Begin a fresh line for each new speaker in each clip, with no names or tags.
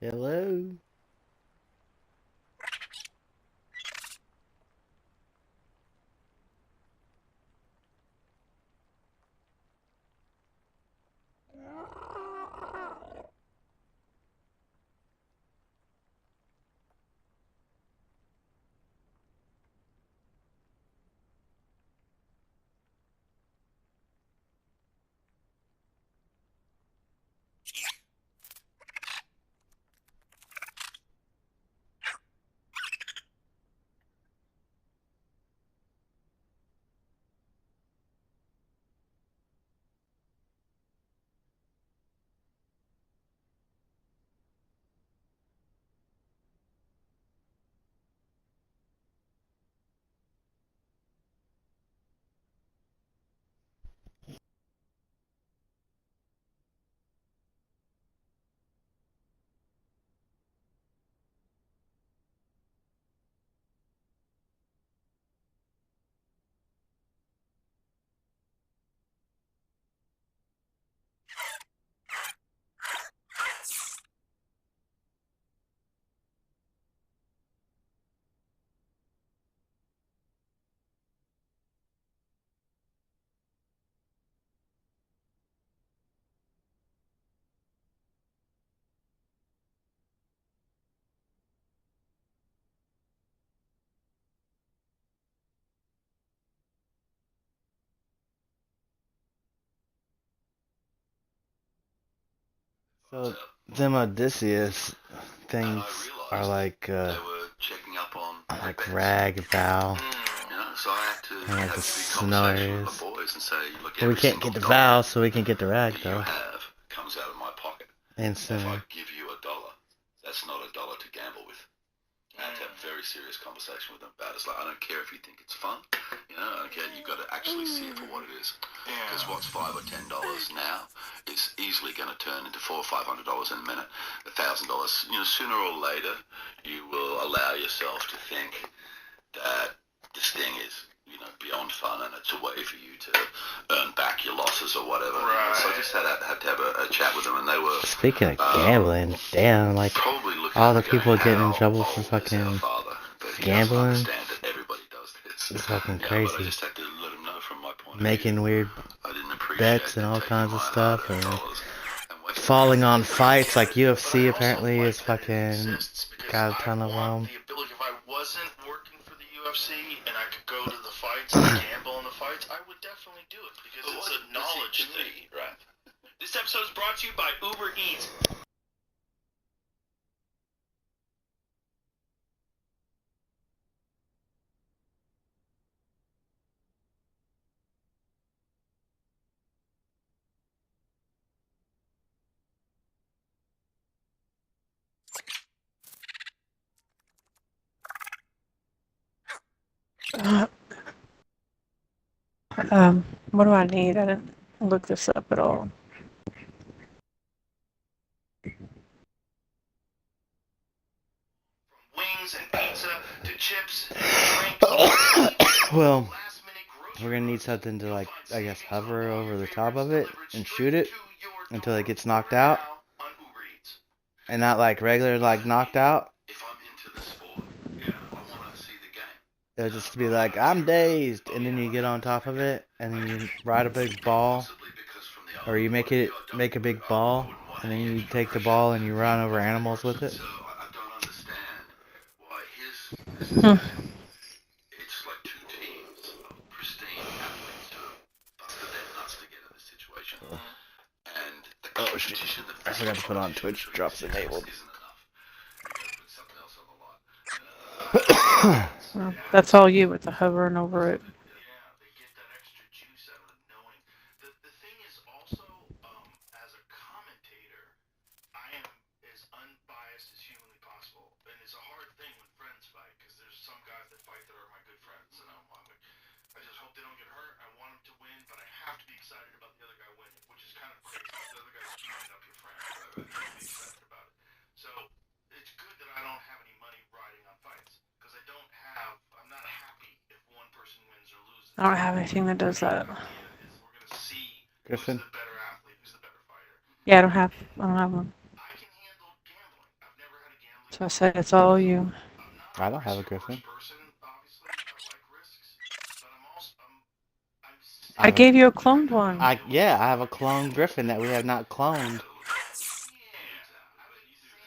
Hello. So them Odysseus things are like rag vow
So I had to
and like
have
the
a big conversation with
scenarios.
my boys and say, look,
But we
every
can't
single
get the
dollar
vow, so we can get the rag
that you
though.
have comes out of my pocket. If I
Instantly.
give you $1, that's not $1 to gamble with. I had to have a very serious conversation with them about it. It's like, I don't care if you think it's fun, I don't care. You've got to actually see it for what it is. Because what's $5 or $10 now is easily going to turn into $400 or $500 in a minute. $1,000, sooner or later, you will allow yourself to think that this thing is, beyond fun, and it's a way for you to earn back your losses or whatever.
Right.
So I just had to have a chat with them, and they were
Speaking of gambling, damn, like
probably looking
all
at
the
me going,
people getting in
how
trouble for
old is our
fucking
father? But he doesn't
gambling
understand that everybody does this.
is fucking
But I
crazy.
just had to let him know from my point of
Making
view.
weird
I didn't appreciate
bets and
them
all
taking
kinds
my
of stuff,
hard-earned
and
dollars and wasting
falling
it.
on fights like
But
UFC
I also
apparently
like
is
that it
fucking
exists because
got a
I
ton of
want
them.
the ability. If I wasn't working for the UFC and I could go to the fights and gamble in the fights, I would definitely do it because it's a knowledge thing.
Right.
This episode is brought to you by Uber Eats.
What do I need? I didn't look this up at all.
From wings and pizza to chips and drinks.
Well, we're gonna need something to like, I guess, hover over the top of it and shoot it until it gets knocked out, and not like regular like knocked out.
If I'm into the sport, I want to see the game.
It'll just be like, I'm dazed, and then you get on top of it, and then you ride a big ball, or you make a big ball, and then you take the ball and you run over animals with it.
So I don't understand why his
Hmm.
game, it's like two teams of pristine athletes who have busted their nuts to get in this situation. And the competition, the
I forgot to put on Twitch drops enabled.
isn't enough. You gotta put something else on the line.
Well, that's all you with the hovering over it.
Yeah, they get that extra juice out of it knowing. The thing is also, as a commentator, I am as unbiased as humanly possible. And it's a hard thing when friends fight, because there's some guys that fight that are my good friends. And I'm like, I just hope they don't get hurt. I want them to win, but I have to be excited about the other guy winning, which is kind of crazy. The other guy's beating up your friend. I have to be excited about it. So it's good that I don't have any money riding on fights, because I'm not happy if one person wins or loses.
I don't have anything that does that.
The idea is we're going to see
Griffin?
who's the better athlete, who's the better fighter.
Yeah, I don't have one.
I can handle gambling. I've
So I said it's all you.
I don't have a griffin.
Person, obviously, I like risks, but I'm also I'm
I
I
have a,
gave you a cloned one.
yeah, I have a cloned griffin that we have not cloned.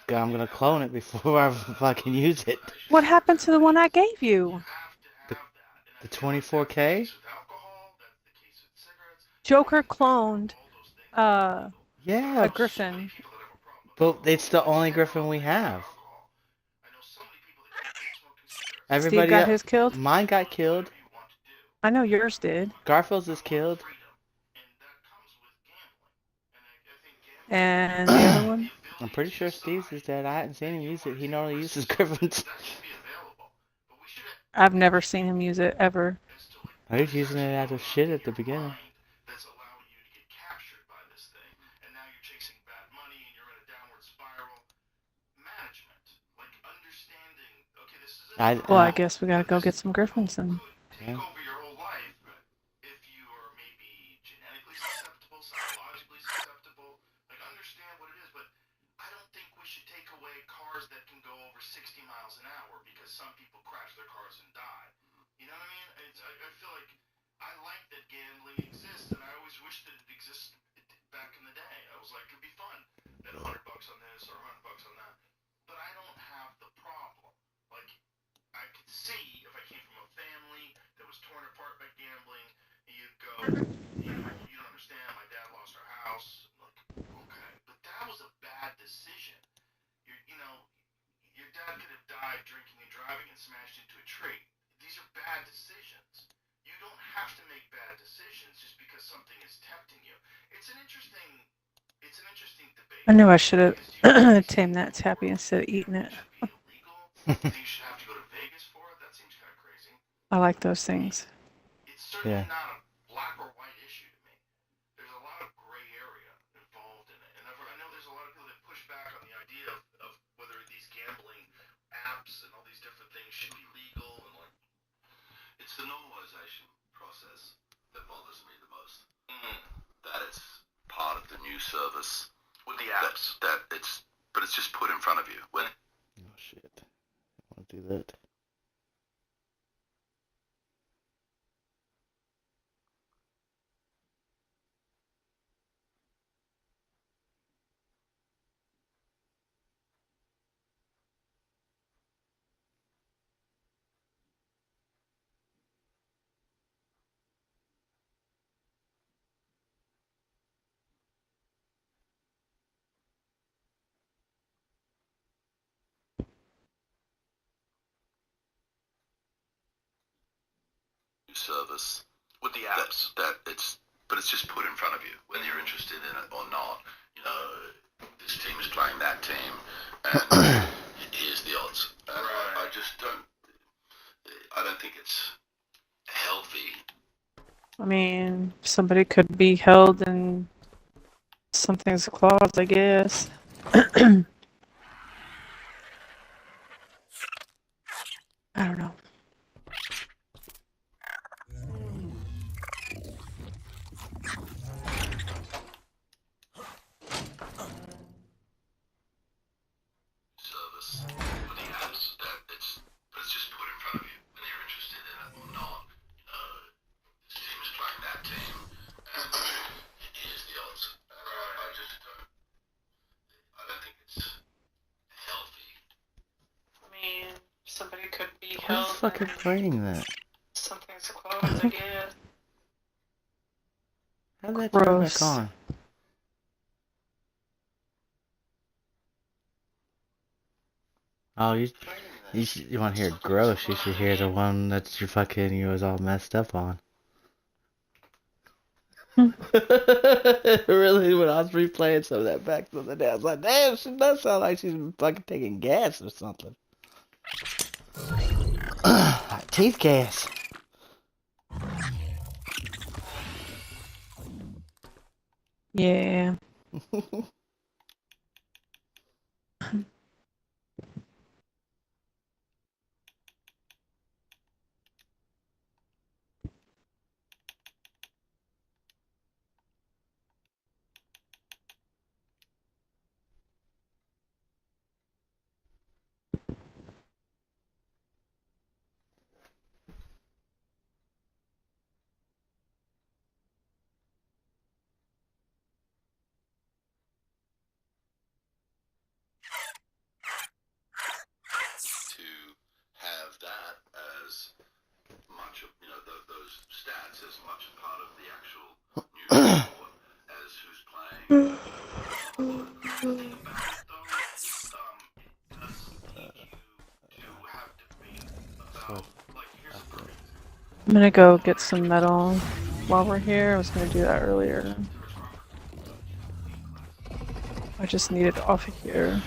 I'm gonna clone it before I fucking use it.
What happened to the one I gave you?
The 24K?
Joker cloned
Yeah,
a griffin.
but it's the only griffin we have.
Steve
Everybody
got
else,
his killed.
mine got killed.
I know yours did.
Garfield's is killed.
And the other one?
I'm pretty sure Steve's is dead. I hadn't seen him use it. He normally uses griffins.
I've never seen him use it ever.
I was using it out of shit at the beginning.
That's allowing you to get captured by this thing, and now you're chasing bad money and you're in a downward spiral. Management, like understanding. Okay, this is
Well, I guess we gotta go get some griffins and.
take over your whole life if you are maybe genetically susceptible, psychologically susceptible. Like understand what it is, but I don't think we should take away cars that can go over 60 miles an hour because some people crash their cars and die. You know what I mean? I feel like I like that gambling exists, and I always wish that it existed back in the day. I was like, it'd be fun. Bet $100 on this or $100 on that. But I don't have the problem. Like, I could see if I came from a family that was torn apart by gambling, and you'd go, you know, you don't understand. My dad lost our house. Like, okay, but that was a bad decision. You know, your dad could have died drinking and driving and smashed into a tree. These are bad decisions. You don't have to make bad decisions just because something is tempting you. It's an interesting debate.
I knew I should have tamed that tappy instead of eating it.
Should be illegal. You should have to go to Vegas for it. That seems kind of crazy.
I like those things.
It's certainly
Yeah.
not a black or white issue to me. There's a lot of gray area involved in it, and I know there's a lot of people that push back on the idea of whether these gambling apps and all these different things should be legal and like.
It's the normalization process that bothers me the most. That it's part of the new service
With the apps.
but it's just put in front of you. When
Oh shit. I want to do that.
new service
With the apps.
but it's just put in front of you, whether you're interested in it or not. You know, this team is playing that team, and here's the odds. And I just don't. I don't think it's healthy.
I mean, somebody could be held in something's claws, I guess. I don't know.
Service with the apps but it's just put in front of you, whether you're interested in it or not. You know, this team is playing that team, and here's the odds. I just don't. I don't think it's healthy.
I mean, somebody could be
Who's fucking playing that?
something's claws, I guess.
How did that turn back
Gross.
on? Oh, you want to hear gross? You should hear the one that you was all messed up on. Really, when I was replaying some of that back the other day, I was like, damn, she does sound like she's fucking taking gas or something. Teeth gas.
Yeah.
acts as much a part of the actual news report as who's playing. The thing about it though, it does lead you to have debate about, like, here's a perfect example.
I'm gonna go get some metal while we're here. I was gonna do that earlier. I just need it off of here.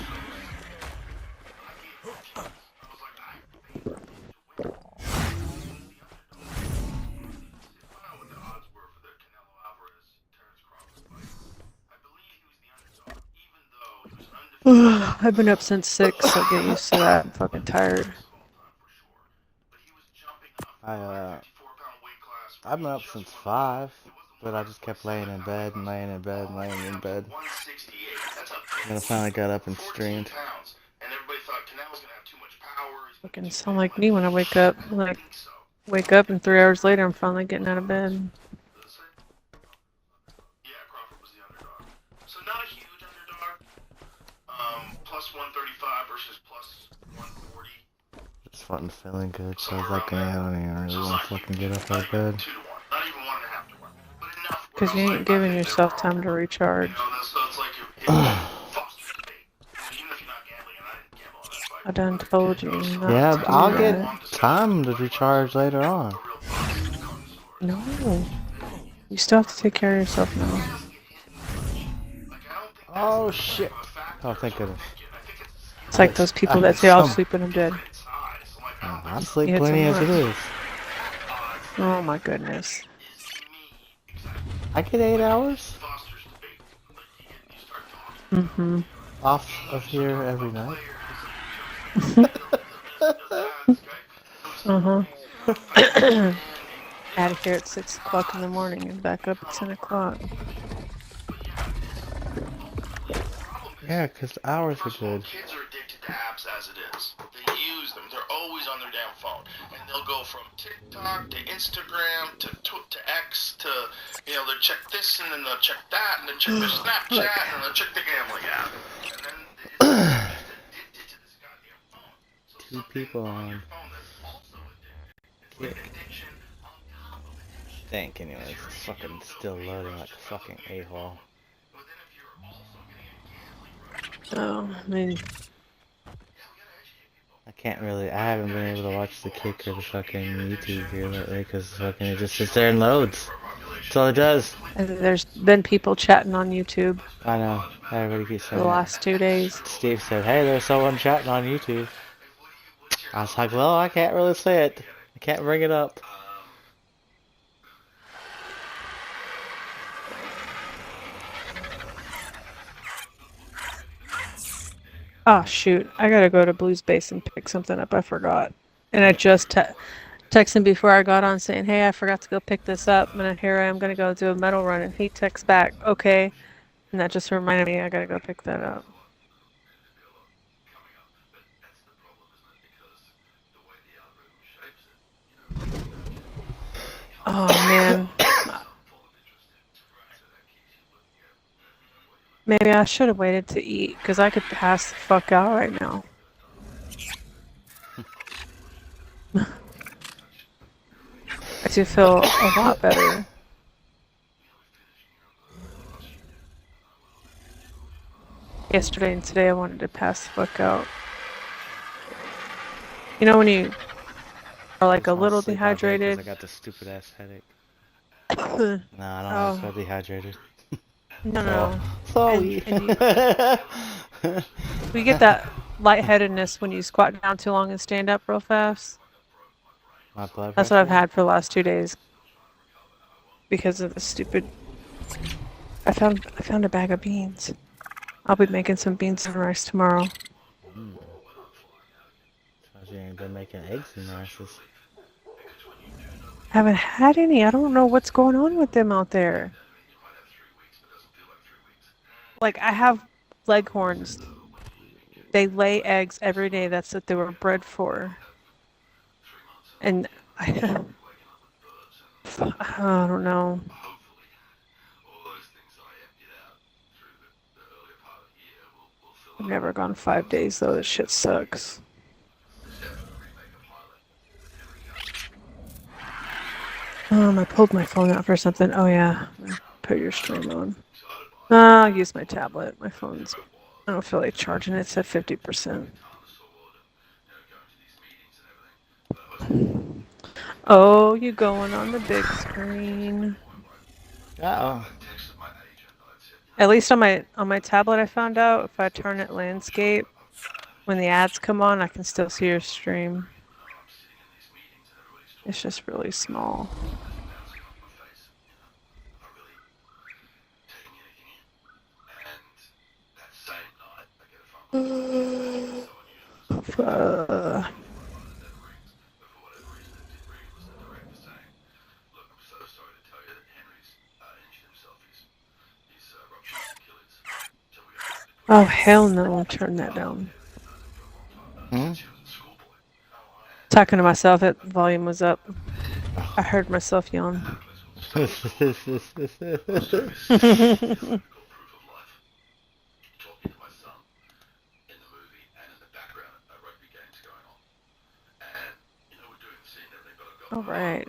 I've been up since 6, so get used to that. I'm fucking tired.
I've been up since 5, but I just kept laying in bed and laying in bed and laying in bed. And I finally got up and streamed.
Fucking sound like me when I wake up. Like, wake up and 3 hours later I'm finally getting out of bed.
Yeah, Crawford was the underdog. So not a huge underdog. Plus 135 versus plus 140.
Just wasn't feeling good, so I was like, yeah, I don't even really want to fucking get up out of bed.
2 to 1. Not even 1.5 to 1. But enough.
Because you ain't giving yourself time to recharge.
You know, so it's like it fosters debate. Even if you're not gambling, and I didn't gamble on that fight.
I done told you not
Yeah,
to do
I'll
that.
get time to recharge later on.
No. You still have to take care of yourself now.
Oh shit. Oh, thank goodness.
It's like those people that say, I'll sleep when I'm dead.
I sleep
You had
plenty
some
as it
work.
is.
Oh my goodness.
I get 8 hours
Mm-hmm.
off of here every night.
Uh-huh. Out of here at 6 o'clock in the morning and back up at 10 o'clock.
Yeah, 'cause the hours are good.
Kids are addicted to apps as it is. They use them. They're always on their damn phone. And they'll go from TikTok to Instagram to X to, you know, they'll check this and then they'll check that and then check their Snapchat and then they'll check the gambling app. And then it's just addicted to this goddamn phone. So
2 people
on your
on.
phone that's also addicted. It's like addiction on top of addiction.
Think anyways, it's fucking still loading like a fucking a-hole.
But then if you're also getting a gambling run,
Oh, I mean,
I can't really, I haven't been able to watch the kick or the fucking YouTube here lately because fucking it just sits there and loads. That's all it does.
and there's been people chatting on YouTube
I know, everybody keeps
for the
saying it.
last 2 days.
Steve said, hey, there's someone chatting on YouTube. I was like, well, I can't really say it. I can't bring it up.
Oh shoot, I gotta go to Blues Base and pick something up. I forgot. And I just texted him before I got on saying, hey, I forgot to go pick this up. And here I am gonna go do a metal run. And he texts back, okay. And that just reminded me I gotta go pick that up. Oh man. Maybe I should have waited to eat because I could pass the fuck out right now. I do feel a lot better. Yesterday and today I wanted to pass the fuck out. You know when you are like a little dehydrated?
I got this stupid ass headache.
No,
No, I don't know, I'm so dehydrated.
no.
Sorry.
We get that lightheadedness when you squat down too long and stand up real fast.
My blood
That's what I've
pressure?
had for the last 2 days. Because of the stupid... I found a bag of beans. I'll be making some beans and rice tomorrow.
You ain't been making eggs and rices.
Haven't had any. I don't know what's going on with them out there. Like, I have leghorns. They lay eggs every day. That's what they were bred for. And I don't know. I've never gone 5 days though. This shit sucks. Oh I pulled my phone out for something. Oh yeah, put your stream on. I'll use my tablet. My phone's. I don't feel like charging it. It's at 50%. Oh, you going on the big screen?
Uh-oh.
At least on my tablet, I found out if I turn it landscape, when the ads come on, I can still see your stream. It's just really small. Oh hell no! Turn that down.
Hmm?
Talking to myself, it volume was up. I heard myself yawn. All right.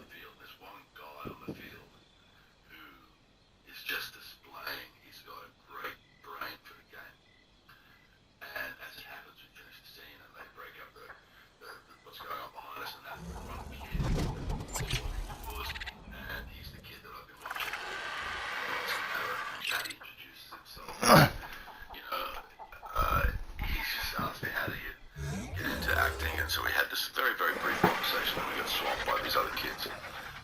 So we had this very, very brief conversation and we got swamped by these other kids. A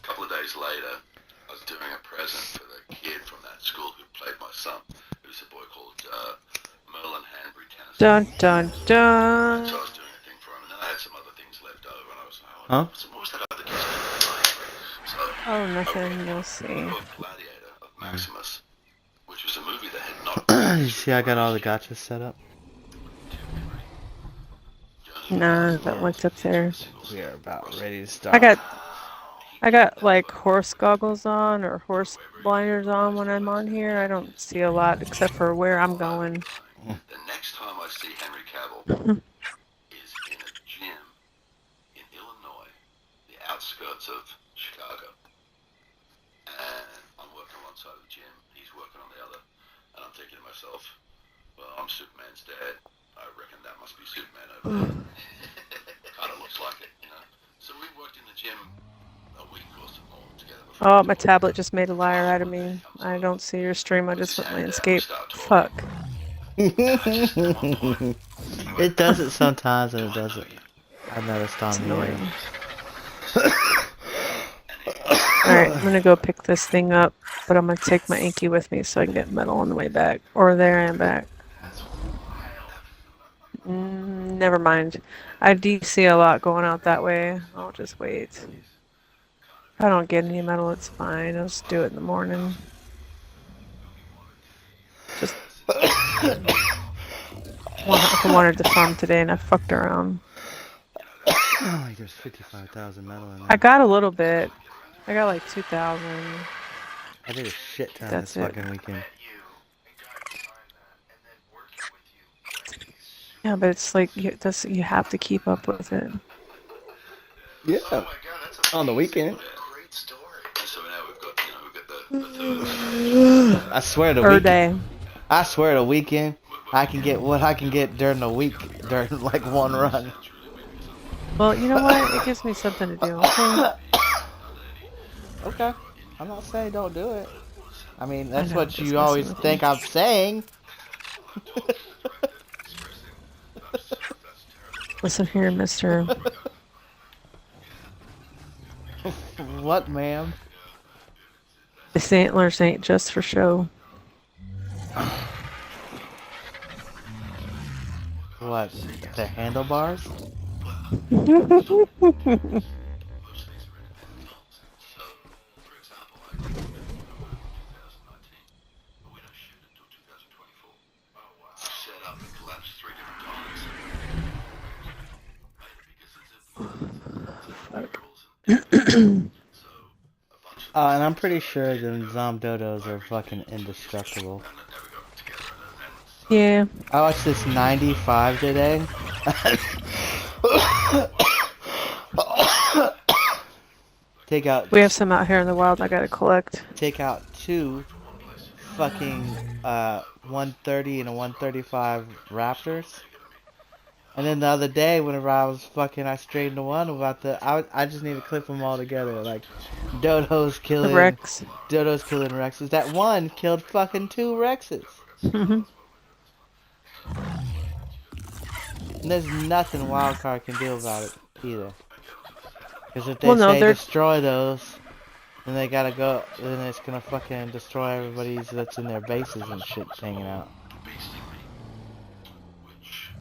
couple of days later, I was doing a present for the kid from that school who played my son. It was a boy called Merlin Hanbury, Tennessee.
Dun dun dun.
So I was doing a thing for him, and then I had some other things left over, and I was like,
Huh?
so what was that other kid's name? So
Oh, nothing. You'll see.
Gladiator of Maximus, which was a movie that had not.
You see, I got all the gotchas set up.
Nah, that one's up there.
We are about ready to start.
I got like horse goggles on or horse blinders on when I'm on here. I don't see a lot except for where I'm going.
The next time I see Henry Cavill is in a gym in Illinois, the outskirts of Chicago. And I'm working on one side of the gym, he's working on the other. And I'm thinking to myself, well, I'm Superman's dad. I reckon that must be Superman over there. Kind of looks like it, you know. So we worked in the gym a week or so more together.
Oh, my tablet just made a liar out of me. I don't see your stream. I just went landscape. Fuck.
It does it sometimes and it doesn't. I noticed on here.
Alright, I'm gonna go pick this thing up, but I'm gonna take my Inky with me so I can get metal on the way back. Or there and back. Never mind. I do see a lot going out that way. I'll just wait. If I don't get any metal, it's fine. I'll just do it in the morning. Just I wanted to farm today and I fucked around.
Oh, there's 55,000 metal in there.
I got a little bit. I got like 2,000.
I did a shit ton
That's
this
it.
fucking weekend.
Yeah, but it's like you have to keep up with it.
Yeah. On the weekend.
Great story. So now we've got the third.
I swear the
Per
weekend.
day.
I swear the weekend. I can get what I can get during the week during like one run.
Well, you know what? It gives me something to do. Okay?
Okay. I'm not saying don't do it. I mean, that's
know,
what
just
you always
messing with
think
you.
I'm saying.
Listen here, mister.
What, ma'am?
The antlers ain't just for show.
What? The handlebars? And I'm pretty sure the Zom Dodos are fucking indestructible.
Yeah.
I watched this 95 today. take out
We have some out here in the wild I gotta collect.
take out 2 fucking 130 and a 135 Raptors. And then the other day, whenever I straightened the one about I just need to clip them all together. Like, Dodo's
The
killing
Rex.
Rexes. That one killed fucking 2 Rexes. And there's nothing Wildcard can do about it either. Because if they
Well, no,
say
they're
destroy those, then they gotta go. Then it's gonna fucking destroy everybody's that's in their bases and shit hanging out.
Beasting Me, which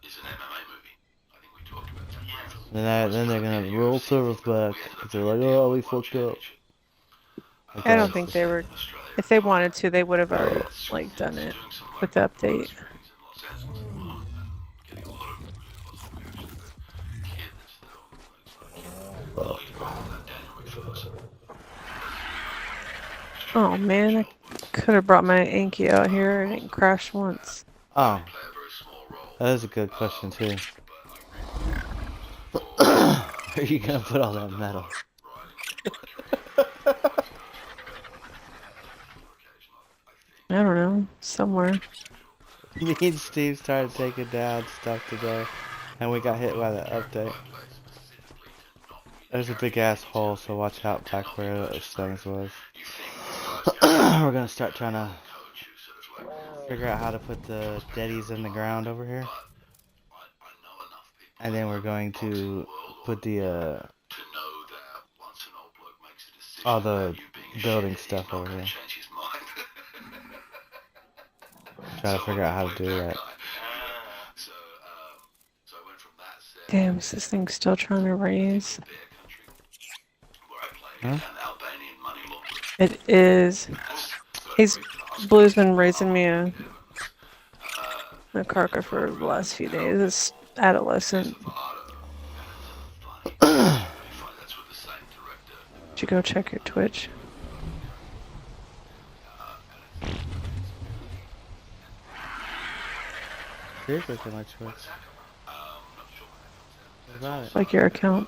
is an MMA movie. I think we talked about that briefly.
Then they're gonna roll service back. Cause they're like, oh, we fucked up.
I don't think they were. If they wanted to, they would have already like done it with the update. Oh man, I could have brought my Anki out here and it didn't crash once.
Oh, that is a good question too. Where are you gonna put all that metal?
I don't know, somewhere.
Me and Steve started taking down stuff today, and we got hit by the update. There's a big ass hole, so watch out back where those things was. We're gonna start trying to figure out how to put the deadies in the ground over here. And then we're going to put the all the building stuff over here. Try to figure out how to do that.
Damn, is this thing still trying to raise?
Huh?
It is. Blue's been raising me a carca for the last few days. It's adolescent. Did you go check your Twitch?
Here's looking like Twitch. What about it?
Like your account?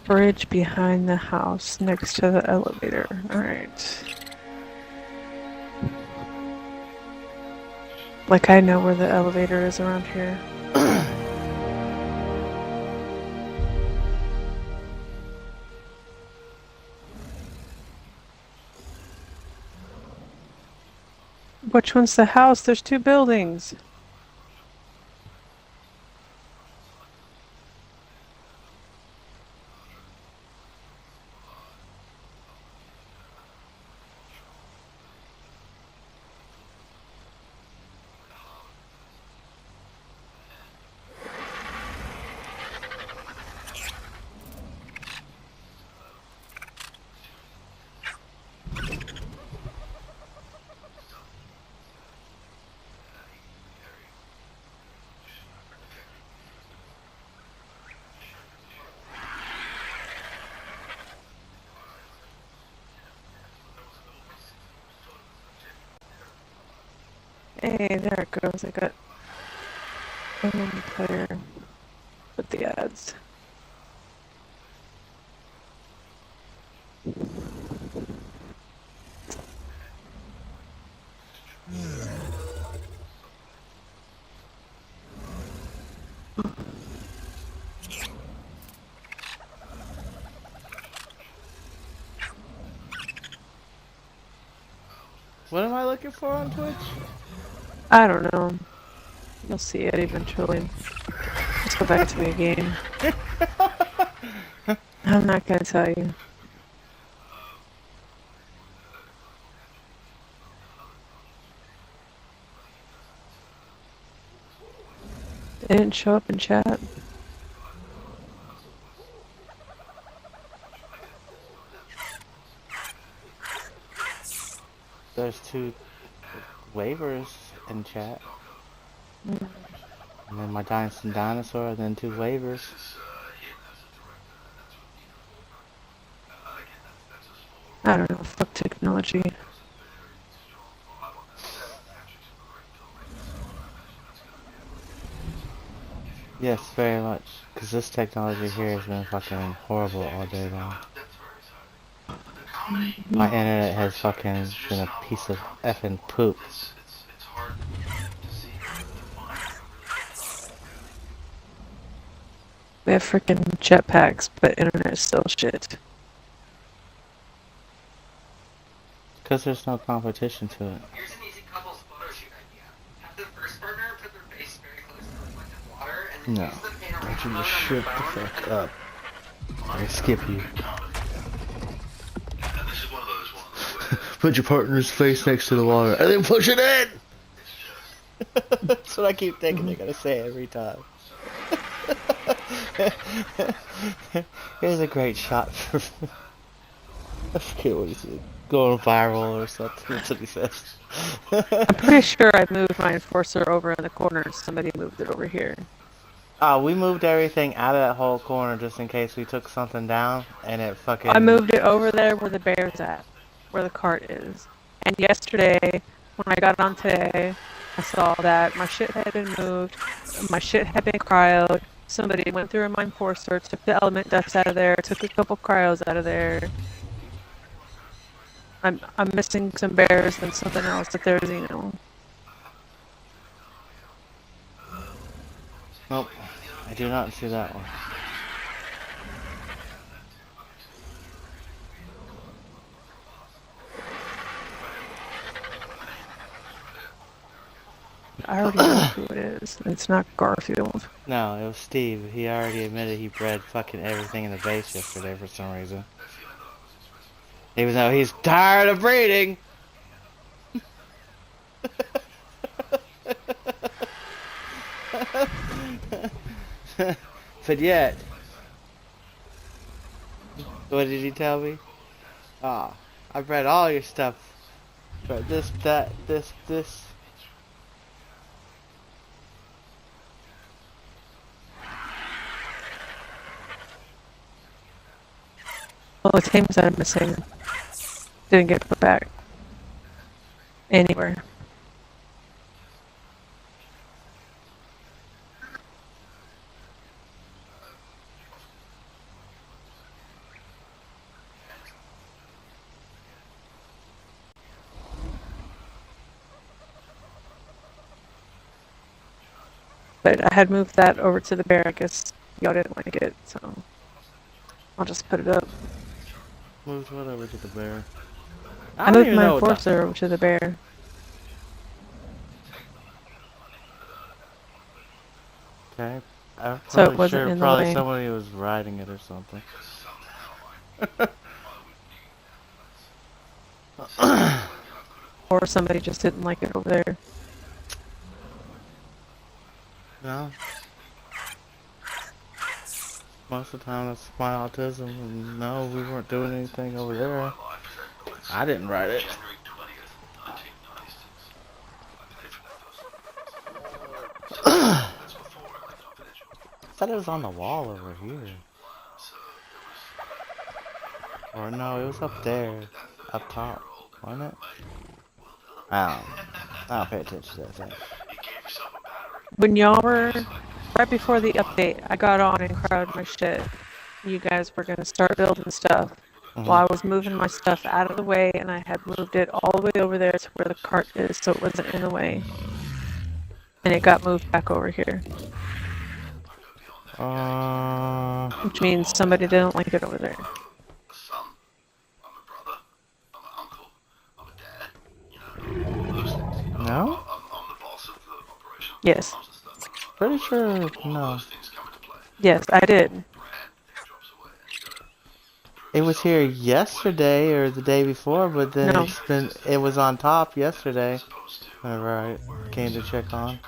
Bridge behind the house next to the elevator. Alright. Like I know where the elevator is around here. Which one's the house? There's 2 buildings. Hey, there it goes. I got a new player with the ads.
What am I looking for on Twitch?
I don't know. You'll see it eventually. Let's go back to the game. I'm not gonna tell you. It didn't show up in chat.
There's 2 waivers in chat. And then my Dynasty Dinosaur, and then 2 waivers.
I don't know. Fuck technology.
Yes, very much. Because this technology here has been fucking horrible all day long. My internet has fucking been a piece of effing poop.
It's hard to see to find really.
We have freaking jetpacks, but internet is still shit.
Because there's no competition to it.
Here's an easy couples photo shoot idea. Have the first partner put their face very close to reflective water and then
No.
use the panorama
Don't you
mode
just
on
shut
your
the
phone.
fuck up. I skip you.
And this is one of those ones where
Put your partner's face next to the water and then push it in! That's what I keep thinking they're gonna say every time. Here's a great shot for... I forget what he said. Going viral or something. That's what he says.
I'm pretty sure I moved my enforcer over in the corner. Somebody moved it over here.
We moved everything out of that whole corner just in case we took something down and it fucking...
I moved it over there where the bear's at, where the cart is. And yesterday, when I got on today, I saw that my shit had been moved, my shit had been cryoed. Somebody went through my enforcer, took the element dust out of there, took a couple cryos out of there. I'm missing some bears and something else if there's, you know.
Nope. I do not see that one.
I already know who it is. It's not Garfield.
No, it was Steve. He already admitted he bred fucking everything in the base yesterday for some reason. Even though he's tired of breeding! But yet... What did he tell me? I bred all your stuff. But this, that, this...
Well, the tames that I'm missing didn't get put back anywhere. But I had moved that over to the bear. I guess y'all didn't like it, so I'll just put it up.
Moved what over to the bear?
I moved my enforcer over to the bear.
Okay. I'm
So it
probably
wasn't
sure
in the
probably
way.
somebody was riding it or something.
Or somebody just didn't like it over there.
No. Most of the time that's my autism. And no, we weren't doing anything over there. I didn't ride it.
January 20th, 1996. I paid for that first one. That's before I left confidential.
I thought it was on the wall over here.
So
Or no, it was up there. Up top. Wasn't it? I don't pay attention to that thing.
you gave yourself a battery.
When y'all were, right before the update, I got on and crowded my shit. You guys were gonna start building stuff. While I was moving my stuff out of the way, and I had moved it all the way over there to where the cart is, so it wasn't in the way. And it got moved back over here, which means somebody didn't like it over there.
I'm a son, I'm a brother, I'm an uncle, I'm a dad, you know, those things, you know.
No?
I'm the boss of the operation.
Yes.
And stuff.
Pretty sure
All
no.
those things come into play.
Yes, I did.
Brand drops away and you gotta prove
It was here yesterday or the day before, but then
No.
it was on top yesterday.
opposed to
Whenever I came to check on.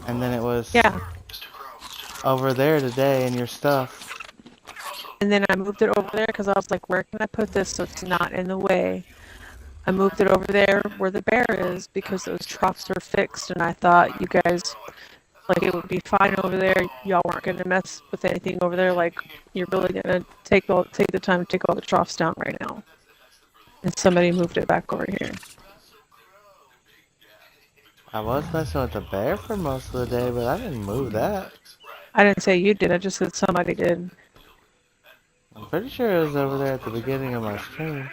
And then it was
Yeah.
Mr. Crow,
over there today in your stuff.
And then I moved it over there because I was like, where can I put this so it's not in the way? I moved it over there where the bear is because those troughs are fixed, and I thought you guys, like, it would be fine over there. Y'all weren't going to mess with anything over there. Like, you're really going to take the time to take all the troughs down right now. And somebody moved it back over here.
I was messing with the bear for most of the day, but I didn't move that.
I didn't say you did, I just said somebody did.
I'm pretty sure it was over there at the beginning of my stream.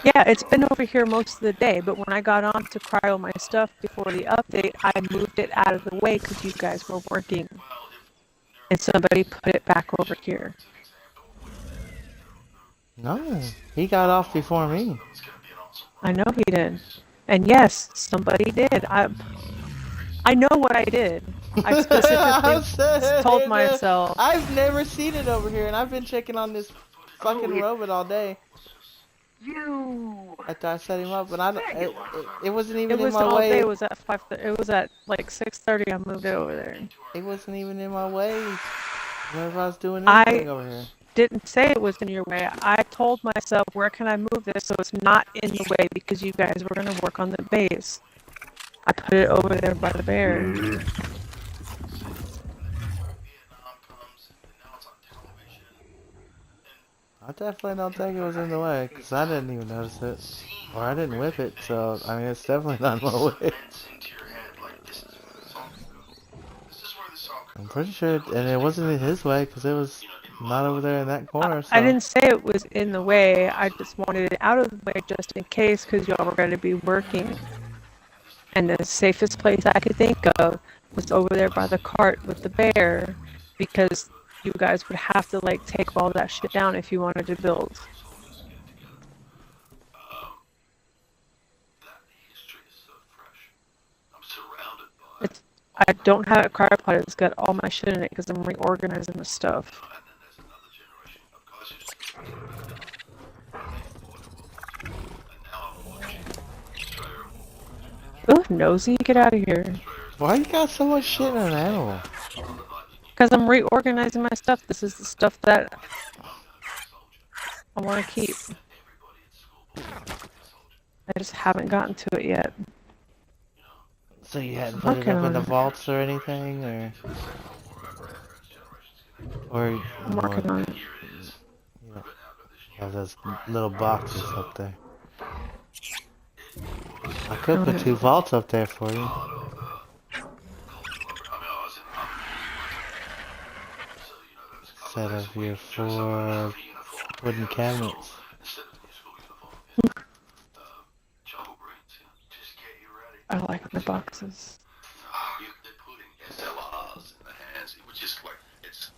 Yeah, it's been over here most of the day, but when I got on to cryo my stuff before the update, I moved it out of the way because you guys were working. And somebody put it back over here.
No, he got off before me.
I know he did. And yes, somebody did. I know what I did. I specifically told myself.
I've never seen it over here, and I've been checking on this fucking robot all day.
You.
After I set him up, but it wasn't even
It
in
was
my
all day.
way.
It was at 5. It was at like 6:30. I moved it over there.
It wasn't even in my way whenever I was doing anything over here.
Didn't say it was in your way. I told myself, where can I move this so it's not in the way because you guys were going to work on the base. I put it over there by the bear.
I definitely don't think it was in the way, because I didn't even notice it. Or I didn't whip it, so, I mean, it's definitely not in my way. I'm pretty sure, and it wasn't in his way, because it was not over there in that corner, so.
I didn't say it was in the way. I just wanted it out of the way just in case, because y'all were going to be working. And the safest place I could think of was over there by the cart with the bear, because you guys would have to like take all that shit down if you wanted to build. I don't have a cryopod. It's got all my shit in it because I'm reorganizing the stuff. Ooh, nosy, get out of here.
Why you got so much shit in an animal?
Because I'm reorganizing my stuff. This is the stuff that I want to keep. I just haven't gotten to it yet.
So you hadn't put it up in the vaults or anything, or
I'm working on it.
You know, have those little boxes up there. I could put 2 vaults up there for you. Set of your 4 wooden cabinets.
I like the boxes.
They're putting SLRs in the hands, which is like, it's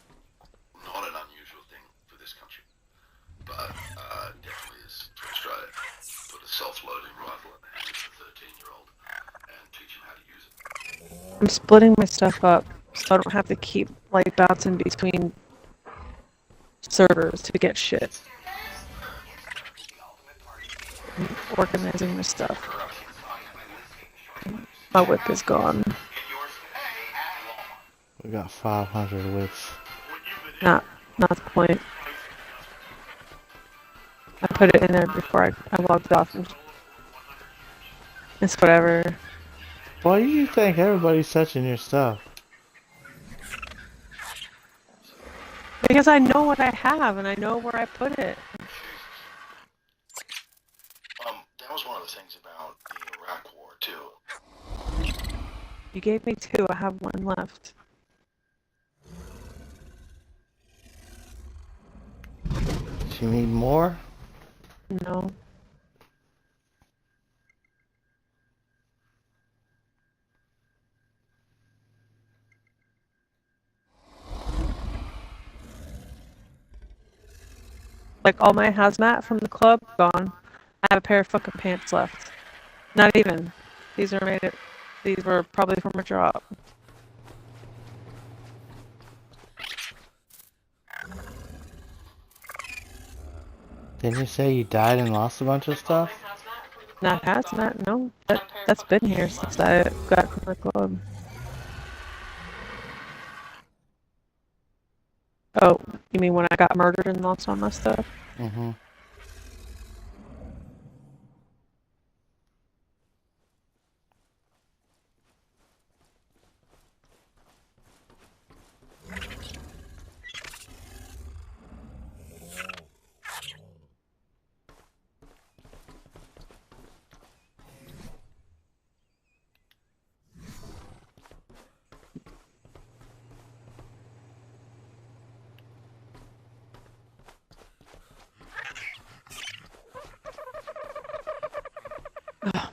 not an unusual thing for this country, but definitely is for Australia. Put a self-loading rifle in the hands of a 13-year-old and teach him how to use it.
I'm splitting my stuff up so I don't have to keep like bouncing between servers to get shit. I'm organizing my stuff. My whip is gone.
We got 500 whips.
Not the point. I put it in there before I logged off. And it's whatever.
Why do you think everybody's touching your stuff?
Because I know what I have and I know where I put it.
That was one of the things about the Iraq War too.
You gave me 2. I have 1 left.
Do you need more?
No. Like all my hazmat from the club, gone. I have a pair of fucking pants left. Not even. These were probably from a drop.
Didn't you say you died and lost a bunch of stuff?
Not hazmat, no. That's been here since I got from the club. Oh, you mean when I got murdered and lost all my stuff?
Mm-hmm.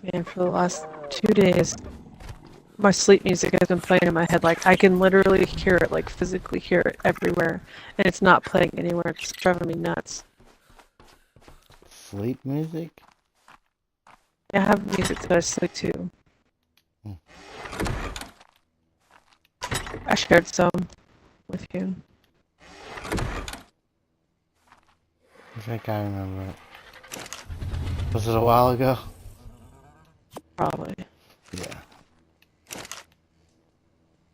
Man, for the last 2 days, my sleep music has been playing in my head. Like, I can literally hear it, like, physically hear it everywhere. And it's not playing anywhere. It's driving me nuts.
Sleep music?
I have music that I sleep to.
Hmm.
I shared some with you.
I think I remember it. Was it a while ago?
Probably.
Yeah.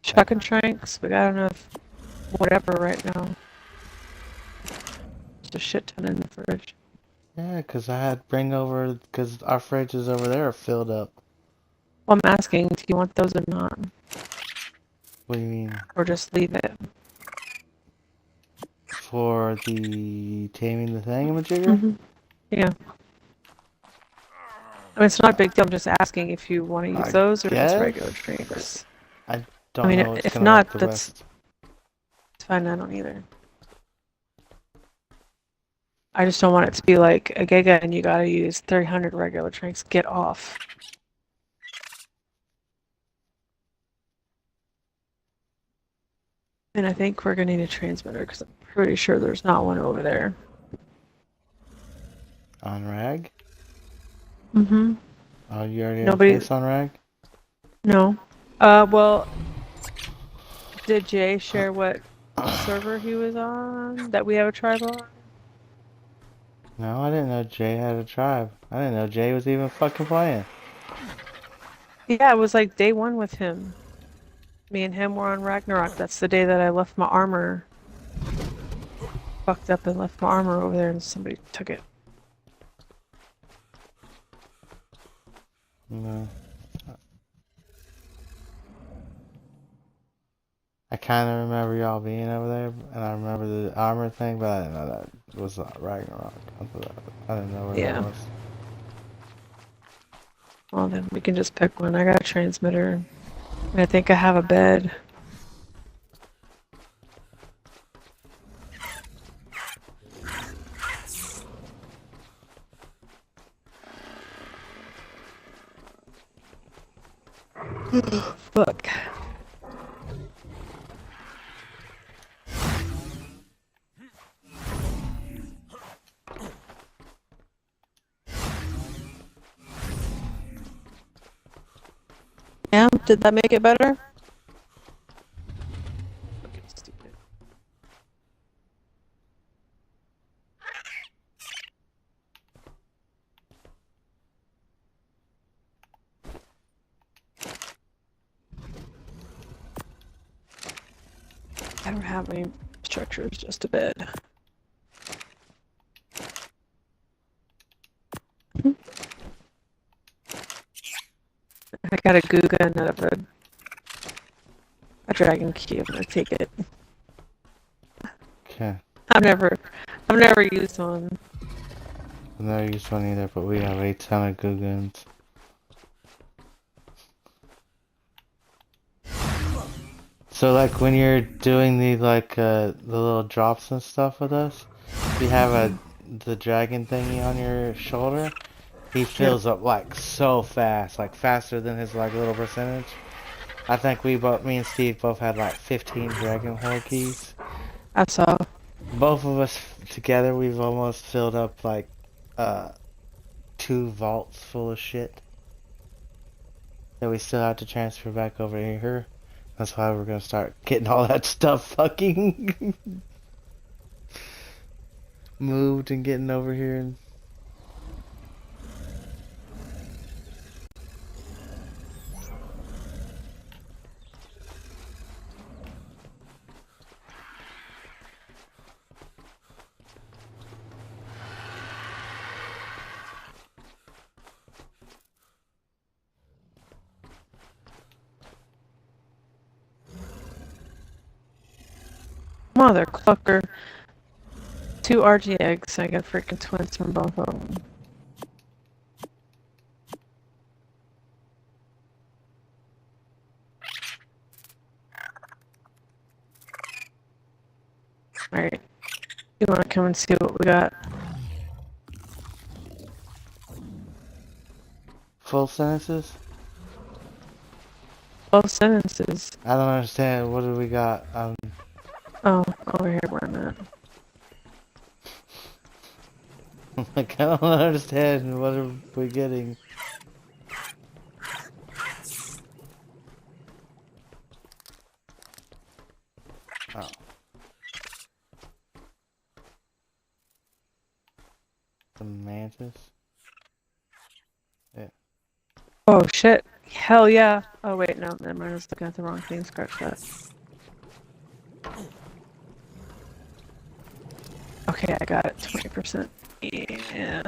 Chuck and Tranks, we got enough whatever right now. Just a shit ton in the fridge.
Yeah, because I had bring over, because our fridges over there are filled up.
Well, I'm asking, do you want those or not?
What do you mean?
Or just leave it?
For the Taming the Thingamajigger?
Yeah. I mean, it's not a big deal. I'm just asking if you want to use
I
those or just regular
guess?
drinks.
I
I
don't
mean,
know what's
if
gonna work
not,
the
that's
best.
fine. I don't either. I just don't want it to be like a giga and you gotta use 300 regular drinks. Get off. And I think we're gonna need a transmitter because I'm pretty sure there's not one over there.
On rag?
Mm-hmm.
Oh, you already have a
Nobody.
place on rag?
No. Well, did Jay share what server he was on that we have a tribe on?
No, I didn't know Jay had a tribe. I didn't know Jay was even fucking playing.
Yeah, it was like day one with him. Me and him were on Ragnarok. That's the day that I left my armor. Fucked up and left my armor over there and somebody took it.
No. I kind of remember y'all being over there, and I remember the armor thing, but I didn't know that was Ragnarok. I didn't know where
Yeah.
that was.
Well, then we can just pick one. I got a transmitter. And I think I have a bed. Fuck. Yeah, did that make it better? Fucking stupid. I don't have any structures, just a bed. I got a Guga and a dragon key. I'm gonna take it.
Okay.
I've never used one.
I've never used one either, but we have a ton of Gugans. So like when you're doing the the little drops and stuff with us, you have the dragon thingy on your shoulder. He fills up like so fast, like faster than his like little percentage. I think me and Steve both had like 15 dragon hole keys.
I saw.
Both of us together, we've almost filled up like 2 vaults full of shit that we still have to transfer back over here. That's why we're gonna start getting all that stuff fucking moved and getting over here. And
Mother clucker. 2 RG eggs. I got freaking twins from both of them. Alright. You wanna come and see what we got?
Full sentences?
12 sentences.
I don't understand. What do we got?
Oh, over here where I'm at.
Like, I don't understand. What are we getting? Oh. The mantis? Yeah.
Oh shit. Hell yeah. Oh wait, no, never mind. I was looking at the wrong thing. Scratch that. Okay, I got it. 20%. Yeah.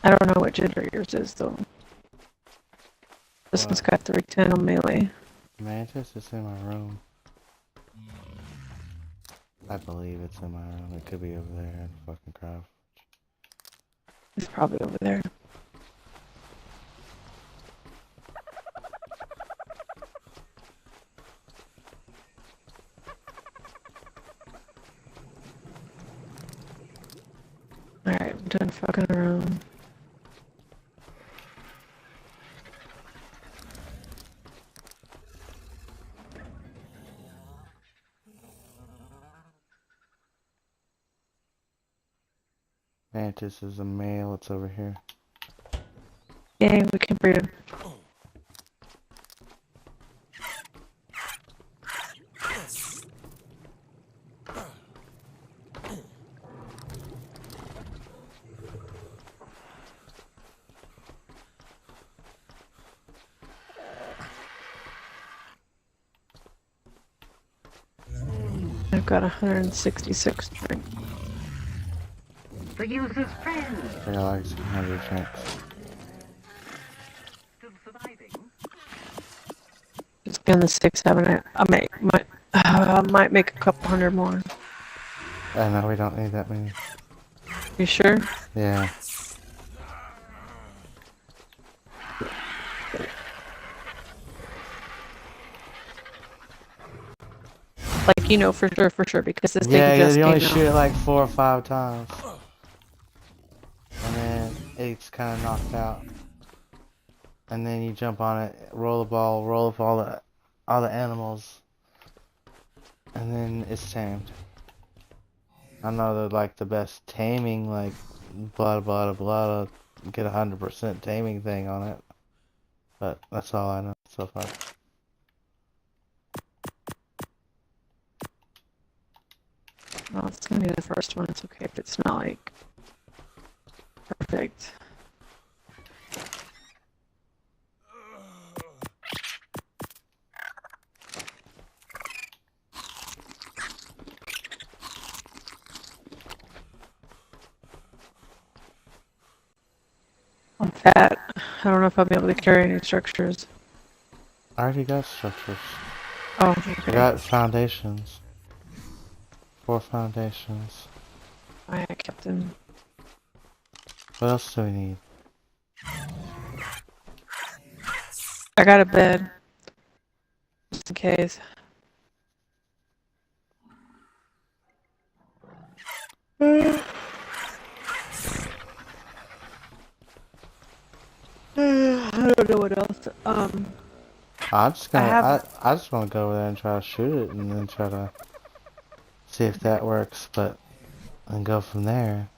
I don't know what gender yours is though. This one's
What?
got 310 on melee.
Mantis is in my room. I believe it's in my room. It could be over there in the fucking crowd.
It's probably over there. Alright, I'm done fucking around.
Mantis is a male. It's over here.
Yay, we can breed him. I've got 166 strength.
The user's friend.
I got like 600 chance.
Still surviving.
Just getting the 6, 7, I might make a couple hundred more.
No, we don't need that many.
You sure?
Yeah.
Like, you know, for sure, because this
Yeah,
thing just
you
came
only
out.
shoot it like 4 or 5 times. And then it's kind of knocked out. And then you jump on it, roll the ball, roll up all the animals. And then it's tamed. I know they're like the best taming, like blah blah blah, get 100% taming thing on it. But that's all I know so far.
Well, it's gonna be the first one. It's okay if it's not like perfect. I'm fat. I don't know if I'll be able to carry any structures.
I already got structures.
Oh,
I
okay.
got foundations. 4 foundations.
I kept them.
What else do we need?
I got a bed. Just in case. I don't know what else.
I'm just
I
gonna,
have.
I just want to go over there and try to shoot it and then try to see if that works, but and go from there.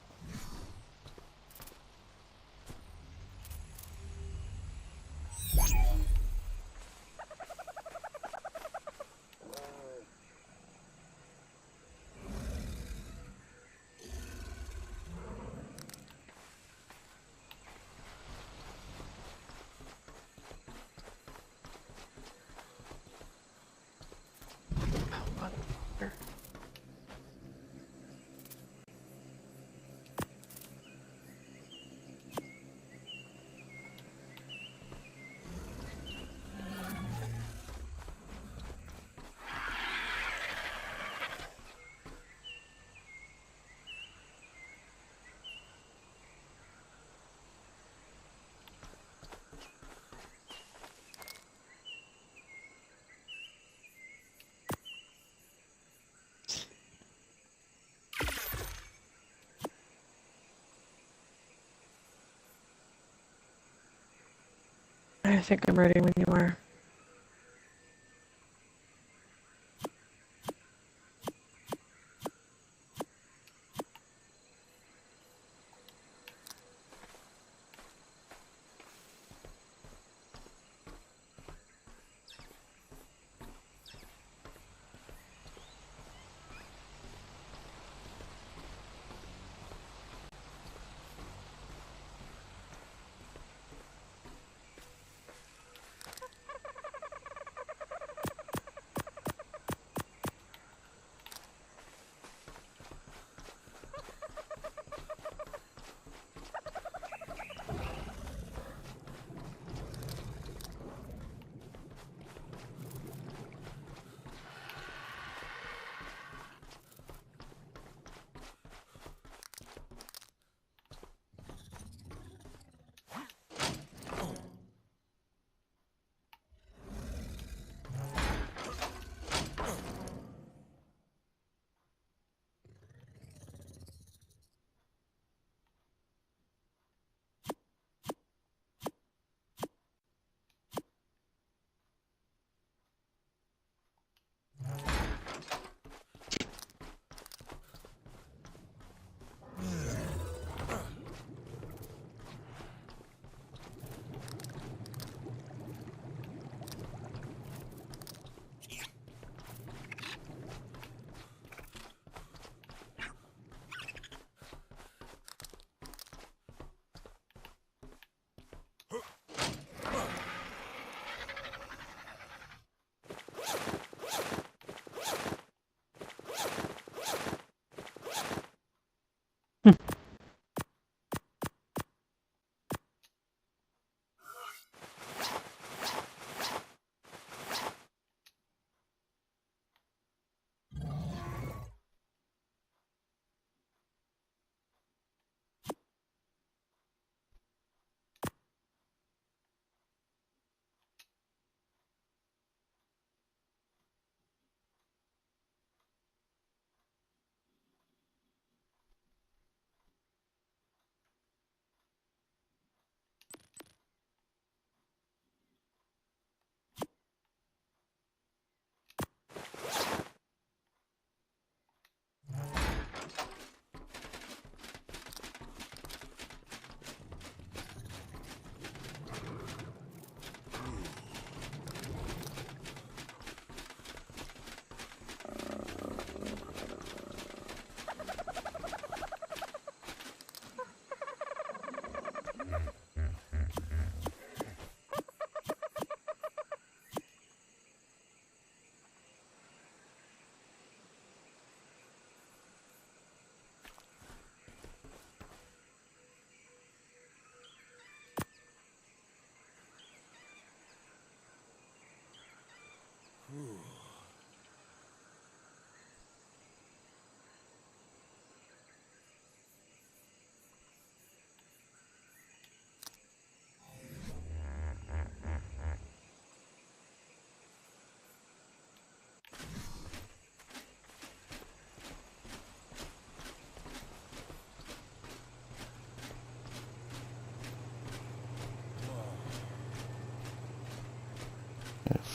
think I'm ready when you are.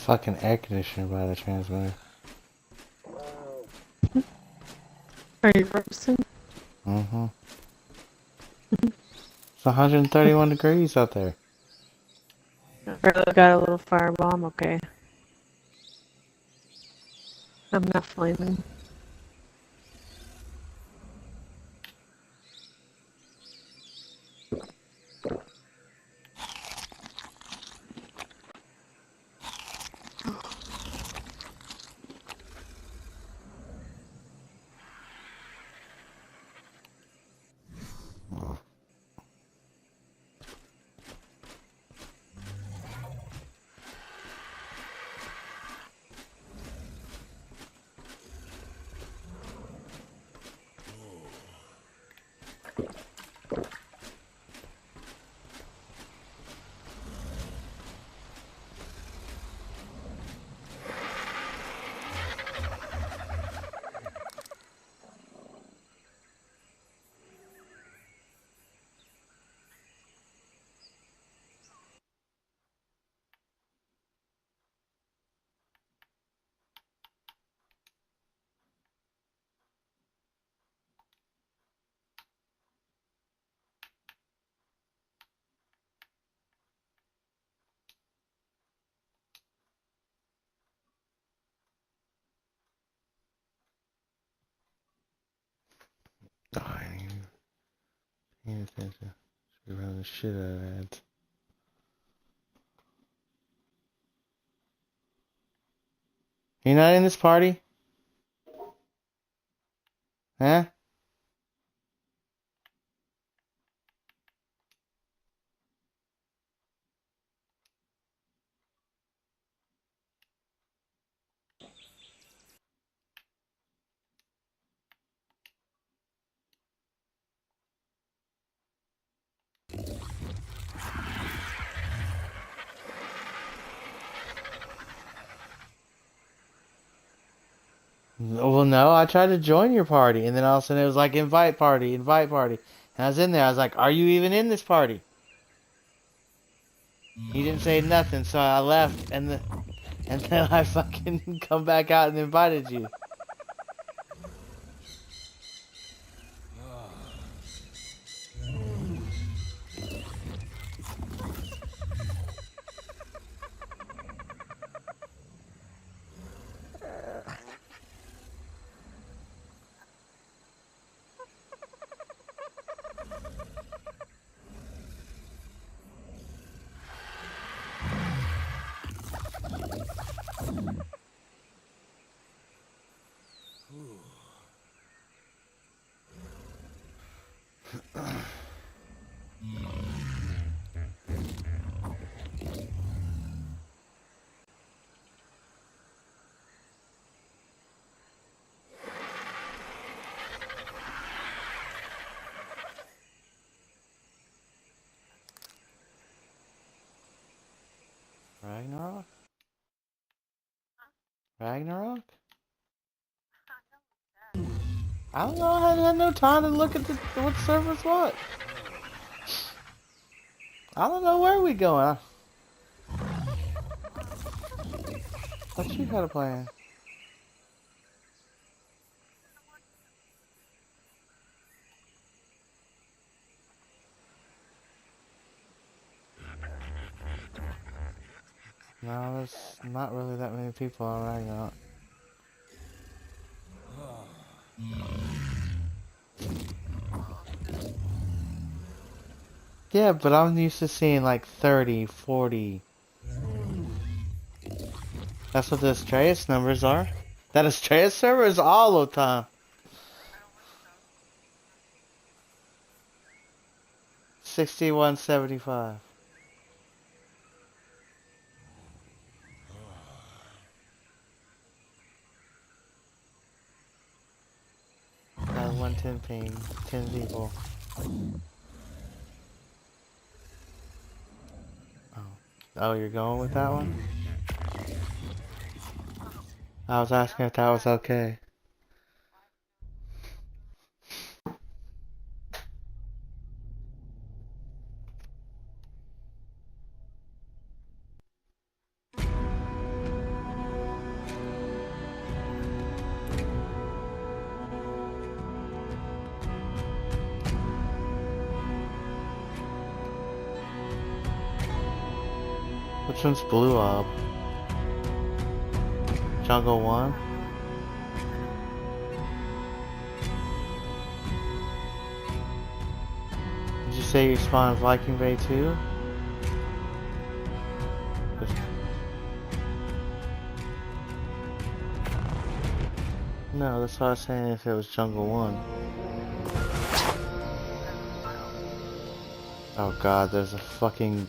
Fucking air conditioner by the transmitter.
Are you roasting?
Mm-hmm. It's 131 degrees out there.
I got a little firebomb, okay. I'm not flaming.
Paying attention. Should be running the shit out of ads. You're not in this party? Huh? Well, no, I tried to join your party, and then all of a sudden it was like invite party, invite party. And I was in there, I was like, are you even in this party? You didn't say nothing, so I left, and then I fucking come back out and invited you. Ragnarok? Ragnarok? I don't know, I had no time to look at what server's what. I don't know where we going. Thought you had a plan. No, there's not really that many people on Ragnarok. Yeah, but I'm used to seeing like 30, 40. That's what the Astraeus numbers are. That Astraeus server is all the time. 6175. Got 110 ping, 10 people. Oh. Oh, you're going with that one? I was asking if that was okay. Which one's Blue Ob? Jungle 1? Did you say you spawned Viking Bay too? No, that's what I was saying if it was Jungle 1. Oh god, there's a fucking...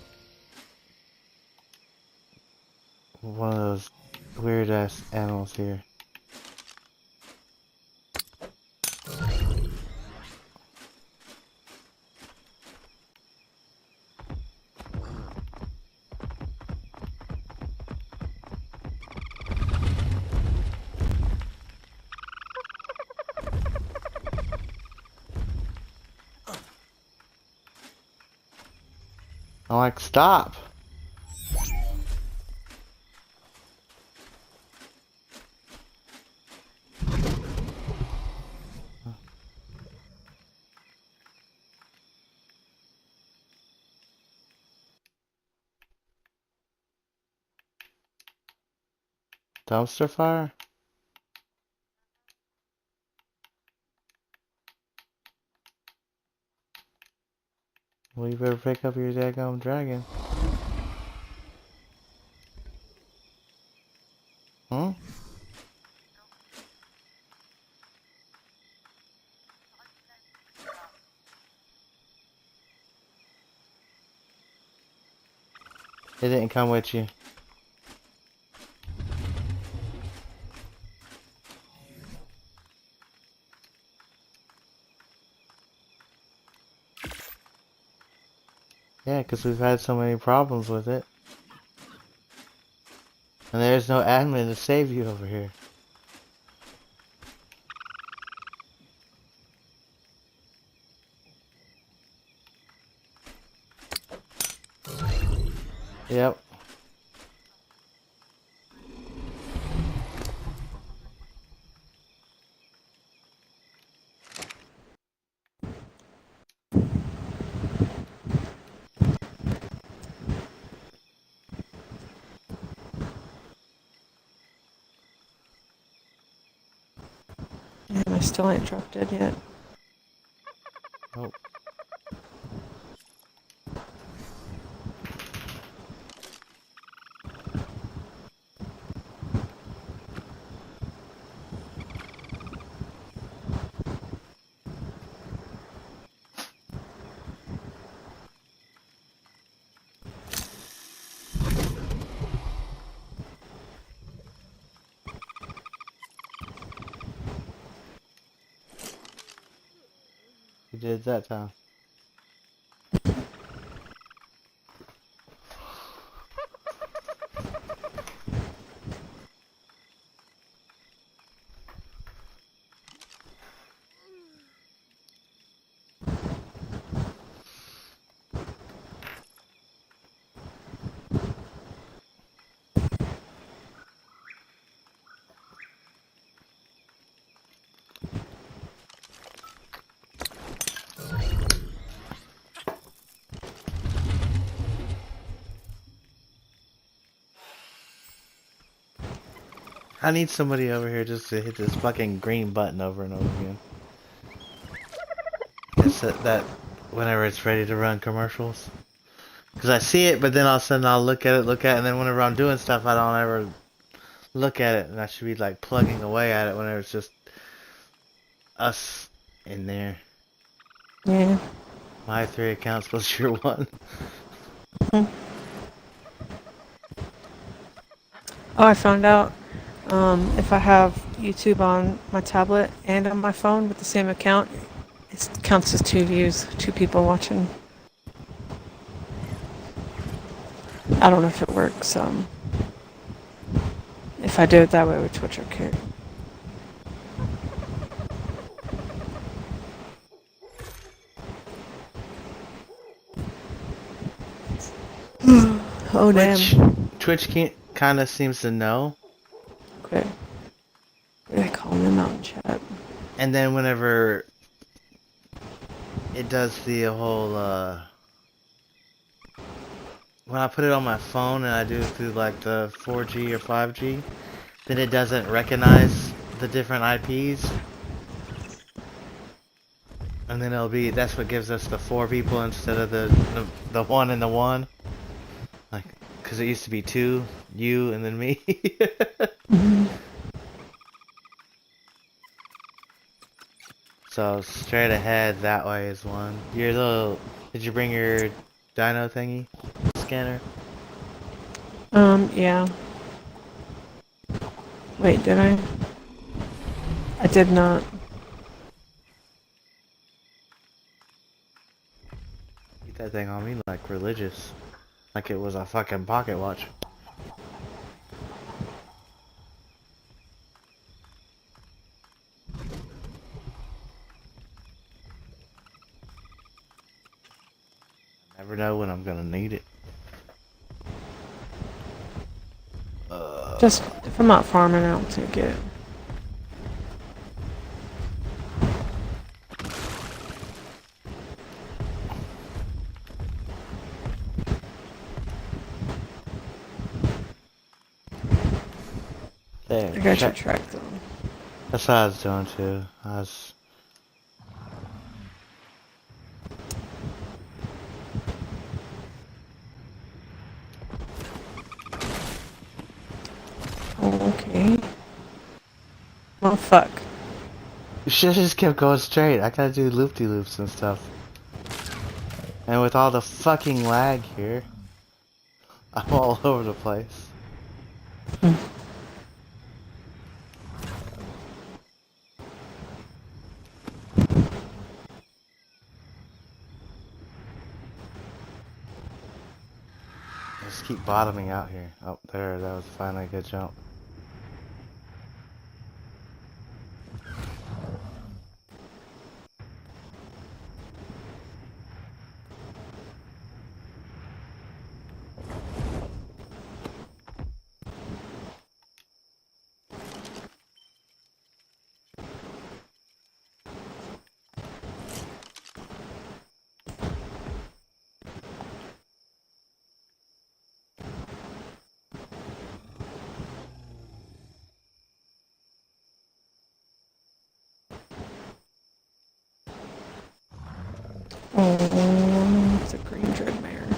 one of those weird ass animals here. I'm like, stop! Dumpster fire? Well, you better pick up your daggum dragon. Hmm? It didn't come with you. Yeah, because we've had so many problems with it. And there's no admin to save you over here. Yep.
And I still ain't dropped dead yet.
Oh. You did that time. I need somebody over here just to hit this fucking green button over and over again. It's that whenever it's ready to run commercials. Because I see it, but then all of a sudden I'll look at it, and then whenever I'm doing stuff, I don't ever look at it. And I should be like plugging away at it whenever it's just us in there.
Yeah.
My 3 accounts plus your 1.
Oh, I found out. If I have YouTube on my tablet and on my phone with the same account, it counts as 2 views, 2 people watching. I don't know if it works. If I do it that way with Twitch, okay. Oh, damn.
Twitch kind of seems to know.
Okay. What do they call them out in chat?
And then whenever it does the whole, when I put it on my phone and I do it through like the 4G or 5G, then it doesn't recognize the different IPs. And then that's what gives us the 4 people instead of the 1 and the 1. Like, because it used to be 2, you and then me.
Mm-hmm.
So straight ahead that way is 1. Did you bring your dino thingy scanner?
Yeah. Wait, did I? I did not.
Keep that thing on me like religious. Like it was a fucking pocket watch. I never know when I'm gonna need it.
Just, if I'm not farming, I'll take it.
There.
I got your track, though.
That's what I was doing too.
Okay. Well, fuck.
You should have just kept going straight. I gotta do loop-de-loops and stuff. And with all the fucking lag here, I'm all over the place. Just keep bottoming out here. Oh, there, that was finally a good jump.
Oh, it's a green dreadmare.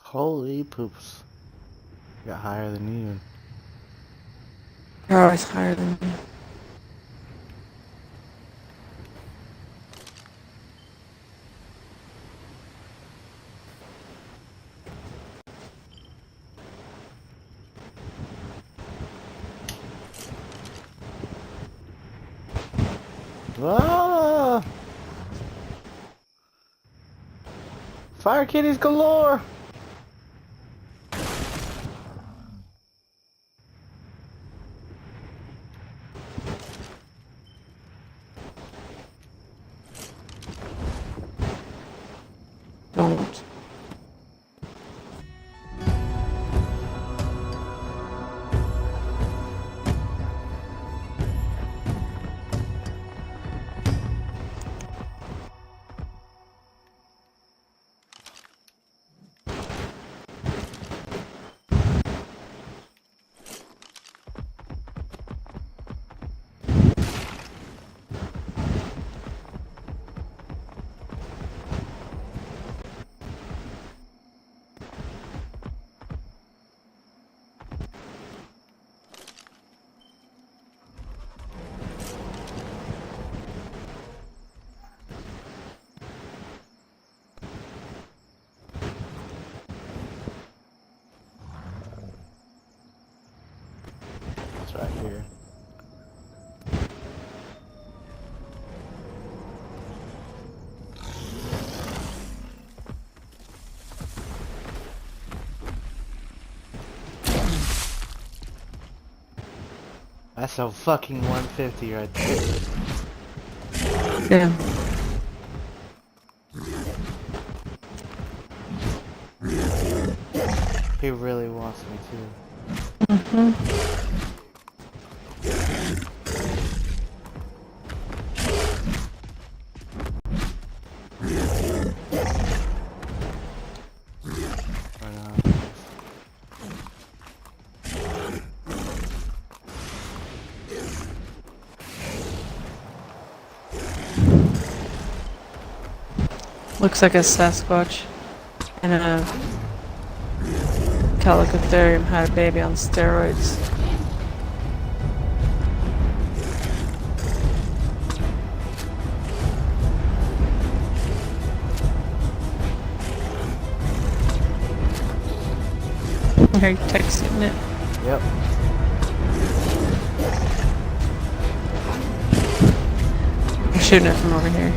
Holy poops. Got higher than you.
You're always higher than me.
Ah! Fire kitties galore!
Don't.
It's right here. That's a fucking 150 right there.
Yeah.
He really wants me to. Right on.
Looks like a Sasquatch and a Calicotherium had a baby on steroids. Are you texting it?
Yep.
I'm shooting it from over here.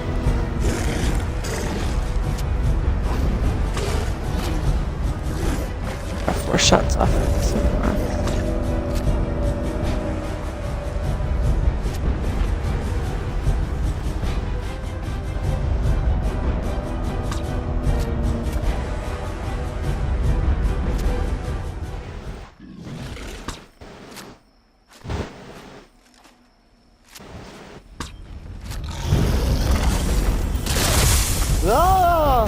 4 shots off it so far.
Oh!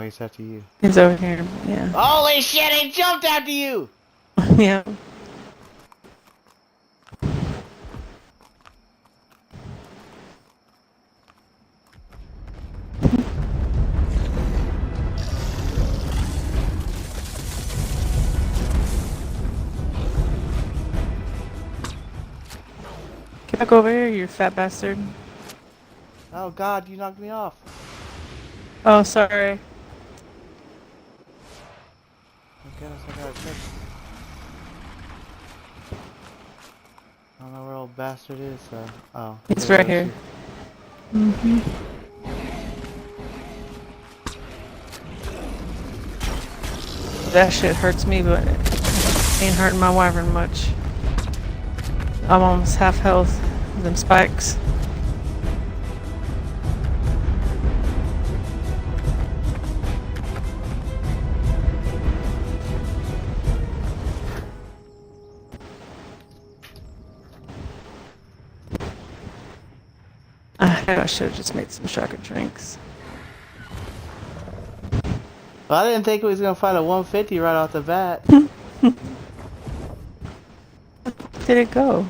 he's after you.
He's over here. Yeah.
Holy shit, he jumped after you!
Yeah. Get back over here, you fat bastard.
Oh god, you knocked me off.
Oh, sorry.
I guess I gotta check. I don't know where old bastard is, so. Oh.
It's
there
right
goes
here.
you.
Mm-hmm. That shit hurts me, but it ain't hurting my wyvern much. I'm almost half health. Them spikes. I should have just made some shotgun drinks.
Well, I didn't think we was gonna find a 150 right off the bat.
Did it go?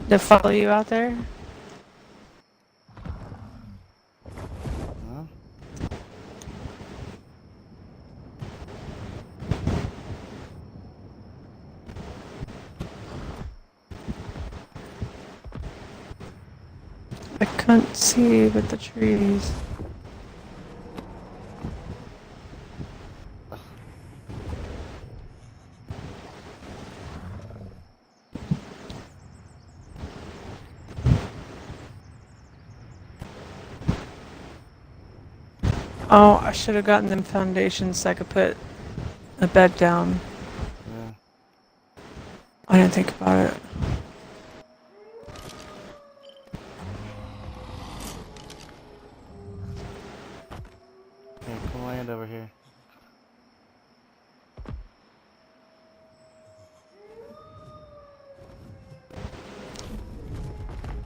Did it follow you out there?
Huh?
I couldn't see with the trees. Oh, I should have gotten them foundations so I could put a bed down.
Yeah.
I didn't think about it.
Okay, come land over here.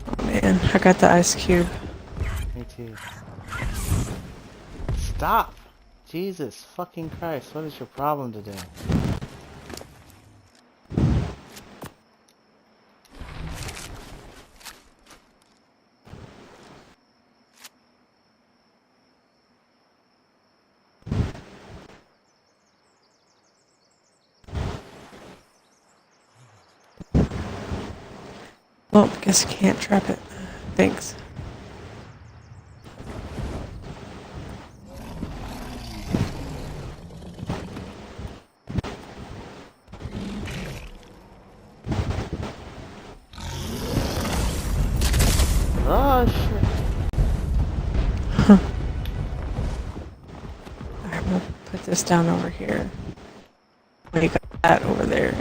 Oh man, I got the ice cube.
Me too. Stop! Jesus fucking Christ, what is your problem today?
Well, I guess I can't trap it. Thanks.
Oh shit.
I'm gonna put this down over here. Well, you got that over there.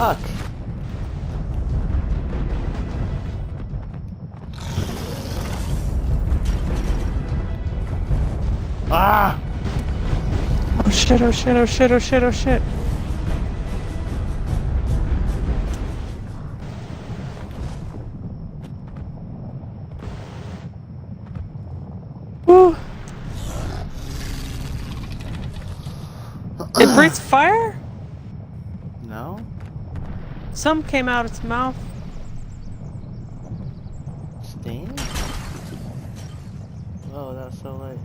Fuck. Ah!
Oh shit, oh shit, oh shit, oh shit, oh shit. Woo! It breathes fire?
No?
Some came out its mouth.
Sting? Oh, that's so late.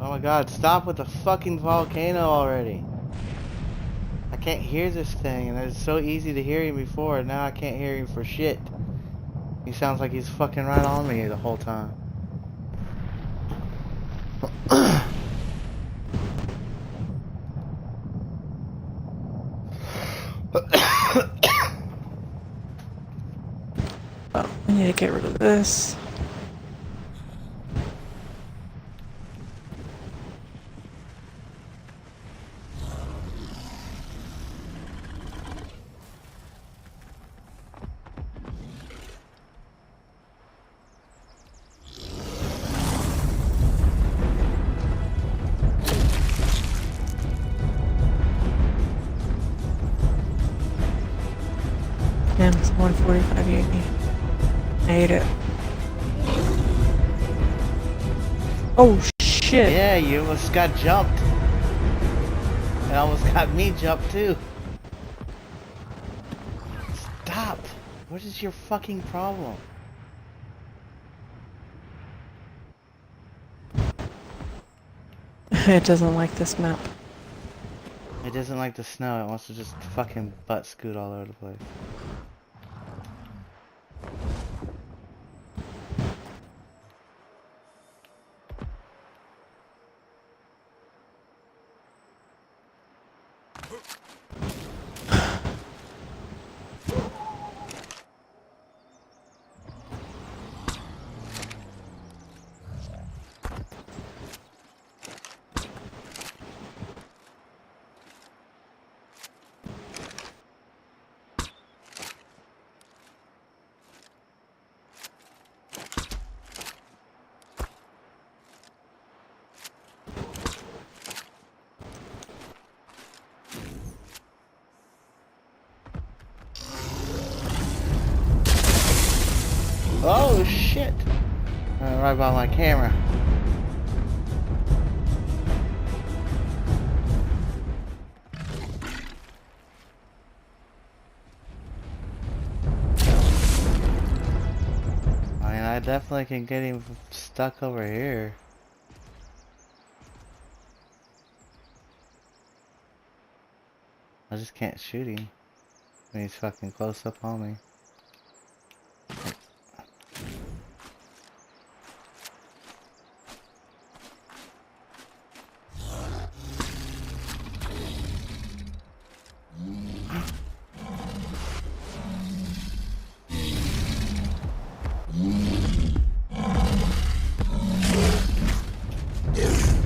Oh my god, stop with the fucking volcano already. I can't hear this thing, and it's so easy to hear him before, and now I can't hear him for shit. He sounds like he's fucking right on me the whole time.
Oh, I need to get rid of this. Damn, it's 145 80. I hate it. Oh shit!
Yeah, you almost got jumped. It almost got me jumped too. Stop! What is your fucking problem?
It doesn't like this map.
It doesn't like the snow, it wants to just fucking butt scoot all over the place. Oh shit! Right by my camera. I mean, I definitely can get him stuck over here. I just can't shoot him when he's fucking close up on me.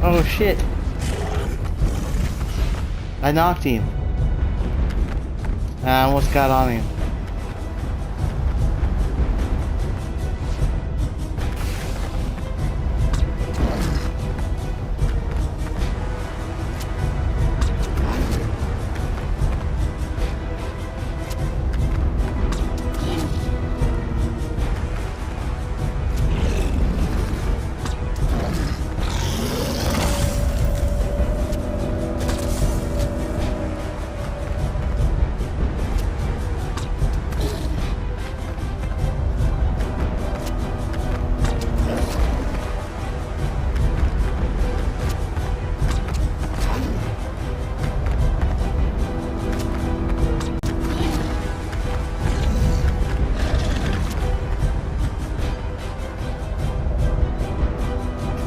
Oh shit! I knocked him. I almost got on him.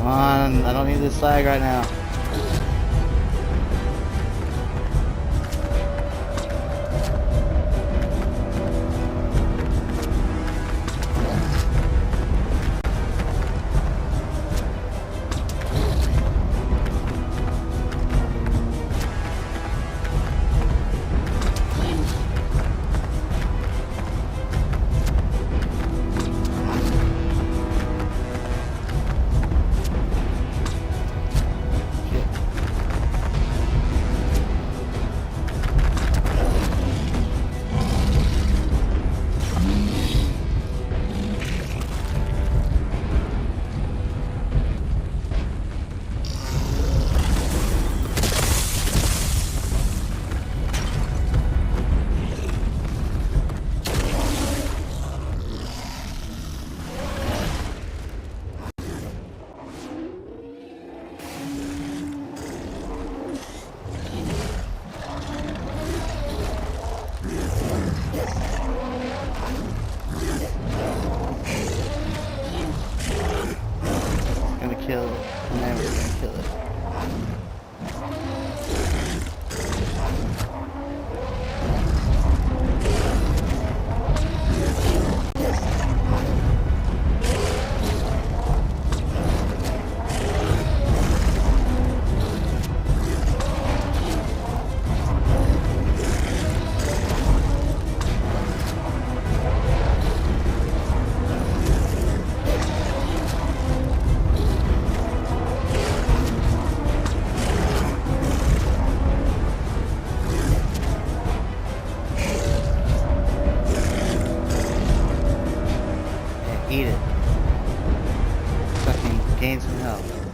Come on, I don't need this lag right now.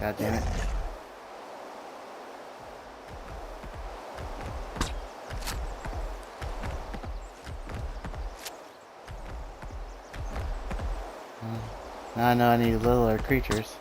God damn it. Now I know I need littler creatures.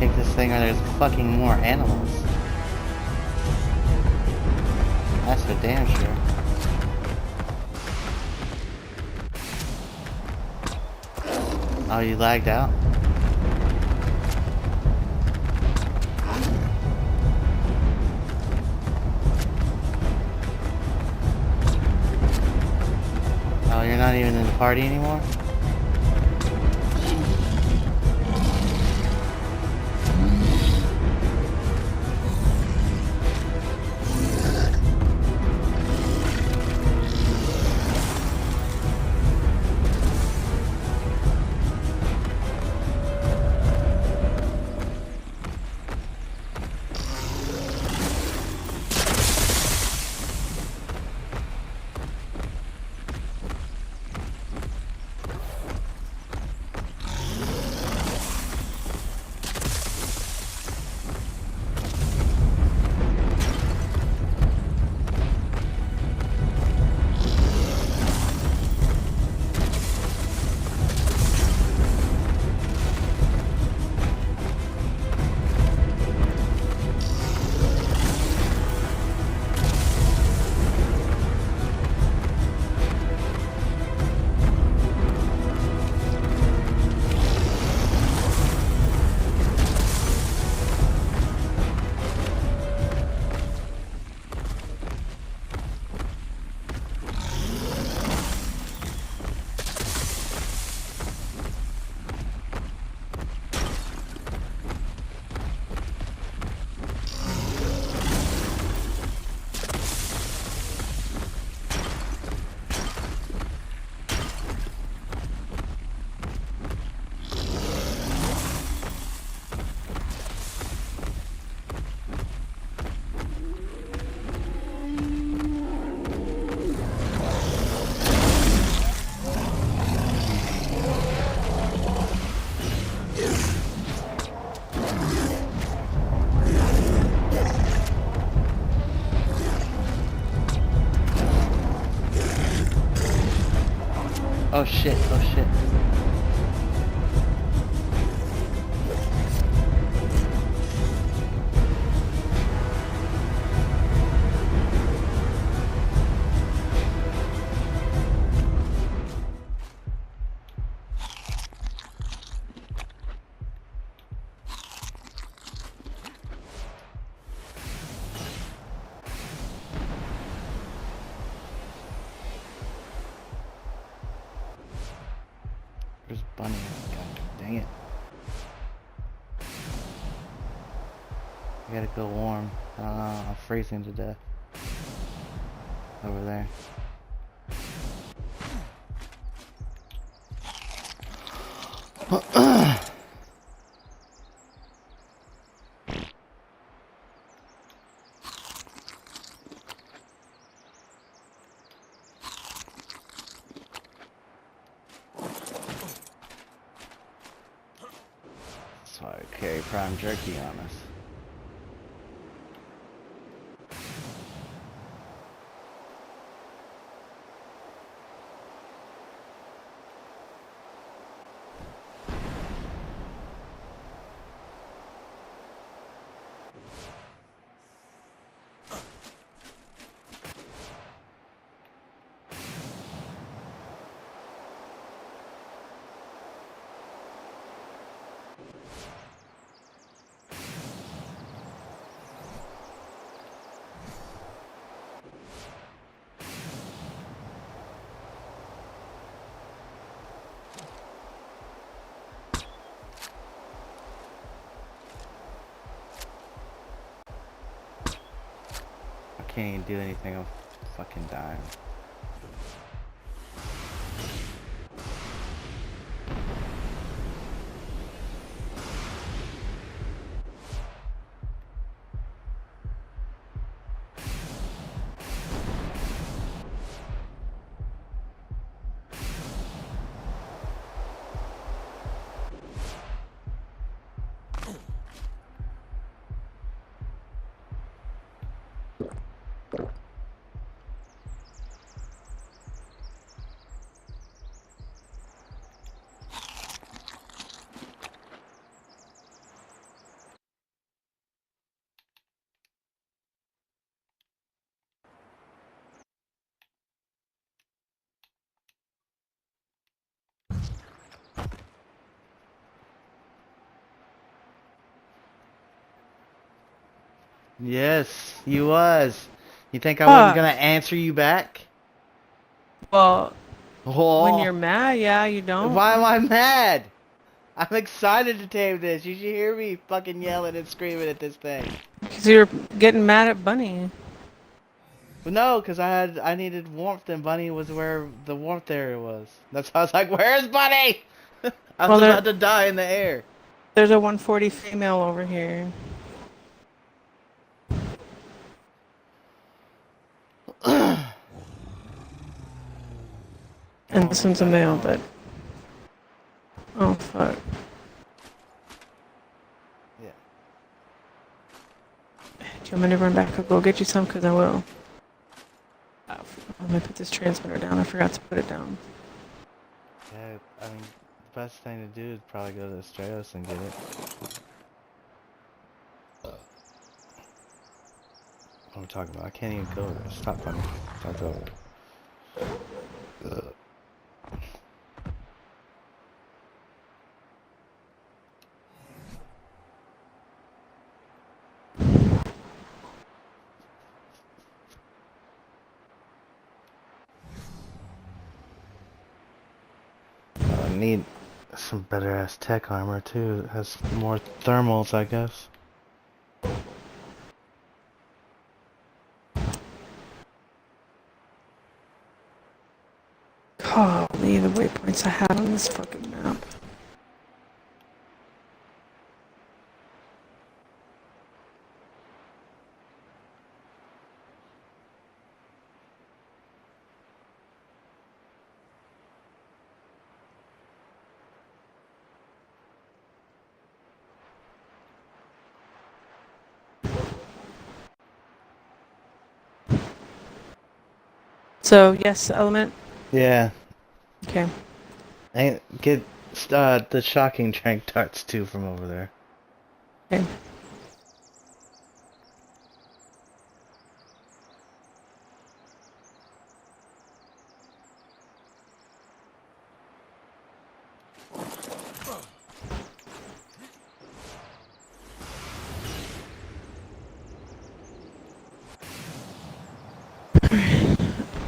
Take this thing or there's fucking more animals. That's for damn sure. Oh, you lagged out? Oh, you're not even in the party anymore? Oh shit, oh shit. There's bunny. God dang it. I gotta go warm. I'm freezing to death. Over there. carry prime jerky on us. I can't even do anything, I'm fucking dying. Yes, you was. You think I wasn't
Fuck.
gonna answer you back?
Well, when
Oh,
you're mad, yeah, you don't.
why am I mad? I'm excited to tame this. You should hear me fucking yelling and screaming at this thing.
Because you're getting mad at Bunny.
But no, because I needed warmth and Bunny was where the warmth area was. That's why I was like, where's Bunny? I was
Well,
about to die in the air.
There's a 140 female over here. And this one's a male, but... Oh, fuck.
Yeah.
Do you want me to run back or go get you some? Because I will. Oh, I'm going to put this transmitter down. I forgot to put it down.
Yeah, I mean, the best thing to do is probably go to Australis and get it. What am I talking about? I can't even go there. Stop funny. Don't go there. I need some better ass tech armor too. It has more thermals, I guess.
Golly, the waypoints I had on this fucking map. So, yes, element?
Yeah.
Okay.
And get the shocking trank darts too from over there.
Okay.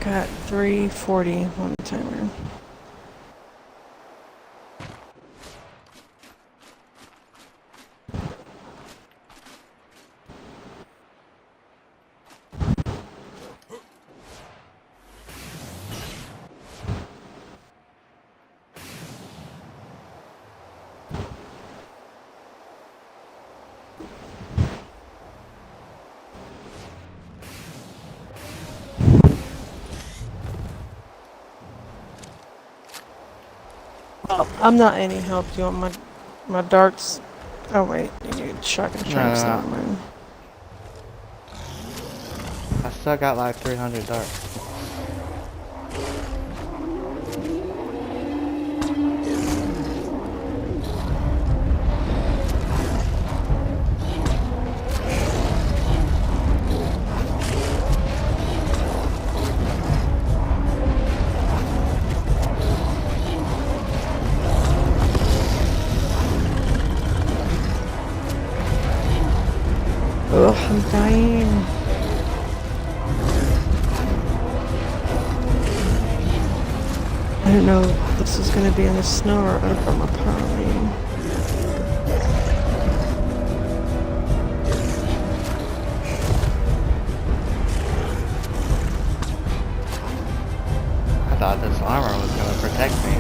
Got 340 on the timer. Well, I'm not any help. Do you want my darts? Oh wait, you need shotgun
No,
shanks,
no,
never
no.
mind.
I still got like 300 darts.
Ugh, I'm dying. I didn't know this was gonna be in the snow or from a plane.
I thought this armor was gonna protect me.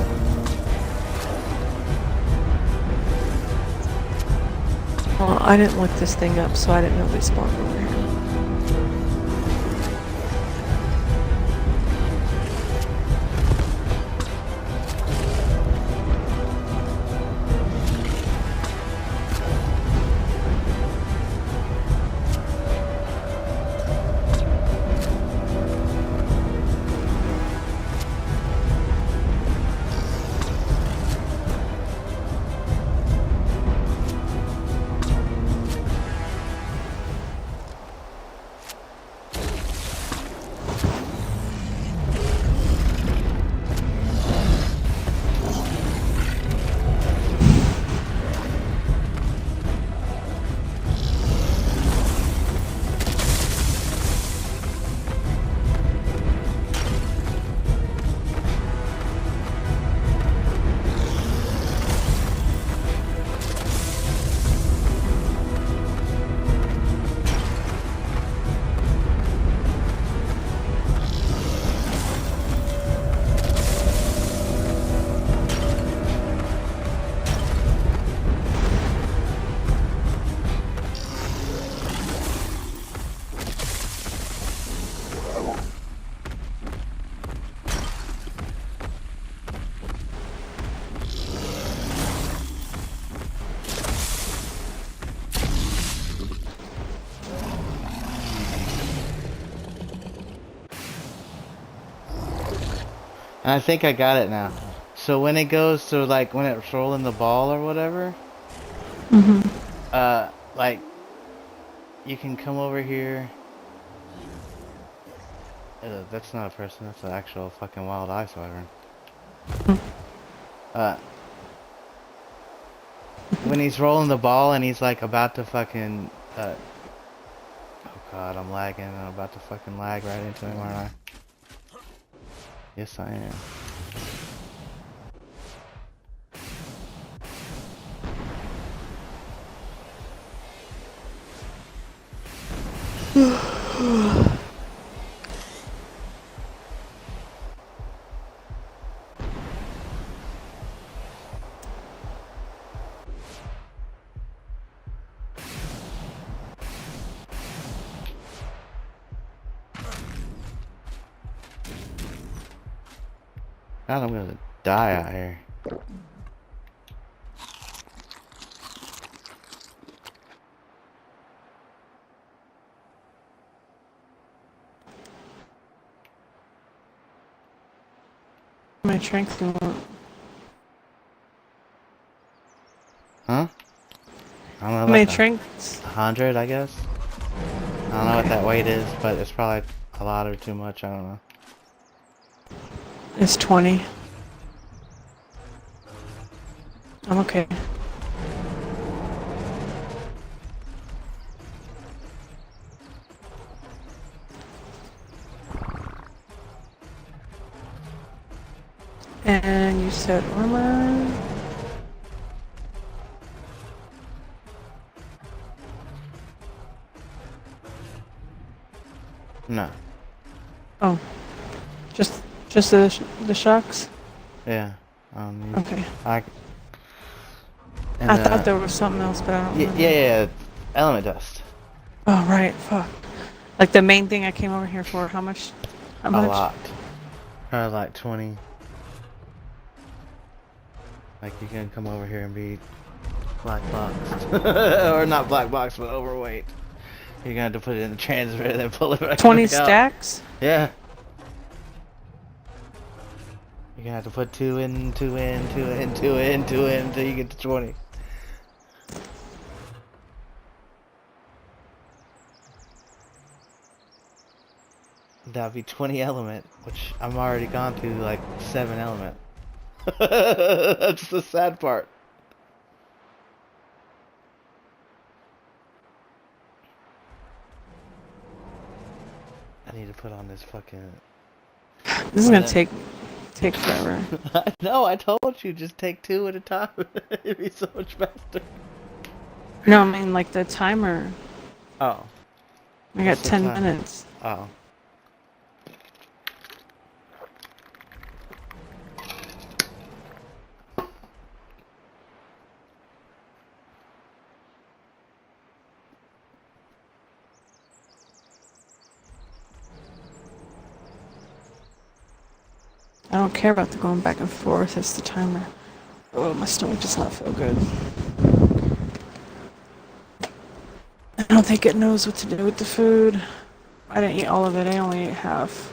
Well, I didn't look this thing up, so I didn't know they spawned over here.
And I think I got it now. So when it goes to like when it's rolling the ball or whatever, like you can come over here. That's not a person. That's an actual fucking wild ice wyvern. When he's rolling the ball and he's like about to fucking. Oh god, I'm lagging. I'm about to fucking lag right into him, aren't I? Yes, I am. God, I'm gonna die out here.
My strength do you want?
Huh? I don't know,
How many
like
strengths?
100, I guess. I don't know what that weight is, but it's probably a lot or too much. I don't know.
It's 20. I'm okay. And you said armor.
No.
Oh, just the shocks.
Yeah.
Okay.
I. And,
I thought there was something else, but I don't remember.
yeah. Element dust.
Oh right, fuck. Like the main thing I came over here for. How much? How
A
much?
lot. Probably like 20. Like you can come over here and be black box. Or not black box, but overweight. You're gonna have to put it in the transmitter and then pull it back
20
out.
stacks?
Yeah. You're gonna have to put 2 in, 2 in, 2 in, 2 in, 2 in until you get to 20. That'd be 20 element, which I'm already gone through like 7 element. That's the sad part. I need to put on this fucking...
This is gonna take forever.
I know, I told you, just take 2 at a time. It'd be so much faster.
No, I mean like the timer.
Oh.
I got
What's the
10
time?
minutes.
Oh.
I don't care about the going back and forth. It's the timer. Oh, my stomach does not feel good. I don't think it knows what to do with the food. I didn't eat all of it. I only ate half.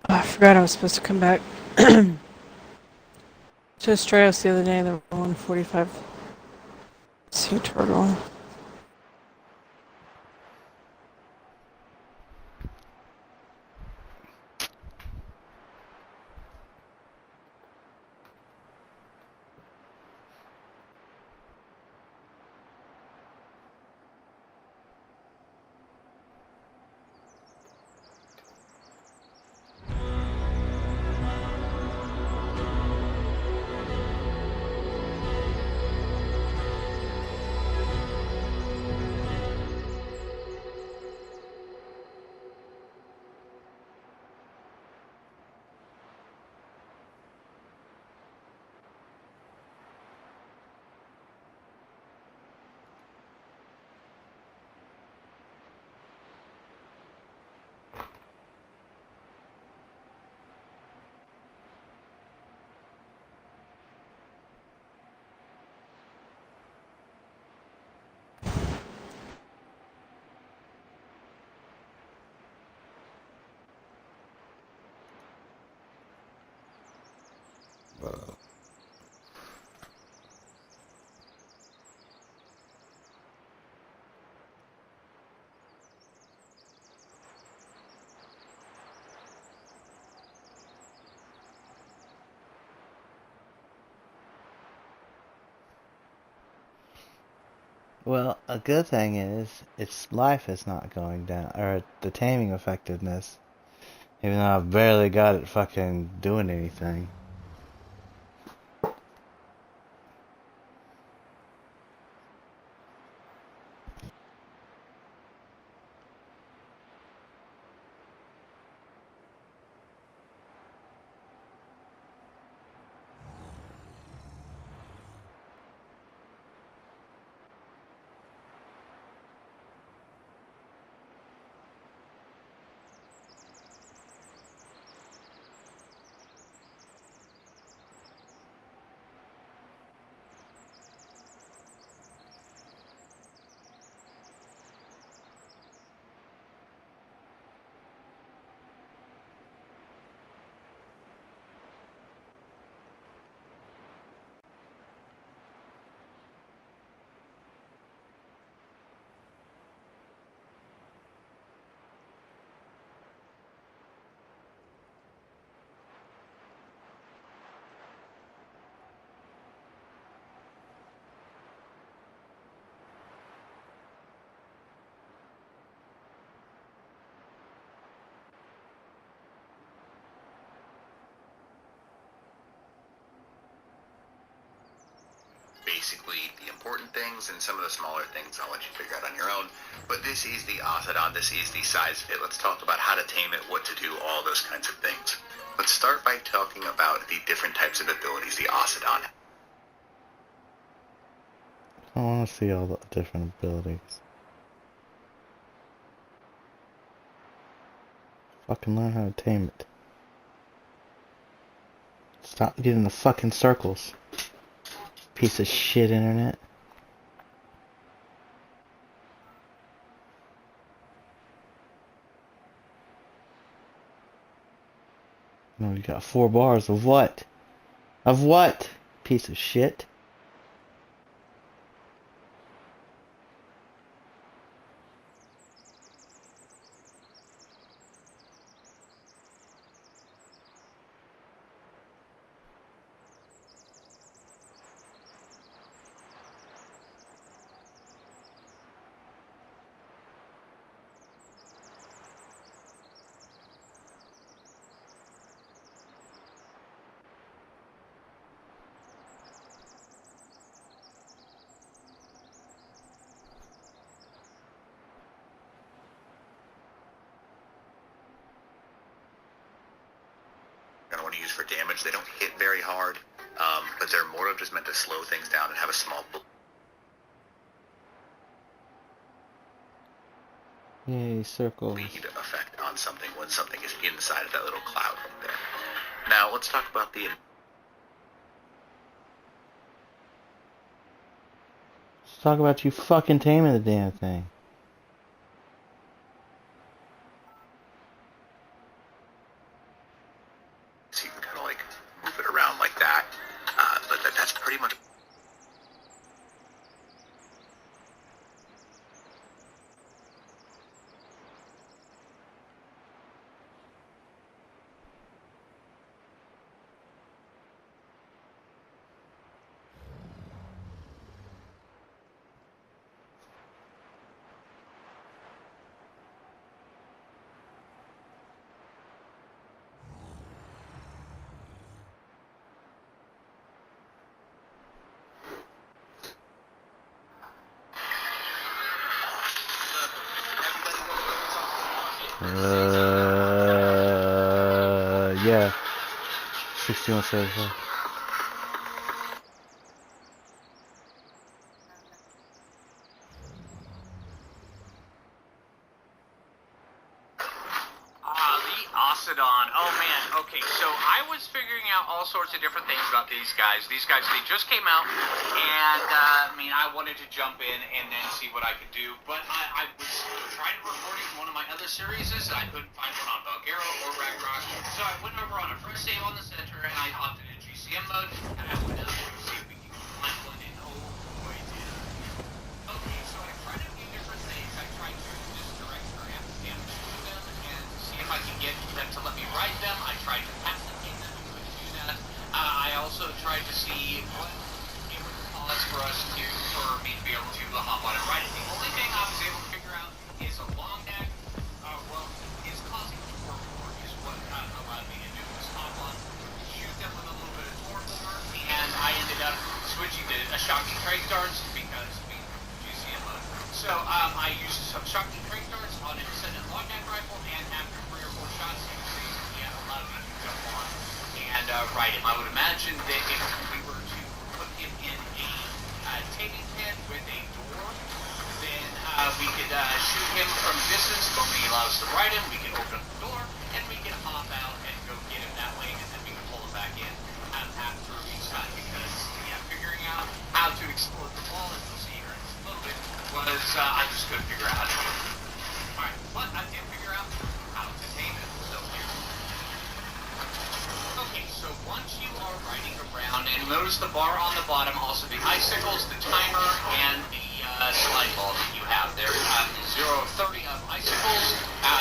Oh, I forgot I was supposed to come back to Australis the other day. There were 145 sea turtle.
Well, a good thing is, its life is not going down, or the taming effectiveness. Even though I've barely got it fucking doing anything.
mostly the important things, and some of the smaller things I'll let you figure out on your own. But this is the Ocedon, this is the size of it. Let's talk about how to tame it, what to do, all those kinds of things. Let's start by talking about the different types of abilities the Ocedon has.
I want to see all the different abilities. Fucking learn how to tame it. Stop getting the fucking circles. Piece of shit internet. No, you got 4 bars of what? Of what? Piece of shit.
You're going to want to use for damage. They don't hit very hard, but they're more of just meant to slow things down and have a small
Yay, circles.
bleed effect on something when something is inside of that little cloud right there. Now, let's talk about the...
Let's talk about you fucking taming the damn thing.
So you can kind of like move it around like that, but that's pretty much...
Yeah. 6175.
The Ocedon. Oh man, okay, so I was figuring out all sorts of different things about these guys. These guys, they just came out, and I mean, I wanted to jump in and then see what I could do, but I was trying to record it in one of my other series, and I couldn't find one on Valguero or Ragnarok, so I went over on a fresh save on the center, and I opted in GCM mode, and I went out to see if we can find one, and oh boy, did I. Okay, so I tried a few different things. I tried to misdirect or amp damage to them and see if I can get them to let me ride them. I tried to passivate them and couldn't do that. I also tried to see what it would cause for me to be able to hop on and ride it. The only thing I was able to figure out is a long neck, is causing torque more, is what allowed me to do was hop on, shoot them with a little bit of torque more, and I ended up switching to a shocking trade darts because GCM mode. So I used some shocking trade darts on an ascendant long neck rifle, and after 3 or 4 shots, it allowed me to jump on and ride him. I would imagine that if we were to put him in a taming pen with a door, then we could shoot him from distance. When he allows us to ride him, we can open up the door, and we can hop out and go get him that way, and then we can pull him back in after each time, because, yeah, figuring out how to explode the wall, as we'll see here in just a little bit, was, I just couldn't figure out how to do it. Alright, but I did figure out how to tame it, so here. Okay, so once you are riding around, and notice the bar on the bottom, also the icicles, the timer, and the slide ball that you have there. 0 of 30 of icicles,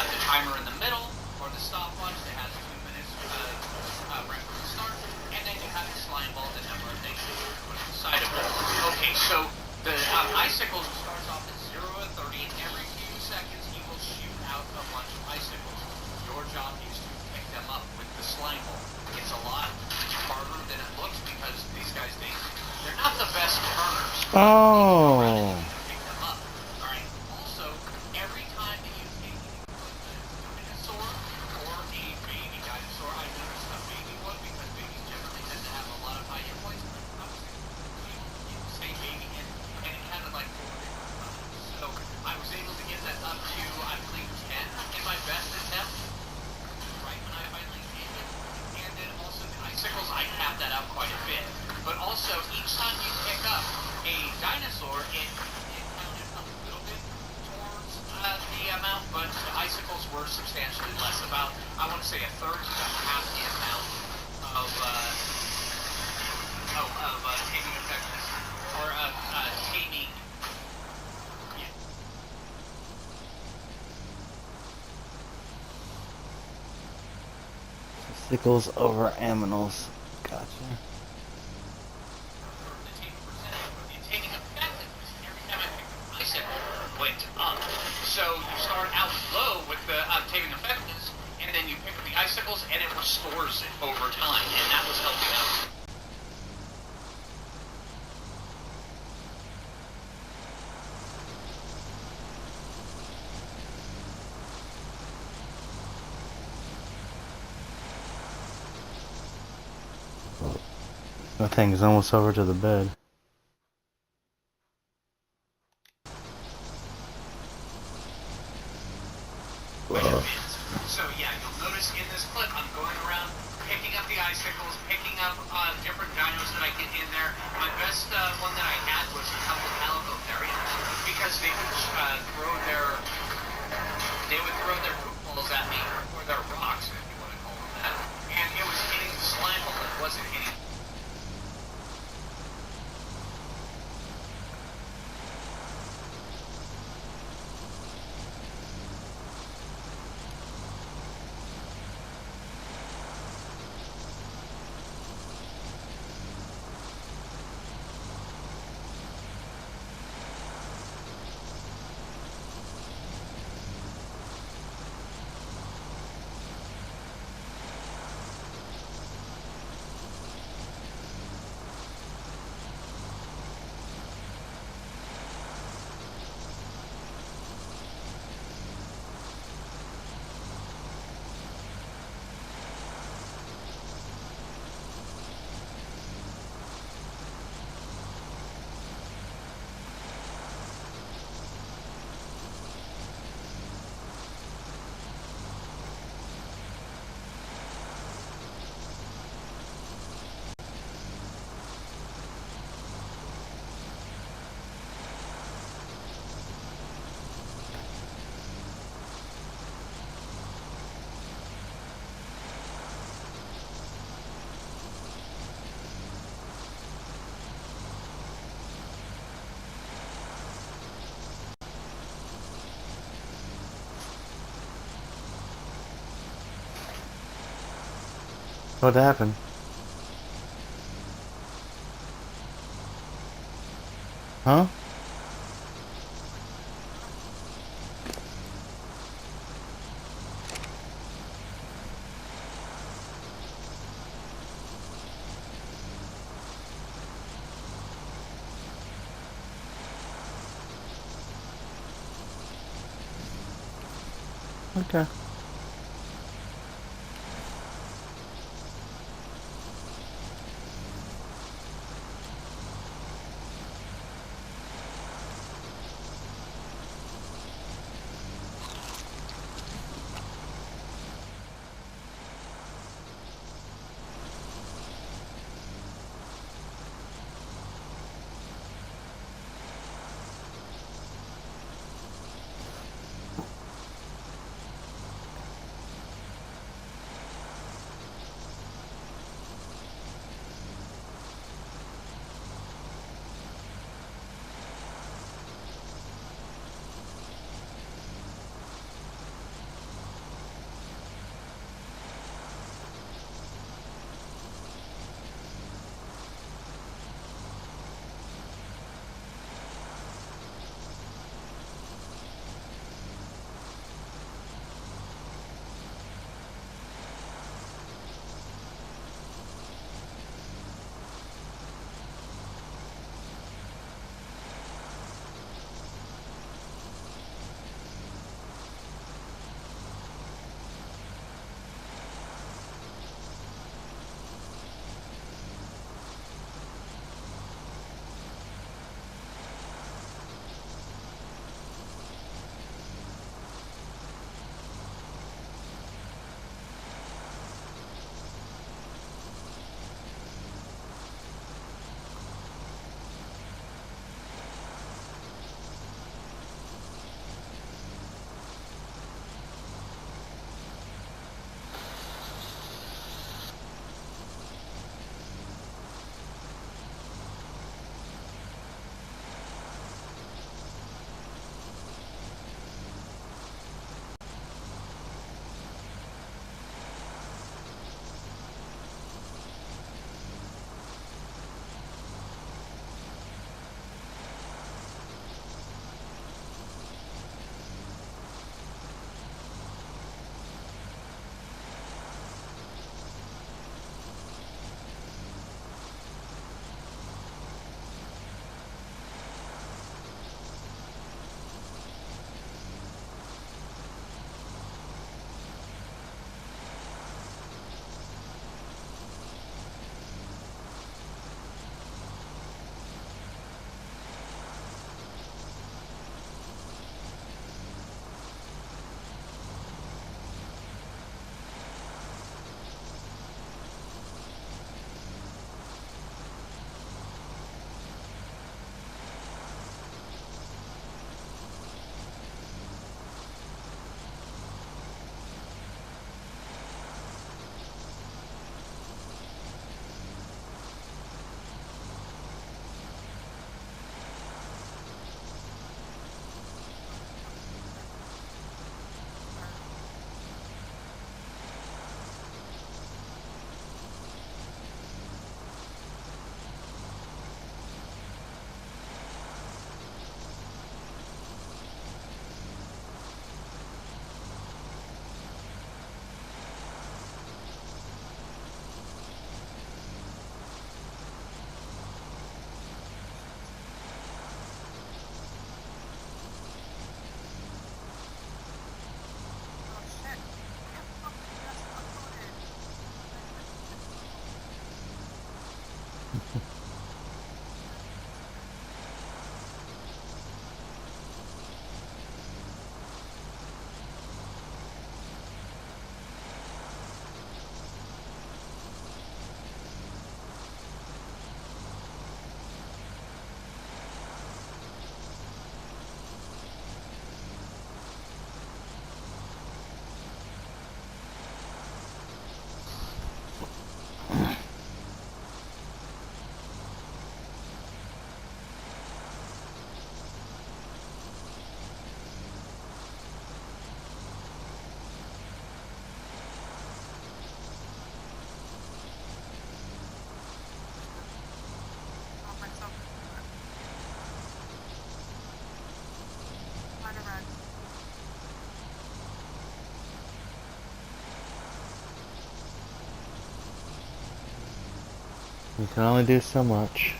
the timer in the middle, or the stopwatch that has 2 minutes right from the start, and then you have the slide ball, the number of things that you put inside of it. Okay, so the icicles starts off at 0 of 30, and every few seconds he will shoot out a bunch of icicles. Your job is to pick them up with the slime ball. It's a lot harder than it looks because these guys, they're not the best turners.
Oh.
Pick them up. All right. Also, every time that you take a dinosaur or a baby dinosaur, I noticed a baby one because babies generally tend to have a lot of high hit points. I was able to get the same baby hit, and it counted like 4 different times. So I was able to get that up to, I believe, 10 in my best attempt. Right when I finally named it. And then also the icicles, I capped that out quite a bit. But also, each time you pick up a dinosaur, it counted a little bit towards the amount, but the icicles were substantially less. About, I want to say, a third to half the amount of taming effectiveness. Or taming. Yeah.
Sickles over aminals. Gotcha.
The taming effectiveness every time I picked up an icicle went up. So you start out low with the taming effectiveness, and then you pick up the icicles, and it restores it over time, and that was helping out.
That thing's almost over to the bed.
So yeah, you'll notice in this clip, I'm going around picking up the icicles, picking up different dinos that I get in there. My best one that I had was a couple of calico therians because they would throw their poop balls at me, or their rocks, if you want to call them that, and it was hitting the slime hole. It wasn't hitting.
What happened? Huh? Okay. You can only do so much.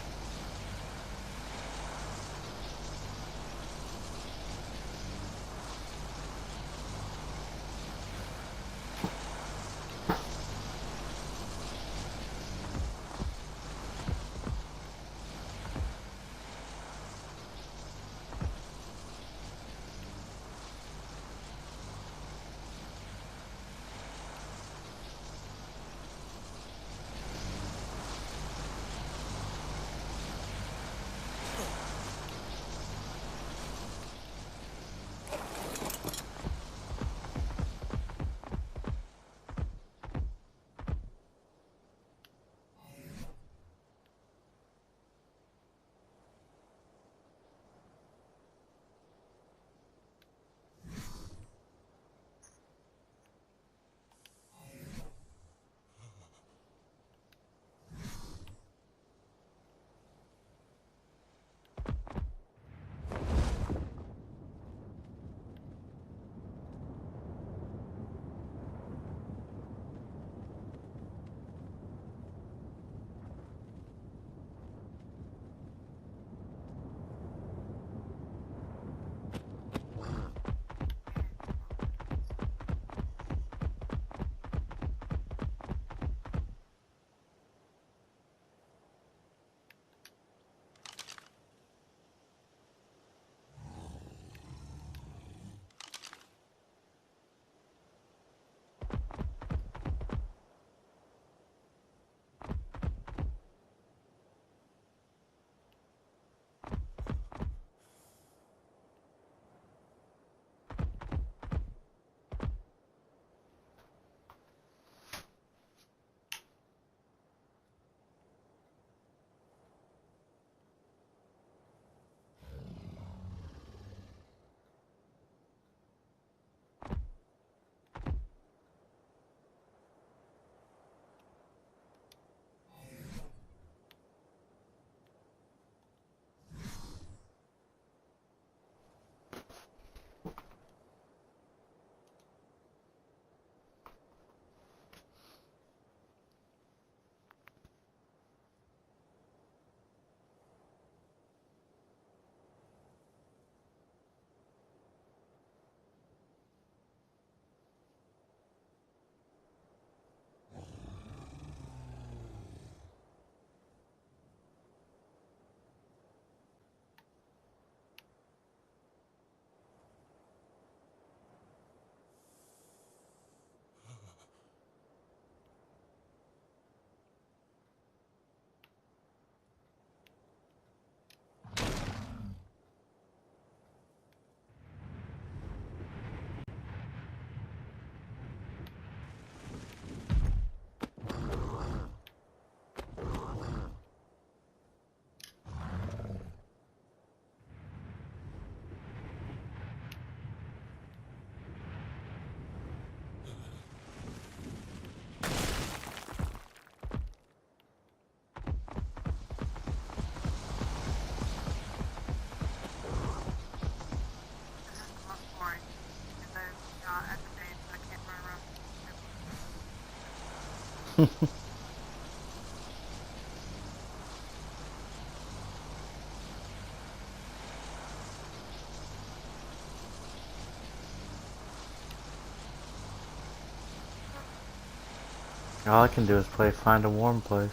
All I can do is play Find a Warm Place.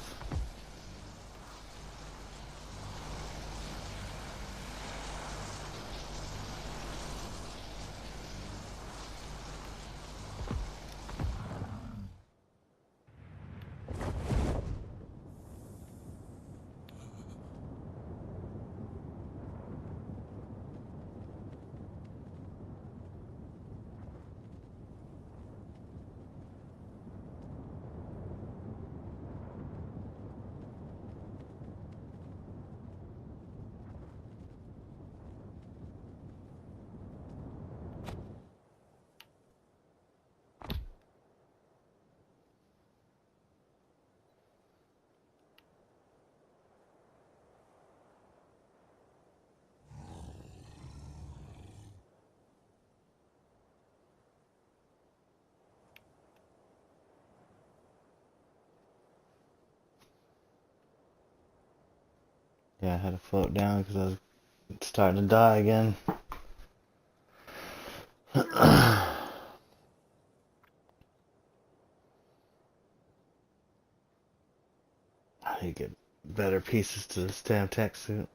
Yeah, I had to float down because I was starting to die again. I need to get better pieces to this damn tech suit.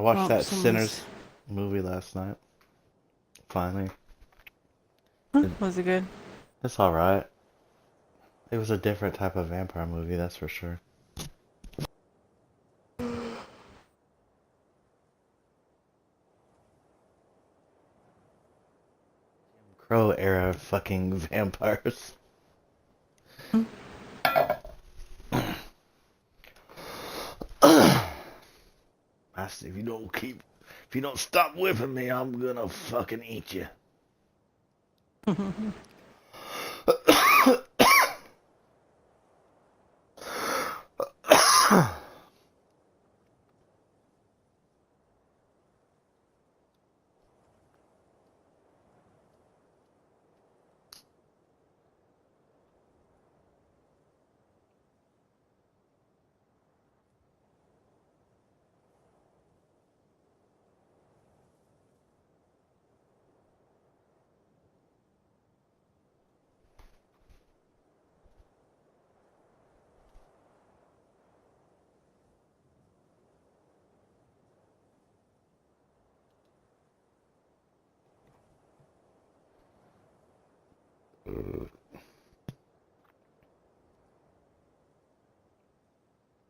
watched
Oh,
that
someone's.
Sinners movie last night. Finally.
Was it good?
It's alright. It was a different type of vampire movie, that's for sure. Crow era fucking vampires. Master, if you don't stop whipping me, I'm gonna fucking eat you.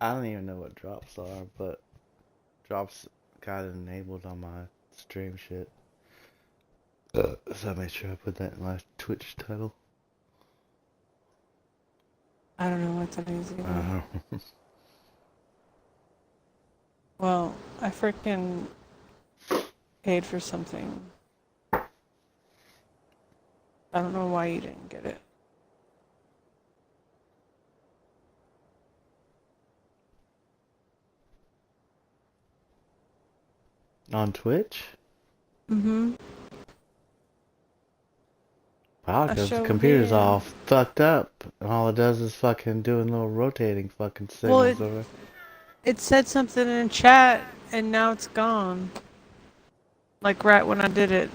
I don't even know what drops are, but drops got it enabled on my stream shit. So I made sure I put that in my Twitch title.
I don't know what that is either.
Uh,
Well, I freaking paid for something. I don't know why you didn't get it.
on Twitch?
Mm-hmm.
Wow,
I
because the
sure
computer's
did.
all fucked up. And all it does is fucking doing little rotating fucking
Well,
signals over.
it said something in chat, and now it's gone. Like right when I did it.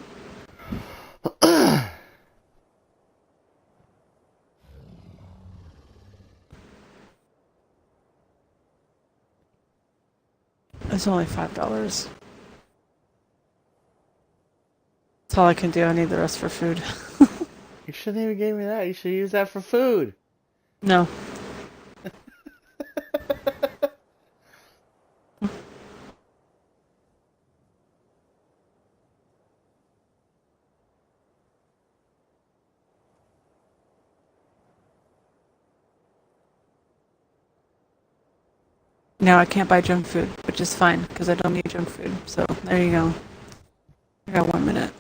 It's only $5. That's all I can do. I need the rest for food.
You shouldn't even give me that. You should use that for food.
No. Now I can't buy junk food, which is fine, because I don't need junk food. So, there you go. I got 1 minute.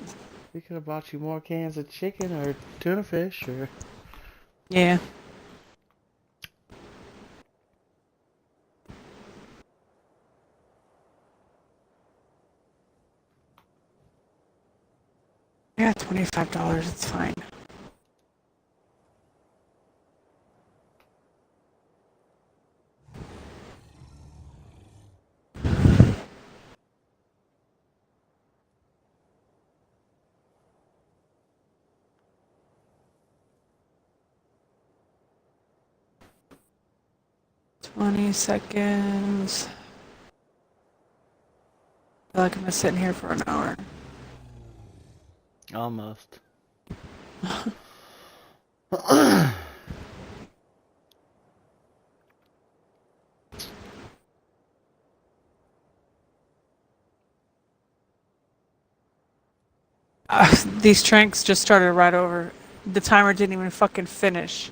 We could have bought you more cans of chicken or tuna fish or...
Yeah. I got $25. It's fine. $20 seconds. I feel like I'm gonna sit in here for an hour.
Almost.
These tranks just started right over. The timer didn't even fucking finish.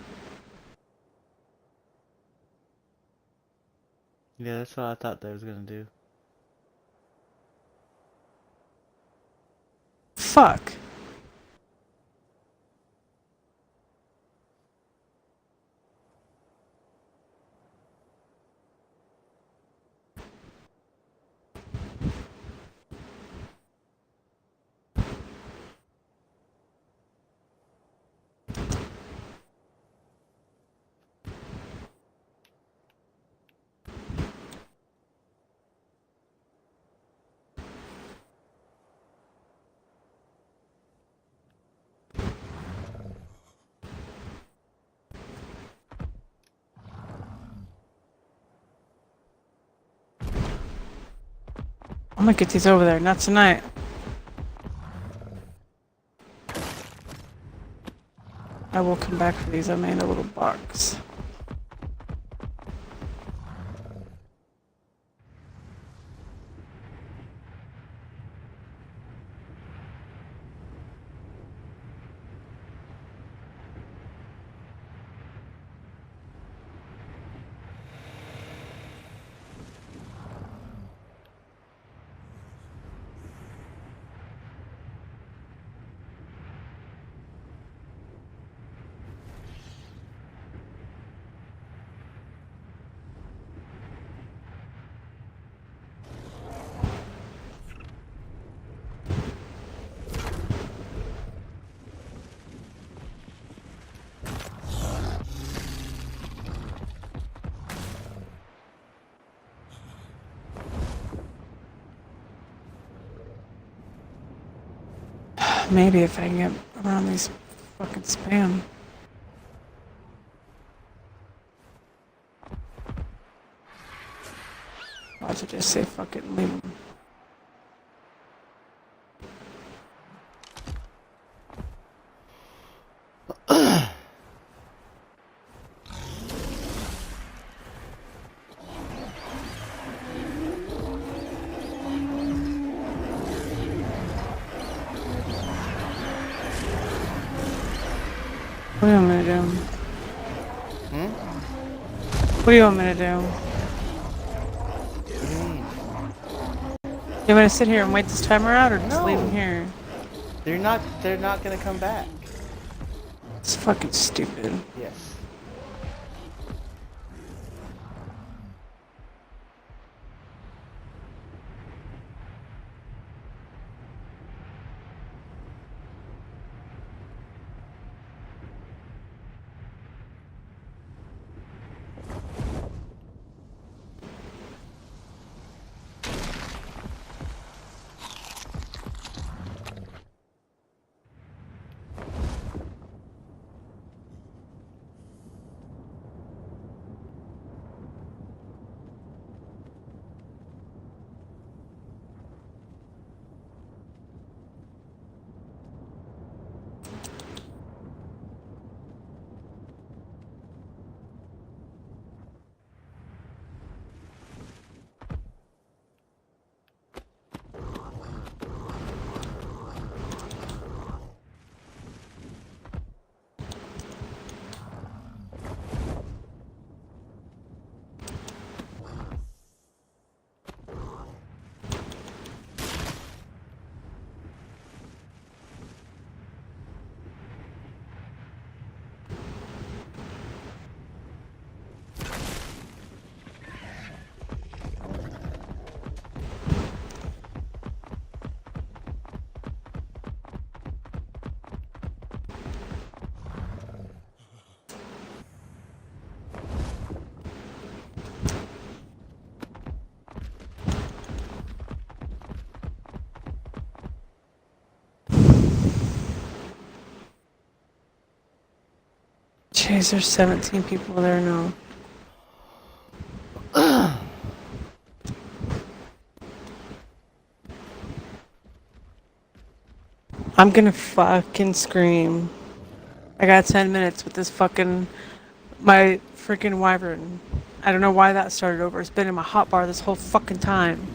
Yeah, that's what I thought they was gonna do.
Fuck. I'm gonna get these over there, not tonight. I will come back for these. I made a little box. Maybe if I can get around these fucking spam. Watch it just say fuck it and leave them. do you want me to do? What do you want me to do?
What do you mean?
You want me to sit here and wait this timer out, or just leave him
No.
here?
They're not gonna come back.
It's fucking stupid.
Yes.
Jeez, there's 17 people there now. I'm gonna fucking scream. I got 10 minutes with this fucking... my freaking wyvern. I don't know why that started over. It's been in my hotbar this whole fucking time.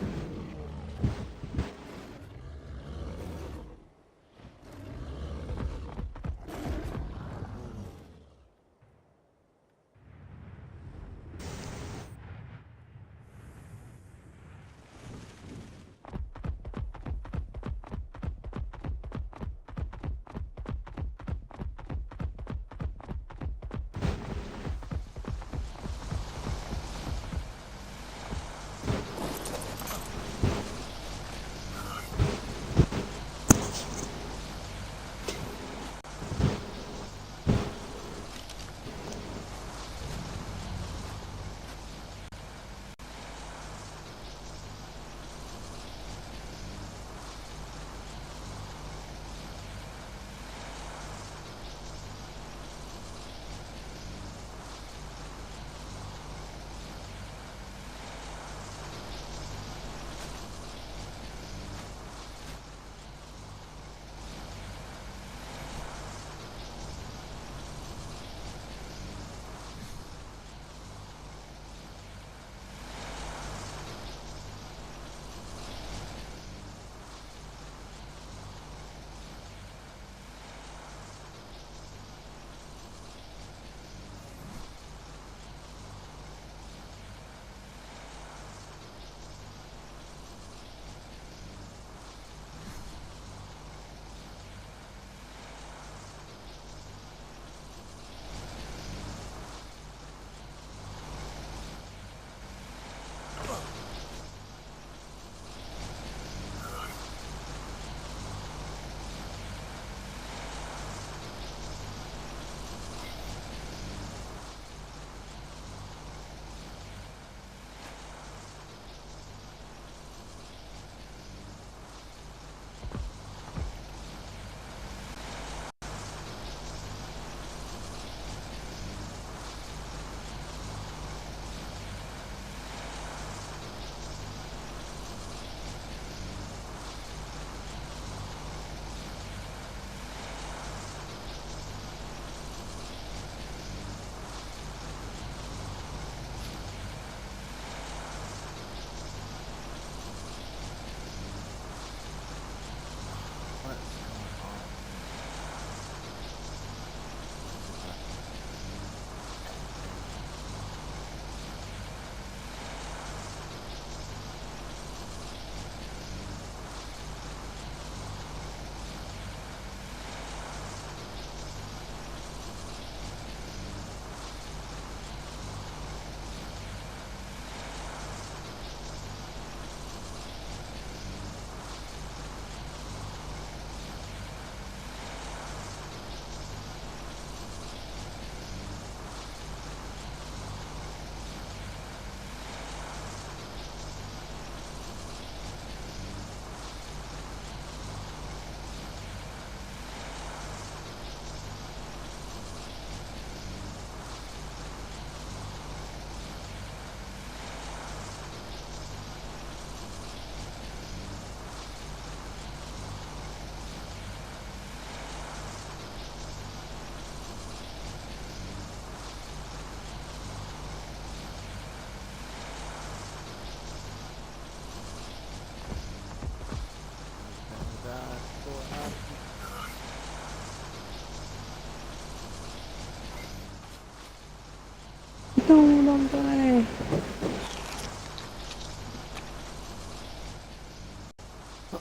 No, don't die.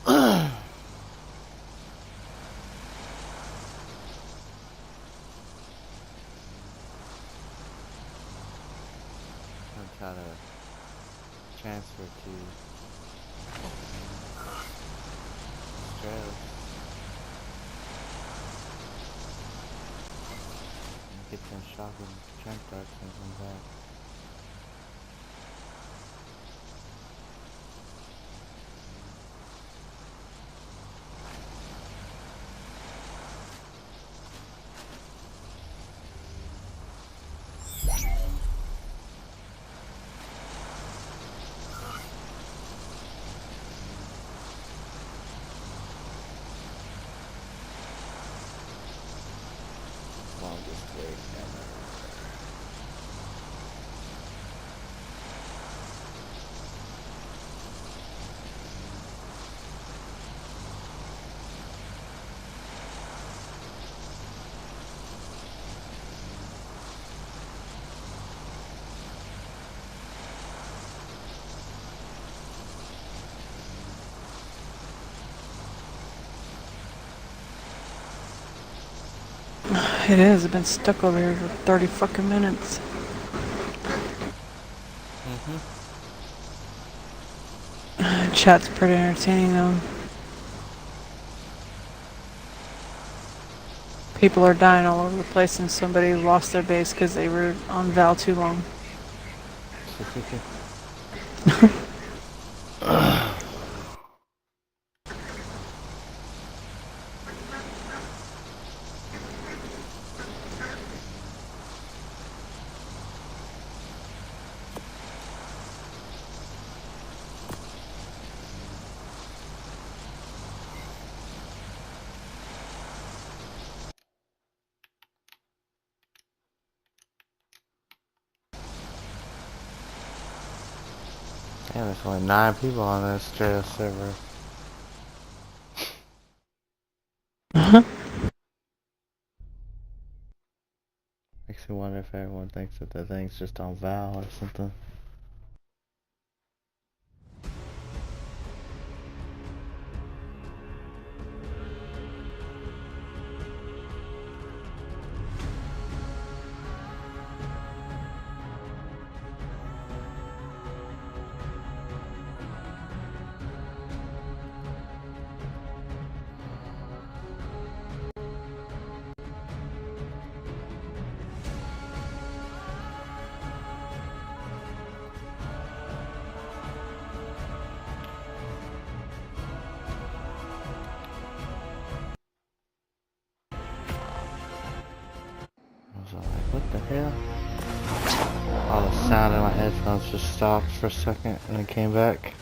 I'm trying to transfer to Australia. And get them shocking jump darts and come back. Longest wait ever.
It is. I've been stuck over here for 30 fucking minutes. Chat's pretty entertaining though. People are dying all over the place and somebody lost their base because they were on Val too long.
Damn, there's only 9 people on this Australia server. Makes me wonder if everyone thinks that the thing's just on Val or something. I was all like, what the hell? All the sound in my headphones just stopped for a second and then came back.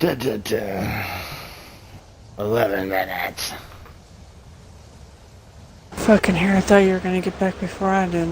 Da, da, da. 11 minutes.
Fucking here, I thought you were gonna get back before I did.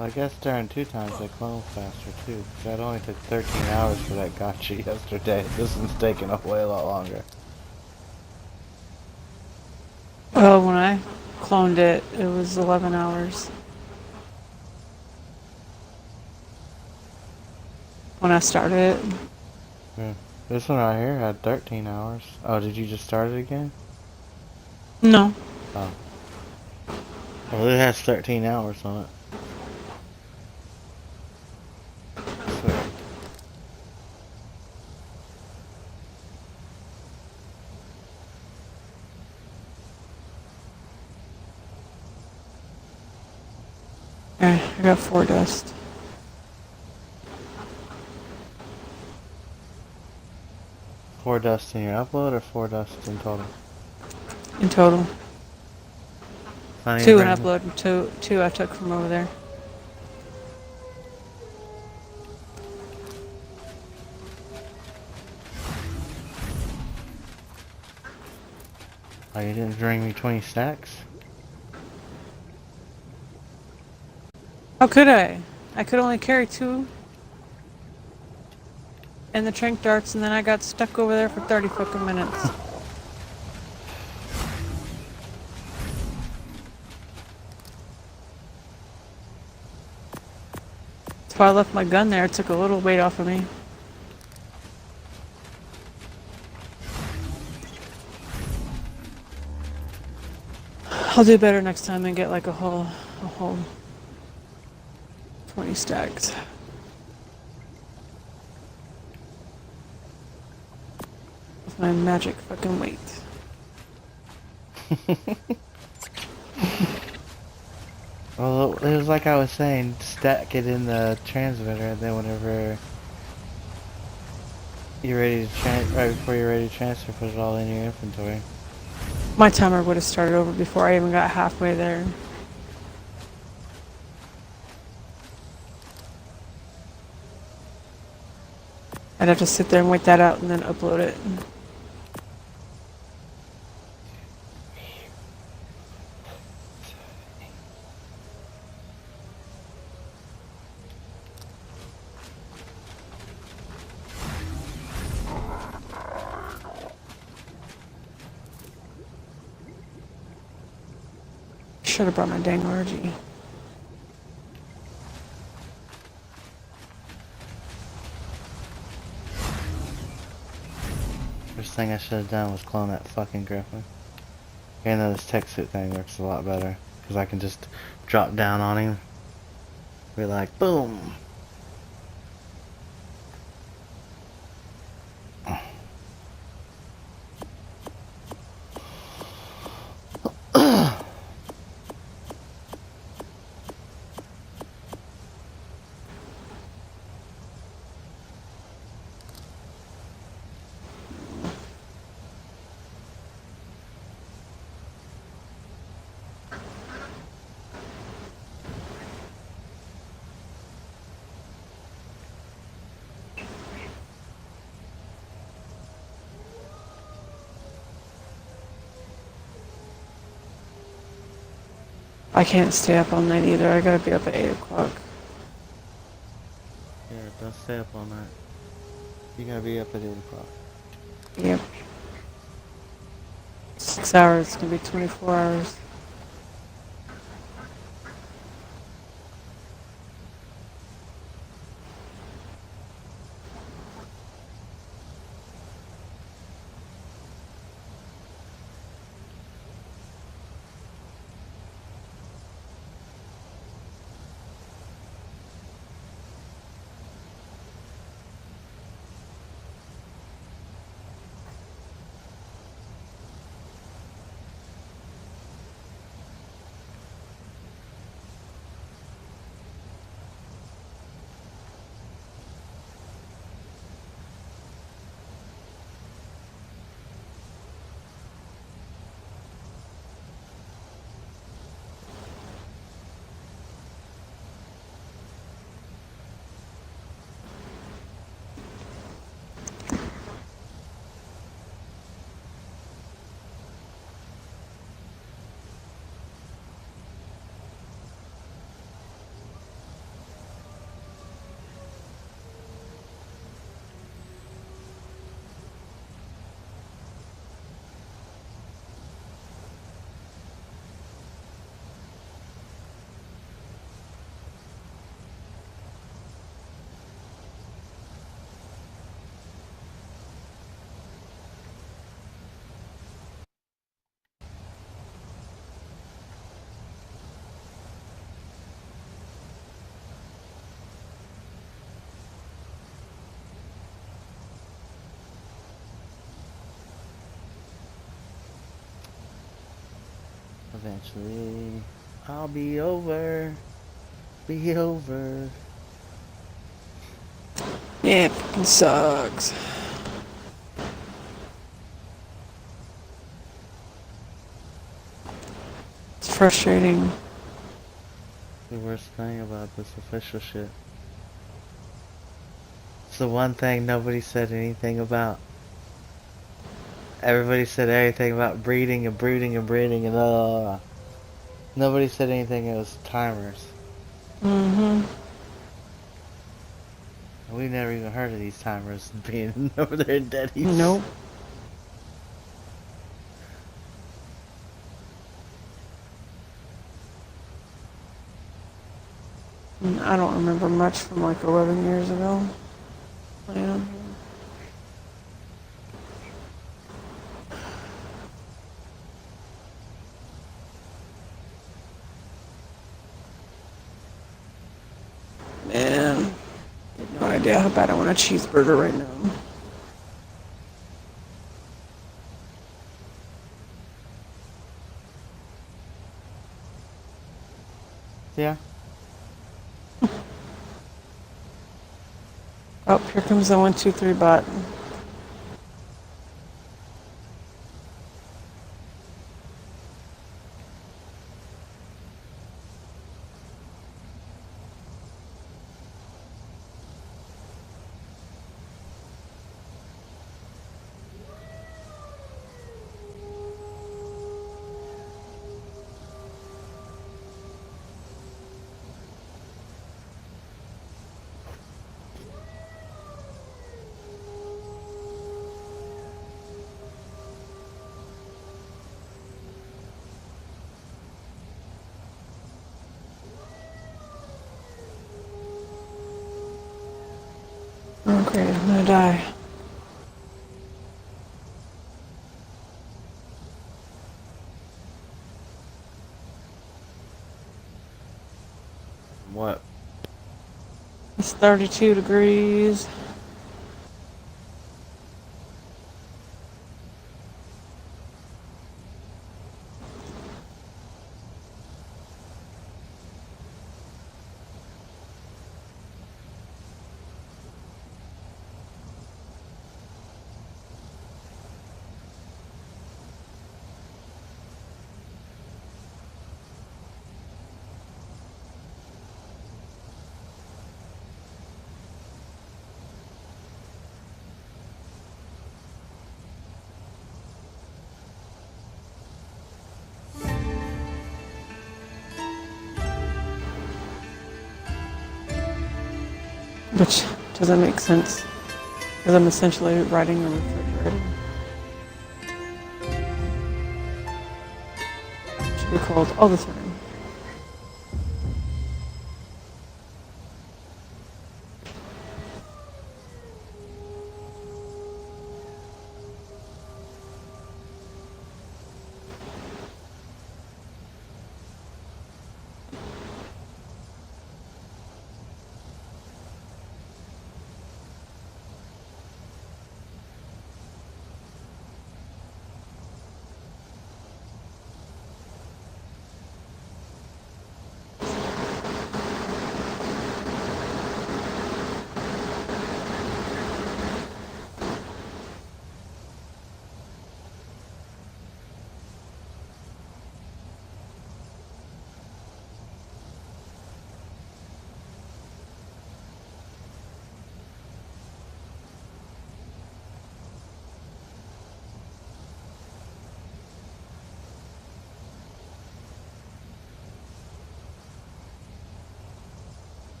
I guess during 2 times they clone faster too. That only took 13 hours for that gotcha yesterday. This one's taking away a lot longer.
Well, when I cloned it, it was 11 hours. When I started it.
Yeah. This one right here had 13 hours. Oh, did you just start it again?
No.
Oh. Well, it has 13 hours on it. Sweet.
Okay, I got 4 dust.
4 dust in your upload or 4 dust in total?
In total.
I need to
2 in
bring.
upload and two I took from over there.
Oh, you didn't bring me 20 stacks?
How could I? I could only carry 2. And the trank darts, and then I got stuck over there for 30 fucking minutes. That's why I left my gun there. It took a little weight off of me. I'll do better next time and get like a whole 20 stacks. With my magic fucking weight.
Well, it was like I was saying, stack it in the transmitter, and then whenever you're ready to right before you're ready to transfer, put it all in your inventory.
My timer would have started over before I even got halfway there. I'd have to sit there and wait that out and then upload it. Should have brought my dang RG.
First thing I should have done was clone that fucking griffin. Even though this tech suit thing works a lot better, because I can just drop down on him. Be like, boom!
I can't stay up all night either. I gotta be up at 8 o'clock.
Yeah, don't stay up all night. You gotta be up at 8 o'clock.
Yep. 6 hours. It's gonna be 24 hours.
Eventually, I'll be over. Be over.
Yeah, it fucking sucks. It's frustrating.
The worst thing about this official shit. It's the one thing nobody said anything about. Everybody said everything about breeding and brooding and breeding and nobody said anything. It was timers.
Mm-hmm.
We never even heard of these timers being over there in Daddy's.
Nope. I don't remember much from like 11 years ago. Yeah. Man, I have no idea how bad I want a cheeseburger right now.
Yeah.
Oh, here comes the 123 bot. Oh great, I'm gonna die.
What?
It's 32 degrees. Which doesn't make sense, because I'm essentially riding a refrigerator. Should be cold all the time.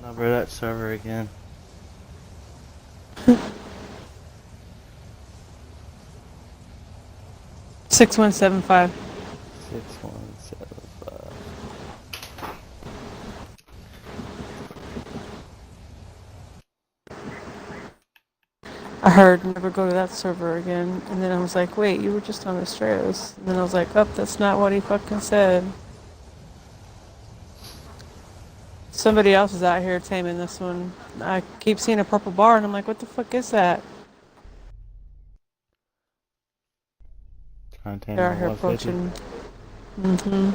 Number that server again.
6175.
6175.
I heard never go to that server again, and then I was like, wait, you were just on Astreos. And then I was like, oh, that's not what he fucking said. Somebody else is out here taming this one. I keep seeing a purple bar, and I'm like, what the fuck is that?
Trying to tame
They're
him
out
at
here
150.
approaching. Mm-hmm.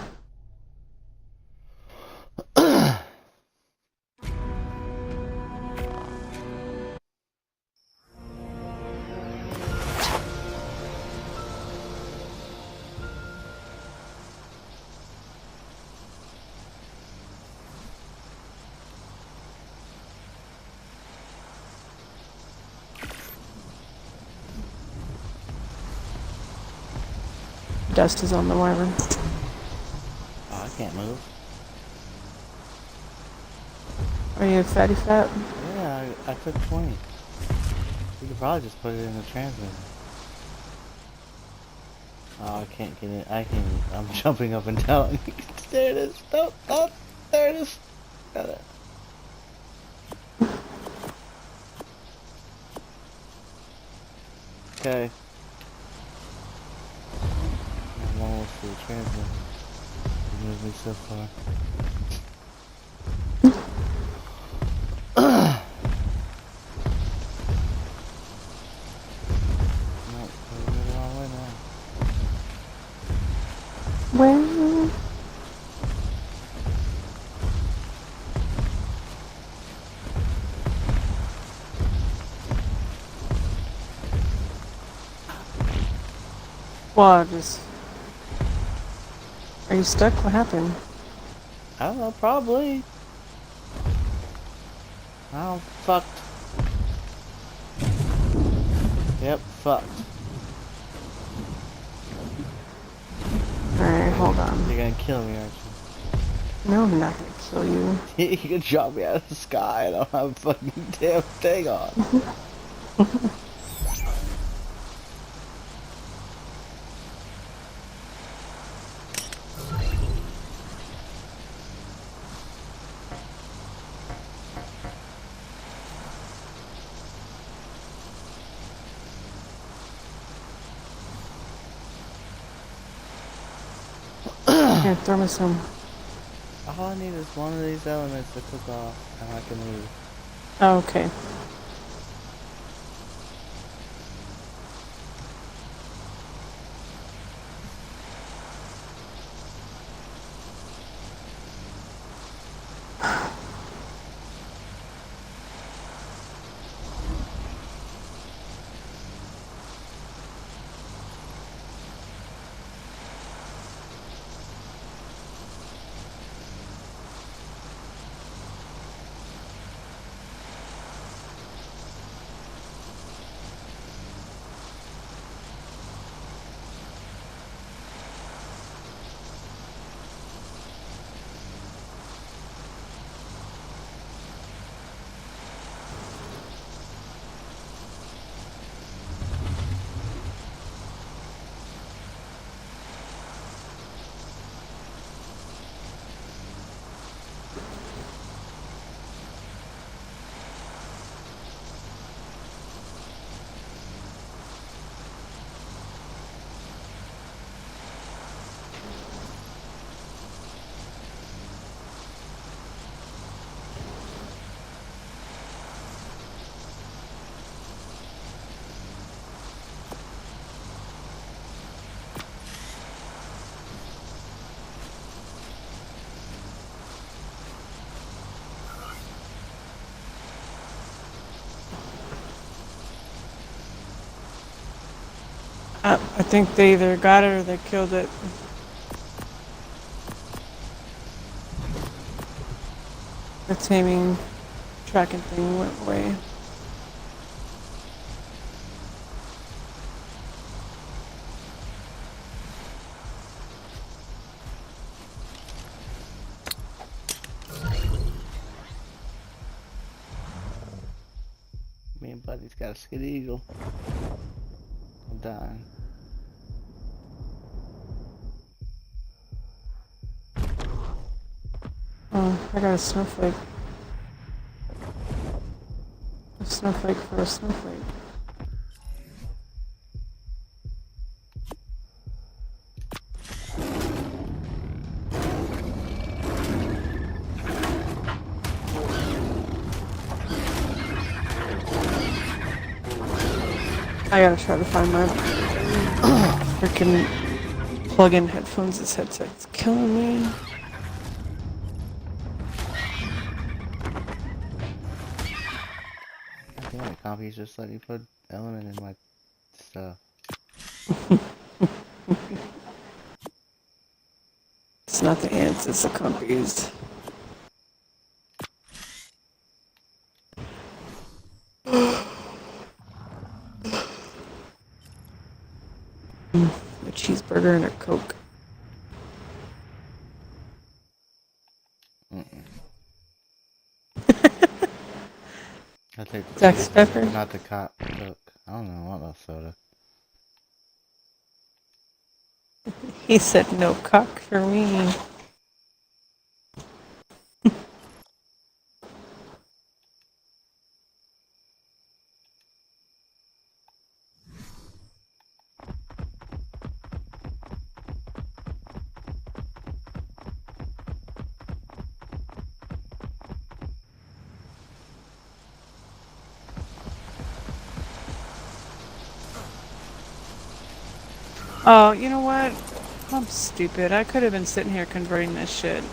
Dust is on the wyvern.
Oh, I can't move.
Are you a fatty fat?
Yeah, I took 20. You could probably just put it in the transmitter. Oh, I can't get it. I'm jumping up and down. There it is. Nope. Oh, there it is. Got it. Okay. I'm almost to the transmitter. You moved me so far. Nope, we're going the wrong way now.
Well, what is... Are you stuck? What happened?
I don't know, probably. I'm fucked. Yep, fucked.
Alright, hold on.
You're gonna kill me, aren't
No, I'm not gonna kill you.
you? You can drop me out of the sky and I don't have a fucking damn thing on.
Here, throw me some.
All I need is one of these elements to cook off and I can leave.
Oh, okay. I think they either got it or they killed it. The taming tracking thing went away.
Me and Buddy's got a skid eagle. I'm dying.
Oh, I got a snowflake. A snowflake for a snowflake. I gotta try to find my freaking plug-in headphones. This headset's killing me.
Damn it, Compy's just let me put element in my stuff.
It's not the ants, it's the compies. A cheeseburger and a Coke.
I take the
Zax Pepper?
cheeseburger, not the Coke. I don't know, what else soda.
He said no cock for me. Oh, you know what? I'm stupid. I could have been sitting here converting this shit.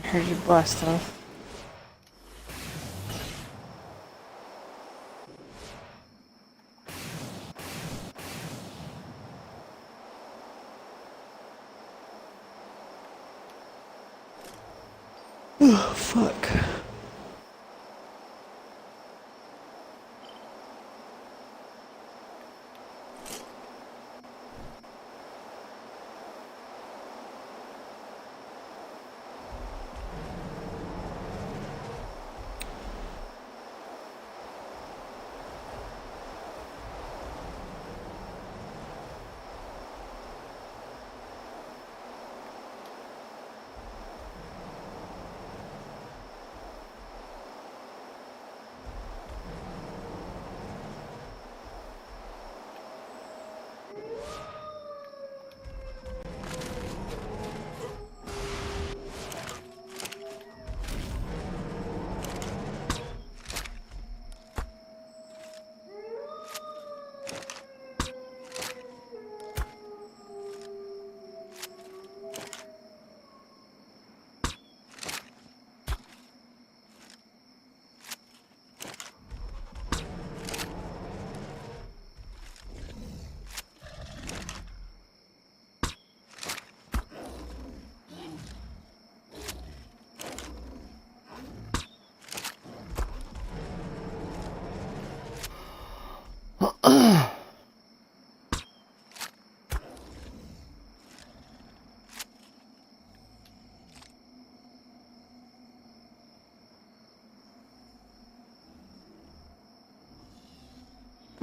I heard you blast off. Oh, fuck.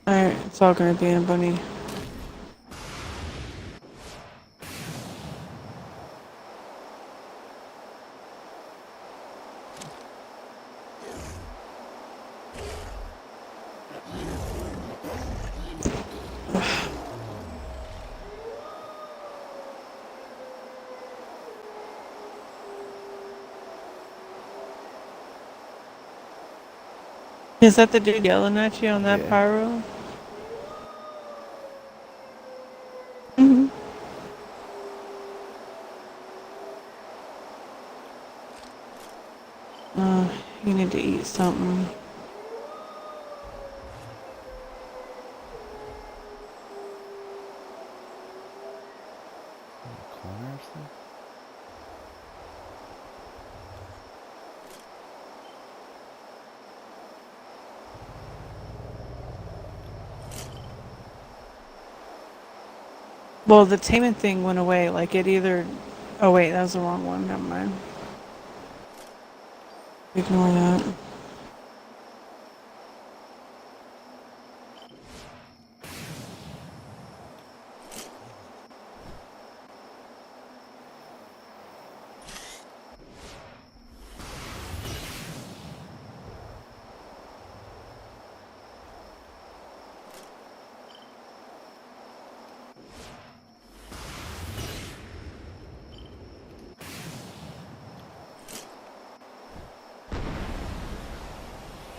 Alright, it's all gonna be in Bunny. Is that the dude yelling at you on that
Yeah.
pyro? Mm-hmm. You need to eat something. Well, the taming thing went away. Like it either. Oh wait, that was the wrong one. Never mind. Ignore that.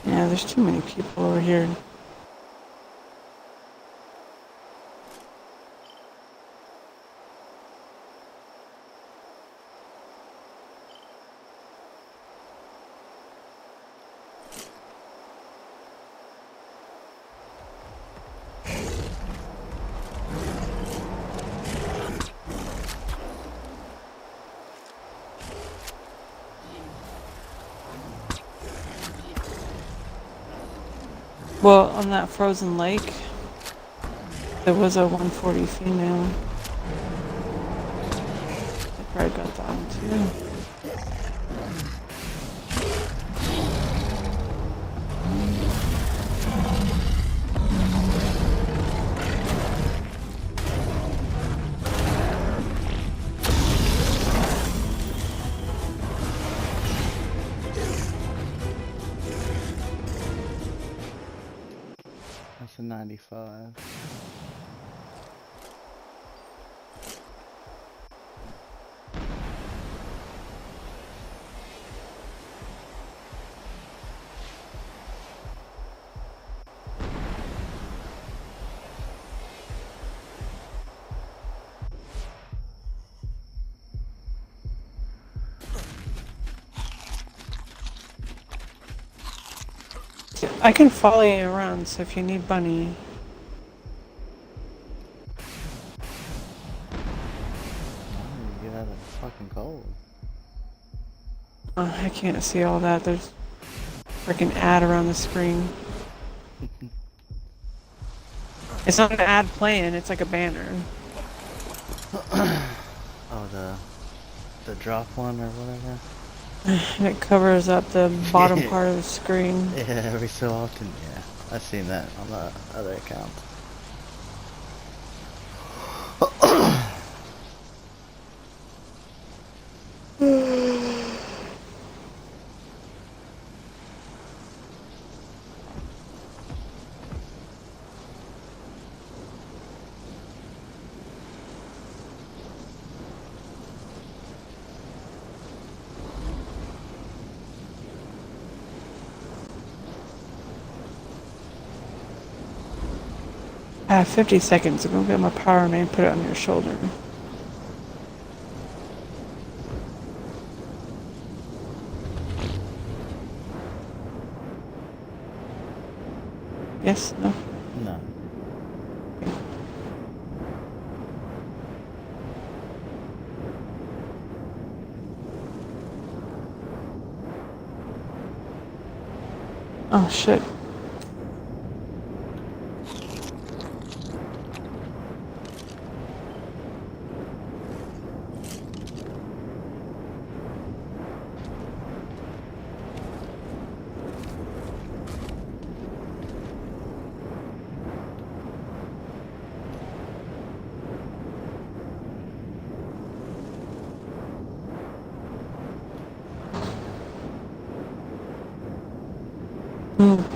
Yeah, there's too many people over here. Well, on that frozen lake, there was a 140 female. I probably got that one too.
That's a 95.
I can follow you around, so if you need Bunny.
Oh, you get out of fucking cold.
I can't see all that. There's a freaking ad around the screen. It's not an ad playing, it's like a banner.
Oh, the drop one or whatever.
And it covers up the bottom part of the screen.
Yeah, every so often. Yeah, I've seen that on the other account.
50 seconds. I'm gonna get my power main, put it on your shoulder. Yes? No?
No.
Oh shit.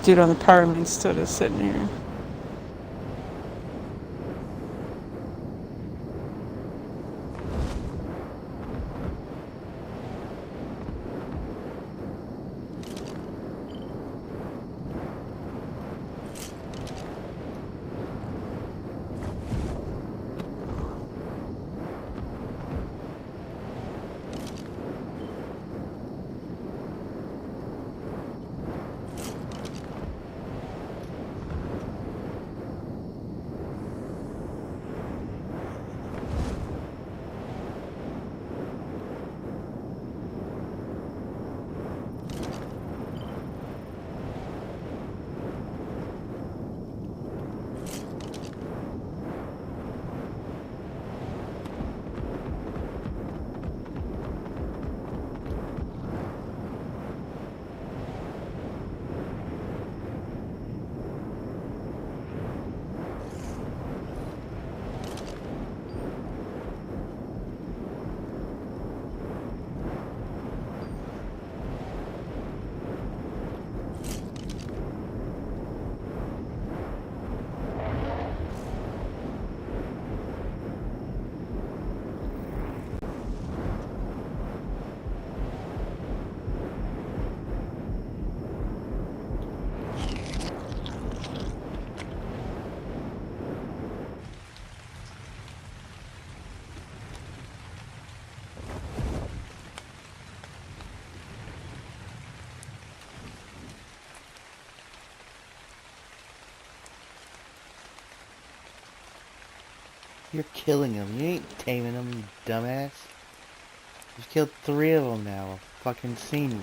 Dude on the power main still just sitting here.
You're killing them. You ain't taming them, you dumbass. You've killed 3 of them now. I've fucking seen you.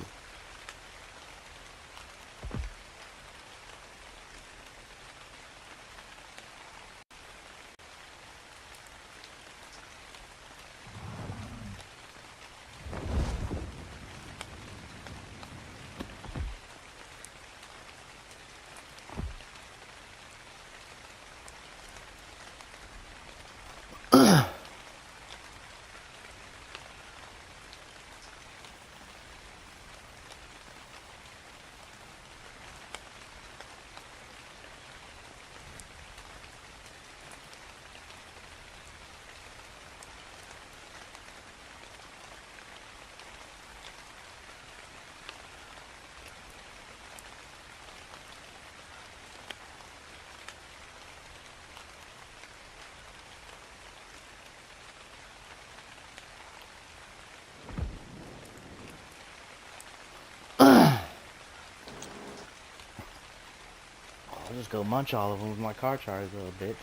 I'll just go munch all of them with my car charger, little bitch.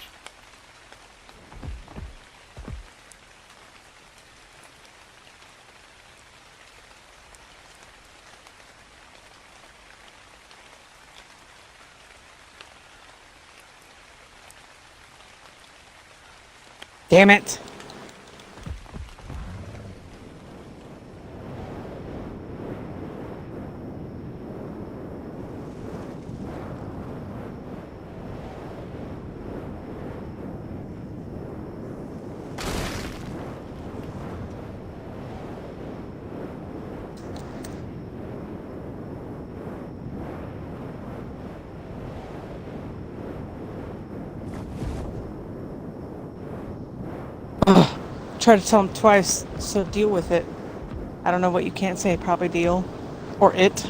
Damn it. Ugh. Try to tell him twice, so deal with it. I don't know what you can't say, probably deal. Or it.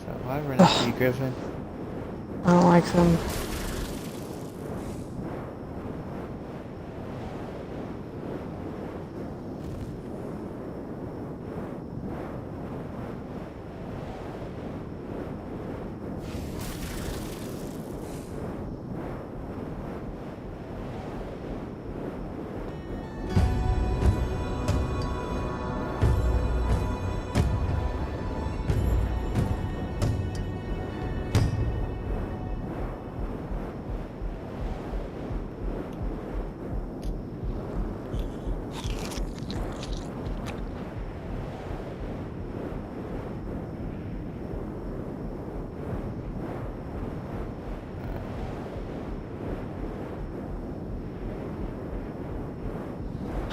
So why run after you, Griffin?
I don't like them.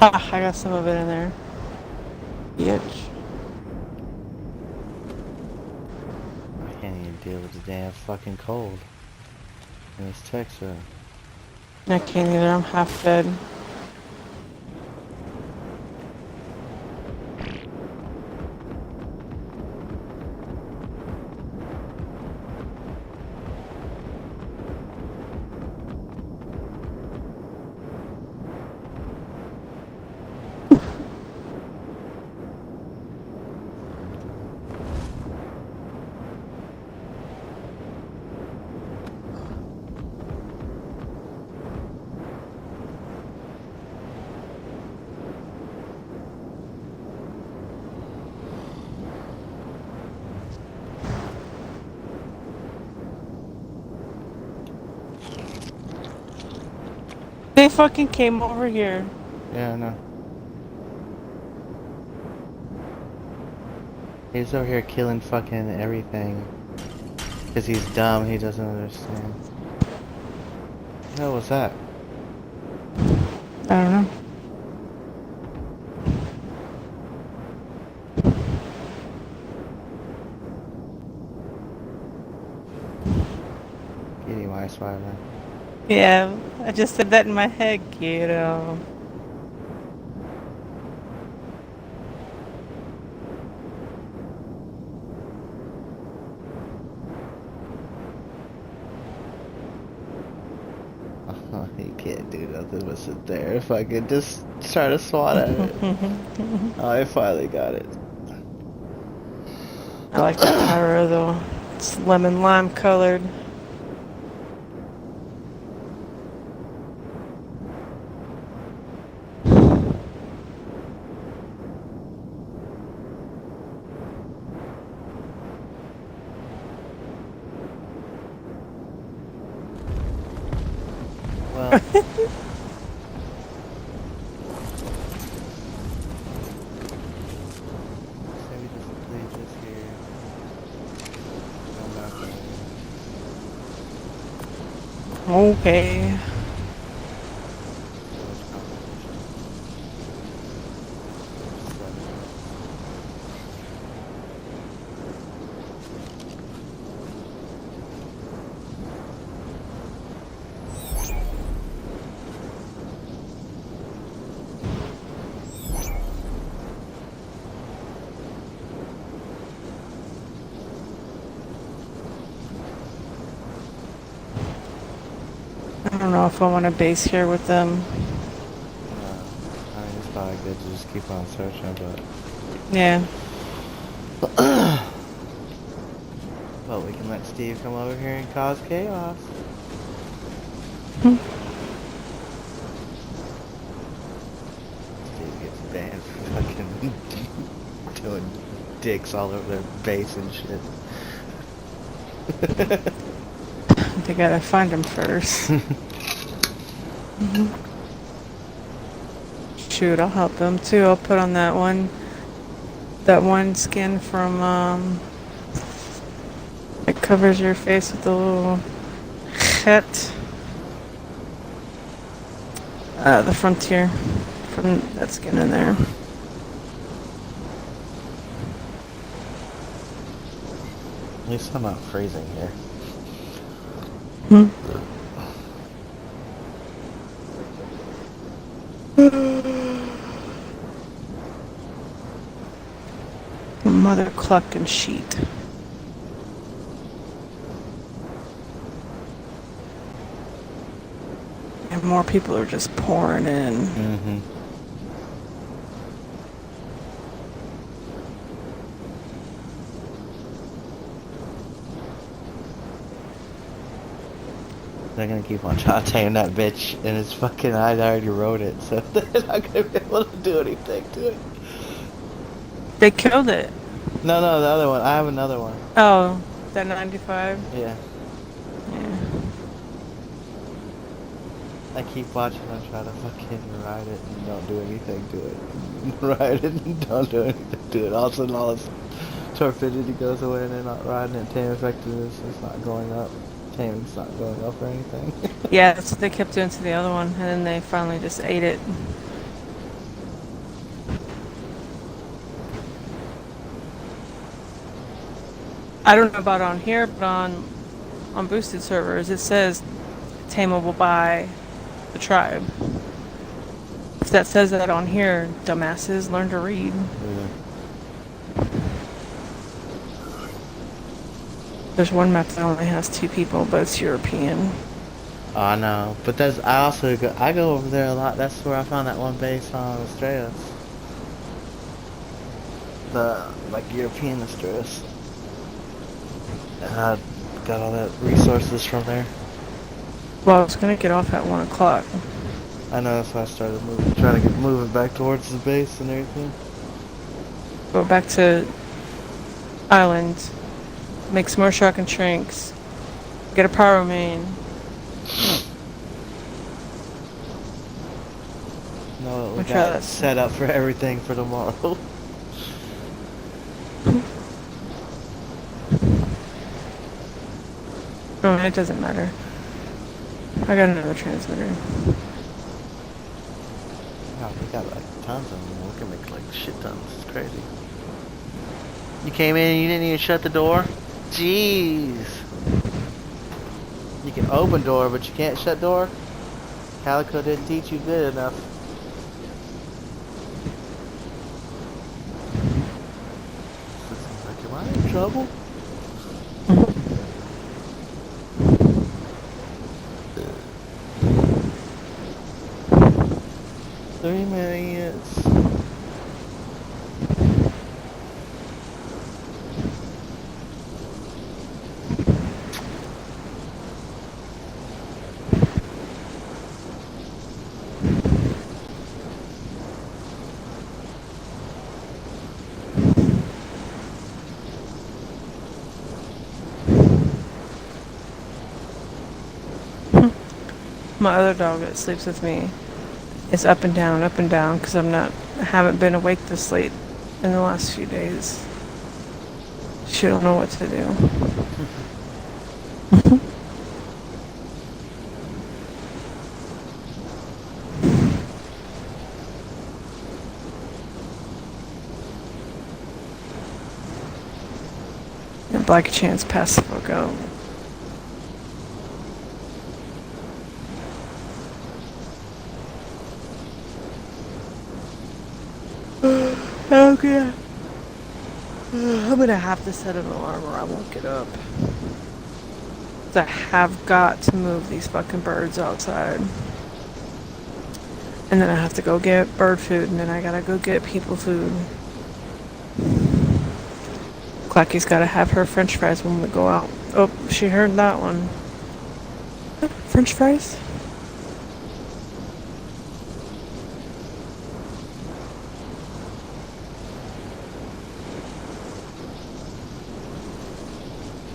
Ha, I got some of it in there. Bitch.
I can't even deal with the damn fucking cold in this Texas.
I can't either, I'm half dead. They fucking came over here.
Yeah, I know. He's over here killing fucking everything. Because he's dumb, he doesn't understand. What the hell was that?
I don't know.
Get him, Ice Wyvern.
Yeah, I just said that in my head, kiddo.
Oh, he can't do nothing but sit there. If I could just try to swat at it. Oh, I finally got it.
I like that pyro though. It's lemon lime colored.
Well, maybe just leave this here. Come back later.
Okay.
So much competition.
I don't know if I want to base here with them.
I mean, it's probably good to just keep on searching,
Yeah.
but we can let Steve come over here and cause chaos. Steve gets banned for fucking doing dicks all over their base and shit.
They gotta find him first. Shoot, I'll help them too. I'll put on that one skin from it covers your face with the little het. The frontier from that skin in there.
At least I'm not freezing here. Mother cluck and sheet. And more people are just pouring in. Mm-hmm. They're gonna keep on trying to tame that bitch, and it's fucking. I already wrote it, so they're not gonna be able to do anything to it.
They killed it.
No, the other one. I have another one.
Oh, that 95?
Yeah.
Yeah.
I keep watching them try to fucking ride it and don't do anything to it. Ride it and don't do anything to it. All of a sudden, all its torpidity goes away and they're not riding it. Tame effectiveness is not going up. Taming's not going up or anything.
Yeah, that's what they kept doing to the other one, and then they finally just ate it. I don't know about on here, but on boosted servers, it says tameable by the tribe. If that says that on here, dumbasses, learn to read.
Yeah.
There's one map that only has 2 people, but it's European.
Oh, I know. But I go over there a lot. That's where I found that one base on Australia. The, like, European Australia. And I got all that resources from there.
Well, I was gonna get off at 1 o'clock.
I know, that's why I started trying to get moving back towards the base and everything.
Go back to island, make some more shock and shrinks, get a pyro main.
No, we
We'll try
got
that.
set up for everything for tomorrow.
Oh, it doesn't matter. I got another transmitter.
Wow, we got like tons of them. We can make like shit tons. It's crazy. You came in and you didn't even shut the door? Jeez. You can open door, but you can't shut door? Calico didn't teach you good enough. Like, am I in trouble? 3 minutes.
My other dog that sleeps with me is up and down, because I haven't been awake this late in the last few days. She don't know what to do. And Black Chance passed the fuck out. Okay. I'm gonna have to set an alarm or I won't get up. I have got to move these fucking birds outside. And then I have to go get bird food, and then I gotta go get people food. Clacky's gotta have her french fries when we go out. Oh, she heard that one. French fries?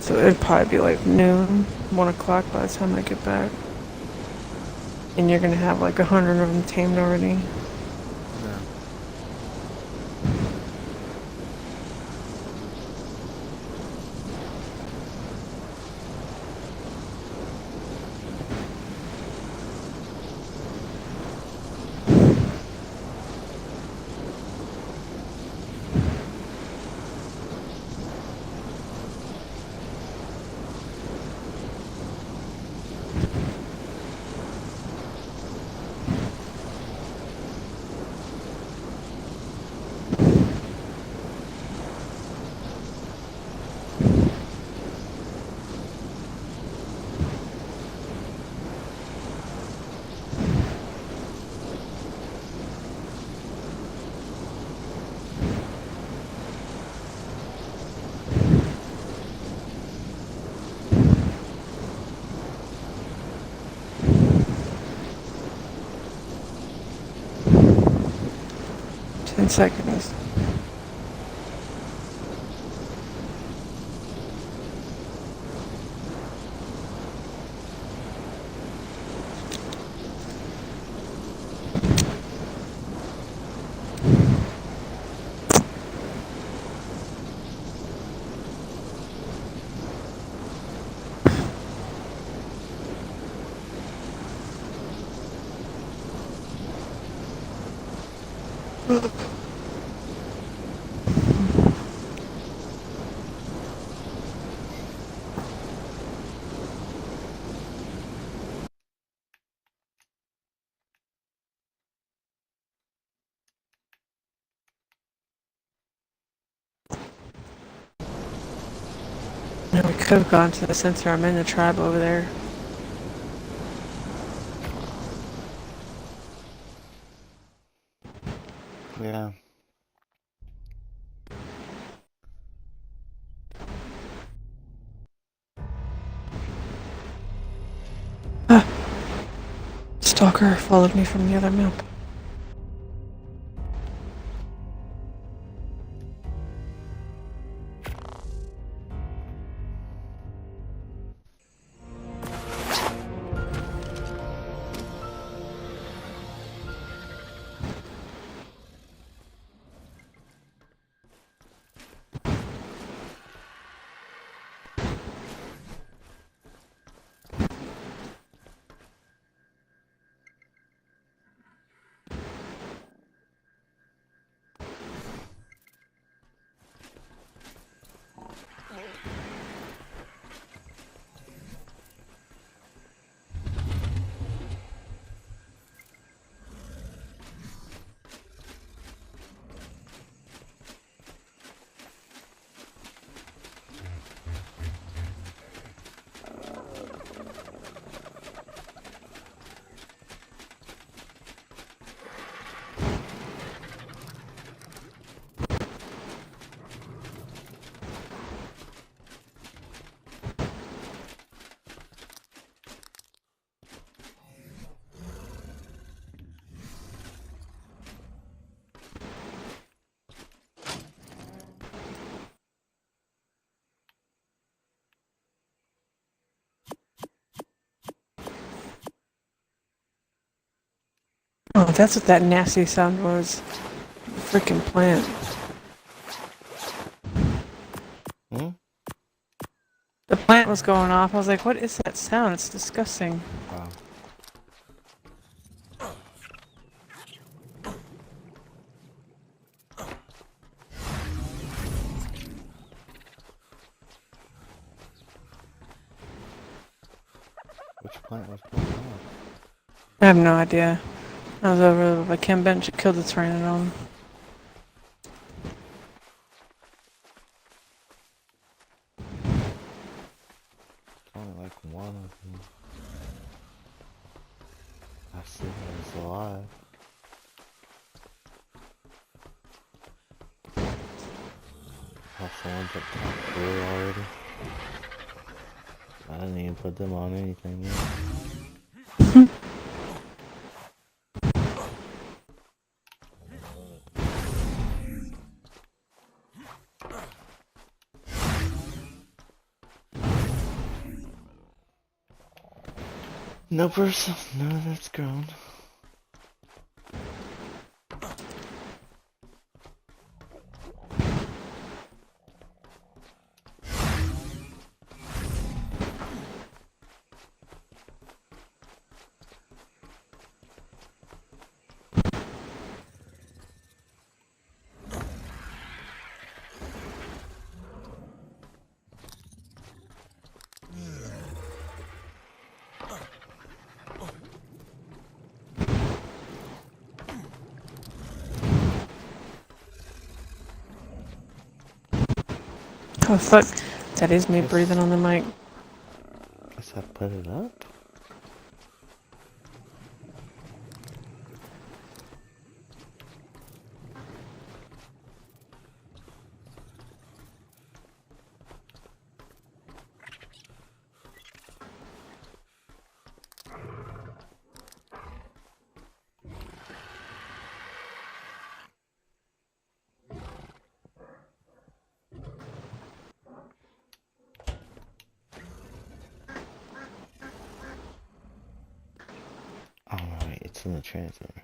So it'd probably be like noon, 1 o'clock by the time I get back. And you're gonna have like 100 of them tamed already.
No.
Seconds. Now we could have gone to the sensor. I'm in the tribe over there.
Yeah.
Stalker followed me from the other map. that's what that nasty sound was. Freaking plant.
Hmm?
The plant was going off. I was like, what is that sound? It's disgusting.
Wow. Which plant was going on?
I have no idea. I was over by Chem Bench. It killed the Pteranodon.
Only like one of them. I see that it's alive. Oh, someone's up top blue already. I didn't even put them on anything yet. No person, no, that's grown.
Oh fuck. That is me
Guess,
breathing on the mic.
guess I put it up. Alright, it's in the transmitter.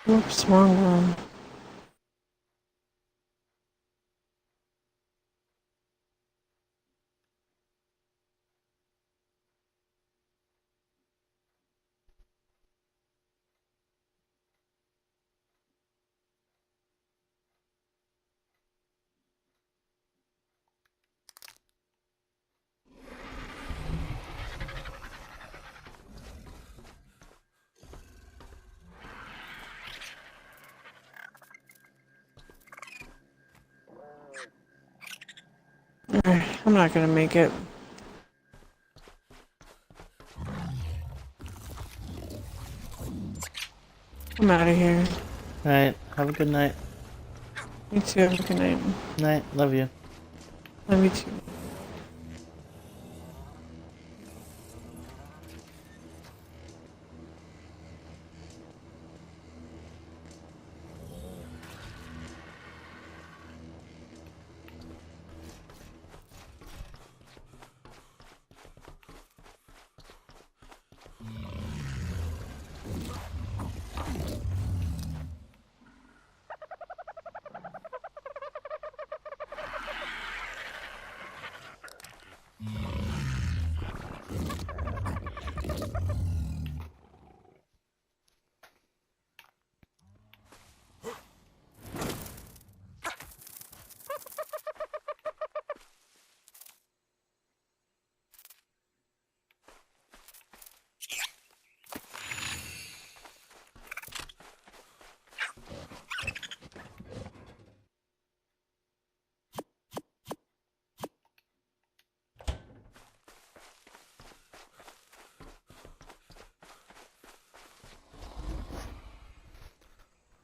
Oops, wrong one. I'm not gonna make it. I'm out of here.
Alright, have a good night.
You too. Have a good night.
Night, love you.
Love you too.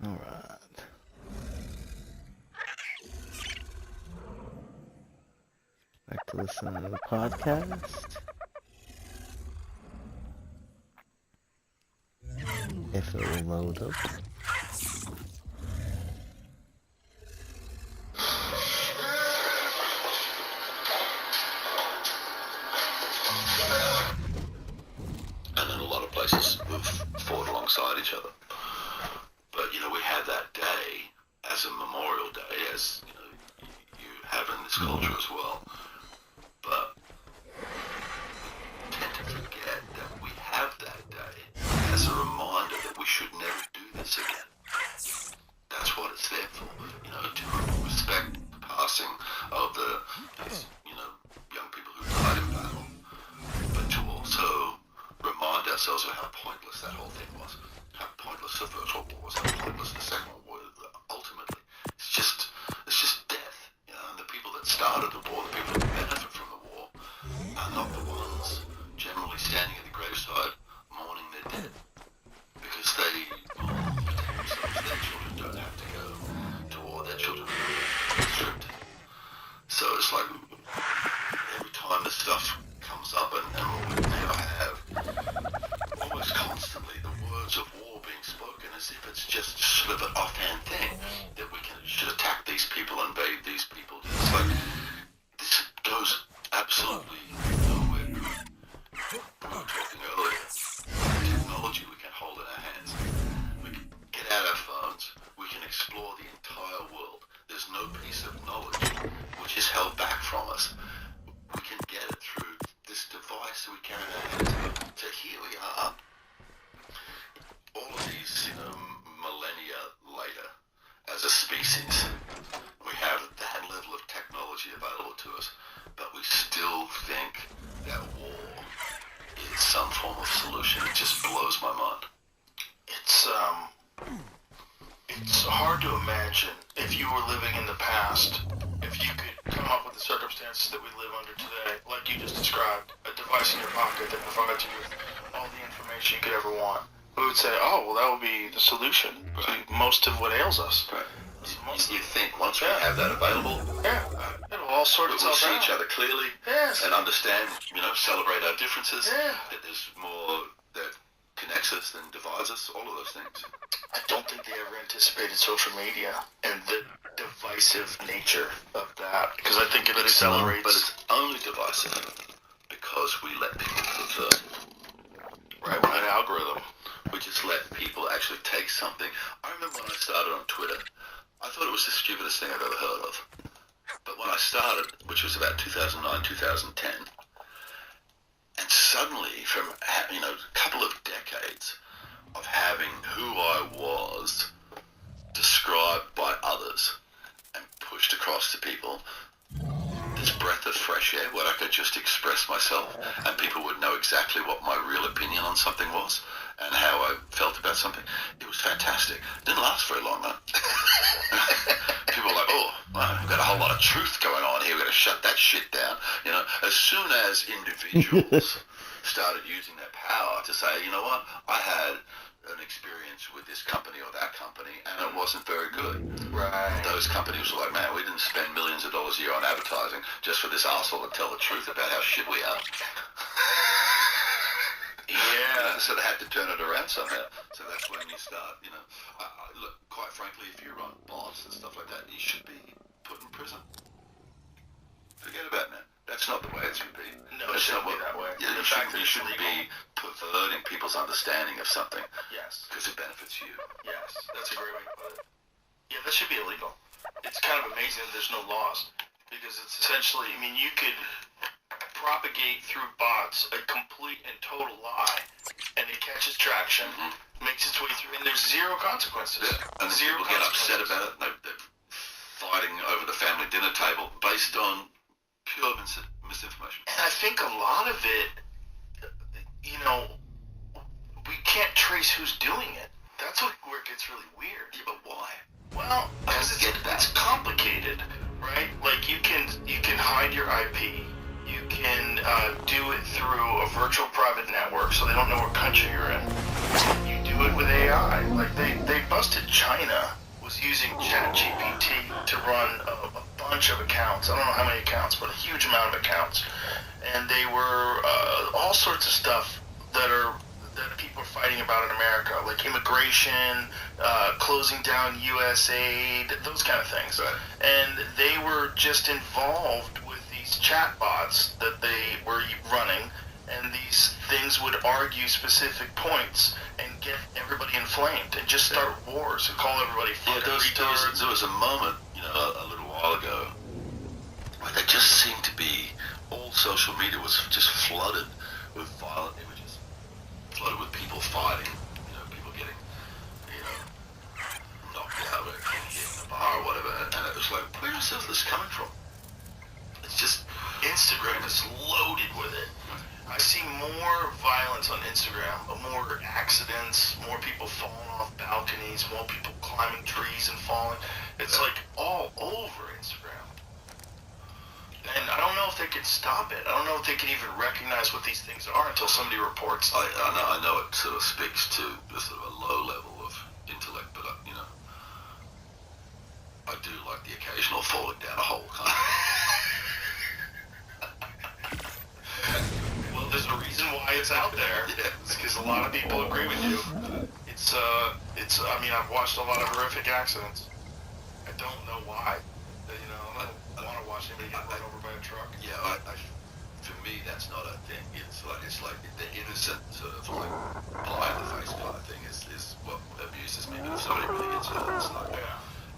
Alright. Back to listen to the podcast. If it will load up.
And in a lot of places we've fought alongside each other. But, you know, we had that day as a memorial day, as, you know, you have in this culture as well. But we tend to forget that we have that day as a reminder that we should never do this again. That's what it's there for, you know, to respect the passing of these, you know, young people who died in battle, but to also remind ourselves of how pointless that whole thing was, how pointless the First World War was, how pointless the Second World War was. Ultimately, it's just death, you know, and the people that started the war, the people that benefit from the war, are not the ones generally standing at the graveside mourning their dead, because they will protect themselves. Their children don't have to go to war, their children are stripped. So it's like, every time this stuff comes up, and we now have almost constantly the words of war being spoken as if it's just sort of an offhand thing, that we should attack these people, invade these people. It's like, this goes absolutely nowhere. We were talking earlier, the technology we can hold in our hands. We can get out our phones, we can explore the entire world. There's no piece of knowledge which is held back from us. We can get it through this device that we carry in our hands. So here we are, all of these, you know, millennia later, as a species, we have that level of technology available to us, but we still think that war is some form of solution. It just blows my mind.
It's hard to imagine if you were living in the past, if you could come up with the circumstances that we live under today, like you just described, a device in your pocket that provides you with all the information you could ever want. We would say, oh, well, that would be the solution to most of what ails us.
Right. You think once we have that available,
it'll all sort
we'll
itself
see
out.
each other clearly and understand, you know, celebrate our differences, that there's more that connects us than divides us, all of those things.
I don't think they ever anticipated social media and the divisive nature of that, because I think it accelerates.
But it's only divisive because we let people filter. Right, we're an algorithm. We just let people actually take something. I remember when I started on Twitter, I thought it was the stupidest thing I've ever heard of. But when I started, which was about 2009, 2010, and suddenly from, you know, a couple of decades of having who I was described by others and pushed across to people, this breath of fresh air where I could just express myself and people would know exactly what my real opinion on something was and how I felt about something. It was fantastic. It didn't last very long though. People were like, oh, Well, we've got a whole lot of truth going on here. We've got to shut that shit down. You know, as soon as individuals started using their power to say, you know what, I had an experience with this company or that company, and it wasn't very good.
Right.
Those companies were like, man, we didn't spend millions of dollars a year on advertising just for this arsehole to tell the truth about how shit we are.
Yeah.
So they had to turn it around somehow. So that's when you start, you know. Look, quite frankly, if you run bots and stuff like that, you should be put in prison. Forget about it, man. That's not the way it should be.
No, it shouldn't be that way.
Yeah,
The fact that
you
it's
shouldn't
legal.
be perverting people's understanding of something
Yes.
because it benefits you.
Yes. That's a great way to put it. Yeah, that should be illegal. It's kind of amazing that there's no laws because it's essentially, I mean, you could propagate through bots a complete and total lie, and it catches traction, makes its way through, and there's zero consequences.
Yeah. And
Zero
people get upset
consequences.
about it. They're fighting over the family dinner table based on pure misinformation.
And I think a lot of it, you know, we can't trace who's doing it. That's where it gets really weird.
Yeah, but why?
Well, because it's complicated, right? Like you can hide your IP. You can do it through a virtual private network, so they don't know what country you're in. You do it with AI. Like they busted China was using ChatGPT to run a bunch of accounts. I don't know how many accounts, but a huge amount of accounts. And they were all sorts of stuff that people are fighting about in America, like immigration, closing down U.S. aid, those kind of things.
Right.
And they were just involved with these chatbots that they were running, and these things would argue specific points and get everybody inflamed and just start wars and call everybody fucking retards.
There was a moment, you know, a little while ago, where there just seemed to be, all social media was just flooded with violent images, flooded with people fighting, you know, people getting, you know, knocked out or hit in a bar or whatever, and it was like, where is this coming from? It's just,
Instagram is loaded with it. I see more violence on Instagram, more accidents, more people falling off balconies, more people climbing trees and falling. It's like all over Instagram. And I don't know if they could stop it. I don't know if they can even recognize what these things are until somebody reports them.
I know it sort of speaks to a sort of a low level of intellect, but, you know, I do like the occasional falling down a hole kind of.
Well, there's a reason why it's out there.
Yeah.
It's because a lot of people agree with you. I mean, I've watched a lot of horrific accidents. I don't know why. You know, I don't want to watch anybody get run over by a truck.
Yeah, for me, that's not a thing. It's like the innocent sort of like pie in the face kind of thing is what abuses me. But if somebody really gets hurt, it's like,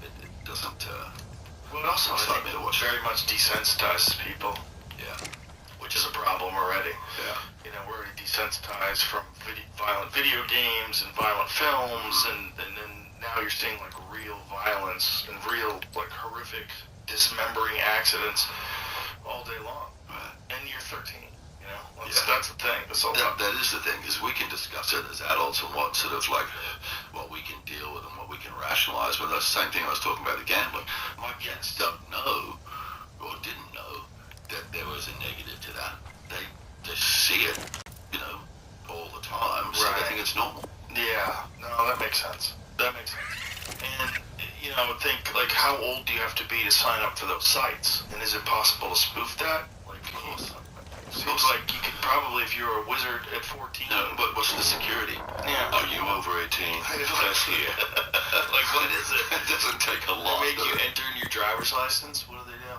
it doesn't.
Well, it also, I
excite
think,
me to watch
very much desensitizes people,
Yeah,
which is a problem already.
yeah.
You know, we're already desensitized from violent video games and violent films, and then now you're seeing like real violence and real like horrific dismembering accidents all day long.
Right.
And you're 13, you know?
Yeah.
That's the thing. That's all
That is the thing, is we can discuss it as adults and what sort of like what we can deal with and what we can rationalize. But that's the same thing I was talking about the gambling. My kids don't know or didn't know that there was a negative to that. They see it, you know, all the time, so they
Right.
think it's normal.
Yeah, no, that makes sense. That makes sense. And, you know, I would think, like, how old do you have to be to sign up for those sites? And is it possible to spoof that? Like,
Of course.
seems like you could probably, if you're a wizard at 14.
No, but what's the security?
Yeah.
Are you over 18? That's here.
Like, what is it?
It doesn't take a
They
lot.
make
does
you
it?
enter in your driver's license? What do they do?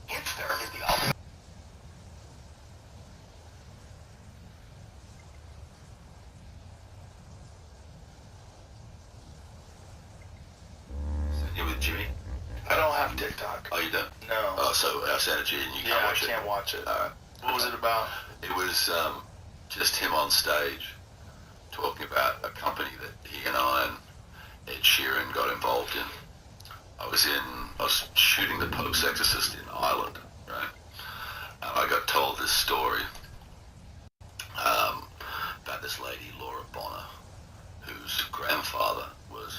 Hipster is the ultimate.
You with Jimmy?
I don't have TikTok.
Oh, you don't?
No.
Oh, so our energy and you
Yeah,
can't
I
watch it?
can't watch it.
Alright.
What was it about?
It was just him on stage talking about a company that he and I and Ed Sheeran got involved in. I was shooting The Pope's Exorcist in Ireland, right? And I got told this story about this lady, Laura Bonner, whose grandfather was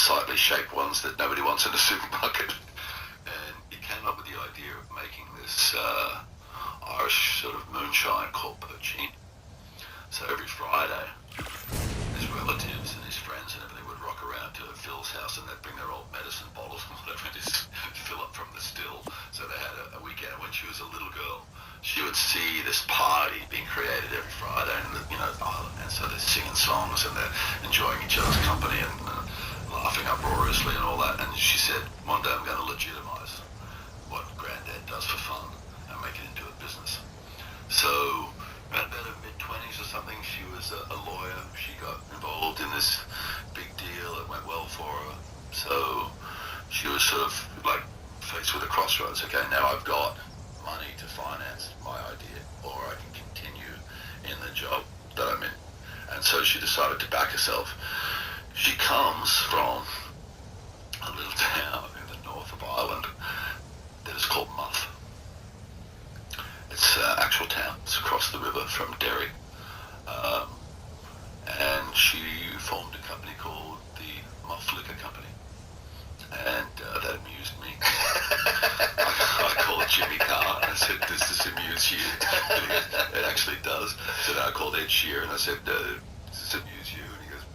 unsightly shaped ones that nobody wants in a supermarket. And he came up with the idea of making this Irish sort of moonshine called poachine. So every Friday, his relatives and his friends and everything would rock around to Phil's house, and they'd bring their old medicine bottles and whatever, and just fill up from the still. So they had a weekend. When she was a little girl, she would see this party being created every Friday, and and so they're singing songs and they're enjoying each other's company and laughing uproariously and all that. And she said, one day I'm going to legitimize what Granddad does for fun and make it into a business. So around about her mid-20s or something, she was a lawyer. She got involved in this big deal. It went well for her. So she was sort of like faced with a crossroads. Okay, now I've got money to finance my idea, or I can continue in the job that I'm in. And so she decided to back herself. She comes from a little town in the north of Ireland that is called Muff. It's an actual town. It's across the river from Derry. And she formed a company called the Muff Liquor Company. And that amused me. I called Jimmy Carr and I said, does this amuse you? And he goes, it actually does. So then I called Ed Sheeran and I said, does this amuse you? And he goes,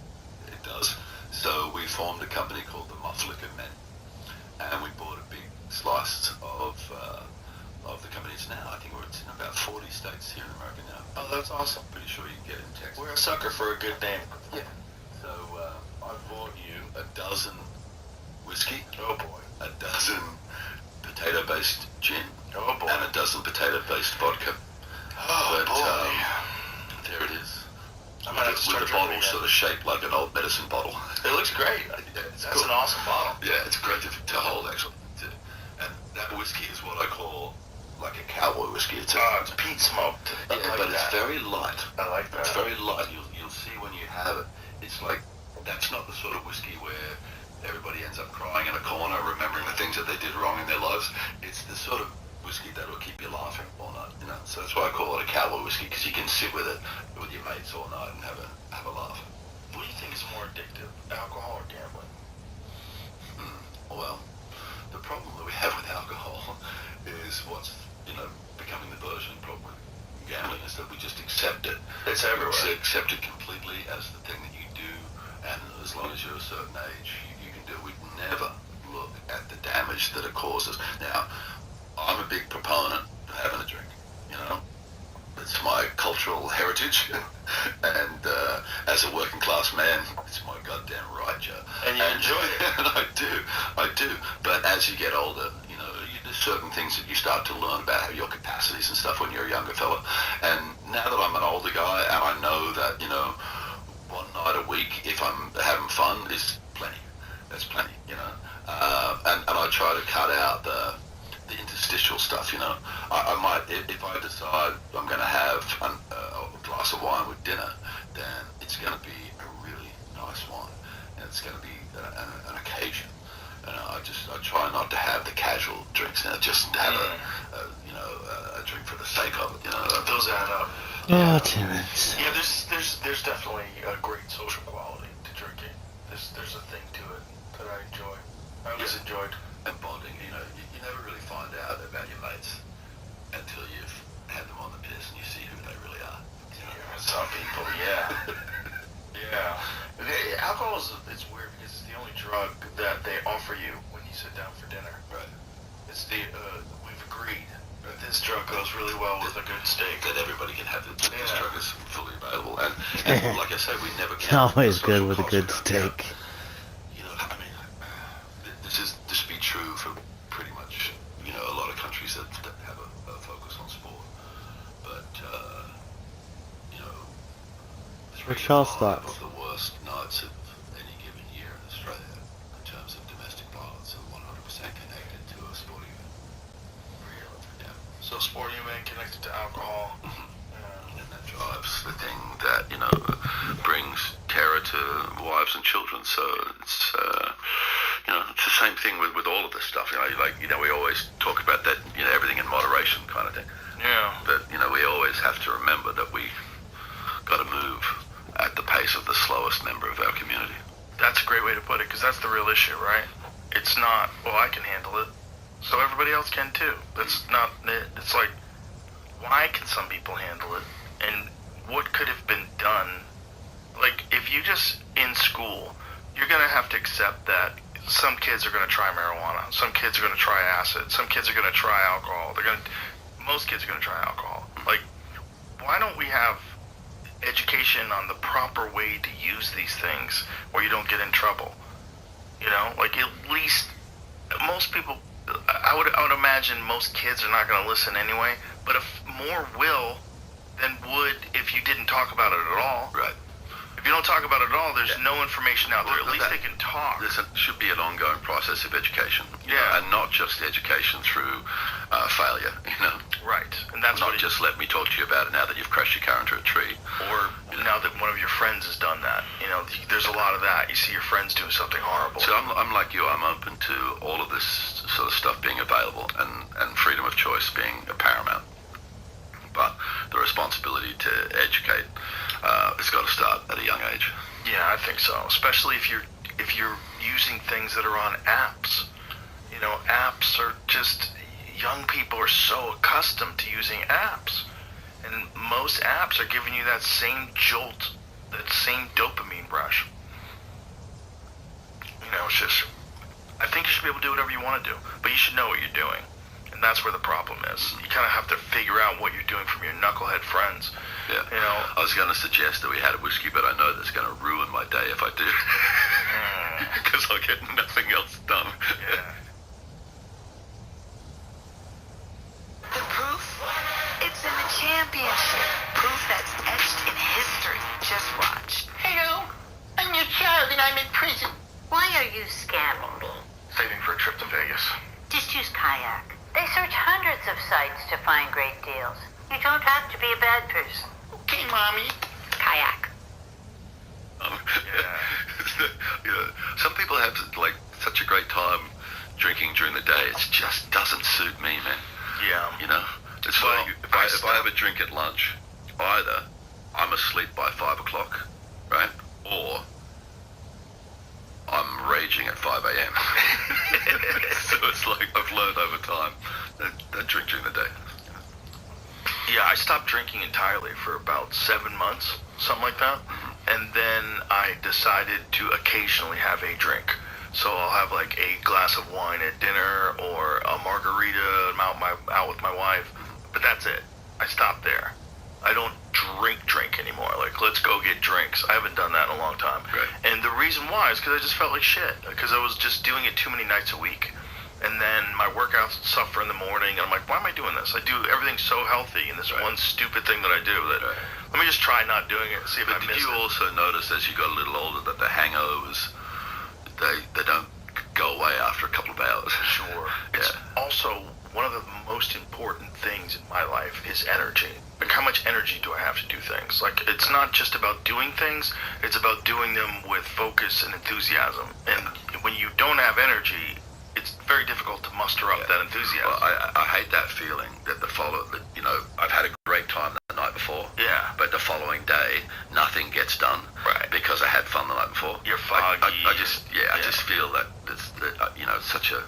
it does. So we formed a company called the Muff Liquor Men. And we bought a big slice of the companies now. I think we're in about 40 states here in America now.
Oh, that's awesome.
Pretty sure you can get it in Texas.
We're a sucker for a good name.
Yeah. So I bought you a dozen whiskey.
Oh boy.
A dozen potato-based gin.
Oh boy.
And a dozen potato-based vodka.
Oh boy.
There it is.
I'm gonna have to start
with the bottle
drinking
sort of shaped like an old medicine bottle.
It looks great.
Yeah, it's
That's
cool.
an awesome bottle.
Yeah, it's great to hold actually. And that whiskey is what I call like a cowboy whiskey. It's
peat smoked. I
yeah,
like
but
that.
it's very light.
I like that.
It's very light. You'll see when you have it. It's like that's not the sort of whiskey where everybody ends up crying in a corner, remembering the things that they did wrong in their lives. It's the sort of whiskey that will keep you laughing all night. So that's why I call it a cowboy whiskey, because you can sit with it with your mates all night and have a laugh.
What do you think is more addictive, alcohol or gambling?
Well, the problem that we have with alcohol is what's becoming the version problem with gambling is that we just accept it.
It's everywhere.
We accept it completely as the thing that you do, and as long as you're a certain age, you can do it. We never look at the damage that it causes. Now, I'm a big proponent of having a drink. It's my cultural heritage, and as a working class man, it's my goddamn right, Joe.
And you enjoy it.
And I do. But as you get older, there's certain things that you start to learn about your capacities and stuff when you're a younger fella. And now that I'm an older guy, and I know that, one night a week, if I'm having fun, is plenty. That's plenty, and I try to cut out the interstitial stuff, I might, if I decide I'm going to have a glass of wine with dinner, then it's going to be a really nice wine, and it's going to be an occasion. And I try not to have the casual drinks, just have a drink for the sake of it,
Those add up.
Oh, Terrence.
Yeah, there's definitely a great social quality to drinking. There's a thing to it that I enjoy. I always enjoyed.
And bonding, you never really find out about your mates until you've had them on the piss and you see who they really are.
Yeah, some people, yeah. Yeah. Alcohol it's weird because it's the only drug that they offer you when you sit down for dinner.
Right.
It's we've agreed that this drug goes really well with a good steak.
That everybody can have this drug is fully available. And like I said, we never
It's
can.
always good with a good steak.
This be true for pretty much, a lot of countries that have a focus on sport. But,
What's y'all's
3
thoughts?
of the worst nights of any given year in Australia in terms of domestic violence are 100% connected to a sporting event.
Really?
Yeah.
So sporting event connected to alcohol.
And that drives the thing that, brings terror to wives and children. So it's, it's the same thing with all of this stuff. We always talk about that, everything in moderation kind of thing.
Yeah.
But, we always have to remember that we got to move at the pace of the slowest member of our community.
That's a great way to put it, because that's the real issue, right? It's not, well, I can handle it, so everybody else can too. That's not it. It's like, why can some people handle it? And what could have been done? Like, if you just, in school, you're going to have to accept that some kids are going to try marijuana, some kids are going to try acid, some kids are going to try alcohol. Most kids are going to try alcohol. Like, why don't we have education on the proper way to use these things where you don't get in trouble? You know, like, at least most people, I would imagine most kids are not going to listen anyway, but if more will than would if you didn't talk about it at all.
Right.
If you don't talk about it at all, there's no information out there. At least they can talk.
This should be an ongoing process of education. You know, and not just education through failure, you know.
Right. And that's
not just let me talk to you about it now that you've crashed your car into a tree.
Or now that one of your friends has done that. You know, there's a lot of that. You see your friends doing something horrible.
So I'm like you. I'm open to all of this sort of stuff being available and freedom of choice being paramount. But the responsibility to educate has got to start at a young age.
Yeah, I think so. Especially if you're using things that are on apps. You know, apps are just, young people are so accustomed to using apps. And most apps are giving you that same jolt, that same dopamine rush. You know, it's just, I think you should be able to do whatever you want to do, but you should know what you're doing. And that's where the problem is. You kind of have to figure out what you're doing from your knucklehead friends.
Yeah.
You know,
I was going to suggest that we had a whiskey, but I know that's going to ruin my day if I do. Because I'll get nothing else done.
Yeah.
The proof? It's in the championship. Proof that's etched in history. Just watch.
Hello, I'm your child and I'm in prison.
Why are you scamming me?
Saving for a trip to Vegas.
Just use kayak.
They search hundreds of sites to find great deals. You don't have to be a bad person.
Okay, Mommy.
Kayak.
Yeah. Some people have like such a great time drinking during the day. It just doesn't suit me, man.
Yeah.
You know, it's
Well,
like if I have a drink at lunch, either I'm asleep by 5 o'clock, right, or I'm raging at 5 a.m. So it's like I've learned over time that drink during the day.
Yeah, I stopped drinking entirely for about 7 months, something like that. And then I decided to occasionally have a drink. So I'll have like a glass of wine at dinner or a margarita out with my wife. But that's it. I stopped there. I don't drink anymore. Like, let's go get drinks. I haven't done that in a long time.
Right.
And the reason why is because I just felt like shit. Because I was just doing it too many nights a week. And then my workouts suffer in the morning. And I'm like, why am I doing this? I do everything so healthy in this one stupid thing that I do that let me just try not doing it and see if I
But
miss
did you
it.
also notice as you got a little older that the hangovers, they don't go away after a couple of hours?
Sure. It's also one of the most important things in my life is energy. Like, how much energy do I have to do things? Like, it's not just about doing things, it's about doing them with focus and enthusiasm. And when you don't have energy, it's very difficult to muster up that enthusiasm.
Well, I hate that feeling that you know, I've had a great time the night before.
Yeah.
But the following day, nothing gets done.
Right.
Because I had fun the night before.
You're foggy.
I just feel that it's you know, such a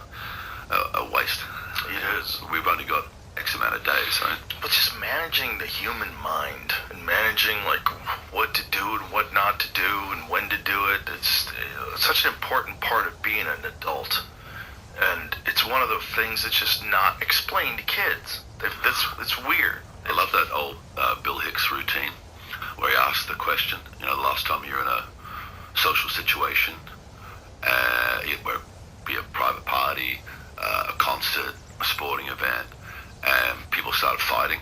waste.
It is.
We've only got X amount of days, right?
But just managing the human mind and managing like what to do and what not to do and when to do it, it's such an important part of being an adult. And it's one of the things that's just not explained to kids. It's weird.
I love that old Bill Hicks routine where he asks the question, you know, the last time you're in a social situation, it would be a private party, a concert, a sporting event, and people started fighting.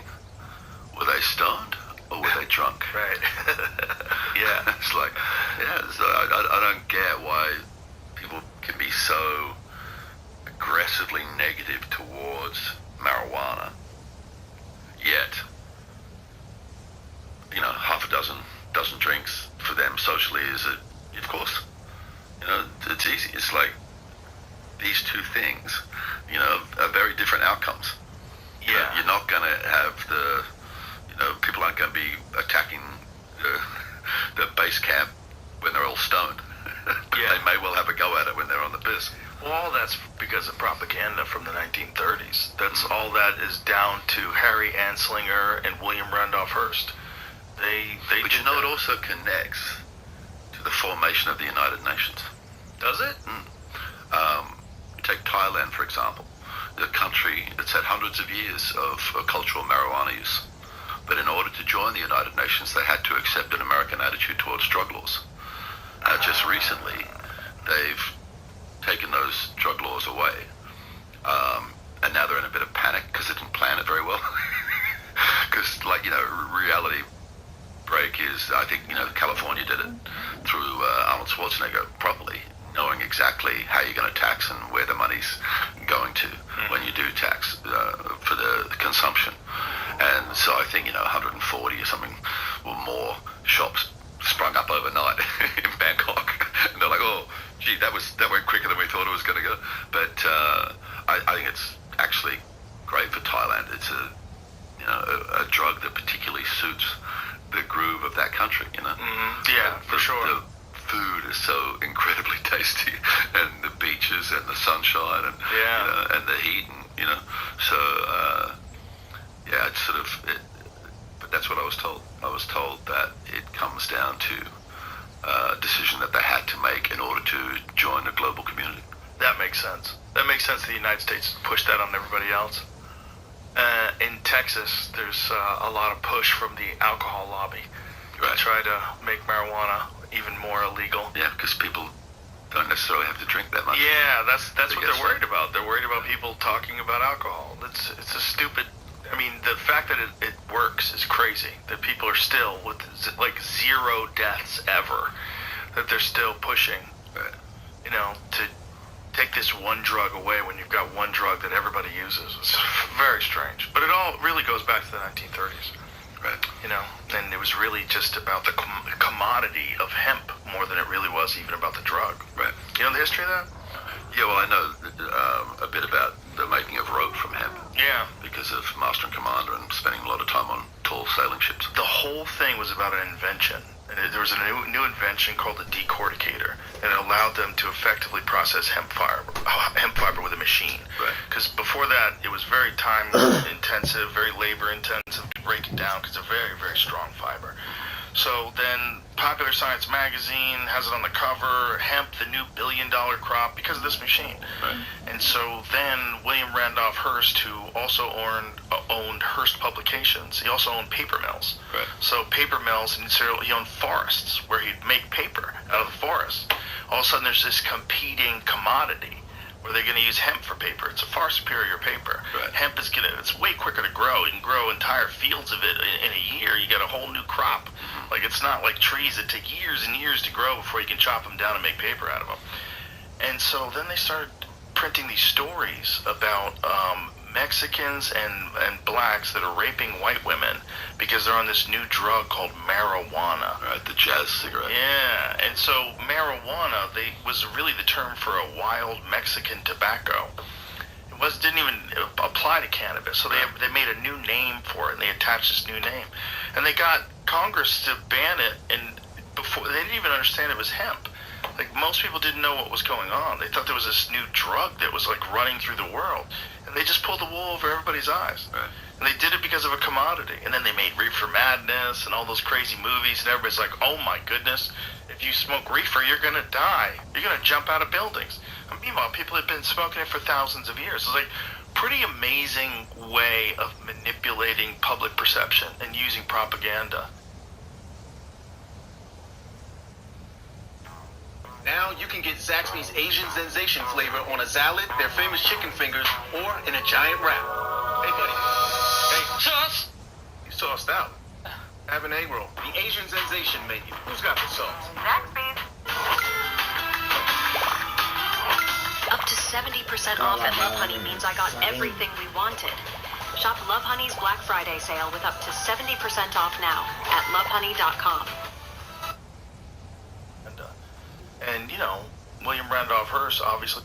Were they stoned or were they drunk?
Right.
Yeah. It's like, so I don't get why people can be so aggressively negative towards marijuana, yet, you know, half a dozen drinks for them socially is of course, you know, it's easy. It's like these two things, you know, are very different outcomes. You know, you're not going to have you know, people aren't going to be attacking the base camp when they're all stoned. They may well have a go at it when they're on the piss.
Well, all that's because of propaganda from the 1930s. That's all that is down to Harry Anslinger and William Randolph Hearst.
But you know, it also connects to the formation of the United Nations.
Does it?
Take Thailand, for example. The country that's had hundreds of years of cultural marijuana use. But in order to join the United Nations, they had to accept an American attitude towards drug laws. Just recently, they've taken those drug laws away. And now they're in a bit of panic because they didn't plan it very well. Because, reality break is, I think, California did it through Arnold Schwarzenegger properly, knowing exactly how you're going to tax and where the money's going to when you do tax for the consumption. And so I think, 140 or something or more shops sprung up overnight in Bangkok. And they're like, oh, gee, that went quicker than we thought it was going to go. But I think it's actually great for Thailand. It's a drug that particularly suits the groove of that country,
Yeah, for sure.
The food is so incredibly tasty, and the beaches and the sunshine and and the heat, and so it's sort of it. But that's what I was told. I was told that it comes down to a decision that they had to make in order to join the global community.
That makes sense. That makes sense. The United States pushed that on everybody else. In Texas, there's a lot of push from the alcohol lobby to try to make marijuana even more illegal.
Yeah, because people don't necessarily have to drink that much.
Yeah, that's what they're worried about. They're worried about people talking about alcohol. It's a stupid. I mean, the fact that it works is crazy. That people are still with like 0 deaths ever. That they're still pushing. To take this one drug away when you've got one drug that everybody uses. It's very strange. But it all really goes back to the 1930s.
Right.
And it was really just about the commodity of hemp more than it really was even about the drug.
Right.
You know the history of that?
Yeah, well, I know a bit about the making of rope from hemp.
Yeah.
Because of Master and Commander and spending a lot of time on tall sailing ships.
The whole thing was about an invention. And there was a new invention called the decorticator, and it allowed them to effectively process hemp fiber with a machine.
Right.
Because before that, it was very time intensive, very labor intensive to break it down because it's a very, very strong fiber. So then Popular Science magazine has it on the cover, hemp, the new billion-dollar crop, because of this machine.
Right.
And so then William Randolph Hearst, who also owned Hearst Publications, he also owned paper mills.
Right.
So paper mills, and he owned forests where he'd make paper out of the forest. All of a sudden there's this competing commodity where they're going to use hemp for paper. It's a far superior paper.
Right.
Hemp is it's way quicker to grow. You can grow entire fields of it in a year. You get a whole new crop. Like, it's not like trees that take years and years to grow before you can chop them down and make paper out of them. And so then they started printing these stories about Mexicans and blacks that are raping white women because they're on this new drug called marijuana.
Right, the jazz cigarette.
Yeah, and so marijuana was really the term for a wild Mexican tobacco. It didn't even apply to cannabis, so they made a new name for it, and they attached this new name. And they got Congress to ban it, and before they didn't even understand it was hemp. Like, most people didn't know what was going on. They thought there was this new drug that was like running through the world, and they just pulled the wool over everybody's eyes.
Right.
And they did it because of a commodity. And then they made Reefer Madness and all those crazy movies, and everybody's like, oh my goodness, if you smoke reefer, you're gonna die. You're gonna jump out of buildings. And meanwhile, people have been smoking it for thousands of years. It's like pretty amazing way of manipulating public perception and using propaganda.
Now you can get Zaxby's Asian Sensation flavor on a salad, their famous chicken fingers, or in a giant wrap. Hey, buddy. Hey, sauce? You sauced out. Have an egg roll. The Asian Sensation menu. Who's got the sauce?
Zaxby's.
Up to 70% off at Love Honey means I got everything we wanted. Shop Love Honey's Black Friday sale with up to 70% off now at lovehoney.com.
And, William Randolph Hearst obviously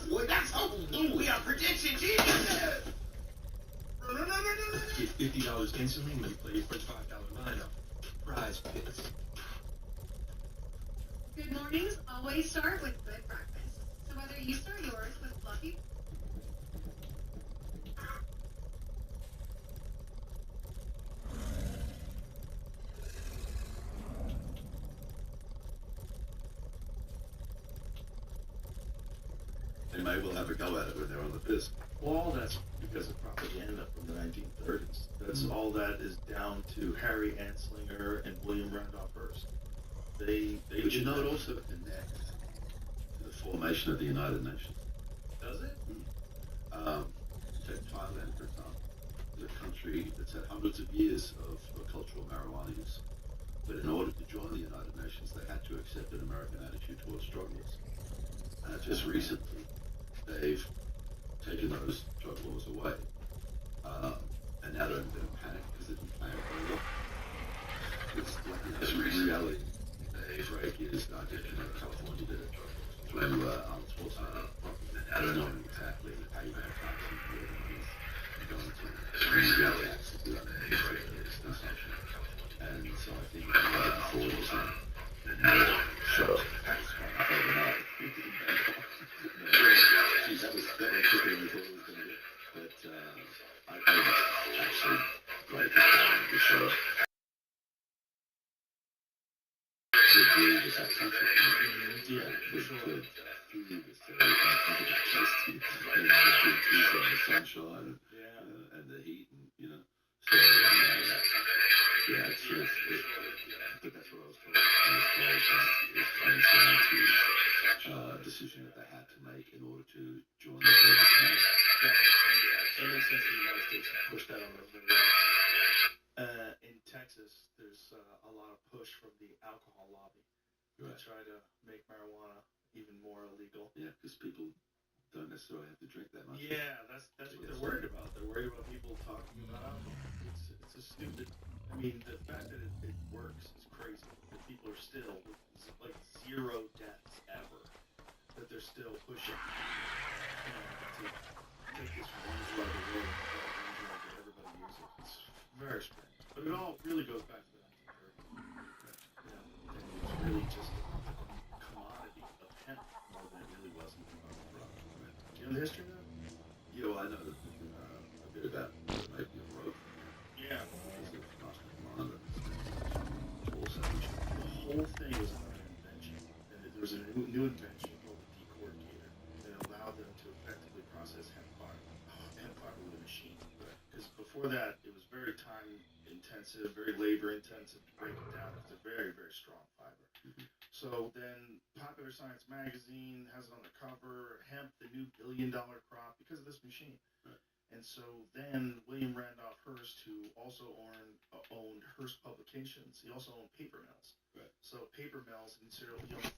Boy, that's hope. We are prediction geniuses.
Get $50 instantly when you play your first $5 lineup. Prize picks.
Good mornings always start with good breakfast. So whether you start yours with fluffy.
They might well have a go at it when they're on the piss. Well, all that's because of propaganda from the 1930s. That's all that is down to Harry Anslinger and William Randolph Hearst. But you know, it also connects to the formation of the United Nations. Does it? Take Thailand, for example. It's a country that's had hundreds of years of cultural marijuana use. But in order to join the United Nations, they had to accept an American attitude towards drug laws. Just recently, they've taken those drug laws away. And now they're in a bit of panic because they've been playing very well. It's like, it's reality. Drake is, California did it through Arnold Schwarzenegger. I don't know exactly how you're going to find some of the money going to reality access to that. And so I think moving forward is so overnight. Geez, that was quicker than we thought it was going to be. But I was actually right at the time of the show. Yeah, for sure. Food is so tasty, and the big trees on the sunshine, and the heat, and So yeah, it's but that's what I was told. I was told it comes down to a decision that they had to make in order to join the global community. That makes sense. The United States pushed that on those very well. In Texas, there's a lot of push from the alcohol lobby to try to make marijuana even more illegal. Yeah, because people don't necessarily have to drink that much. Yeah, that's what they're worried about. They're worried about people talking about alcohol. It's a stupid. I mean, the fact that it works is crazy. That people are still like 0 deaths ever. That they're still pushing to take this one drug away that everybody uses. It's very strange. But it all really goes back to the 1930s. And it was really just a commodity of hemp more than it really was about the drug. Do you know the history of that? Yeah, well, I know a bit about the making of rope. Yeah. Because of Master Commander. The whole thing was about an invention. And there was a new invention called the decorticator that allowed them to effectively process hemp fiber with a machine. Because before that, it was very time intensive, very labor intensive to break it down. It's a very, very strong fiber. So then Popular Science magazine has it on the cover, hemp, the new billion-dollar crop, because of this machine. And so then William Randolph Hearst, who also owned Hearst Publications, he also owned paper mills. So paper mills and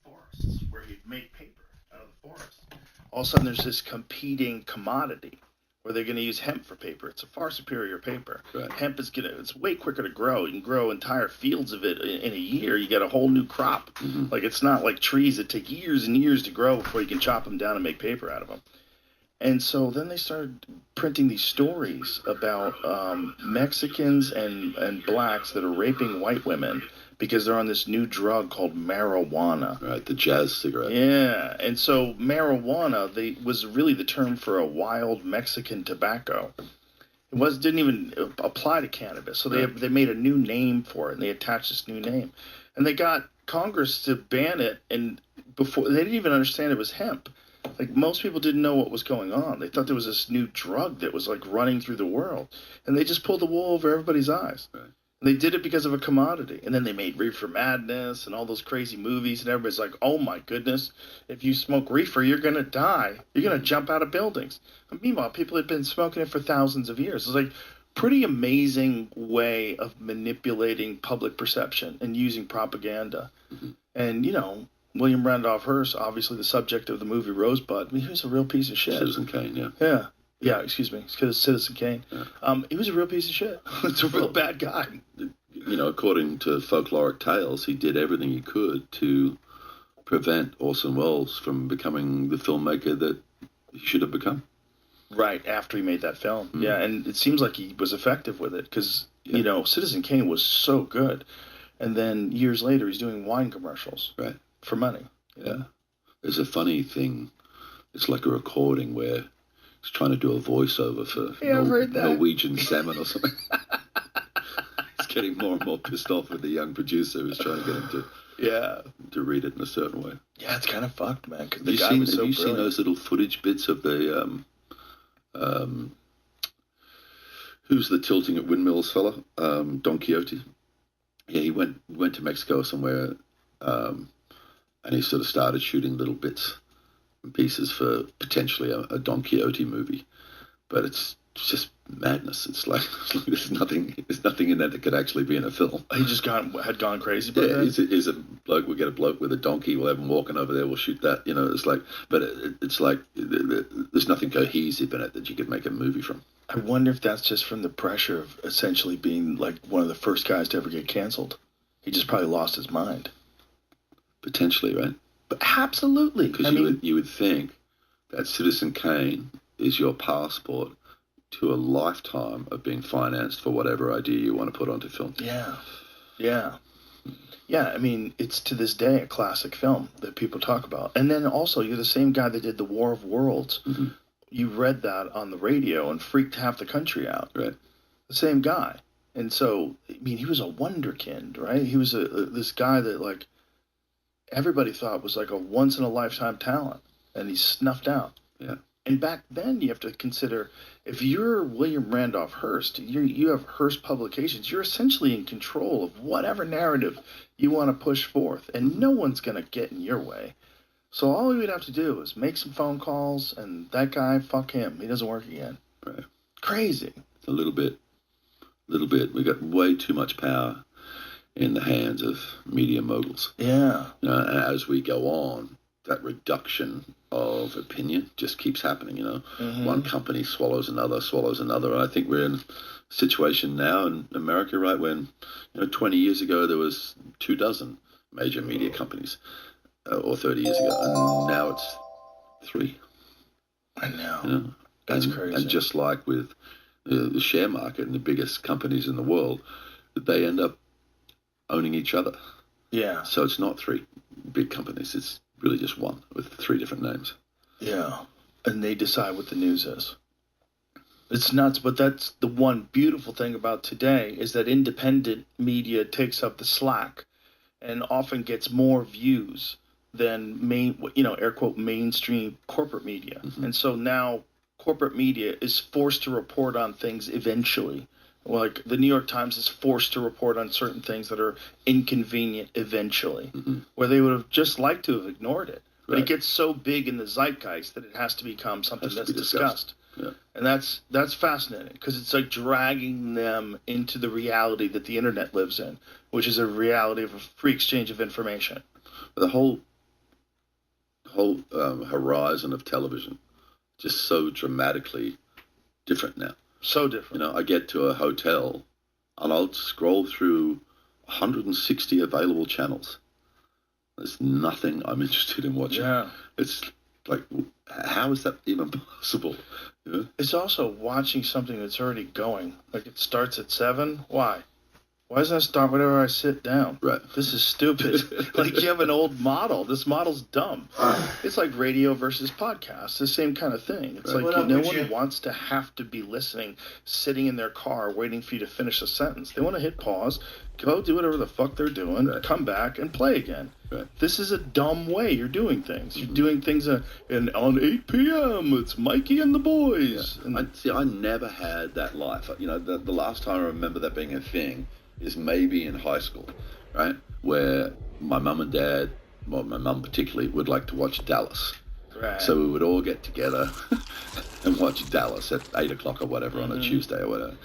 forests where he'd make paper out of the forest. All of a sudden there's this competing commodity where they're going to use hemp for paper. It's a far superior paper. Hemp is it's way quicker to grow. You can grow entire fields of it in a year. You get a whole new crop. Like, it's not like trees that take years and years to grow before you can chop them down and make paper out of them. And so then they started printing these stories about Mexicans and blacks that are raping white women because they're on this new drug called marijuana. Right, the jazz cigarette. Yeah, and so marijuana was really the term for a wild Mexican tobacco. It didn't even apply to cannabis, so they made a new name for it, and they attached this new name. And they got Congress to ban it, and before they didn't even understand it was hemp. Like, most people didn't know what was going on. They thought there was this new drug that was, like, running through the world. And they just pulled the wool over everybody's eyes. Right. And they did it because of a commodity. And then they made Reefer Madness and all those crazy movies. And everybody's like, oh, my goodness, if you smoke reefer, you're going to die. You're going to jump out of buildings. And meanwhile, people had been smoking it for thousands of years. It's like pretty amazing way of manipulating public perception and using propaganda. And, William Randolph Hearst, obviously the subject of the movie Rosebud. I mean, he was a real piece of shit. Citizen Kane, yeah. Yeah, excuse me. Citizen Kane. Yeah. He was a real piece of shit. It's a real bad guy. According to folkloric tales, he did everything he could to
prevent Orson Welles from becoming the filmmaker that he should have become.
Right, after he made that film. Yeah, and it seems like he was effective with it because, you know, Citizen Kane was so good. And then years later, he's doing wine commercials.
Right.
For money.
Yeah. There's a funny thing. It's like a recording where he's trying to do a voiceover for Norwegian salmon or something. He's getting more and more pissed off with the young producer who's trying to get him to read it in a certain way.
Yeah, it's kind of fucked, man. Because the guy was so brilliant.
Have you seen those little footage bits of the who's the tilting at windmills fella? Don Quixote. Yeah, he went to Mexico somewhere, and he sort of started shooting little bits and pieces for potentially a Don Quixote movie, but it's just madness. It's like there's nothing in there that could actually be in a film.
He just had gone crazy. About
Is a bloke? We get a bloke with a donkey. We'll have him walking over there. We'll shoot that. You know, it's like, but it's like there's nothing cohesive in it that you could make a movie from.
I wonder if that's just from the pressure of essentially being like one of the first guys to ever get canceled. He just probably lost his mind.
Potentially, right?
But absolutely.
Because you would think that Citizen Kane is your passport to a lifetime of being financed for whatever idea you want to put onto film.
Yeah. Yeah. Yeah, I mean, it's to this day a classic film that people talk about. And then also, you're the same guy that did The War of Worlds.
Mm-hmm.
You read that on the radio and freaked half the country out.
Right.
The same guy. And so, I mean, he was a wonderkind, right? He was this guy that, like, everybody thought was like a once-in-a-lifetime talent. And he snuffed out.
Yeah.
And back then, you have to consider, if you're William Randolph Hearst, you have Hearst Publications, you're essentially in control of whatever narrative you want to push forth. And no one's going to get in your way. So all you would have to do is make some phone calls, and that guy, fuck him. He doesn't work again.
Right.
Crazy.
A little bit. We got way too much power in the hands of media moguls.
Yeah.
You know, and as we go on, that reduction of opinion just keeps happening, you know.
Mm-hmm.
One company swallows another. And I think we're in a situation now in America, right, when, 20 years ago there was 24 major media companies. Or 30 years ago, and now it's 3.
I know.
You know?
That's crazy.
And just like with the share market and the biggest companies in the world, they end up owning each other.
Yeah.
So it's not 3 big companies, it's really just one with 3 different names.
Yeah. And they decide what the news is. It's nuts, but that's the one beautiful thing about today is that independent media takes up the slack and often gets more views than air quote, mainstream corporate media.
Mm-hmm.
And so now corporate media is forced to report on things eventually. Like the New York Times is forced to report on certain things that are inconvenient eventually, where they would have just liked to have ignored it. But it gets so big in the zeitgeist that it has to become something that's discussed.
Yeah.
And that's fascinating because it's like dragging them into the reality that the internet lives in, which is a reality of a free exchange of information.
The whole horizon of television just so dramatically different now.
So different.
I get to a hotel and I'll scroll through 160 available channels. There's nothing I'm interested in watching.
Yeah.
It's like, how is that even possible?
It's also watching something that's already going. Like it starts at 7. Why? Why does that start whenever I sit down?
Right.
This is stupid. Like you have an old model. This model's dumb. It's like radio versus podcast. The same kind of thing. It's
right.
like no one wants to have to be listening, sitting in their car, waiting for you to finish a sentence. They want to hit pause, go do whatever the fuck they're doing, come back and play again.
Right.
This is a dumb way you're doing things. You're doing things on 8 p.m. It's Mikey and the boys.
Yeah. I never had that life. The last time I remember that being a thing is maybe in high school, right? Where my mum and dad, well, my mum particularly, would like to watch Dallas.
Right.
So we would all get together and watch Dallas at 8 o'clock or whatever on a Tuesday or whatever.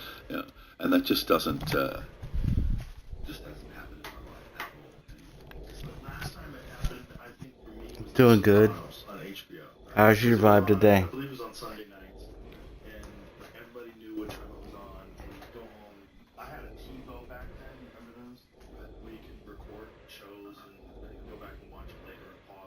And that just doesn't happen in my life at all.
Last time it happened, I think for me, was
Doing good.
on HBO.
How's your vibe today?
I believe it was on Sunday nights, and everybody knew what time it was on, and you'd go home. I had a TiVo back then, remember those? Where you could record shows and then go back and watch it later and pause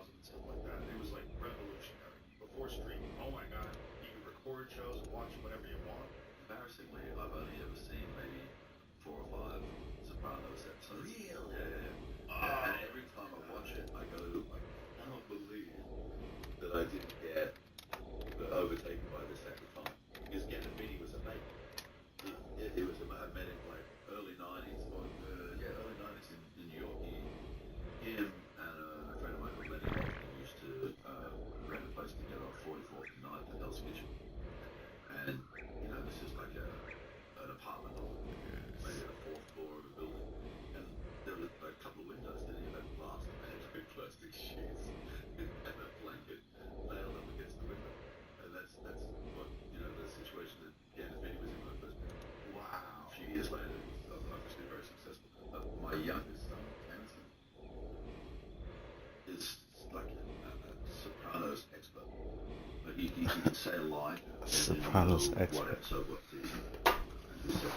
lied.
Sopranos expert.
So what season? And he said,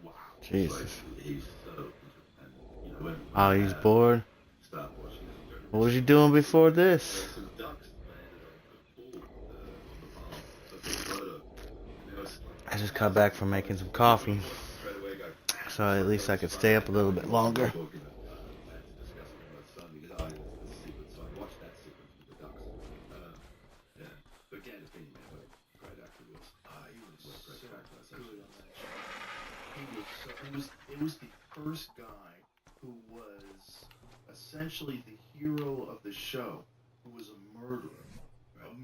wow.
Jesus.
So he's so into it. And, you know, when
Oh, he's bored.
start watching it, you go,
What was you doing before this?
there were some ducks landed on a pool on the farm. So I took a photo. And there was
I just got back from making some coffee,
straight away go,
so at least I could stay up a little bit longer.
talking to discussing it with my son because I mean it's a sequence. So I watched that sequence with the ducks. Yeah, but Gandalf being man, what a great actor he was.
He was
What a great
so
characterization.
good on that show. It was the first guy who was essentially the hero of the show, who was a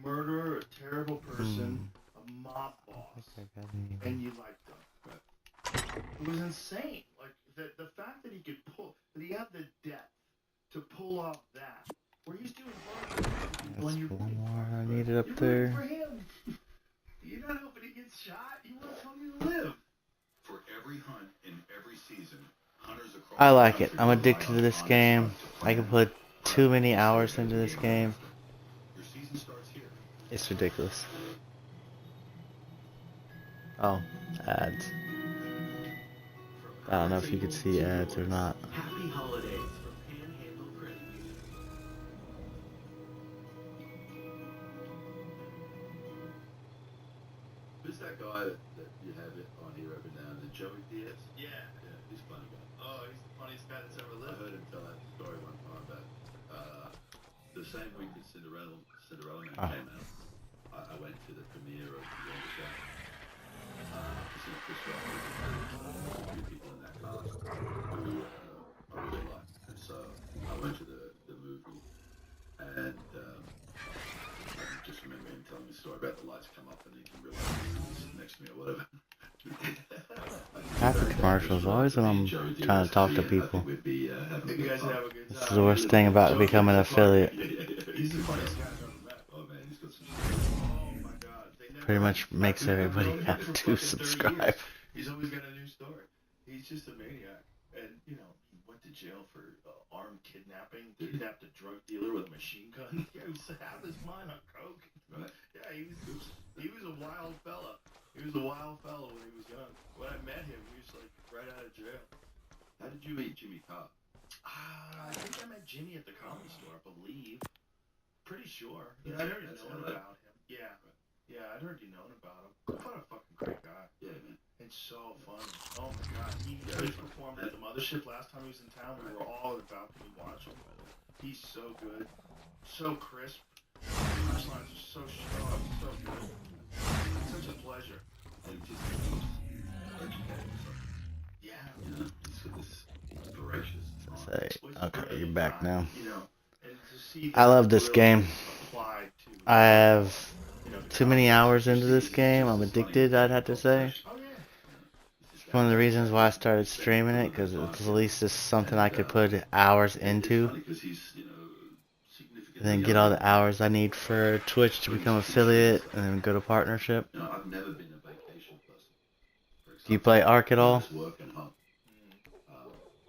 murderer, a terrible person, a mob boss, and you liked him. It was insane. Like the fact that he could that he had the depth to pull off that, where he's doing
That's one more I needed up
you're
there.
rooting for him. You're not hoping he gets shot. You want Tony to live.
For every hunt in every season, hunters across
I like it. I'm addicted to this game. I can put too many hours into this game.
Your season starts here.
It's ridiculous. Oh, ads. I don't know if you could see ads or not.
Happy holidays from Panhandle Credit Union.
Who's that guy that you have it on here every now and then? Joey Diaz?
Yeah.
Yeah, he's a funny guy.
Oh, he's the funniest guy that's ever
I
lived.
heard him tell that story one time that the same week that Cinderella Man came out, I went to the premiere of The Youngest Guy. To see Chris Rock and a few people in that cast who I really like. And so I went to the movie and I just remember him telling me a story about the lights come up and he can realize he's next to me or whatever.
Half the commercials, always when I'm trying to talk to people.
You guys would have a good time.
This is the worst thing about becoming an affiliate.
He's the funniest guy I've ever met.
Oh man, he's got some
Oh my god.
Pretty much makes everybody have to subscribe.
He's always got a new story. He's just a maniac. And, you know, he went to jail for armed kidnapping, kidnapped a drug dealer with a machine gun. Yeah, he was half his mind on coke.
Right.
Yeah, he was a wild fella. He was a wild fella when he was young. When I met him, he was like right out of jail.
How did you meet Jimmy Carr?
I think I met Jimmy at the Comedy Store, I believe. Pretty sure. Yeah, I'd already known about him. Yeah. Yeah, I'd already known about him. What a fucking great guy.
Yeah, man.
And so funny. Oh my god. He performed at the Mothership last time he was in town. We were all at the balcony watching. He's so good. So crisp. Punchlines are so sharp. So good. It's such a pleasure.
And just educated.
Yeah.
You know, he's got this voracious mind.
Say, okay, you're back now.
You know, and to see
I love this game.
applied to,
I have too many hours into this game. I'm addicted, I'd have to say.
oh yeah.
It's one of the reasons why I started streaming it, because it's at least just something I could put hours into.
Because he's, you know,
And then get all the hours I need for Twitch to become affiliate, and then go to partnership.
You know, I've never been a vacation person. For example,
Do you play Ark at all?
I just work and home.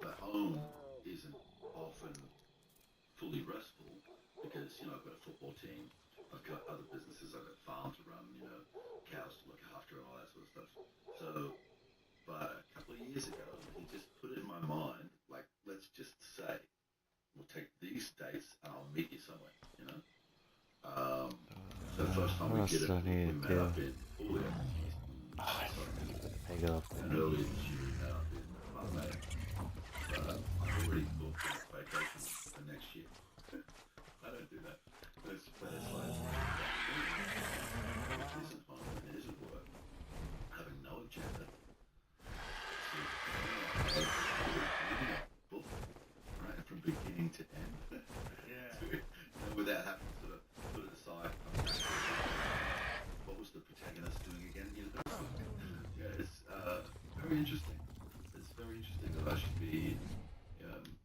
But home isn't often fully restful because, you know, I've got a football team, I've got other businesses, I've got farm to run, you know, cows to look after and all that sort of stuff. So, but a couple of years ago, he just put it in my mind, like, let's just say, we'll take these dates and I'll meet you somewhere, you know? So the first time we did it, we met up in Julia.
Peg up.
And earlier this year, we met up in Marbella. But I've already booked a vacation for next year. I don't do that. But it's like, it isn't home and it isn't work. Having no agenda. Book, right, from beginning to end.
Yeah.
And without having to sort of put it aside, what was the protagonist doing again? You know? Yeah, it's very interesting. It's very interesting that I should be,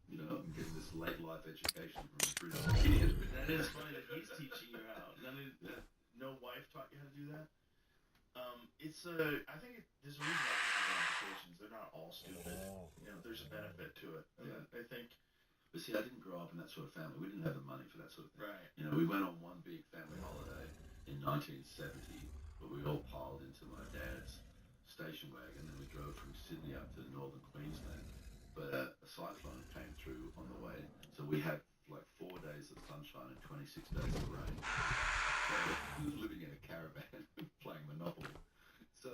you know, I'm getting this late life education from a British kid.
That is funny that he's teaching you out. No wife taught you how to do that? I think there's a reason why people go on vacations. They're not all stupid. You know, there's a benefit to it.
Yeah.
I think.
But see, I didn't grow up in that sort of family. We didn't have the money for that sort of thing.
Right.
You know, we went on one big family holiday in 1970 but we all piled into my dad's station wagon, and we drove from Sydney up to northern Queensland. But a cyclone came through on the way, so we had like 4 days of sunshine and 26 days of rain. So we were living in a caravan playing Monopoly. So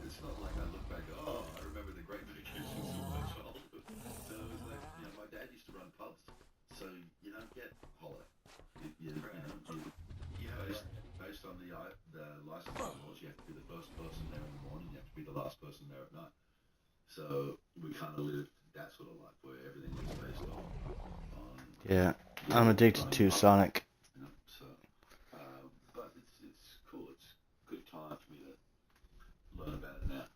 it's not like I look back, oh, I remember the great vacations of my childhood. So it was like, you know, my dad used to run pubs, so you don't get holiday. Based on the licensing laws, you have to be the first person there in the morning, you have to be the last person there at night. So we kind of lived that sort of life where everything was based on
yeah, I'm addicted to Sonic.
you know, so, but it's cool. It's a good time for me to learn about it now.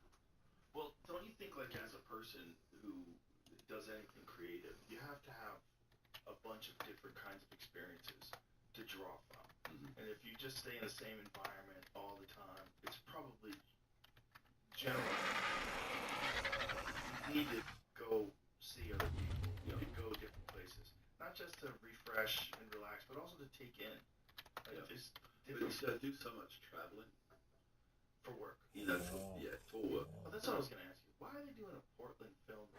Well, don't you think, like, as a person who does anything creative, you have to have a bunch of different kinds of experiences to draw from? And if you just stay in the same environment all the time, it's probably generally you need to go see other people, you know, go different places, not just to refresh and relax, but also to take in. Like, just
But you got to do so much traveling.
For work.
You know, for work.
Well, that's what I was going to ask you. Why are they doing a Portland film?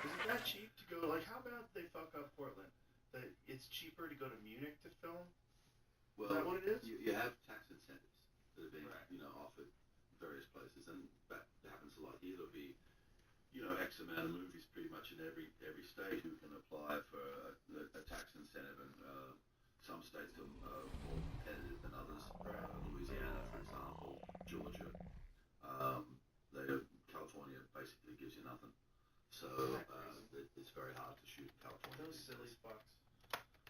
Is it that cheap to go? Like, how about they fuck up Portland? That it's cheaper to go to Munich to film?
Well,
is that what it is?
You have tax incentives that are being, you know, offered in various places, and that happens a lot here. There'll be, you know, X amount of movies pretty much in every state who can apply for a tax incentive, and some states are more competitive than others. Louisiana, for example, Georgia. California basically gives you nothing. So it's very hard to shoot in California.
Those silly fucks.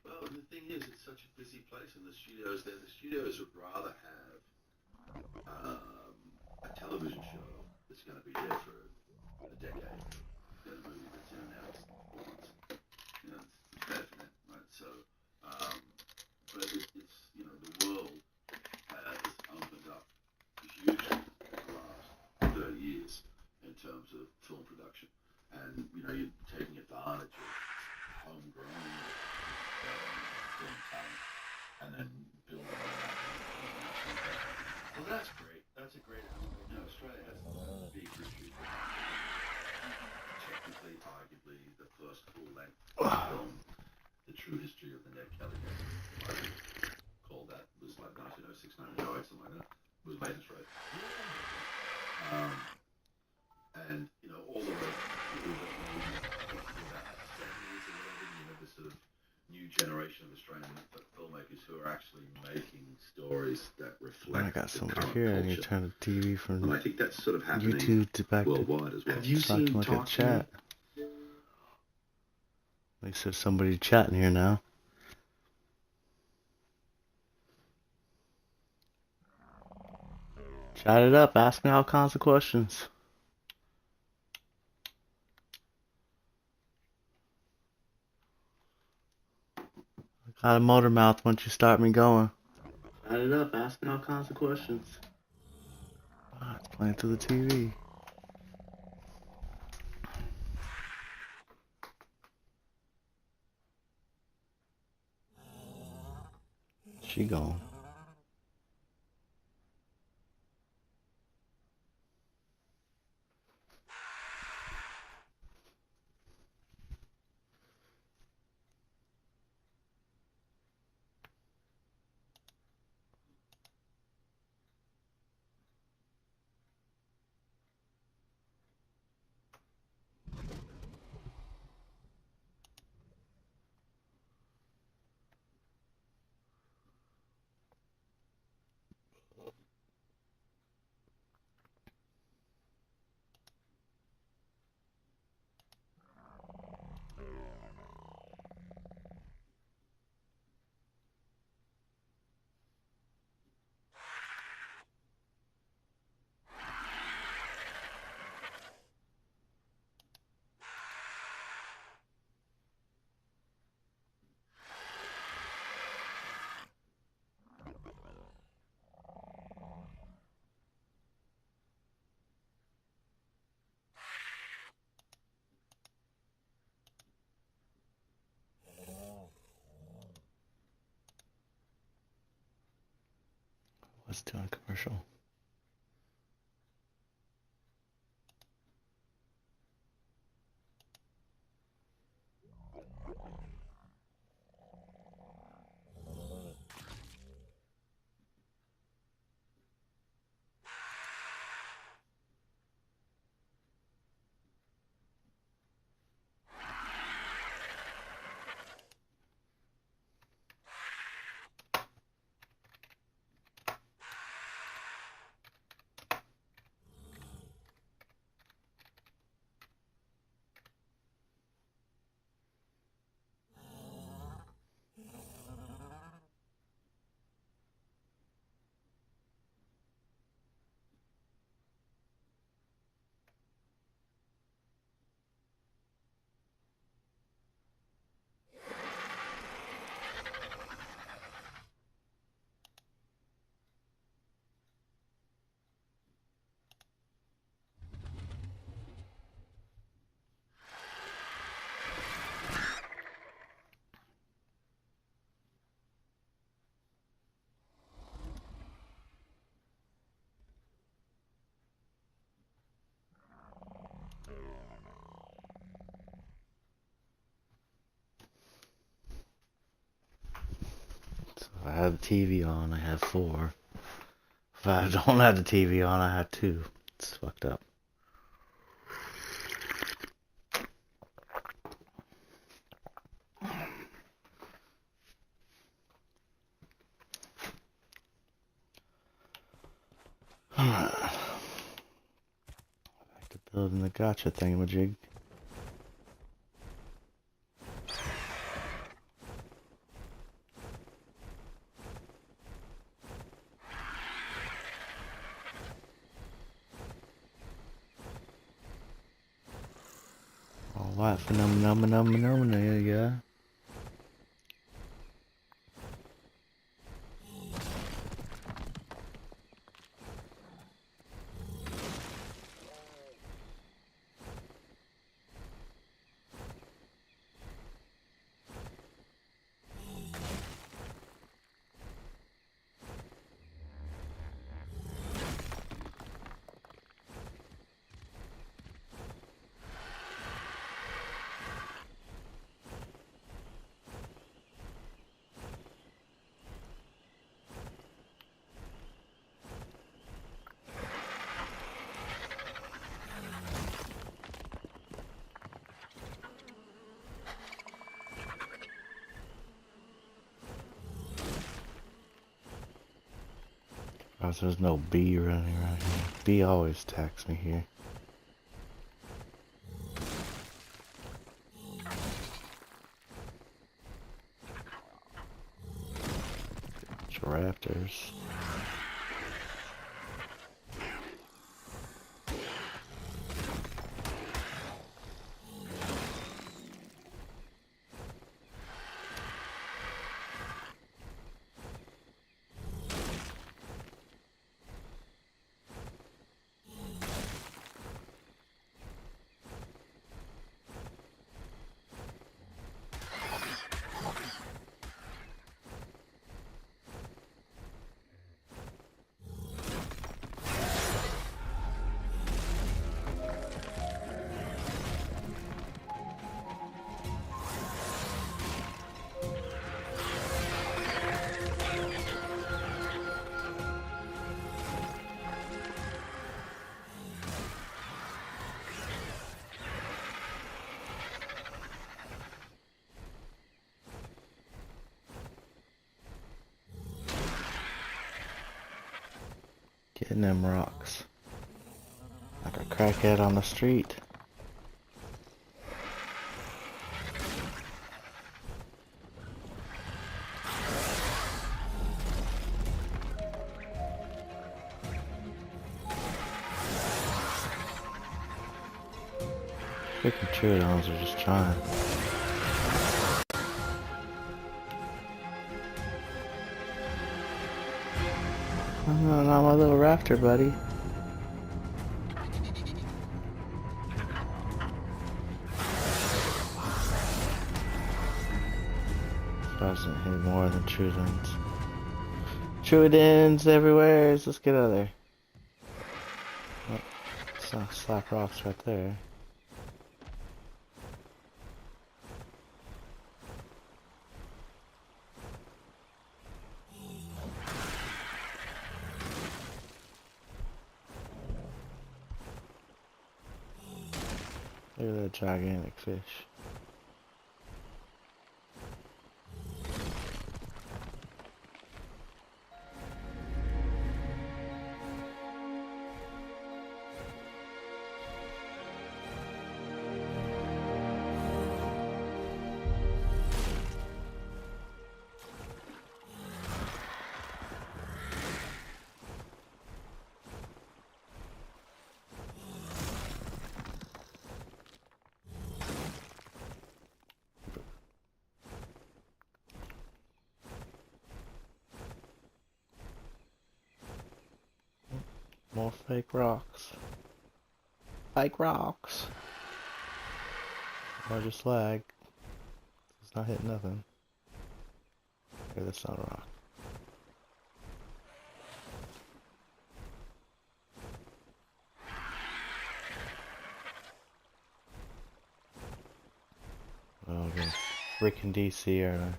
Well, the thing is, it's such a busy place, and the studios there. The studios would rather have a television show that's going to be there for a decade than a movie that's in and out of 4 months. You know, it's better for them, right? So, but it's you know, the world has opened up hugely in the last 30 years in terms of film production, and you know, you're taking advantage of homegrown film talent, and then building on that.
Well, that's great. That's a great aspect.
You know, Australia has a big history. Technically, arguably, the first full-length film, the true history of the Ned Kelly case, I called that, was like 1906, 1908, something like that, was made in Australia. And, you know, all the way through the about 70s or whatever, you know, this sort of new generation of Australian filmmakers who are actually making stories that reflect
I got
the
somebody
current
here. I
culture.
need to turn the TV from
And I think that's sort of happening
YouTube to back
worldwide as well.
Have you
so I
seen
can look at
Talk
chat. They said somebody chatting here now. Chat it up. Ask me all kinds of questions. I got a motor mouth once you start me going. Chat it up. Ask me all kinds of questions. Ah, it's playing through the TV. She gone. was doing commercial. If I have the TV on, I have 4. If I don't have the TV on, I have 2. It's fucked up. Back to building the gotcha thingamajig. Alright, phenomenon, there you go. There's no bee running around here. Bee always attacks me here. Bunch of raptors. Getting them rocks. Like a crackhead on the street. Freaking Troodons are just trying. Oh, not my little raptor, buddy. Doesn't hit more than Troodons. Druidins everywhere. Let's get out of there. Oh, slap rocks right there. Look at that gigantic fish. More fake rocks. Fake rocks. Or just lag. It's not hitting nothing. Here, that's not a rock. Oh, okay. Freaking DC, aren't I?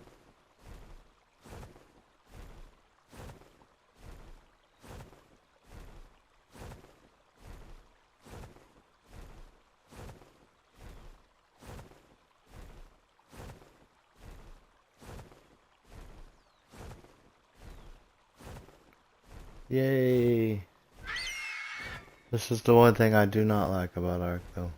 Yay! This is the one thing I do not like about Ark, though.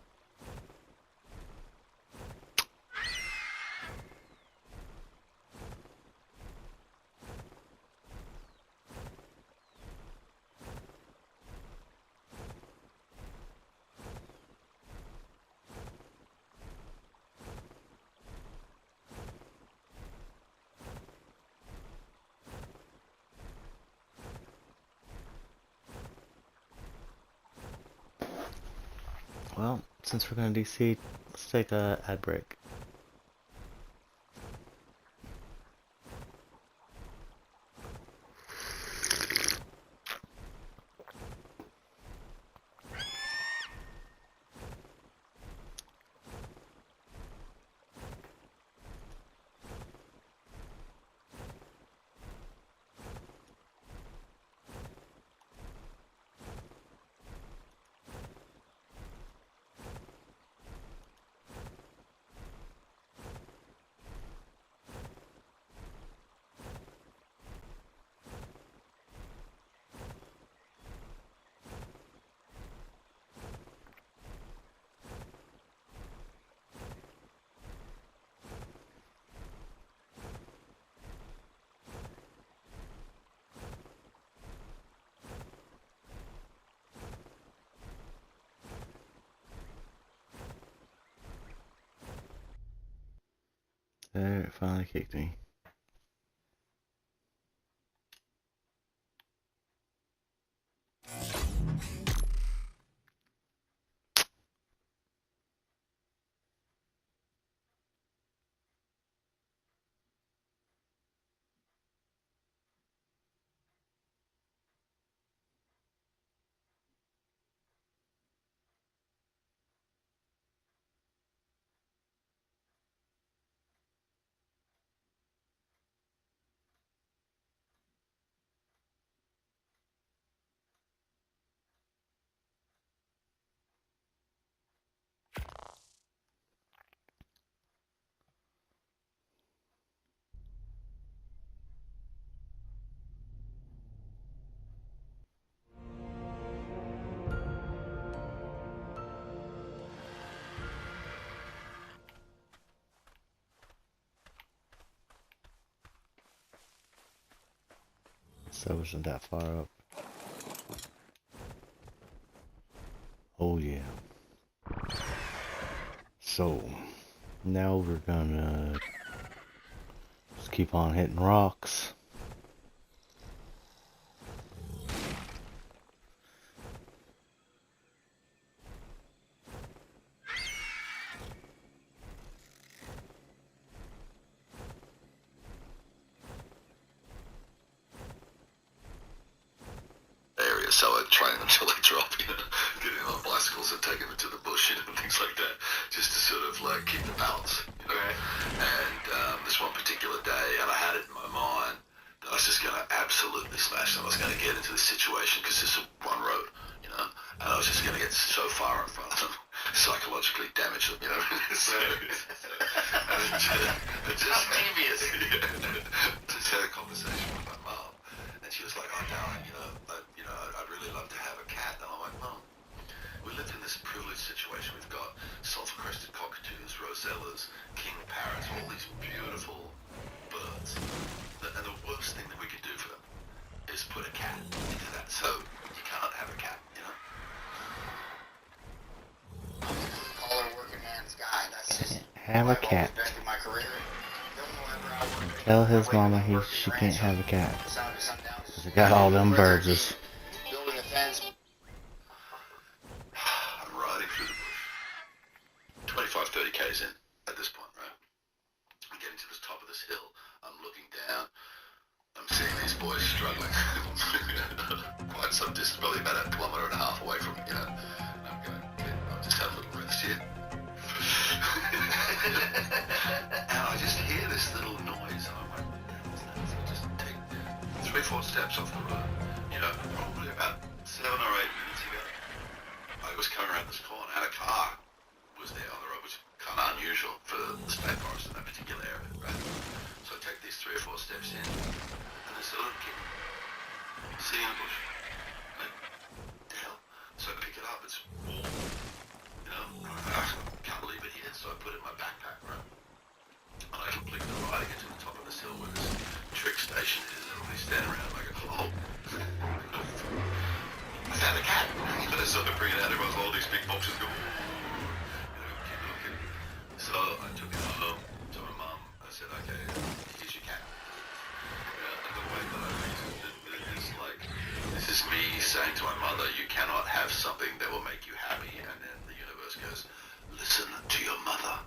Well, since we're going to DC, let's take a ad break. There, it finally kicked me. So wasn't that far up. Oh yeah. So now we're gonna just keep on hitting rocks.
so I train them until they drop, you know, getting on bicycles and taking them to the bush and things like that, just to sort of like keep the balance, you know. And this one particular day, and I had it in my mind that I was just going to absolutely smash them. I was going to get into this situation because this is one road, you know, and I was just going to get so far in front of them, psychologically damage them, you know. So, just envious. Just had a conversation with my mom, and she was like, "Oh, darling, I'd really love to have a cat." And I'm like, "Mom, we live in this privileged situation. We've got sulfur-crested cockatoos, rosellas, king parrots, all these beautiful birds. And the worst thing that we could do for them is put a cat into that. So you can't have a cat, you know."
Call her working man's guy. That's just
Have a cat.
been through my career.
Tell his mama she can't have a cat. Cause I got all them birds.
Building a fence.
I'm riding through the bush. 25, 30 k's in at this point, right? I'm getting to the top of this hill. I'm looking down. I'm seeing these boys struggling. Quite some distance, probably about a kilometre and a half away from me, you know. And I'm going, I'll just have a little rest here. And I just hear this little noise. And I'm like, so I just take 3-4 steps off the road. You know, probably about 7 or 8 minutes ago, I was coming around this corner and a car was there on the road, which is kind of unusual for the state forest in that particular area, right? So I take these 3 or 4 steps in, and there's a little kid sitting in the bush. Like, the hell? So I pick it up, it's warm, you know, I can't leave it here, so I put it in my backpack, right? And I complete the ride, I get to the top of this hill where this trick station is, and everybody's standing around like, oh, I found a cat. You know, so I bring it out, everyone's all these big boxes go, you know, keep looking. So I took it home to my mum. I said, okay, here's your cat. And the way that I reasoned it is like, this is me saying to my mother, you cannot have something that will make you happy. And then the universe goes, listen to your mother.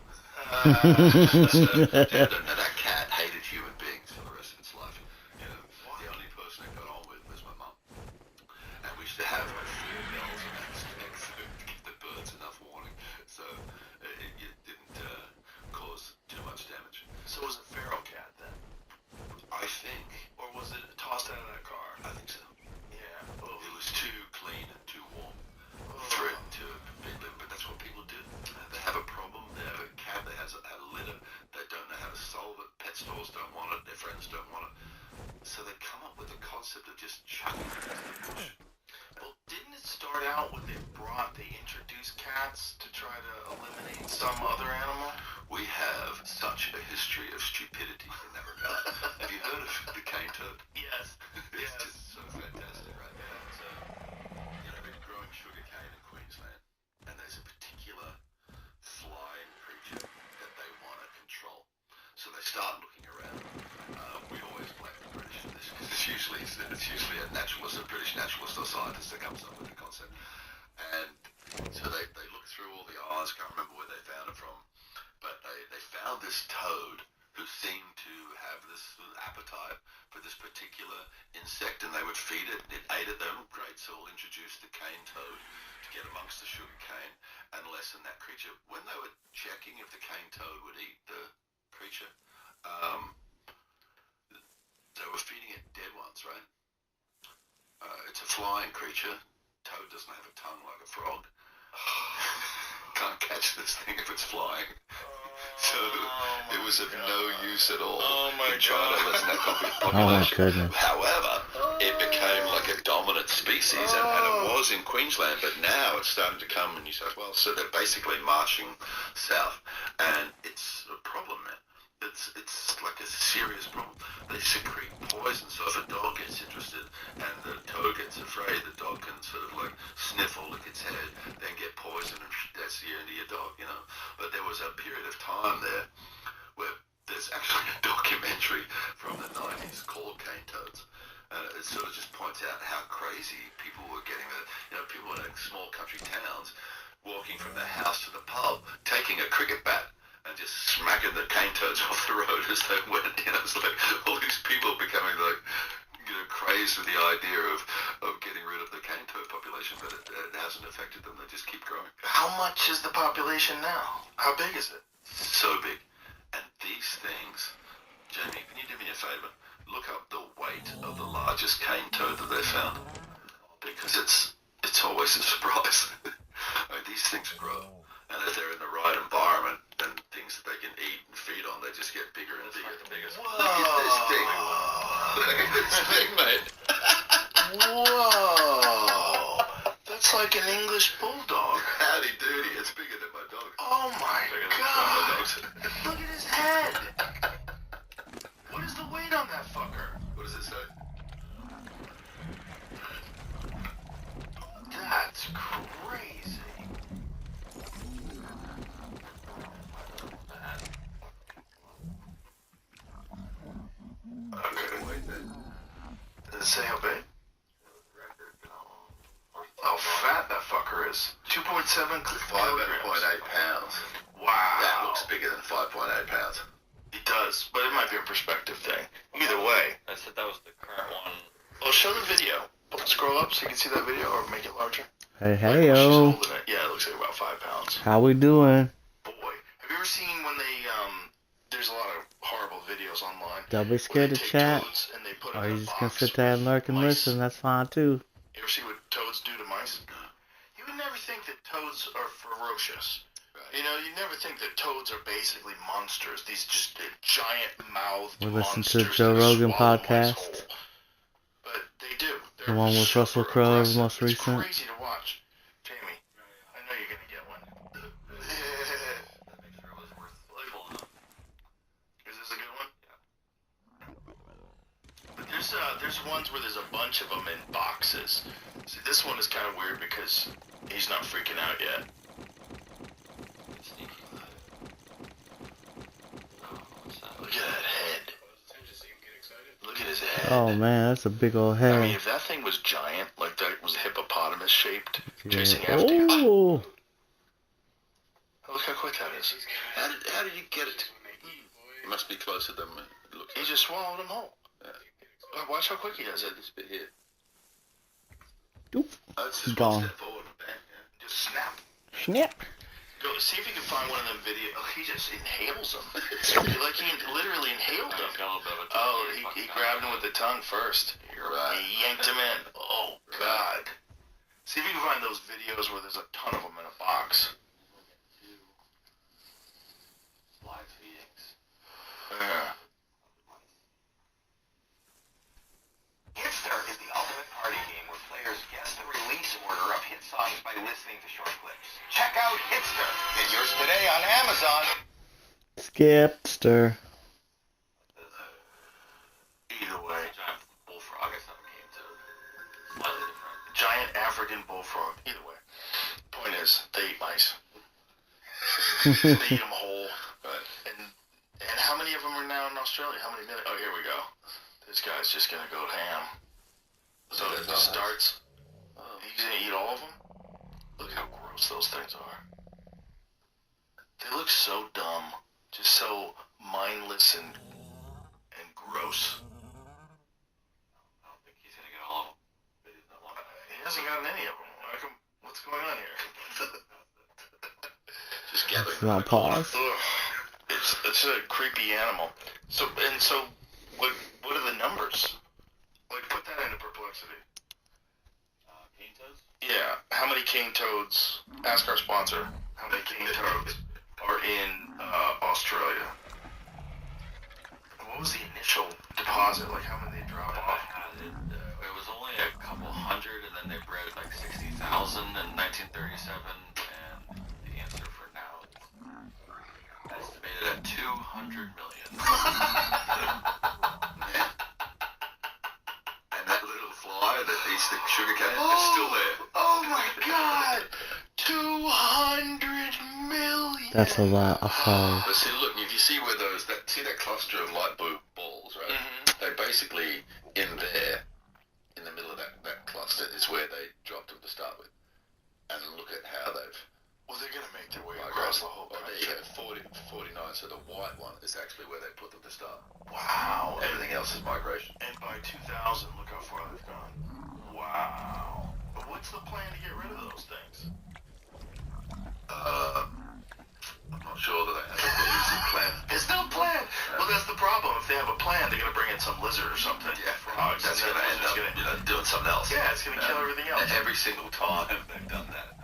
So that cat hated human beings for the rest of its life. You know, the only person it got on with was my mum. And we used to have like 4 bells and that to give the birds enough warning. So it didn't cause too much damage.
So it was a feral cat then?
I think.
Or was it tossed out of that car?
I think so.
Yeah. Oh.
It was too clean and too warm for it to be lived. But that's what people do. They have a problem. They have a cat that has a litter. They don't know how to solve it. Pet stores don't want it. Their friends don't want it. So they come up with the concept of just chucking it into the bush.
Well, didn't it start out when they introduced cats to try to eliminate some other animal?
We have such a history of stupidity in that regard. Have you heard of the cane toad?
Yes.
It's just so fantastic, right? So, you know, we're growing sugar cane in Queensland, and there's a particular flying creature that they want to control. So they start looking around. We always blame the British for this, because it's usually a naturalist, a British naturalist or scientist that comes up with the concept. And so they look through all the islands, can't remember where they found it from, but they found this toad who seemed to have this appetite for this particular insect, and they would feed it, and it ate it. They were great, so we'll introduce the cane toad to get amongst the sugar cane and lessen that creature. When they were checking if the cane toad would eat the creature, they were feeding it dead ones, right? It's a flying creature. Toad doesn't have a tongue like a frog. Can't catch this thing if it's flying. So it was of no use at all in trying to lessen that population.
Oh my goodness.
However, it became like a dominant species, and it was in Queensland, but now it's starting to come in New South Wales. So they're basically marching south, and it's a problem now. It's like a serious problem. They secrete poison, so if a dog gets interested and the toad gets afraid, the dog can sort of like sniff or lick its head, then get poison, and that's the end of your dog, you know. But there was a period of time there where there's actually a documentary from the 90s called Cane Toads. It sort of just points out how crazy people were getting. People in small country towns walking from their house to the pub, taking a cricket bat and just smacking the cane toads off the road as they went. It's like all these people becoming like, crazed with the idea of getting rid of the cane hasn't affected them. They just keep growing.
How much is the population now? How big is it?
So big. And these things, Jamie, can you do me a favour? Look up the weight of the largest cane toad that they found, because it's always a surprise. I mean, these things grow, and if they're in the right environment and things that they can eat and feed on, they just get bigger and bigger and bigger.
Whoa.
Look at this thing. Look at this thing, mate.
Whoa! That's like an English bulldog.
Howdy doody, it's bigger than my dog.
Oh my
Bigger than
god!
my dogs.
Look at his head! What is the weight on that fucker?
What does it say?
That's crazy. Okay, wait then. Does it say how big? How fat that fucker is. 2.7 kilograms.
5.8 pounds.
Wow.
That looks bigger than 5.8 pounds.
It does, but it might be a perspective thing. Either way.
I said that was the current one.
Well, show the video. Scroll up so you can see that video, or make it larger.
Hey,
She's
yo.
holding it. Yeah, it looks like about 5 pounds.
How we doing?
Boy, have you ever seen when they there's a lot of horrible videos online.
Don't be scared to chat. Or you just gonna sit there and lurk and listen. That's fine too.
You ever see what toads do to mice? You would never think that toads are ferocious. Right. You know, you never think that toads are basically monsters. These just giant mouthed
We listen to
monsters
the Joe
that
Rogan
swallow mice
podcast.
whole. But they do.
The one with Russell Crowe,
aggressive.
most
It's
recent.
crazy to watch. Jamie, I know you're gonna get one. Is this a good one? But there's ones where there's a bunch of them in boxes. See, this one is kind of weird because he's not freaking out yet. Look at that head. Look at his head.
Oh man, that's a big old head.
I mean, if that thing was giant, like that was hippopotamus shaped,
Yeah.
chasing after you.
Oh,
Look how quick that is.
How did you get it? It must be closer than it looks
He
like.
just swallowed them whole. Watch how quick he does it.
This bit here.
Doop.
Oh, it's
He's
just one
gone.
step forward and bang. Yeah.
Just snap.
Snap.
Go see if you can find one of them videos. Oh, he just inhales them. Like he literally inhaled them. Oh, he grabbed him with the tongue first.
Right.
He yanked him in. Oh God. See if you can find those videos where there's a ton of them in a box.
Live feedings.
Yeah.
Hitstar is the ultimate party game where players guess the release order of hit songs by listening to short clips. Check out Hitstar. Get yours today on Amazon.
Skipster.
Either way.
Giant bullfrog is something game too. Slightly different.
Giant African bullfrog. Either way. Point is, they eat mice. They eat them whole.
Right.
And how many of them are now in Australia? How many million? Oh, here we go. This guy's just gonna go ham. So it just starts. He's gonna eat all of them? Look how gross those things are. They look so dumb. Just so mindless and gross.
I don't think he's gonna get all of them.
He hasn't gotten any of them. What's going on here?
Just gathering.
You want to pause?
Ugh. It's a creepy animal. So what are the numbers? Like put that into perplexity.
Cane toads?
Yeah, how many cane toads? Ask our sponsor. How many cane toads are in Australia? What was the initial deposit? Like how many they drop off?
It was only a couple hundred, and then they bred like 60,000 in 1937, and the answer for now is estimated at 200 million.
And that little fly that eats the sugarcane is still there.
Oh my God! 200 million!
That's a lot. I'm sorry.
But see, look, if you see where see that cluster of light blue balls, right?
Mm-hmm.
They basically, in there, in the middle of that cluster, is where they dropped them to start with. And look at how they've...
Well, they're going to make their way across the whole
there
country.
you go, 49, so the white one is actually where they put them to start.
Wow.
Everything else is migration.
And by 2000, look how far they've gone. Wow. But what
what's the plan to get rid of those things?
I'm not sure that I have a cohesive plan.
There's no plan. Well, that's the problem. If they have a plan, they're gonna bring in some lizard or something.
Yeah,
frogs.
that's going to end up, doing something else.
Yeah, it's gonna kill everything else.
Every single time they've done that.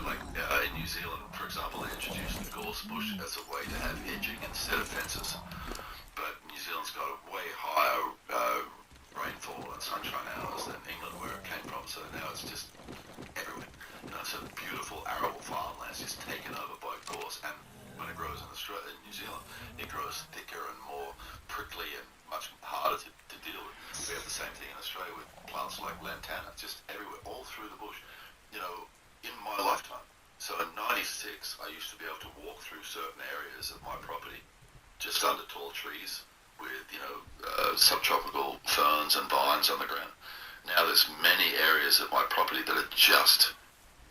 Like in New Zealand, for example, they introduced the gorse bush as a way to have hedging instead of fences. But New Zealand's got a way higher rainfall and sunshine hours than England, where it came from. So now it's just everywhere. It's a beautiful arable farmland. It's just taken over by gorse. And when it grows in Australia, in New Zealand, it grows thicker and more prickly and much harder to deal with. We have the same thing in Australia with plants like lantana, just everywhere, all through the bush. In my lifetime. So in '96, I used to be able to walk through certain areas of my property, just under tall trees, with subtropical ferns and vines on the ground. Now there's many areas of my property that are just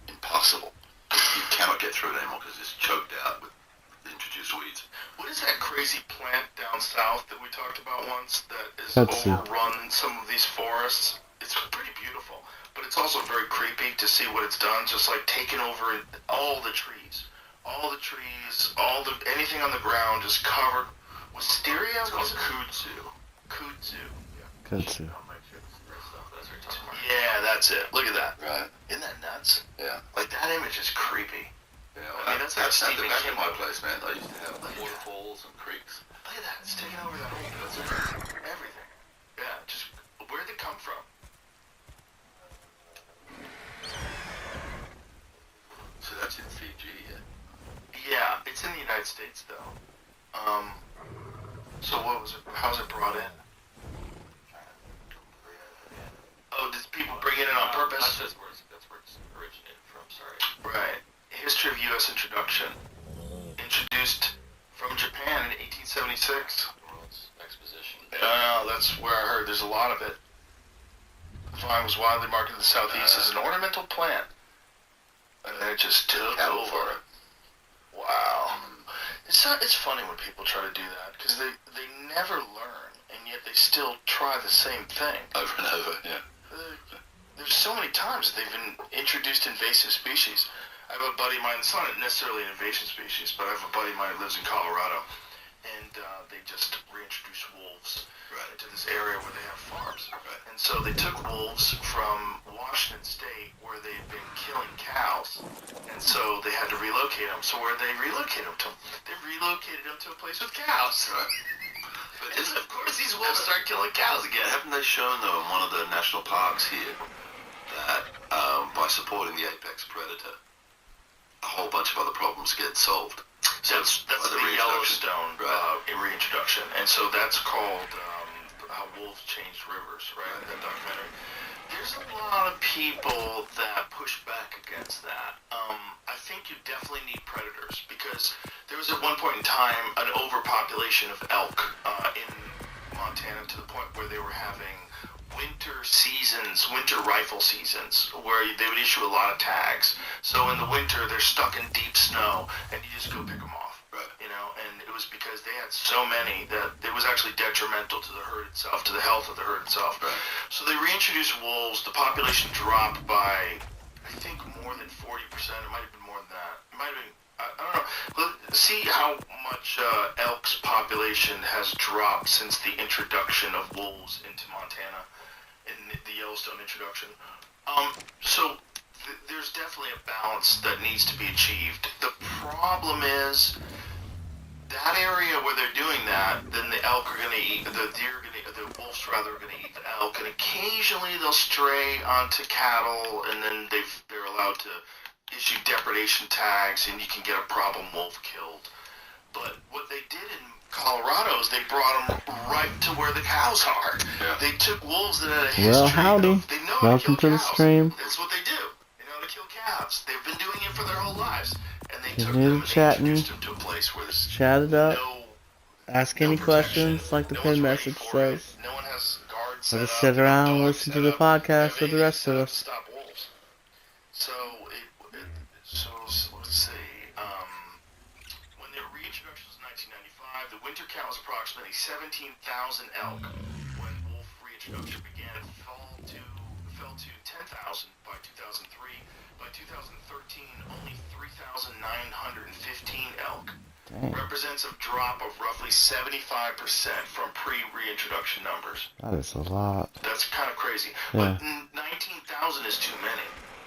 impossible. You cannot get through it anymore because it's choked out with introduced weeds.
What is that crazy plant down south that we talked about once that is
Kudzu.
overrun some of these forests? It's pretty beautiful, but it's also very creepy to see what it's done. Just like taking over all the trees, anything on the ground just covered. Wisteria?
It's called kudzu.
Kudzu.
Kudzu.
Yeah, that's it. Look at that.
Right.
Isn't that nuts?
Yeah.
Like that image is creepy.
Yeah,
I mean, that's like
at the
Stephen
back
King.
of my place, man. I used to have waterfalls and creeks.
Look at that. It's taking over that whole everything. Yeah, just where'd it come from?
So that's in Fiji, yeah.
Yeah, it's in the United States though. So what was it? How's it brought in? Oh, did people bring it in on purpose?
That's where it's originated from. Sorry.
Right. History of U.S. introduction. Introduced from Japan in 1876.
World's exposition.
That's where I heard there's a lot of it. The vine was widely marketed in the southeast as an ornamental plant. And then it just took over. Wow. It's funny when people try to do that, because they never learn, and yet they still try the same thing.
Over and over, yeah.
There's so many times they've been introduced invasive species. I have a buddy of mine, it's not necessarily an invasive species, but I have a buddy of mine who lives in Colorado, and they just reintroduced wolves into this area where they have farms. And so they took wolves from Washington State, where they had been killing cows, and so they had to relocate them. So where they relocate them to? They relocated them to a place with cows.
But
And of course these wolves start killing cows again.
Haven't they shown, though, in one of the national parks here, that by supporting the apex predator, a whole bunch of other problems get solved? So
That's
by
the Yellowstone
Right.
reintroduction, and so that's called How Wolves Changed Rivers, right? That documentary. There's a lot of people that push back against that. I think you definitely need predators, because there was at one point in time an overpopulation of elk in Montana, to the point where they were having winter rifle seasons, where they would issue a lot of tags. So in the winter, they're stuck in deep snow, and you just go pick them off. And it was because they had so many that it was actually detrimental to the herd itself, to the health of the herd itself. So they reintroduced wolves. The population dropped by, I think, more than 40%. It might have been more than that. It might have been, I don't know. Let's see how much elk's population has dropped since the introduction of wolves into Montana, in the Yellowstone introduction. So there's definitely a balance that needs to be achieved. The problem is, that area where they're doing that, then the elk are going to eat, the wolves rather are going to eat the elk, and occasionally they'll stray onto cattle, and then they're allowed to issue depredation tags, and you can get a problem wolf killed. But what they did in Colorado is they brought them right to where the cows are. Yeah. They took wolves that had a history.
Well, howdy.
They know
Welcome to the stream.
That's what they do. They know how to kill calves. They've been doing it for their whole lives. And they
If
took
you're
them and
chatting,
introduced them to a place where there's
chat it up.
no
Ask any questions, like the pinned message says.
No one has guards
Or
set
just
up,
sit around and
dogs
listen
set
to the
up,
podcast with the
everything
rest
set
of
up
us.
to stop wolves. So let's see. When their reintroduction was in 1995, the winter count was approximately 17,000 elk. When wolf reintroduction began, it fell fell to 10,000 by 2003. By 2013, only 3,915 elk.
Dang.
Represents a drop of roughly 75% from pre-reintroduction numbers.
That is a lot.
That's kind of crazy.
Yeah.
But 19,000 is too many.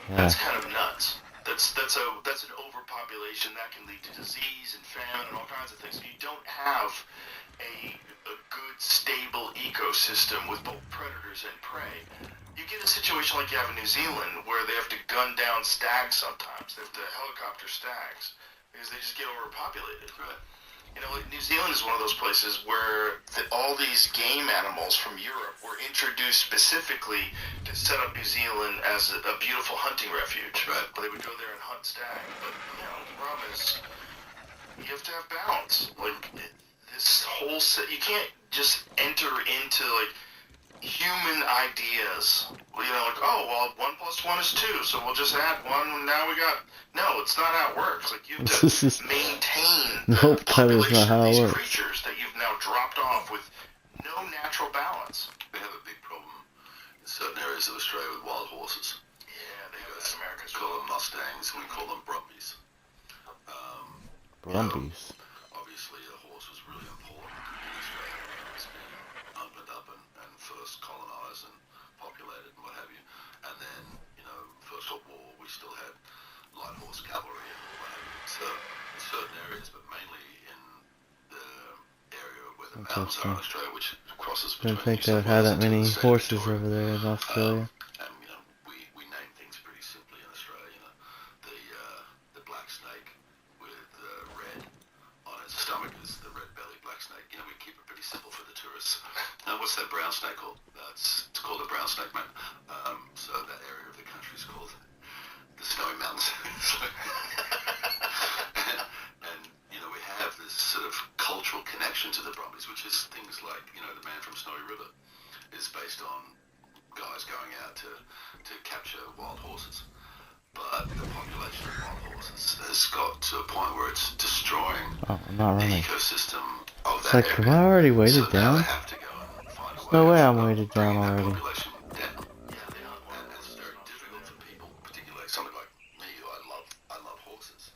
Yeah.
That's kind of nuts. That's an overpopulation that can lead to disease and famine and all kinds of things. You don't have a good, stable ecosystem with both predators and prey. You get a situation like you have in New Zealand where they have to gun down stags sometimes. They have to helicopter stags because they just get overpopulated. Right. You know, New Zealand is one of those places where all these game animals from Europe were introduced specifically to set up New Zealand as a beautiful hunting refuge. Right. They would go there and hunt stag. But, you know, the problem is you have to have balance. Like, this whole set, you can't just enter into, like, human ideas. You know, like, oh, well, 1 + 1 is 2, so we'll just add 1, and now we got... No, it's not how it works. Like, you have to maintain the population of these creatures that you've now dropped off with no natural balance.
We have a big problem in certain areas of Australia with wild horses.
Yeah, they have that in America as
We call
well.
them Mustangs, and we call them Brumbies.
Brumbies.
Obviously, the horse was really important in Australia. It's been opened up and first colonised and populated and what have you. And then, you know, First World War, we still had light horse cavalry and what have you. So, in certain areas, but mainly in the area where the mountains are in Australia, which crosses between...
Didn't think they would have that many horses over there in Australia.
And, you know, we name things pretty simply in Australia. You know, the black snake with red on its stomach is the red-bellied black snake. You know, we keep it pretty simple for the tourists. Now, what's that brown snake called? It's called a brown snake, mate. So that area of the country is called the Snowy Mountains. and, you know, we have this sort of cultural connection to the Brumbies, which is things like, you know, the Man from Snowy River is based on guys going out to capture wild horses. But the population of wild horses has got to a point where it's destroying the ecosystem of that
It's like, am I already weighted down? No way I'm weighted down already.
And it's very difficult for people, particularly somebody like me, who I love horses.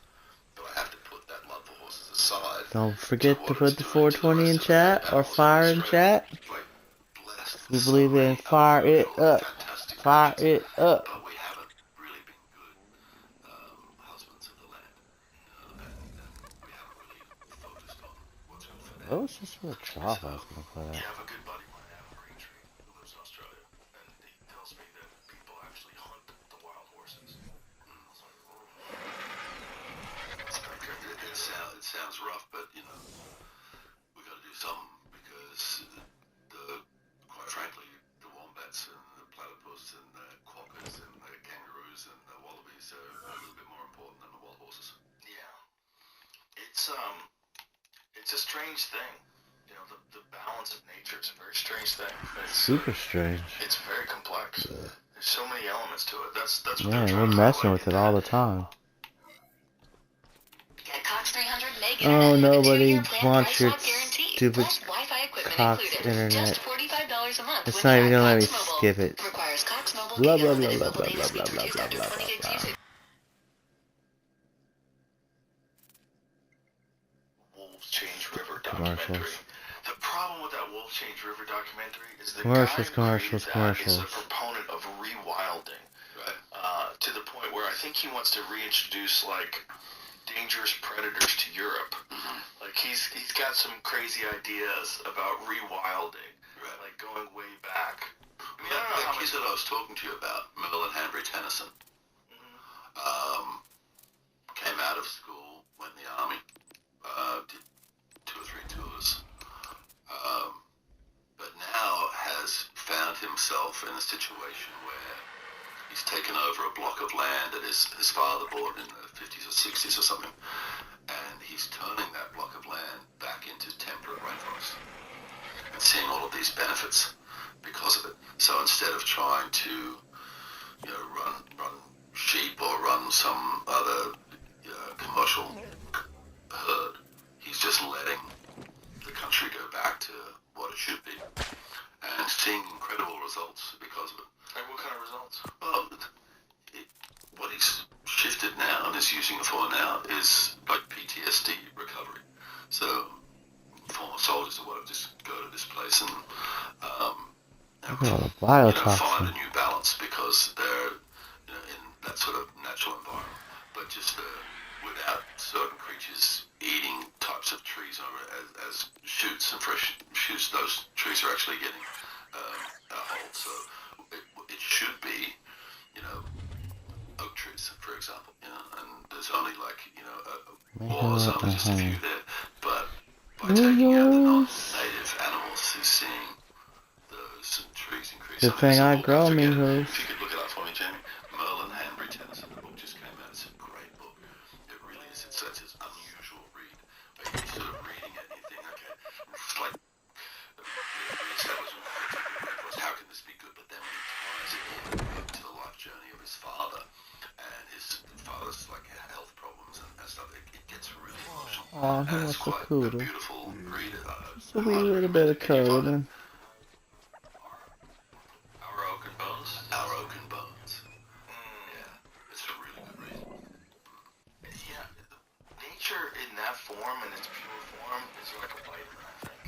But I have to put that love for horses aside.
Don't forget to put the 420 in chat or fire in chat. We believe in fire it up. Fire it up.
But we haven't really been good husbands of the land. And we haven't really focused on what's good for them.
What was this for a trough I was going to put
I
out?
have a good buddy of mine, Adam Greentree, who lives in Australia, and he tells me that people actually hunt the wild horses. I was like, oh.
It sounds rough, but, you know, we got to do something because, quite frankly, the wombats and the platypus and the quokkas and the kangaroos and the wallabies are a little bit more important than the wild horses.
Yeah. It's a strange thing. You know, the balance of nature is a very strange thing. It's
Super strange.
It's very complex. There's so many elements to it. That's what
Yeah,
they're
we're
trying to
messing
highlight
with it all the time.
Get Cox 300 meg
Oh,
internet with a
nobody
two-year plan,
wants
price
your
lock guarantee,
stupid
plus Wi-Fi equipment
Cox
included.
internet.
Just $45 a month.
It's
when
not
you
even
have
gonna let me
Cox Mobile.
skip it.
Requires Cox Mobile
Blah blah
getting
blah blah
unlimited
blah
mobile
blah
data
blah
speed
blah
reviews
blah
after
blah
20
blah
gigs
blah.
usage.
Wolves Change River
Commercials.
documentary. The problem with that Wolves Change River documentary is the
Commercials,
guy
commercials,
who created that is a
commercials.
proponent of rewilding.
Right.
To the point where I think he wants to reintroduce, like, dangerous predators to Europe. Like, he's got some crazy ideas about rewilding.
Right.
Like, going way back. I mean, I don't know
The
how
kid
much...
that I was talking to you about, Merle and Henry Tennyson, came out of school, went in the army, did 2 or 3 tours, but now has found himself in a situation where he's taken over a block of land that his father bought in the 50s or 60s or something, and he's turning that block of land back into temperate rainforest and seeing all of these benefits because of it. So instead of trying to, you know, run sheep or run some other commercial herd, he's just letting the country go back to what it should be and seeing incredible results because of it.
Like, what kind of results?
noise and
Look at all the
find
biotoxin.
a new balance because they're in that sort of natural environment. But just without certain creatures eating types of trees as shoots and fresh shoots, those trees are actually getting a hold. So it should be, oak trees, for example, and there's only just a few there. But by taking out the non-native animals, who's seeing those trees increase.
Good thing I grow mijos.
If you could look it up for me, Jamie. Merlin Hanbury Tennyson. The book just came out. It's a great book. It really is. It's such an unusual read. Where you're sort of reading it and you think, okay, it's like the establishment was, how can this be good? But then when he ties it in to the life journey of his father, and his father's health problems and stuff, it gets really emotional.
Oh, he
and
wants
it's
a
quite a
cooter.
beautiful read.
Just a wee little bit of coding.
Our Oak and Bones?
Our Oak and Bones. Yeah, it's a really good read.
Yeah, nature in that form, in its pure form, is like a vitamin, I think.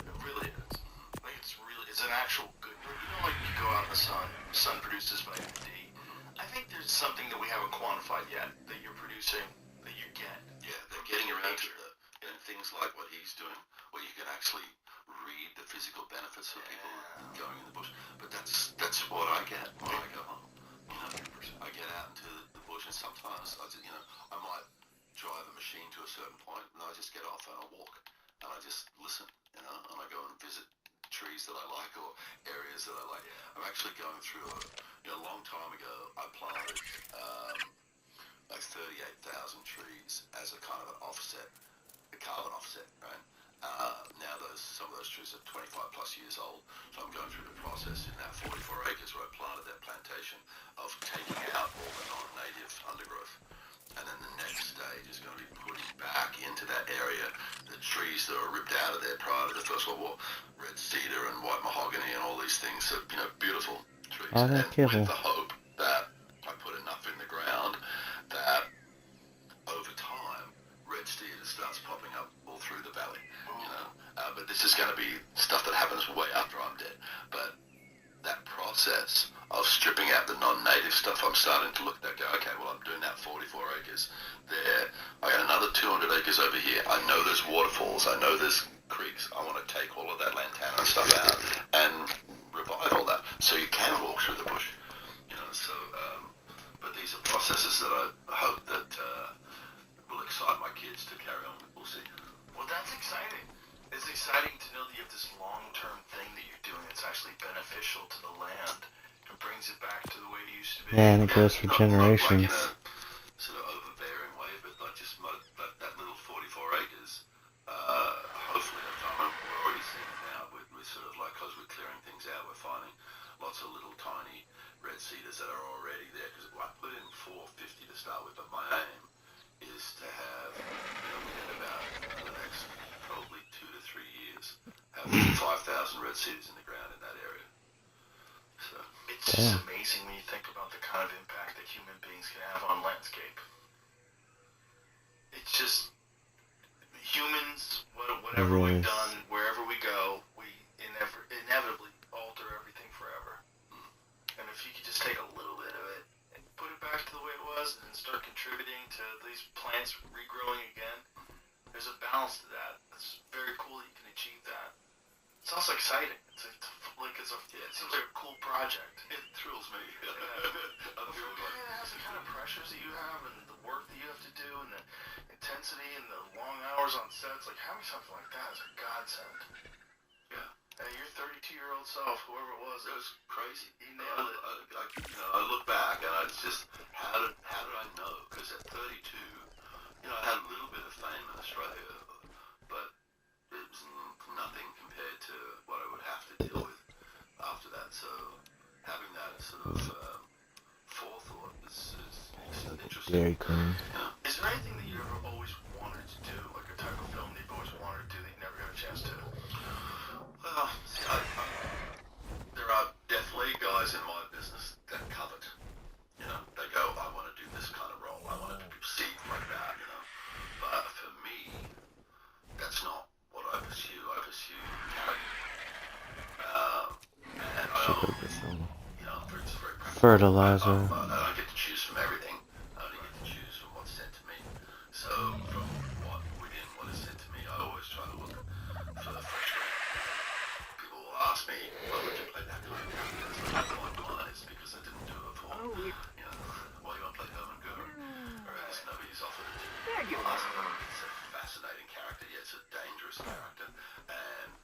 It really is. It's an actual good, you go out in the sun produces vitamin D. I think there's something that we haven't quantified yet that you're producing, that you get.
Yeah, they're getting around to things like what he's doing, where you can actually read the physical benefits of people going in the bush. But that's what I get when I go home. I get out into the bush, and sometimes I might drive a machine to a certain point, and I just get off and I walk, and I just listen, and I go and visit trees that I like or areas that I like. I'm actually going through a long time ago. I planted 38,000 trees as a kind of an offset, a carbon offset, right? Now some of those trees are 25 plus years old, so I'm going through the process in that 44 acres where I planted that plantation of taking out all the non-native undergrowth. And then the next stage is going to be putting back into that area the trees that were ripped out of there prior to the First World War, red cedar and white mahogany and all these things, so, beautiful trees.
Oh,
and
that kibble.
with the hope that I put enough in the ground that over time red cedar starts popping up all through the valley, but this is going to be stuff that happens way after I'm dead. But that process of stripping out the non-native stuff, I'm starting to look at that, go, okay, well, I'm doing that 44 acres there. I got another 200 acres over here. I know there's waterfalls. I know there's creeks. I want to take all of that lantana and stuff out and revive all that so you can walk through the bush. But these are processes that I hope that will excite my kids to carry on with. We'll see.
Well, that's exciting. It's exciting to know that you have this long-term thing that you're doing that's actually beneficial to the land and brings it back to the way it used to be.
Yeah, and it goes for generations.
Sort of overbearing way, but that little 44 acres, hopefully over time, we're already seeing it now, we're sort of because we're clearing things out, we're finding lots of little tiny red cedars that are already there, because I put in 450 to start with, but my aim is to have, within about the next probably 2 to 3 years, have 5,000 red cedars in the ground in that area. So
it's just amazing when you think about the kind of impact that human beings can have on landscape. It's just humans, whatever we've done, wherever we go, we inevitably alter everything forever. And if you could just take a little bit of it and put it back to the way it was and start contributing to these plants regrowing again, there's a balance to that. It's very cool that you can achieve that. It's also exciting. It seems like a cool project.
It thrills me.
But for a guy that has the kind of pressures that you have and the work that you have to do and the intensity and the long hours on sets, having something like that is a godsend.
Yeah.
Hey, your 32-year-old self, whoever it was
crazy.
He nailed it.
I look back and it's just, how did I know? Because at 32, I had a little bit of fame in Australia, but it was nothing compared to what I would have to deal with after that. So having that sort of forethought is interesting.
Very cool.
Is there anything that you ever always wanted to do, like a type of film that you've always wanted to do that you never got a chance to?
Well, see, there are definitely guys in my business that covet. They go, I want to do this kind of role. I want to see like that, But for me, that's not what I pursue. I pursue character.
should go get some
you know, it's very practical.
fertilizer.
I don't get to choose from everything. I only get to choose from what's sent to me. So from what is sent to me, I always try to look for fresh meat. People will ask me, why would you play that kind of character? It's like, the point mine is because I didn't do it before. You know, why do you want to play Herman Gurr? Or because nobody's offered it to me. It's a fascinating character, yet it's a dangerous character. And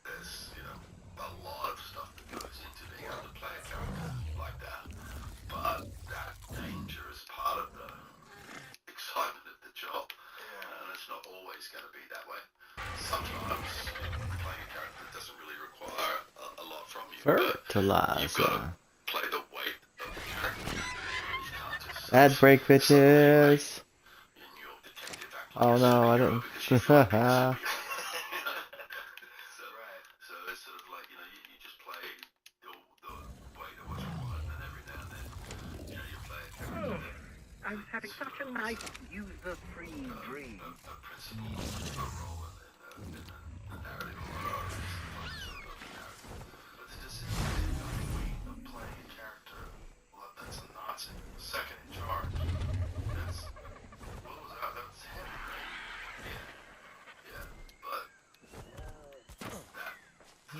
there's, you know, a lot of stuff that goes into being able to play a character like that. But that danger is part of the excitement of the job. And it's not always going to be that way. Sometimes playing a character doesn't really require a lot from you. But you've got to play the weight of the character. You can't just
Ad break, bitches.
in your detective act
Oh no, I didn't.
So it's sort of like, you know, you just play the weight of what's required, and then every now and then, you know, you play a character that
I'm having such a nice user-free dream.
a principal role in the narrative or focus of the narrative. But it's just the weight of playing a character, well, that's a Nazi, second in charge. That's, what was that? That was heavy, right? Yeah, but that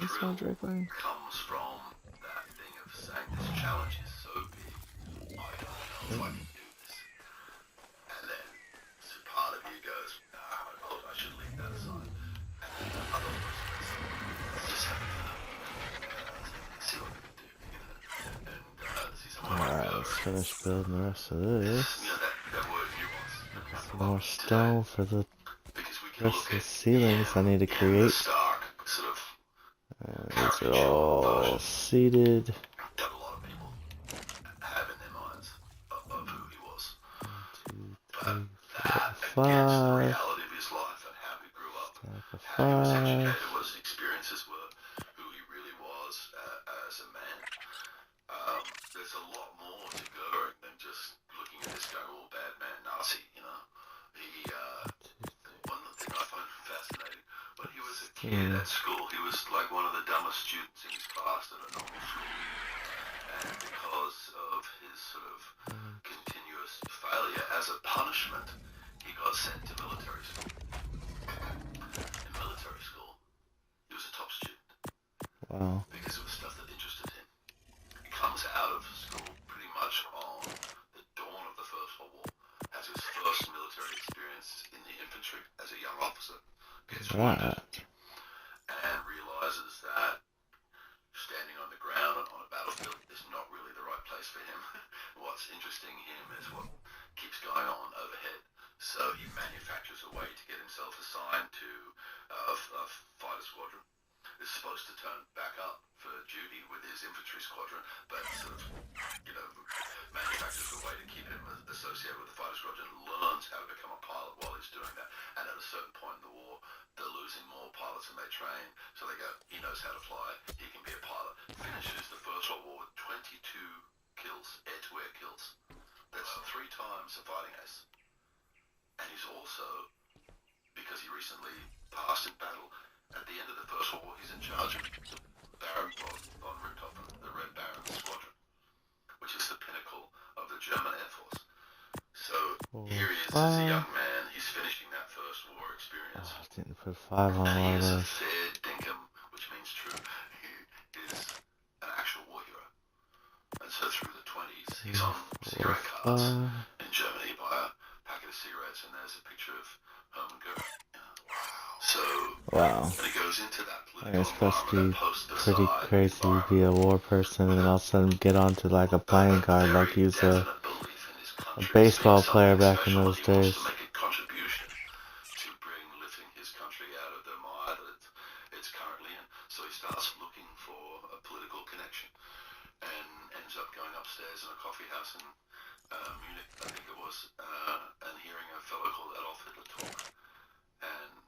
thrill comes from that thing of saying this challenge is so big, I don't know if I can do this. And then so part of you goes, I should leave that aside. And then the other person goes, let's just have fun. See what we can do. And see someone
Alright, let's finish building the rest of this.
you know, that word nuance.
Some more stone for the rest of the ceilings I need to create. These are all seated.
That a lot of people have in their minds of who he was. But that against the reality of his life and how he grew up, how he was educated, what his experiences were, who he really was as a man. There's a lot more to Goering than just looking at this guy, all bad man Nazi, you know. One thing I find fascinating, when he was a kid at school, he was like one of the dumbest students in his class at a normal school. And because of his sort of continuous failure, as a punishment, he got sent to military school. In military school, he was a top student.
Wow.
Because it was stuff that interested him. He comes out of school pretty much on the dawn of the First World War, has his first military experience in the infantry as a young officer, gets wounded, and realizes that standing on the ground and on a battlefield is not really the right place for him. What's interesting him is what keeps going on overhead. So he manufactures a way to get himself assigned to a fighter squadron. Is supposed to turn back up for duty with his infantry squadron, but sort of, you know, manufactures a way to keep him associated with the fighter squadron, learns how to become a pilot while he's doing that, and at a certain point in the war, they're losing more pilots than they train, so they go, he knows how to fly, he can be a pilot. Finishes the First World War with 22 kills, air-to-air kills. That's 3 times a fighting ace. And he's also, because he recently passed in battle, at the end of the First World War, he's in charge of the Baron von Richthofen, the Red Baron Squadron, which is the pinnacle of the German Air Force. So here he is as a young man, he's finishing that First War experience.
I didn't put 5 on
He
all
is a
this.
fair dinkum, which means true. He is an actual war hero. And so through the 20s, he's on cigarette cards in Germany by a packet of cigarettes, and there's a picture of Herman Gurr. So,
wow.
And he goes into that
It's supposed to be pretty crazy to be a war person and then all of a sudden get onto like a playing card like he was a baseball player back in those days.
to make a contribution to lifting his country out of the mire that it's currently in. So he starts looking for a political connection and ends up going upstairs in a coffee house in Munich, I think it was, and hearing a fellow called Adolf Hitler talk. And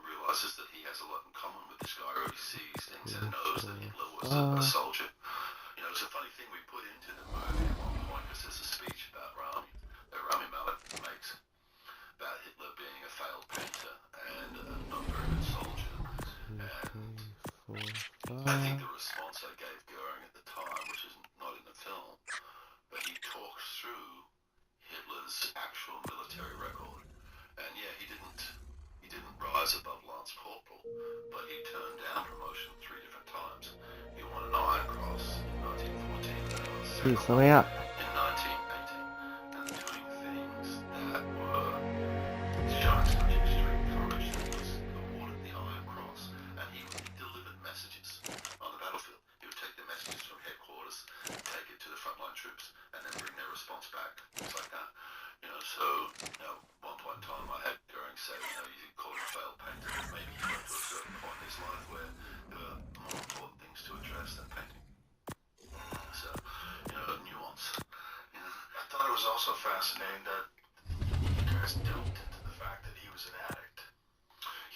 realizes that he has a lot in common with this guy, or he sees things and knows that Hitler was a soldier. You know, it's a funny thing we put into the movie at one point, because there's a speech about Rami, that Rami Malek makes, about Hitler being a failed painter and a not very good soldier. And I think the response I gave and down promotion 3 different times. He won an Iron Cross in 1914 and then a
Please,
Silver
let me out.
in 1918, and doing things that were showing such extreme courage that he was awarded the Iron Cross, and he delivered messages on the battlefield. He would take the messages from headquarters, take it to the frontline troops, and then bring their response back, things like that. So, one point in time I had Goering say, you could call him a failed painter, but maybe he got to a certain point in his life where there were more important things to address than painting. So, nuance.
I thought it was also fascinating that you guys delved into the fact that he was an addict.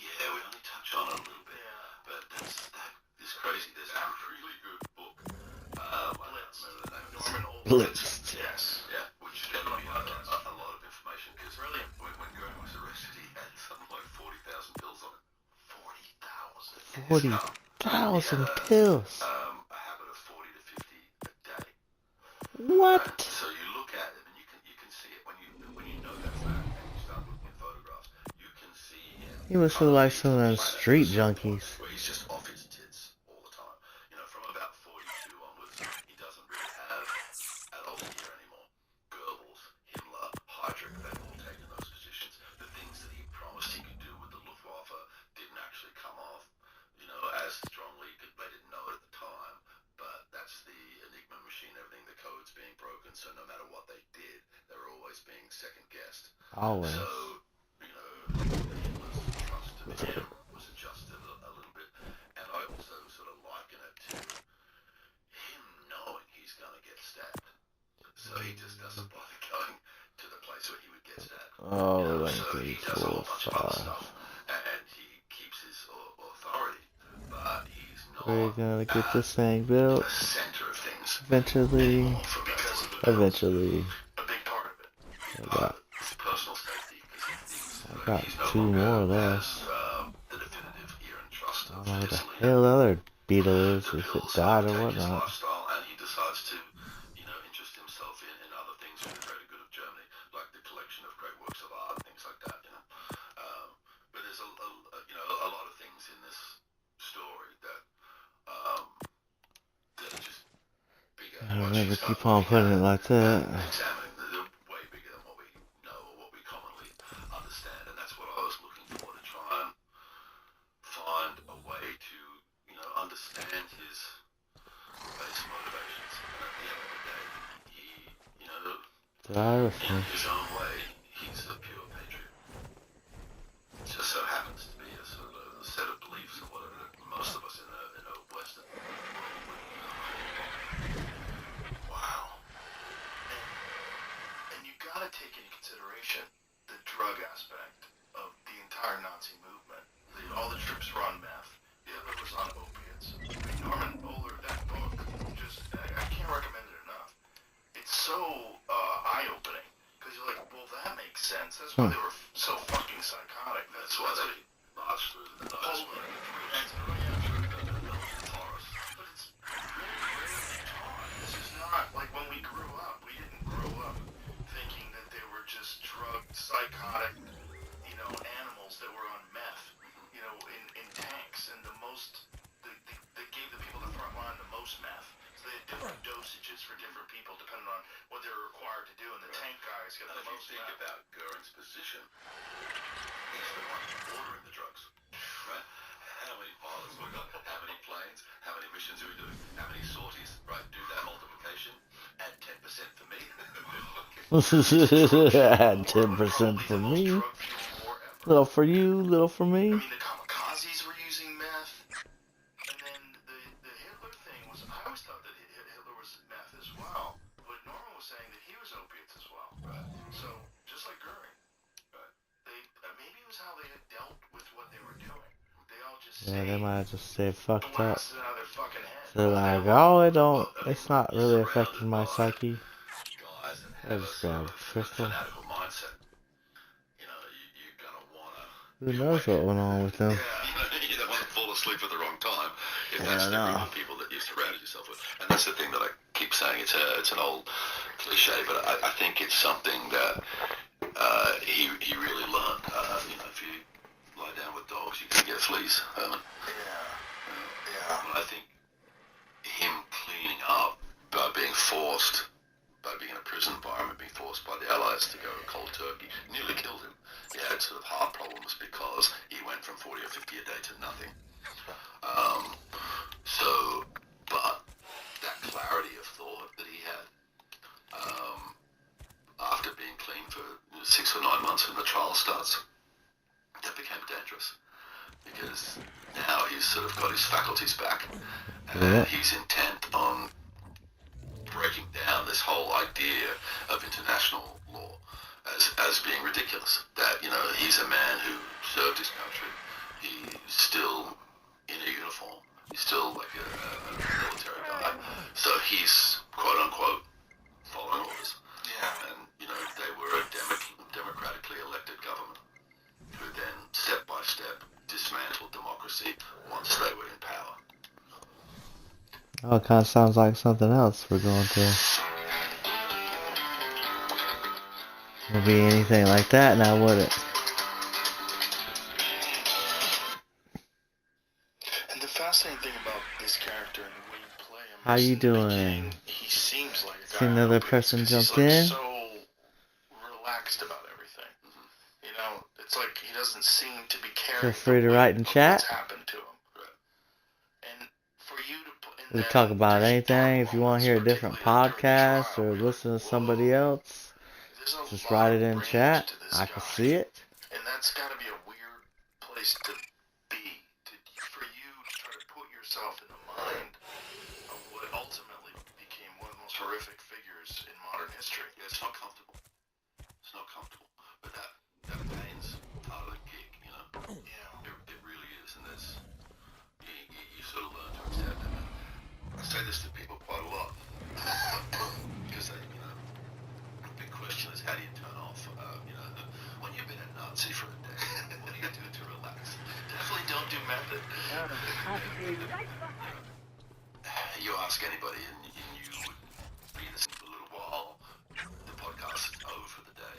Yeah, we only touch on it a little bit, but it's crazy. There's a really good book.
Blitz.
I don't remember the name of it.
Norman Old
Blitz.
Yes.
Yeah, which gave me a lot of information, because when Goering was arrested, he had something like 40,000 pills on it. 40,000.
40,000 pills.
A habit of 40 to 50 a day.
What?
So you look at it and you can see it when you know that fact and you start looking at photographs. You can see him.
He must feel like some of them street junkies.
Where he's just off his tits all the time. From about 42 onwards, he doesn't really have adult gear anymore. Goebbels, Himmler, Heydrich, they've all taken those positions. The things that he promised he could do with the Luftwaffe didn't actually come off, as strongly. They didn't know it at the time, but that's the Enigma machine, everything, the code's being broken, so no matter what they did, they were always being second-guessed.
Always.
So, Hitler's trust to him was adjusted a little bit, and I also sort of liken it to him knowing he's going to get stabbed. So he just doesn't bother going to the place where he would get stabbed.
Oh,
So he does a whole bunch of other stuff, and he keeps his authority, but he's not
We're gonna get this thing built.
the center of things.
Eventually.
Because of
Eventually.
A big part of it.
I got,
his personal safety, because
I got 2 more left.
the definitive ear and trust
I
of
don't know who the
his leader.
hell the other beetle is,
The
if it
pills
died or
take his
whatnot.
lifestyle, and he decides to, interest himself in other things for the greater good of Germany, like the collection of great works of art, things like that. But there's a lot of things in this story that that are just bigger.
I don't ever keep on putting it like that.
Examining, they're way bigger than what we know or what we commonly understand, and that's what I was looking for, to try and find a way to, understand his base motivations. And at the end of the day, he,
The Irishman.
in his own way, he's a pure patriot. It just so happens to be a sort of a set of beliefs or whatever that most of us in a Western world would.
Wow. And you gotta take into consideration the drug aspect of the entire Nazi movement. All the troops were on meth. Hitler was on opiates. Norman Ohler, that book, I can't recommend it enough. It's so eye-opening, because you're like, well, that makes sense. That's why they were so fucking psychotic.
That's why they marched through the night.
But it's really rarely taught. This is not like when we grew up. We didn't grow up thinking that they were just drugged, psychotic, animals that were on meth, in tanks. And they gave the people at the front line the most meth. So they had different dosages for different people depending on what they were required to do. And the tank guys got the most
Think
meth.
about Goering's position. He's the one ordering the drugs, right? How many pilots we got? How many planes? How many missions are we doing? How many sorties? Right, do that multiplication. Add 10% for me.
Add 10% for me. Little for you, little for me.
I mean, the kamikazes were using meth. And then the Hitler thing was, I always thought that Hitler was meth as well. But Norman was saying that he was opiates as well.
Right.
So, just like Goering. Right. Maybe it was how they had dealt with what they were doing. They all just
They might have just said fucked up.
blasted out of their fucking head.
They're like, oh, it's not really affecting my psyche. I just grab a crystal.
Fanatical mindset. You're gonna wanna.
Who knows what went on with them?
You don't want to fall asleep at the wrong time if that's the group of people that you surrounded yourself with. And that's the thing that I keep saying. It's an old cliche, but I think it's something that he really learned. If you lie down with dogs, you can get fleas, Herman.
Yeah.
trial starts, that became dangerous because now he's sort of got his faculties back, and he's intent on breaking down this whole idea of international law as being ridiculous. That, you know, he's a man who served his country. He's still in a uniform. He's still like a military guy. So he's, quote unquote, following orders. Yeah. And, you know, they were a democratically elected government who then, step by step, dismantled democracy once they were in power.
Oh, it kind of sounds like something else we're going through. Would be anything like that now, would it?
And the fascinating thing about this character and the way you play him,
How you doing?
he seems like a guy.
See another person jumped in?
So relaxed about everything. You know, it's like he doesn't seem to be caring.
Feel free to write in chat.
What's happened to him. And for you to put in
We talk about anything. If you want to hear a different podcast or listen to somebody else, just write it in chat. I can see it.
And that's got to be a weird place to be. For you to try to put yourself in the mind of what ultimately became one of the most horrific figures in modern history.
Yeah, it's not comfortable. It's not comfortable. But that pain's part of the gig, you know? Yeah. It really is. And there's, you sort of learn to accept it. I say this to people quite a lot. Because they, you know, the big question is, how do you turn off? You know, when you've been a Nazi for a day, what do you do to relax? Definitely don't do method. You ask anybody, and you would be in this for a little while. The podcast is over for the day.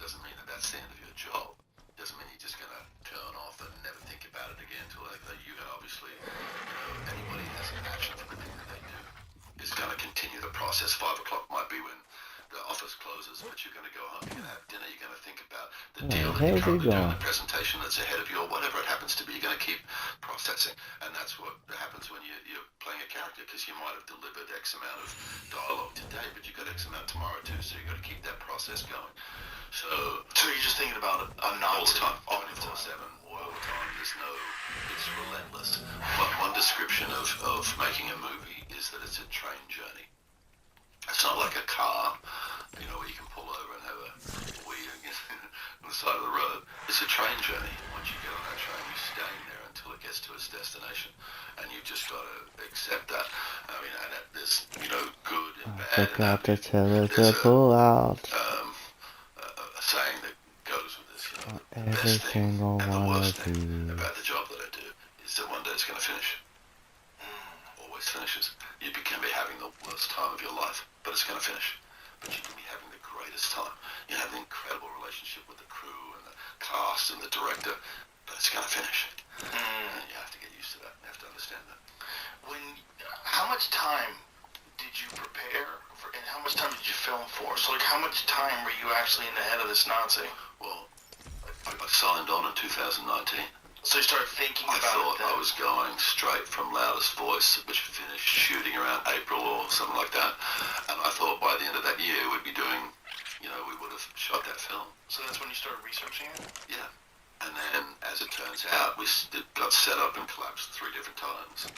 Doesn't mean that that's the end of your job. Doesn't mean you're just gonna turn off and never think about it again until you obviously, you know, anybody has a passion for the thing that they do is gonna continue the process. 5 o'clock might be when the office closes, but you're going to go home, you're going to have dinner, you're going to think about the deal that you're currently doing, the presentation that's ahead of you, or whatever it happens to be. You're going to keep processing, and that's what happens when you're playing a character, because you might have delivered X amount of dialogue today, but you've got X amount tomorrow too, so you've got to keep that process going. So
you're just thinking about it
all the time, 24/7, all the time. There's no, it's relentless. But one description of making a movie is that it's a train journey. It's not like a car, you know, where you can pull over and have a wee on the side of the road. It's a train journey. Once you get on that train, you stay there until it gets to its destination. And you've just got to accept that. I mean, and there's, you know, good and bad.
Forgot to tell her to pull out.
A saying that goes with this, you know, the
Every
best thing
single
and the
one
worst
of
thing
these.
about the job that I do is that one day it's going to finish. Always finishes. You can be having the worst time of your life, but it's going to finish. But you can be having the greatest time. You have an incredible relationship with the crew and the cast and the director, but it's going to finish. And you have to get used to that. You have to understand that.
How much time did you prepare for, and how much time did you film for? So, like, how much time were you actually in the head of this Nazi?
Well, I signed on in 2019.
So you started thinking about it then?
I thought I was going straight from Loudest Voice, which finished shooting around April or something like that. And I thought by the end of that year we'd be doing, you know, we would have shot that film.
So that's when you started researching it?
Yeah. And then, as it turns out, it got set up and collapsed 3 different times.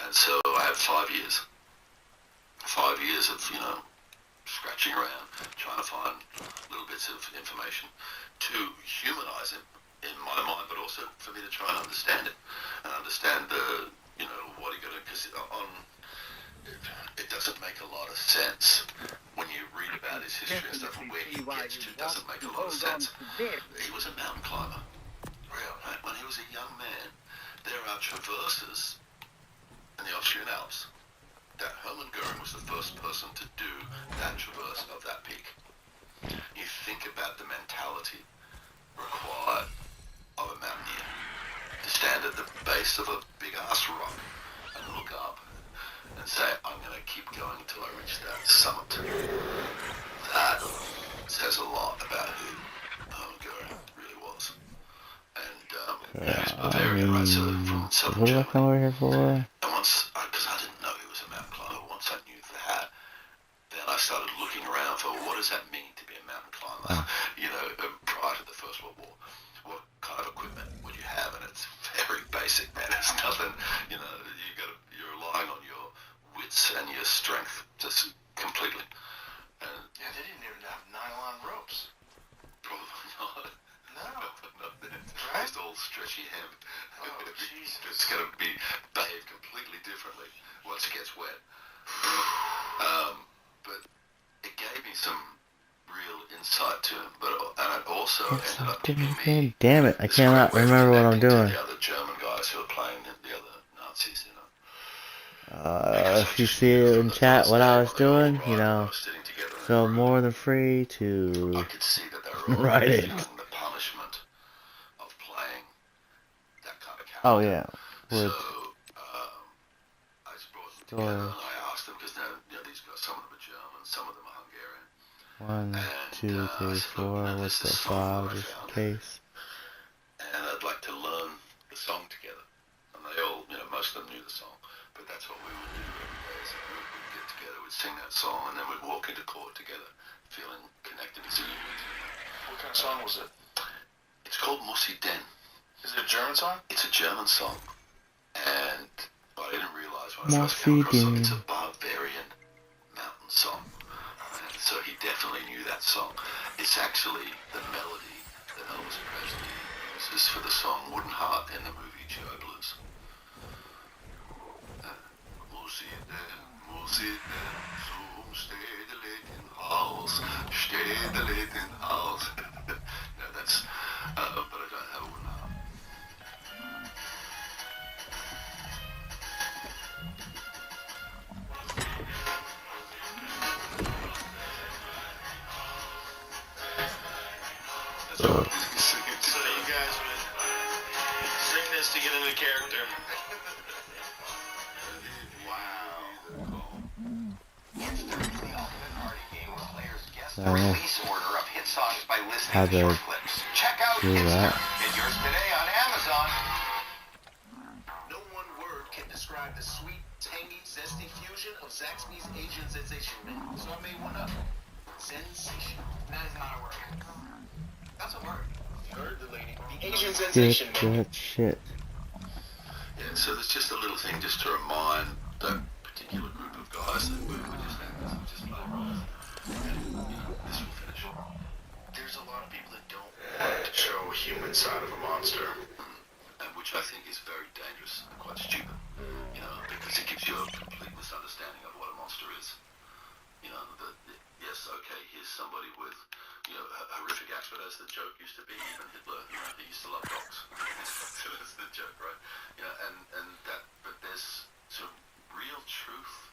And so I had 5 years. 5 years of, you know, scratching around, trying to find little bits of information to humanize him in my mind, but also for me to try and understand it, and understand the, you know, what he got to, because it doesn't make a lot of sense when you read about his history and stuff, and where he gets to doesn't make a lot of sense. He was a mountain climber. Right? When he was a young man, there are traverses in the Austrian Alps that Hermann Goering was the first person to do that traverse of that peak. You think about the mentality required of a mountaineer to stand at the base of a big-ass rock and look up and say, I'm going to keep going until I reach that summit. That says a lot about who Hermann Goering really was. And he was Bavarian, right, so from southern Germany.
What over here for?
And once, because I didn't know he was a mountain climber, once I knew that, then I started looking around for, what does that mean to be a mountain climber? You know, prior to the First World that tune. But and it also ended up giving me
Damn it! I
this
cannot
great way of
remember what I'm
connecting to
doing.
the other German guys who are playing the other Nazis, you know.
If you see it in chat what I was doing, you know, feel more than free to write it.
The punishment of playing that kind of character.
Oh yeah,
So
with
I just brought them together and I asked them because these guys, some of them are German, some of them are Hungarian.
1, 2, 3, 4. What's the 5? Just in case.
And I'd like to learn the song together. And they all, most of them knew the song. But that's what we would do every day. Is we'd get together, we'd sing that song, and then we'd walk into court together, feeling connected as humans.
What kind of song was it?
It's called Mussi Den.
Is it a German song?
It's a German song. And I didn't realize when I first came across it, it's a Bavarian mountain song. And so he definitely knew that song. It's actually the melody that Elvis Presley uses for the song Wooden Heart in the movie Joe Blues. That's, but I don't have a wooden heart.
So you guys would sing this to get into character.
Release order of hit songs by listening
How
to
to
short clips. Check out
do
Hitstar.
that.
Get yours today on Amazon. No one word can describe the sweet, tangy, zesty fusion of Zaxby's Asian Sensation Man. So I made one up. Sensation. That is not a word. That's a word. You heard the lady. The Asian Sensation Man.
Good shit.
Yeah, so there's just a little thing just to remind that particular group of guys that we're just actors, we're just playwrights. And, this will finish.
There's a lot of people that don't want to show a human side of a monster.
And which I think is very dangerous and quite stupid. Because it gives you a complete misunderstanding of what a monster is. Yes, okay, here's somebody with, horrific acts, but as the joke used to be, even Hitler, he used to love dogs. So that's the joke, right? But there's some real truth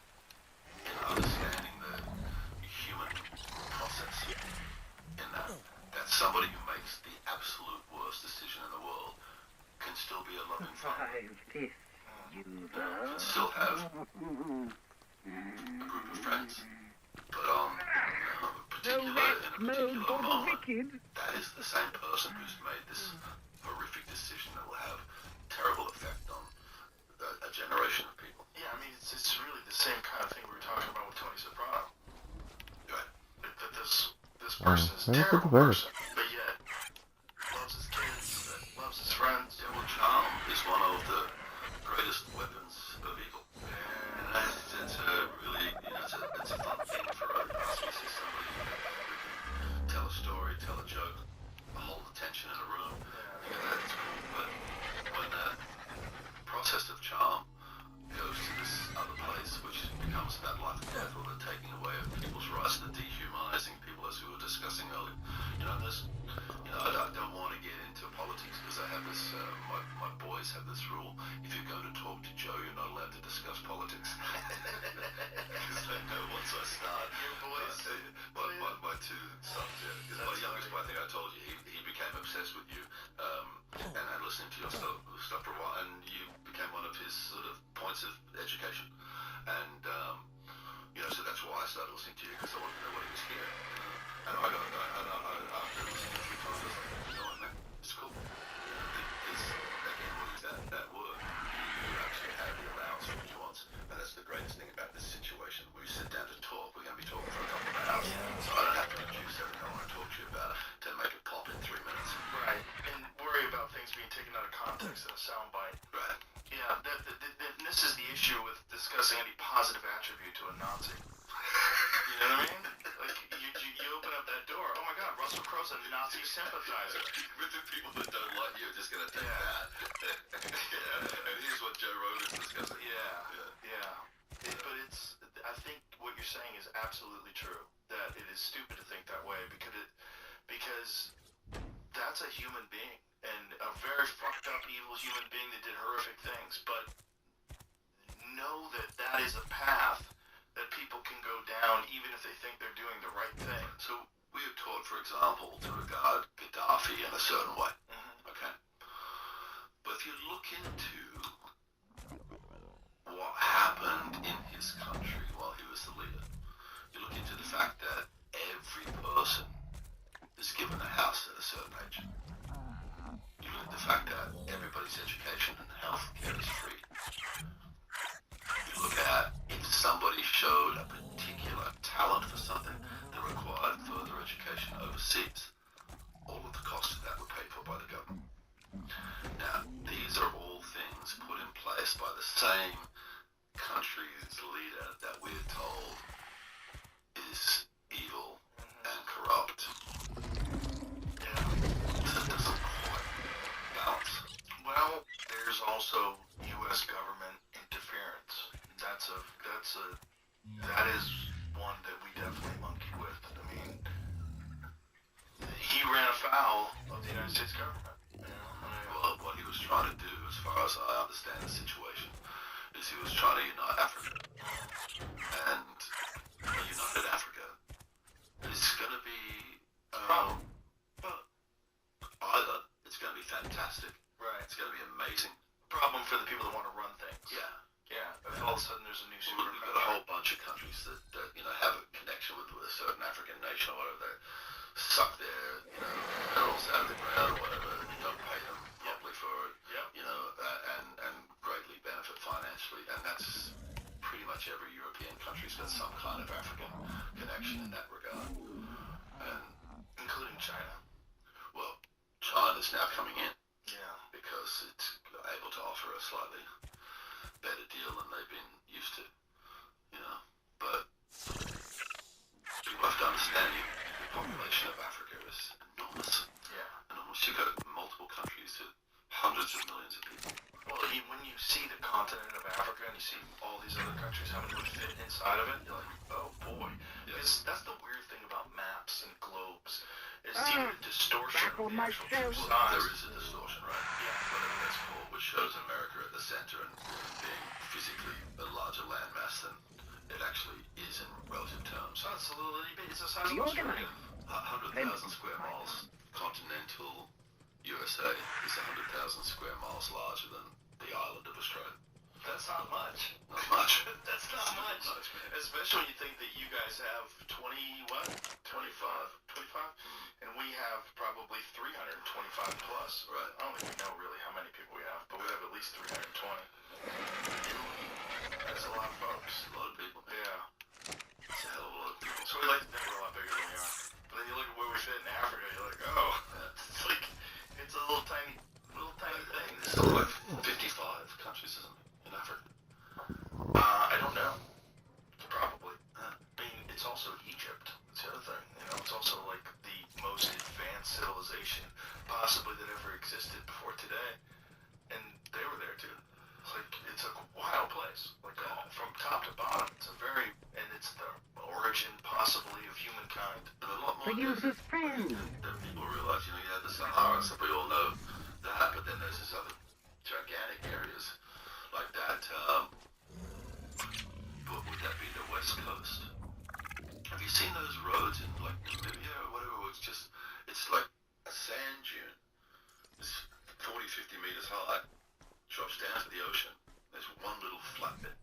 in understanding the human process in that somebody who makes the absolute worst decision in the world can still be a loving father. Can still have a group of friends. But in a particular moment, that is the same person who's made this horrific decision that will have terrible effect on a generation of people.
Yeah, I mean, it's really the same kind of thing we were talking about with Tony Soprano.
Right.
That this person is a terrible person, but yet loves his kids, loves his friends.
Yeah, well, charm is one of the greatest weapons of evil. And it's a really, it's a fun thing for us to see somebody who can tell a story, tell a joke, hold the tension in a room. That's cool. But when the process of charm goes to this other place, which becomes about life and death, or the taking away of people's rights, the dehumanizing people, as we were discussing earlier, I don't want to get into politics because I have this, my boys have this rule: if you're going to talk to Joe, you're not allowed to discuss politics. Because they know once I start, my two sons, because my youngest, I think I told you, he became obsessed with you, and listening to your stuff for a while, and you became one of his sort of points of education, and so that's why I started listening to you, because I wanted to know what he was hearing. And after listening 3 times, I was like, man, it's cool. Because again, what is that word? You actually have the allowance for what you want, and that's the greatest thing about this situation. When we sit down to talk, we're going to be talking for a couple of hours, so I don't have to reduce everything I want to talk to you about to make it pop in 3 minutes.
Right, and worry about things being taken out of context in a soundbite.
Right.
Yeah, this is the issue with discussing any positive attribute to a Nazi. You know what I mean? Like, you open up that door, oh my god, Russell Crowe's a Nazi sympathizer.
With the people that don't like you are just going to take that. And here's what Joe Rogan's discussing.
Yeah. But I think what you're saying is absolutely true. That it is stupid to think that way, because
because that's a human being, and a very fucked up, evil human being that did horrific things. But know that that is a path that people can go down, even if they think they're doing the right thing.
So we are taught, for example, to regard Gaddafi in a certain way. Okay. But if you look into what happened in his country while he was the leader, you look into the fact that every person is given a house at a certain age. You look at the fact that everybody's education and health care is free. You look at if somebody showed a particular talent for something that required further education overseas, all of the cost of that were paid for by the government. Now, these are all things put in place by the same country's leader that we're told is evil and corrupt.
Yeah.
So it doesn't quite balance.
Well, there's also U.S. government interference. That is one that we definitely monkey with. I mean, he ran afoul of the United States government.
Well, what he was trying to do, as far as I understand the situation, is he was trying to unite Africa. And a united Africa is going to be either it's going to be fantastic,
Right.
it's going to be amazing.
Problem for the people that want to run things.
Yeah.
Yeah. If all of a sudden there's a new
We've got a
superpower.
whole bunch of countries that have a connection with a certain African nation or whatever. They suck their minerals out of the ground or whatever. You don't pay them properly for it. And greatly benefit financially. And that's pretty much every European country's got some kind of African connection in that regard. And
including China.
Well, China's now coming in.
Yeah.
Because it's able to offer a slightly better deal than they've been used to, But people have to understand the population of Africa is enormous.
Yeah.
Enormous. You've got multiple countries with hundreds of millions of people.
Well, when you see the continent of Africa and you see all these other countries, how many would fit inside of it, you're like, oh boy. Yes. That's the weird thing about maps and globes. Is the distortion of the actual true size.
There is a distortion, right?
Yeah.
Whatever that's called, which shows America at the center and being physically a larger landmass than it actually is in relative terms.
It's a little bit, it's the size of Australia.
100,000 square miles. Continental USA is 100,000 square miles larger than the island of Australia.
That's not much.
Not much.
That's not much. Especially when you think that you guys have 25? And we have probably 325 plus.
Right.
I don't even know really how many people we have, but we have at least 320. That's a lot of folks.
A lot of people.
Yeah.
It's a hell of a lot of people.
So we like to think we're a lot bigger than we are. But then you look at where we fit in Africa, you're like, oh, it's a little tiny thing.
It's still like 55 countries, isn't it, in Africa?
I don't know. Probably. I mean, it's also Egypt. That's the other thing. It's also like the most advanced civilization possibly that ever existed before today. And they were there too. It's a wild place. From top to bottom. It's the origin possibly of humankind.
And a lot more
The user's friend.
than people realize. You have the Sahara, so we all know that, but then there's this other gigantic areas like that. What would that be? The West Coast. Have you seen those roads in Namibia or whatever? It's like a sand dune. It's 40, 50 meters high. Drops down to the ocean. There's one little flat bit.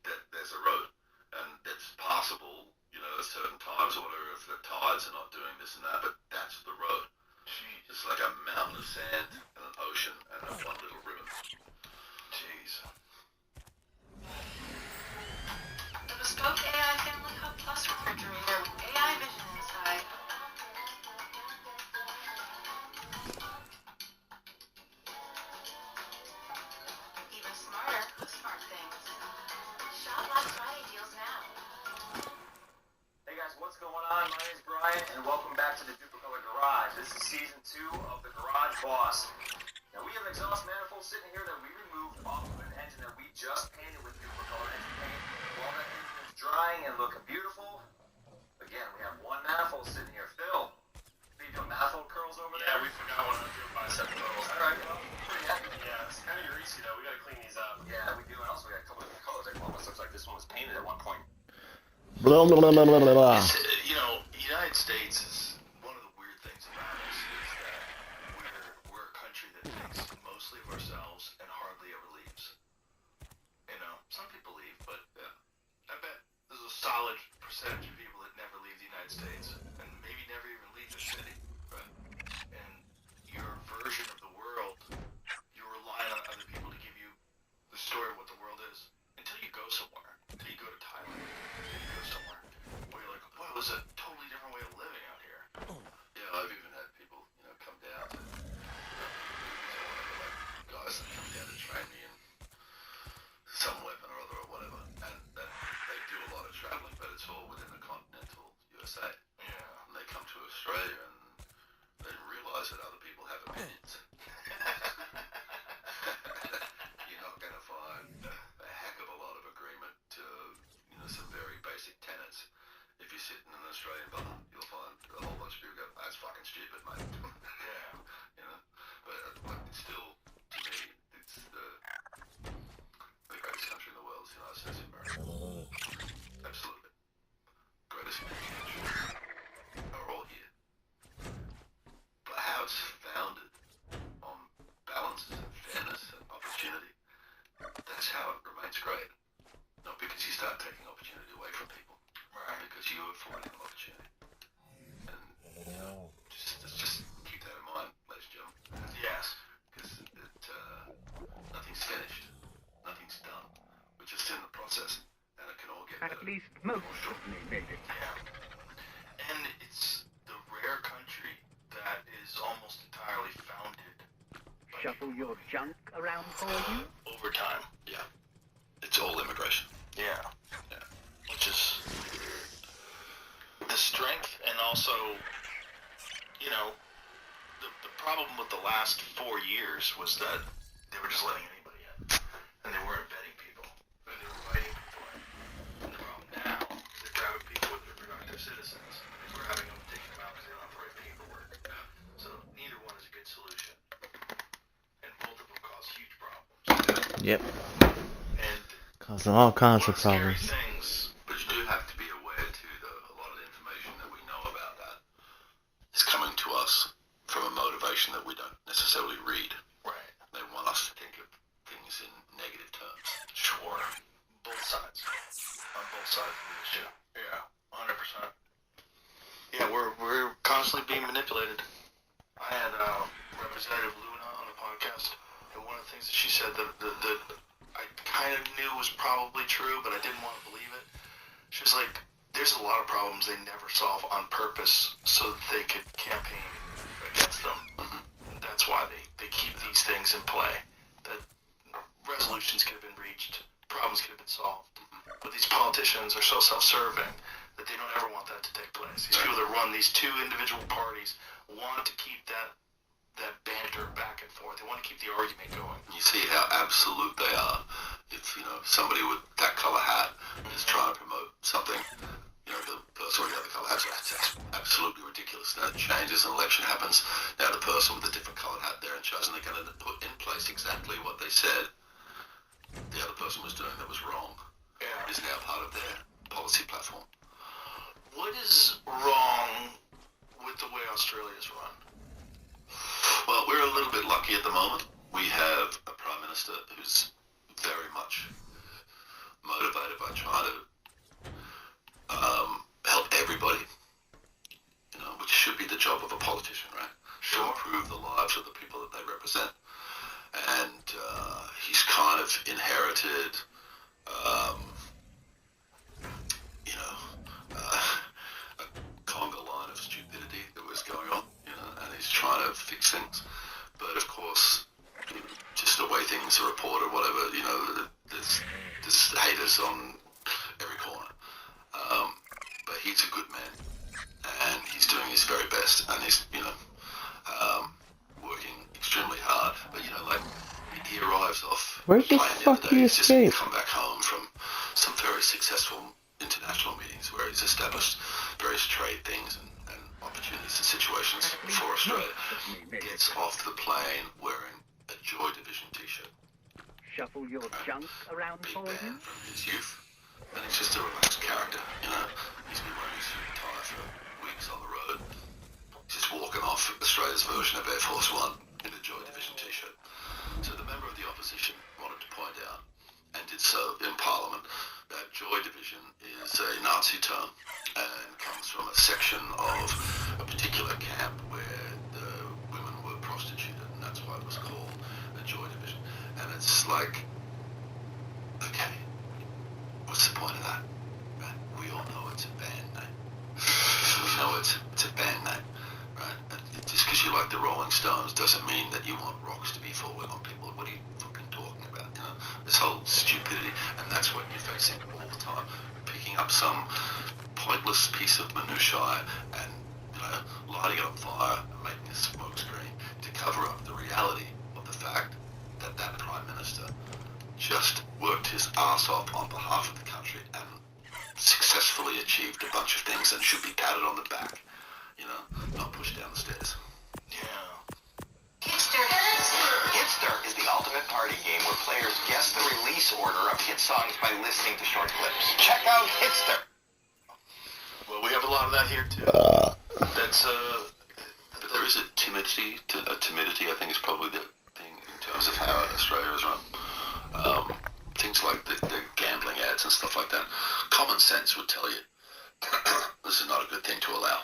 There's a road. And it's passable, at certain times or whatever, if the tides are not doing this and that, but that's the road.
Jeez.
It's like a mountain of sand and an ocean and one little ribbon.
Jeez.
The bespoke AI Family Hub Plus refrigerator with AI vision inside. Even smarter with smart things. Shop Black Friday deals now.
Hey guys, what's going on? My name is Brian, and welcome back to the Duplicolor Garage. This is season 2 of the Garage Boss. Now we have an exhaust manifold sitting here that we removed off of an engine that we just painted with Duplicolor engine paint. While that engine is drying and looking beautiful, again, we have one manifold sitting here. Phil,
Blah, blah, blah, blah, blah, blah.
You know, the United States is one of the weird things about us is that we're a country that thinks mostly of ourselves and hardly ever leaves. You know, some people leave, but I bet there's a solid percentage of people that never leave the United States and maybe never even leave the city. Right. And your version of the world, you're relying on other people to give you the story of what the world is until you go somewhere. Until you go to Thailand, until you go somewhere where you're like, wow, there's a totally different way of living out here.
Yeah, I've even had people, come down to, like guys that come down to train me in some weapon or other or whatever, and they do a lot of traveling, but it's all within the continental USA.
Yeah.
And they come to Australia and they realize that other people have opinions. You're not going to find a heck of a lot of agreement to, some very basic tenets. If you're sitting in an Australian bar, you'll find a whole bunch of people go, that's fucking stupid, mate.
Yeah.
But it's still, to me, it's the greatest country in the world is the United States of America. Absolutely. Greatest country. Are all here. But how it's founded on balance and fairness and opportunity, that's how it remains great. Not because you start taking opportunity away from people. Right. Because you are affording them opportunity. And, just keep that in mind, ladies and gentlemen.
Yes.
Because nothing's finished. Nothing's done. We're just in the process. And it can all get better.
At least most of me made it.
Yeah. And it's the rare country that is almost entirely founded
Shuffle your junk around for you?
over time.
Yeah. It's all immigration.
Yeah. Which is the strength, and also, the problem with the last 4 years was that they were just letting anybody in, and they weren't vetting people, and they were inviting people in. And the problem now is they're grabbing people with their productive citizens, and they're grabbing them and taking them out because they don't have the right paperwork. So neither one is a good solution, and both of them cause huge problems.
Yep.
And
Causing all kinds of
scary
problems.
things.
But you do have to be aware, too, that a lot of the information that we know about that is coming to us from a motivation that we don't necessarily read.
Right.
They want us to think of things in negative terms.
Sure. Both sides. On both sides of the issue. Yeah, 100%. Yeah, we're constantly being manipulated. I had Representative Luna on the podcast, and one of the things that she said that I kind of knew was probably true, but I didn't want to believe it. She was like, there's a lot of problems they never solve on purpose so that they could campaign against them. That's why they keep these things in play. That resolutions could have been reached, problems could have been solved. But these politicians are so self-serving that they don't ever want that to take place. These people that run these two individual parties want to keep that banter back and forth. They want to keep the argument going.
You see how absolute they are. If, somebody with that color hat is trying to promote something, the person with the other color hat, that's absolutely ridiculous. That changes, an election happens. Now the person with the different colored hat there in charge, and they're going to put in place exactly what they said the other person was doing that was wrong.
Yeah.
Is now part of their policy platform.
What is wrong with the way Australia's run?
Well, we're a little bit lucky at the moment. We have a Prime Minister who's very much motivated by trying to help everybody, which should be the job of a politician, right? To improve the lives of the people that they represent. And he's kind of inherited, a conga line of stupidity that was going on, and he's trying to fix things. But of course, just the way things are reported, whatever, there's haters on every corner. But he's a good man, and he's doing his very best, and he's, working extremely hard. But, he arrives off
Where
a
the
plane
fuck
other
he
day. He's just
escape?
come back home from some very successful international meetings where he's established various trade things and opportunities and situations for Australia. Gets off the plane wearing a Joy Division t-shirt.
Shuffle your junk around
Big
for you?
band from his youth. And he's just a relaxed character, you know. He's been wearing his suit and tie for weeks on the road. He's just walking off Australia's version of Air Force One in a Joy Division t-shirt. So the member of the opposition wanted to point out, and did so in Parliament, that Joy Division is a Nazi term and comes from a section of a particular camp where the women were prostituted, and that's why it was called the Joy Division. And it's like, okay, what's the point of that? Right? We all know it's a band name. We know it's a band name, right? And just because you like the Rolling Stones doesn't mean that you want rocks to be falling on people. What are you fucking talking about? You know, this whole stupidity, and that's what you're facing all the time. Picking up some pointless piece of minutiae and, you know, lighting it on fire and making a smoke screen to cover up the reality of the fact that that Prime Minister just worked his ass off on behalf of the country and successfully achieved a bunch of things and should be patted on the back, you know, not pushed down the stairs.
Hipster. Hipster is the ultimate party game where players guess the release order of hit songs by listening to short clips. Check out Hipster.
Well, we have a lot of that here too. That's
But there is a timidity. I think is probably the thing in terms of how Australia is run. Things like the gambling ads and stuff like that. Common sense would tell you this is not a good thing to allow.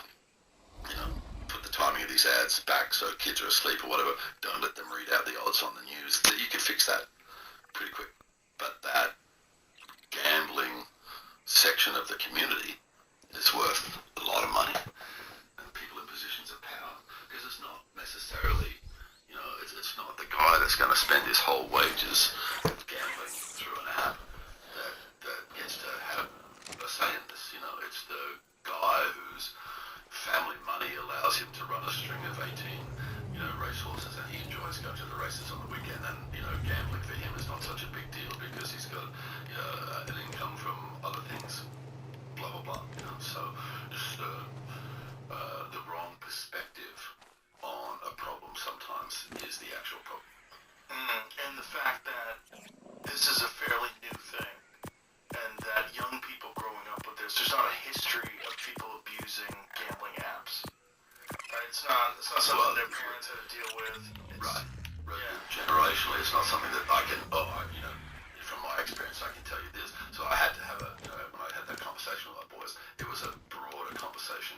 You know, put the timing of these ads back so kids are asleep or whatever. Don't let them read out the odds on the news. You can fix that pretty quick. But that gambling section of the community is worth a lot of money. And people in positions of power, because it's not necessarily, you know, it's not the guy that's going to spend his whole wages gambling through an app that gets to have a say in this. You know, it's the guy whose family money allows him to run a string of 18, you know, racehorses, and he enjoys going to the races on the weekend. And, you know, gambling for him is not such a big deal because he's got, you know, an income from other things. Blah blah blah. You know, so just the wrong perspective on a problem sometimes is the actual problem.
And the fact that this is a fairly new thing, and that young people growing up with this, there's not a history of people abusing gambling apps. Right? It's not something their parents had to deal with.
Right. Yeah. Generationally, it's not something that I can. You know, from my experience, I can tell you this. So I had to have when I had that conversation with my boys, it was a broader conversation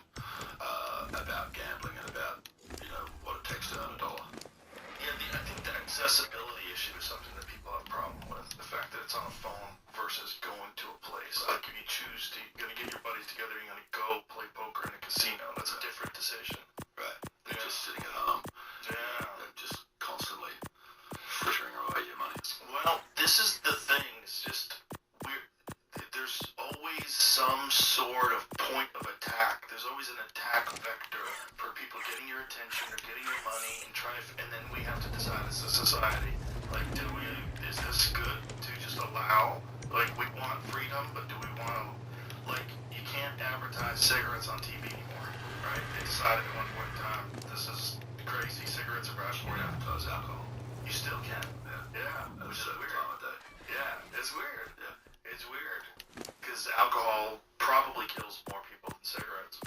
about gambling and about, you know, what it takes to earn $1.
Yeah, I think the accessibility issue is something that people have a problem with. The fact that it's on a phone versus going to a place. Like if you choose to, you're going to get your buddies together, you're going to go play poker in a casino. That's a different decision.
Right. They're just sitting at home.
Yeah.
They're just constantly frittering away your money.
Well, this is the thing. It's just there's always some sort of point of attack. There's always an attack vector for people getting your attention or getting your money and then we have to decide as a society, like, is this good to just allow? Like, we want freedom, but do we want to, like, you can't advertise cigarettes on TV anymore, right? They decided at one point in time, this is crazy, cigarettes are bad for you.
Advertise alcohol.
You still can. Yeah. Which is weird. Yeah, it's weird.
Yeah.
It's weird. Because alcohol probably kills more people than cigarettes.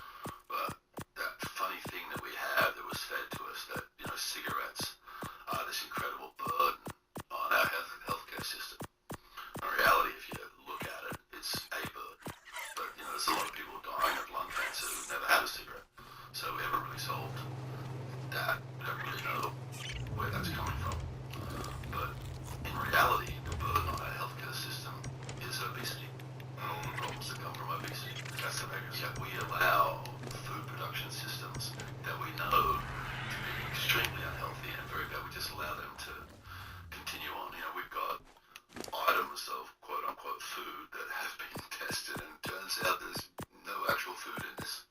But that funny thing that we have that was fed to us, that, you know, cigarettes are this incredible burden on our healthcare system. In reality, if you look at it, it's a burden. But, you know, there's a lot of people dying of lung cancer who've never had a cigarette. So we haven't really solved that. We don't really know where that's coming from. But in reality, the burden on our healthcare system is obesity. And all the problems that come from obesity. That's the biggest. Yet we allow food production systems that we know to be extremely unhealthy and very bad. We just allow them to continue on. You know, we've got items of quote-unquote food that have been tested, and it turns out there's no actual food in this.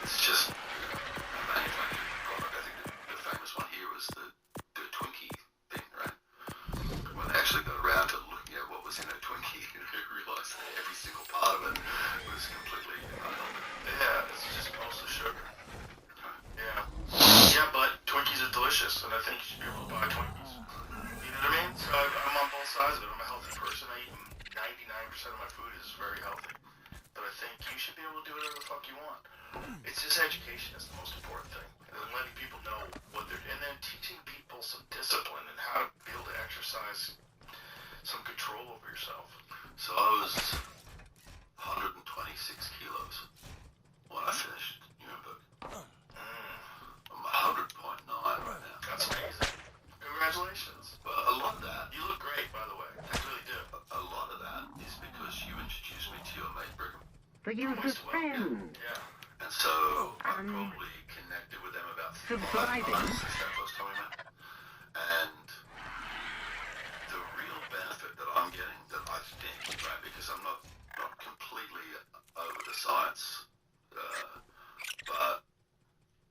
It's just a manufactured product. I think the famous one here was the Twinkie thing, right? When they actually got around to looking at what was in a Twinkie, they realized that every single part of it was completely unhealthy.
Yeah, it's just mostly sugar. Yeah. Yeah, but Twinkies are delicious, and I think you should be able to buy Twinkies. You know what I mean? So I'm on both sides of it. I'm a healthy person. I eat 99% of my food is the fuck you want. It's just education is the most important thing. And then letting people know what they're, and then teaching people some discipline and how to be able to exercise some control over yourself.
So I was 126 kilos when I finished Nuremberg. I'm 100.9 right now.
That's amazing. Congratulations.
But a lot of that,
You look great, by the way. You really do.
a lot of that is because you introduced me to your mate Brigham.
The user's friend.
Yeah.
And so I probably connected with them about 5
Subscribing.
months since that first time we met. And the real benefit that I'm getting, that I think, right, because I'm not completely over the science, but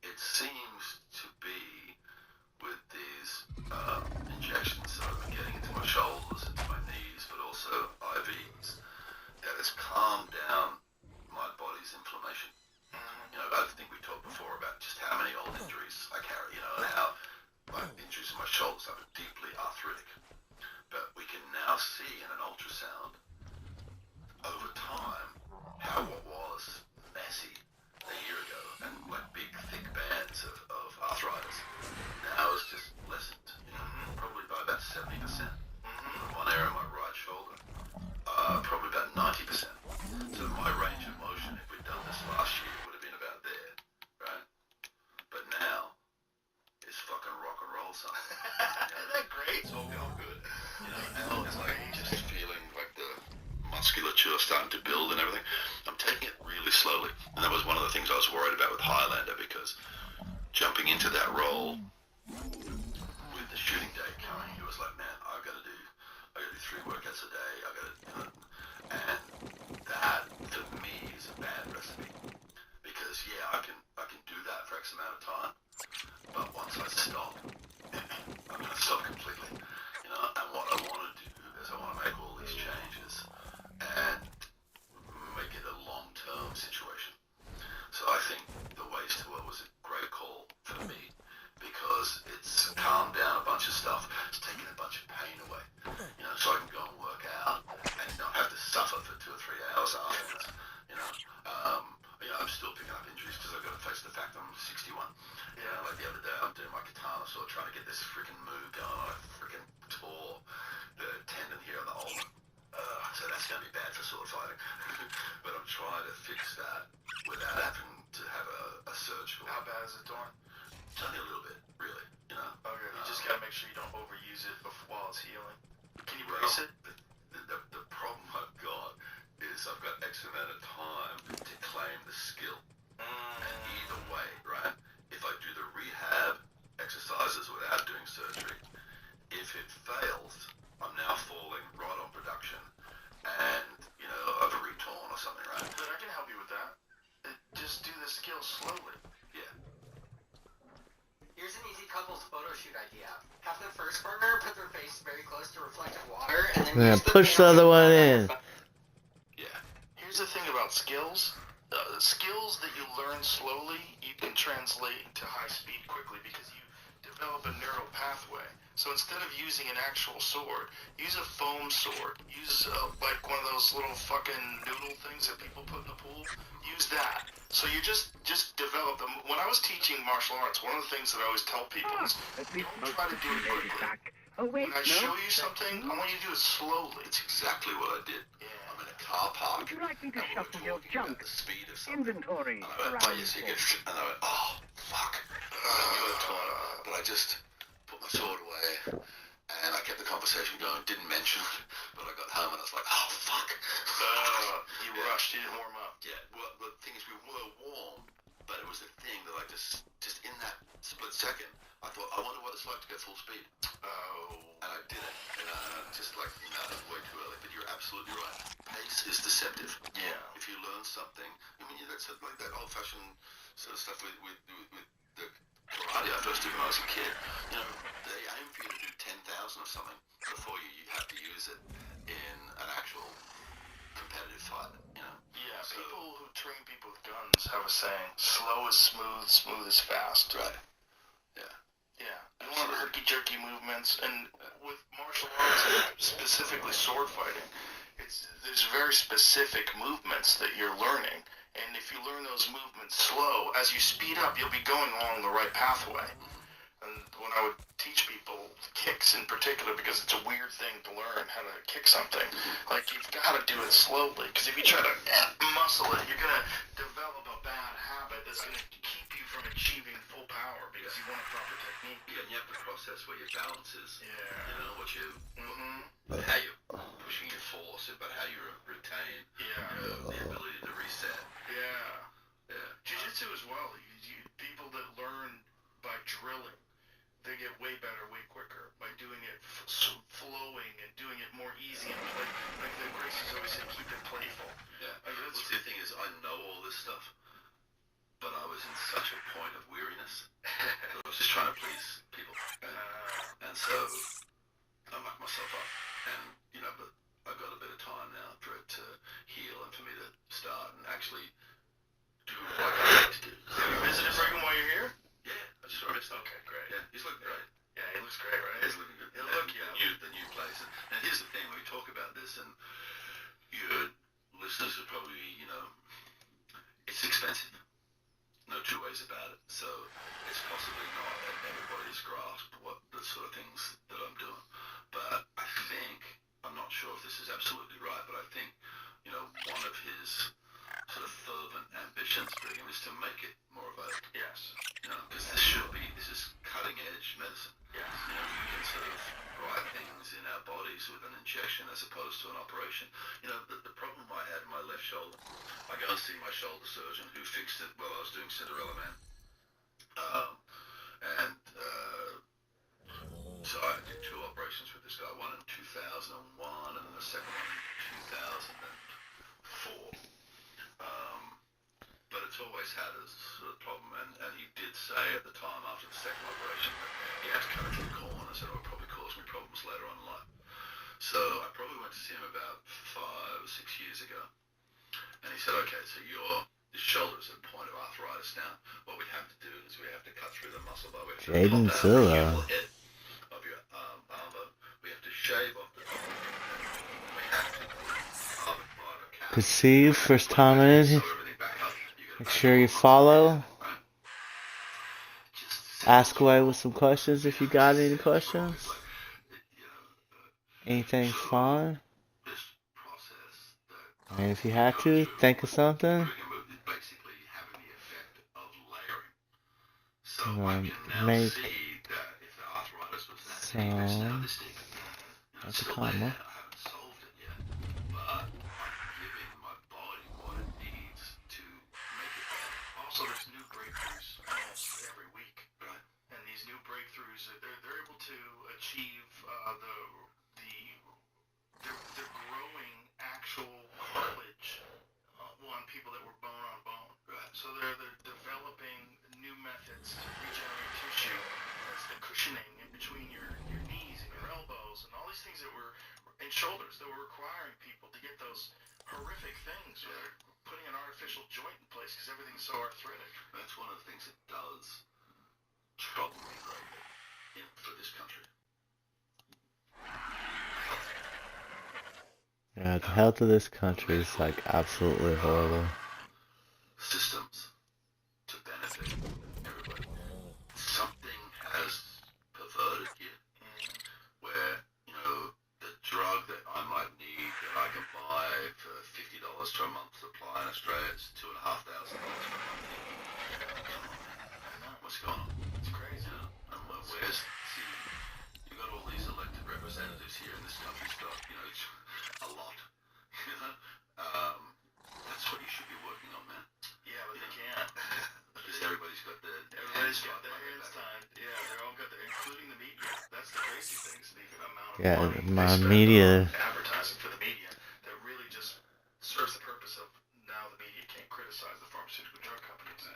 it seems to be with these injections that I've been getting into my shoulders, into my knees, but also IVs, that has calmed down my body's inflammation. You know, I think we talked before about just how many old injuries I carry, you know, and how my injuries in my shoulders are deeply arthritic. But we can now see in an ultrasound over time how what was messy a year ago and like big thick bands of arthritis now is just lessened, you know, probably by about 70%. One area of my right shoulder, probably about 90%. So my range of motion, if we'd done this last year, would have been about there, right? But now, it's fucking rock and roll, son.
Isn't that great?
It's all going good. You know, and it's like just feeling like the musculature starting to build and everything. I'm taking it really slowly. And that was one of the things I was worried about with Highlander, because jumping into that role with the shooting day coming, it was like, man, I gotta do 3 workouts a day. I gotta, you know, and that for me is a bad recipe, because yeah, I can do that for X amount of time, but once I stop, I'm gonna stop completely, you know. And what I want to do is I want to make all these changes and make it a long-term situation. So I think the Waste Tour was a great call for me, because it's calmed down a bunch of stuff. It's taken a bunch of pain away, you know, so I can go and work out and not have to suffer for 2 or 3 hours afterwards, you know. I'm still picking up injuries because I've got to face the fact I'm 61. You know, like the other day I'm doing my katana sword, trying to get this freaking move going. I freaking tore the tendon here on the ulna. So that's going to be bad for sword fighting. But I'm trying to fix that without having to have a surgical.
How bad is it torn?
It's only a little bit, really, you know.
Okay, you just gotta make sure you don't overuse it while it's healing. Can you brace it?
The problem I've got is I've got X amount of time to claim the skill. And either way, right, if I do the rehab exercises without doing surgery, if it fails, I'm now falling right on production, and, you know, I've retorn or something, right?
But I can help you with that. Just do the skill slowly.
Yeah.
Here's an easy couples photo shoot idea. Have the first partner put their face very close to reflective water, and then
Yeah,
use the
push the other one in.
Yeah. Here's the thing about skills. Skills that you learn slowly, you can translate into high speed quickly, because you develop a neural pathway. So instead of using an actual sword, use a foam sword. Use like one of those little fucking noodle things that people put in the pool. Use that. So you just develop them. When I was teaching martial arts, one of the things that I always tell people is, don't try to do it quickly. When I show you something, I want you to do it slowly.
It's exactly what I did.
Yeah.
I'm in a car park.
Would you like me to
and we were
shuffle your
talking
junk?
about the speed of something.
Inventory.
And I went, oh, yes, you get it. And I went, oh, fuck. I knew it torn, but I just put my sword away, and I kept the conversation going. Didn't mention it, but I got home and I was like, oh, fuck.
You rushed, you didn't warm up.
Yeah, well, the thing is, we were warm, but it was the thing that I just in that split second, I thought, I wonder what it's like to go full speed.
Oh.
And I did it, and I'm just like, no, that's way too early. But you're absolutely right. Pace is deceptive.
Yeah.
If you learn something, I mean, that's like that old-fashioned sort of stuff with the karate I first did when I was a kid. You know, they aim for you to do 10,000 or something before you have to use it in an actual competitive fight. You know.
Yeah.
So,
People who train people with guns have a saying: slow is smooth, smooth is fast.
Right. Yeah.
Yeah, you want the herky-jerky movements, and with martial arts, and specifically sword fighting,
there's very specific movements that you're learning, and if you learn those movements slow, as you speed up, you'll be going along the right pathway. And when I would teach people kicks in particular, because it's a weird thing to learn how to kick something, like you've got to do it slowly, because if you try to muscle it, you're going to develop a bad habit that's going to keep you from achieving full power, because you want a proper technique.
Yeah, and you have to process where your balance is.
Yeah.
You know, how you're pushing your force, but how you retain the ability to reset.
Yeah. Jiu-jitsu as well. People that learn by drilling, they get way better, way quicker by doing it flowing and doing it more easy and play. Like the Gracies always say, keep it playful.
Yeah. The thing is, I know all this stuff, but I was in such a point of weariness. I was just trying to please people, and so I mucked myself up. And but I've got a bit of time now for it to heal and for me to start and actually do what I need to do.
Have you visited Brigham while you're here?
Yeah, I just saw him.
Okay, great.
Yeah, he's looking great.
Yeah, he looks great, right?
He's looking good.
He'll look young.
The new place. And here's the thing, when we talk about this, and your listeners are probably, it's expensive. No two ways about it. So it's possibly not at everybody's grasp what the sort of things that I'm doing. But I think, I'm not sure if this is absolutely right, but I think, one of his sort of fervent ambitions for him is to make it more available.
Yes.
Because this is cutting edge medicine.
Yes.
We can sort of write things in our bodies with an injection as opposed to an operation. The problem I had in my left shoulder, I go and see my shoulder surgeon who fixed it while I was doing Cinderella Man. So I did 2 operations with this guy, one in 2001 and then the second one in 2004. But it's always had a sort of problem, and he did say at the time after the second operation that he had to cut a few corners and it would probably cause me problems later on in life. So I probably went to see him about 5 or 6 years ago, and he said, okay, so your shoulder is at a point of arthritis now. What we have to do is we have to cut through the muscle bar. We have to
Jaden
pop out the
Zilla.
humeral head of your arm bone. We have to shave off the top of it, and we have to put carbon fiber
To see you first time in, make sure you follow. Ask away with some questions if you got any questions. Anything's fine. And if you had to, think of something. Make some. That's a comma.
Also, there's new breakthroughs almost every week, and these new breakthroughs, they're able to achieve they're growing actual cartilage on people that were bone on bone. So they're developing new methods to regenerate tissue. That's the cushioning in between your knees and your elbows and all these things that were and shoulders that were requiring people to get those horrific things. Where they're putting an artificial joint in place because everything's so arthritic.
That's one of the things that does trouble me greatly for this country.
Yeah, the health of this country is like absolutely horrible.
Systems to benefit everybody. Something has perverted here, where the drug that I might need that I can buy for $50 for a month supply in Australia is $2,500 for a month. What's going on?
It's crazy.
And where's you got all these elected representatives here in this country's got it's a lot. That's what you should be working on, man.
Yeah, but they can't.
Because everybody's got their
hands tied. Yeah, they're all got including the media. That's the crazy thing. So the amount of money
My
they spend
media.
on advertising for the media that really just serves the purpose of now the media can't criticize the pharmaceutical drug companies.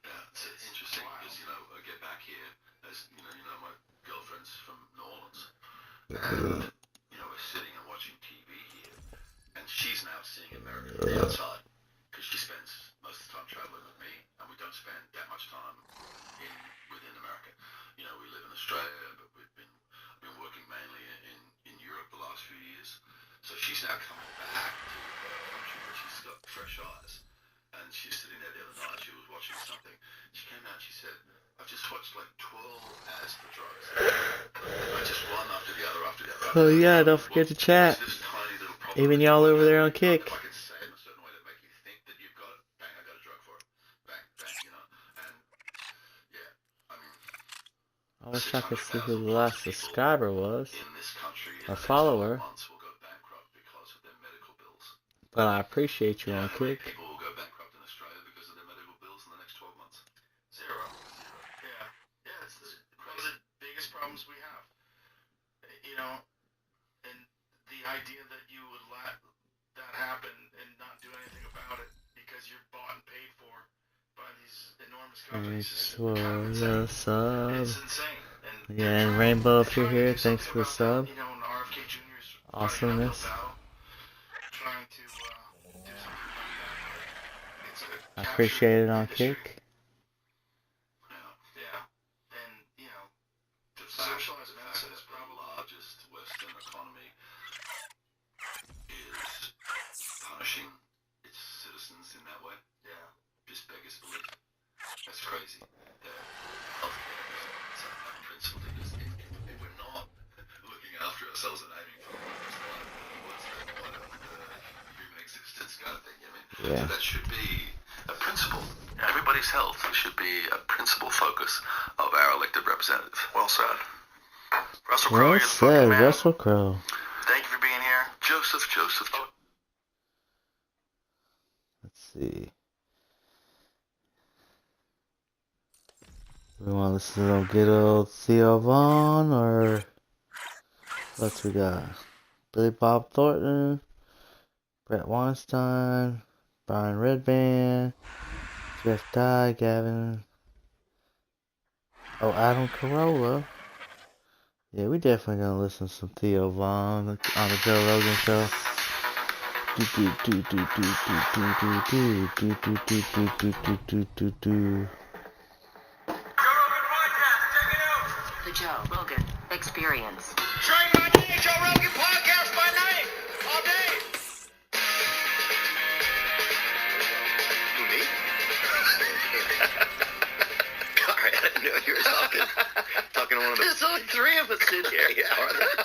Yeah, it's interesting because I get back here as my girlfriend's from New Orleans, and we're sitting and watching TV here, and she's now seeing America from the outside because she spends most of the time traveling with me, and we don't spend that much time within America. We live in Australia, but I've been working mainly in Europe the last few years, so she's now about coming back to a country where she's got fresh eyes. And she's sitting there the other night, she was watching something. She came out and she said, I've just watched like 12 ads for drugs. I just one after the other after the other.
Oh yeah, don't forget to chat.
This tiny little problem.
Even y'all over there on Kick.
If I can say it in a certain way that make you think that you've got it, bang, I got a drug for it. Bang, bang, you know. And yeah, I mean,
I wish I could see who the last subscriber was. Or follower. But I appreciate you on Kick.
People will go bankrupt in Australia because of their medical bills in the next 12 months. Zero.
Yeah, it's one of the biggest problems we have. You know, and the idea that you would let that happen and not do anything about it because you're bought and paid for by these enormous companies.
Thanks for the sub.
It's insane.
Yeah, and Rainbow, if you're here, thanks for the sub.
You know, and RFK Jr. is
Awesomeness.
trying to do something about that. It's
I appreciate it on Kick.
Yeah, and you know, socialized medicine is probably
the largest Western economy is punishing its citizens in that way.
Yeah,
just beggars belief. That's crazy. Healthcare is a principle because if we're not looking after ourselves and aiming for what's the point of human existence kind of thing, you know what I mean?
Yeah.
So that should be a principle. Everybody's health should be a principal focus of our elected representative. Well said. Russell Crowe,
Well
you're the fucking
said,
man.
Russell Crowe.
Thank you for being here. Joseph.
Let's see. We want to listen to good old Theo Vaughn, or what's we got? Billy Bob Thornton, Brett Weinstein, Brian Redband, Jeff Dye, Gavin. Oh, Adam Carolla. Yeah, we definitely gonna listen to some Theo Vaughn on the Joe Rogan show.
The Joe Rogan Experience.
Trying my day, Joe Rogan podcast by night, all day.
Who, me? Sorry, I didn't know you were talking. Talking to one of the...
There's only three of us in here.
Yeah, are there?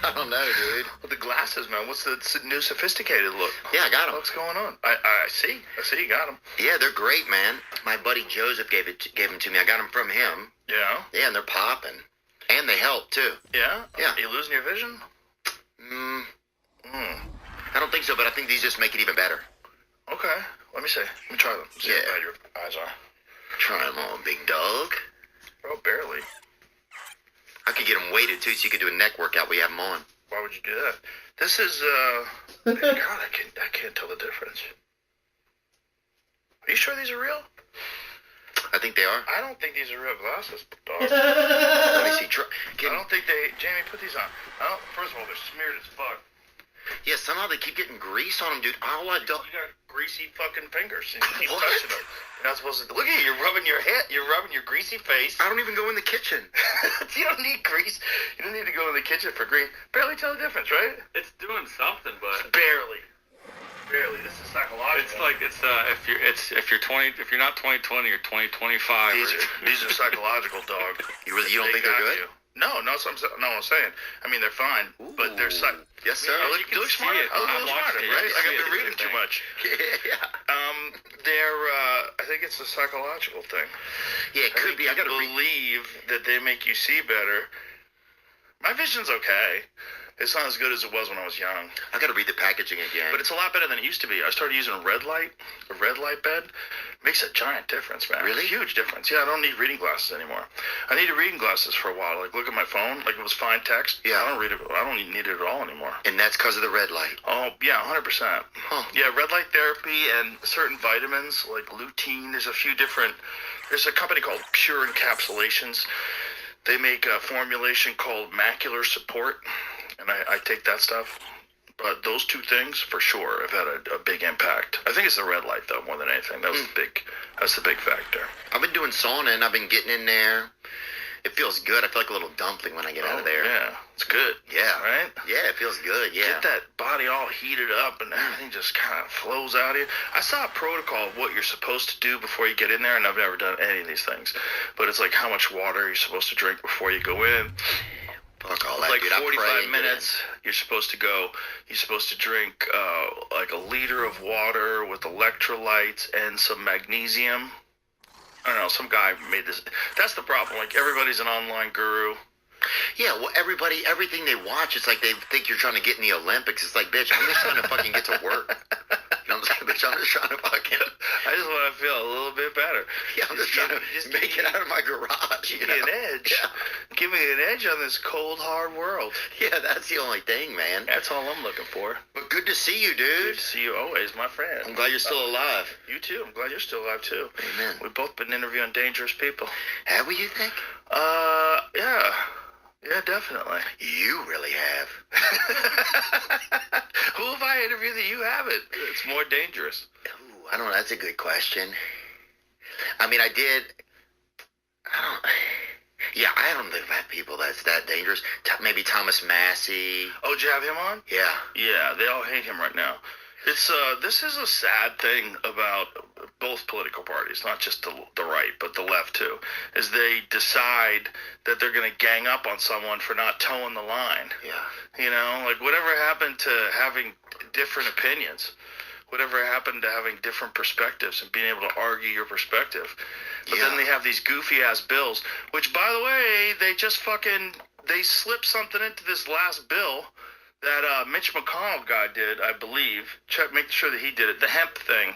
I don't know, dude.
With the glasses, man. What's the new sophisticated look?
Yeah, I got them.
What's going on? I see you got them.
Yeah, they're great, man. My buddy Joseph gave them to me. I got them from him.
Yeah?
Yeah, and they're popping. And they help, too.
Yeah?
Yeah.
Are you losing your vision?
I don't think so, but I think these just make it even better.
Okay. Let me see. Let me try them. See how bad your eyes are.
Try them on, big dog.
Oh, barely.
I could get them weighted, too, so you could do a neck workout while you have them on.
Why would you do that? This is, God, I can't tell the difference. Are you sure these are real?
I think they are.
I don't think these are real glasses, dog.
Let me see.
I don't think they... Jamie, put these on. First of all, they're smeared as fuck.
Yeah, somehow they keep getting grease on them, dude. All I do...
You got greasy fucking fingers. And you keep touching them. You're not supposed to... Look at you. You're rubbing your head. You're rubbing your greasy face.
I don't even go in the kitchen.
You don't need grease. You don't need to go in the kitchen for grease. Barely tell the difference, right?
It's doing something, but
Barely. This is psychological.
it's like if you're not 2020, you're 2025.
These are psychological, dog.
You don't think they're good?
No, that's what I'm saying. I mean, they're fine, but they're
Yes, sir.
I look smarter. I look a little smarter, right? Like I've been reading too much.
Yeah.
I think it's a psychological thing.
Yeah, it could be. I gotta
believe that they make you see better. My vision's okay. It's not as good as it was when I was young.
I gotta read the packaging again.
But it's a lot better than it used to be. I started using a red light bed. Makes a giant difference, man.
Really?
Huge difference. Yeah, I don't need reading glasses anymore. I needed reading glasses for a while. Like, look at my phone. Like, it was fine text.
Yeah.
I don't even need it at all anymore.
And that's because of the red light.
Oh, yeah, 100%.
Huh.
Yeah, red light therapy and certain vitamins, like lutein. There's a company called Pure Encapsulations. They make a formulation called macular support. And I take that stuff. But those two things, for sure, have had a big impact. I think it's the red light, though, more than anything. That's the big factor.
I've been doing sauna, and I've been getting in there. It feels good. I feel like a little dumpling when I get out of there.
Yeah, it's good.
Yeah.
Right?
Yeah, it feels good. Yeah.
Get that body all heated up and everything just kind of flows out of you. I saw a protocol of what you're supposed to do before you get in there, and I've never done any of these things. But it's like how much water you're supposed to drink before you go in.
Fuck all
It's
that,
like
dude. I pray
45
and
minutes. You're supposed to drink like a liter of water with electrolytes and some magnesium. I don't know, some guy made this. That's the problem. Like, everybody's an online guru.
Yeah, well, everything they watch, it's like they think you're trying to get in the Olympics. It's like, bitch, I'm just trying to fucking get to work. You know what I'm saying, bitch? I'm just trying to fucking...
I just want to feel a little bit better.
Yeah, I'm just trying to make it out of my garage.
Give me an edge. Yeah. Give me an edge on this cold, hard world.
Yeah, that's the only thing, man.
That's all I'm looking for.
But good to see you, dude.
Good to see you always, my friend.
I'm glad you're still alive.
You too. I'm glad you're still alive, too.
Amen.
We've both been interviewing dangerous people.
Have we, you think?
Yeah. Yeah, definitely.
You really have.
Who have I interviewed that you haven't? It's more dangerous.
Ooh, I don't know. That's a good question. I mean, I don't think I've had people that's that dangerous. Maybe Thomas Massey.
Oh, did you have him on?
Yeah.
Yeah, they all hate him right now. It's this is a sad thing about both political parties, not just the right, but the left too, is they decide that they're going to gang up on someone for not towing the line.
Yeah.
You know, like whatever happened to having different opinions? Whatever happened to having different perspectives and being able to argue your perspective? But then they have these goofy ass bills, which by the way, they slipped something into this last bill that Mitch McConnell guy did, I believe. Make sure that he did it. The hemp thing.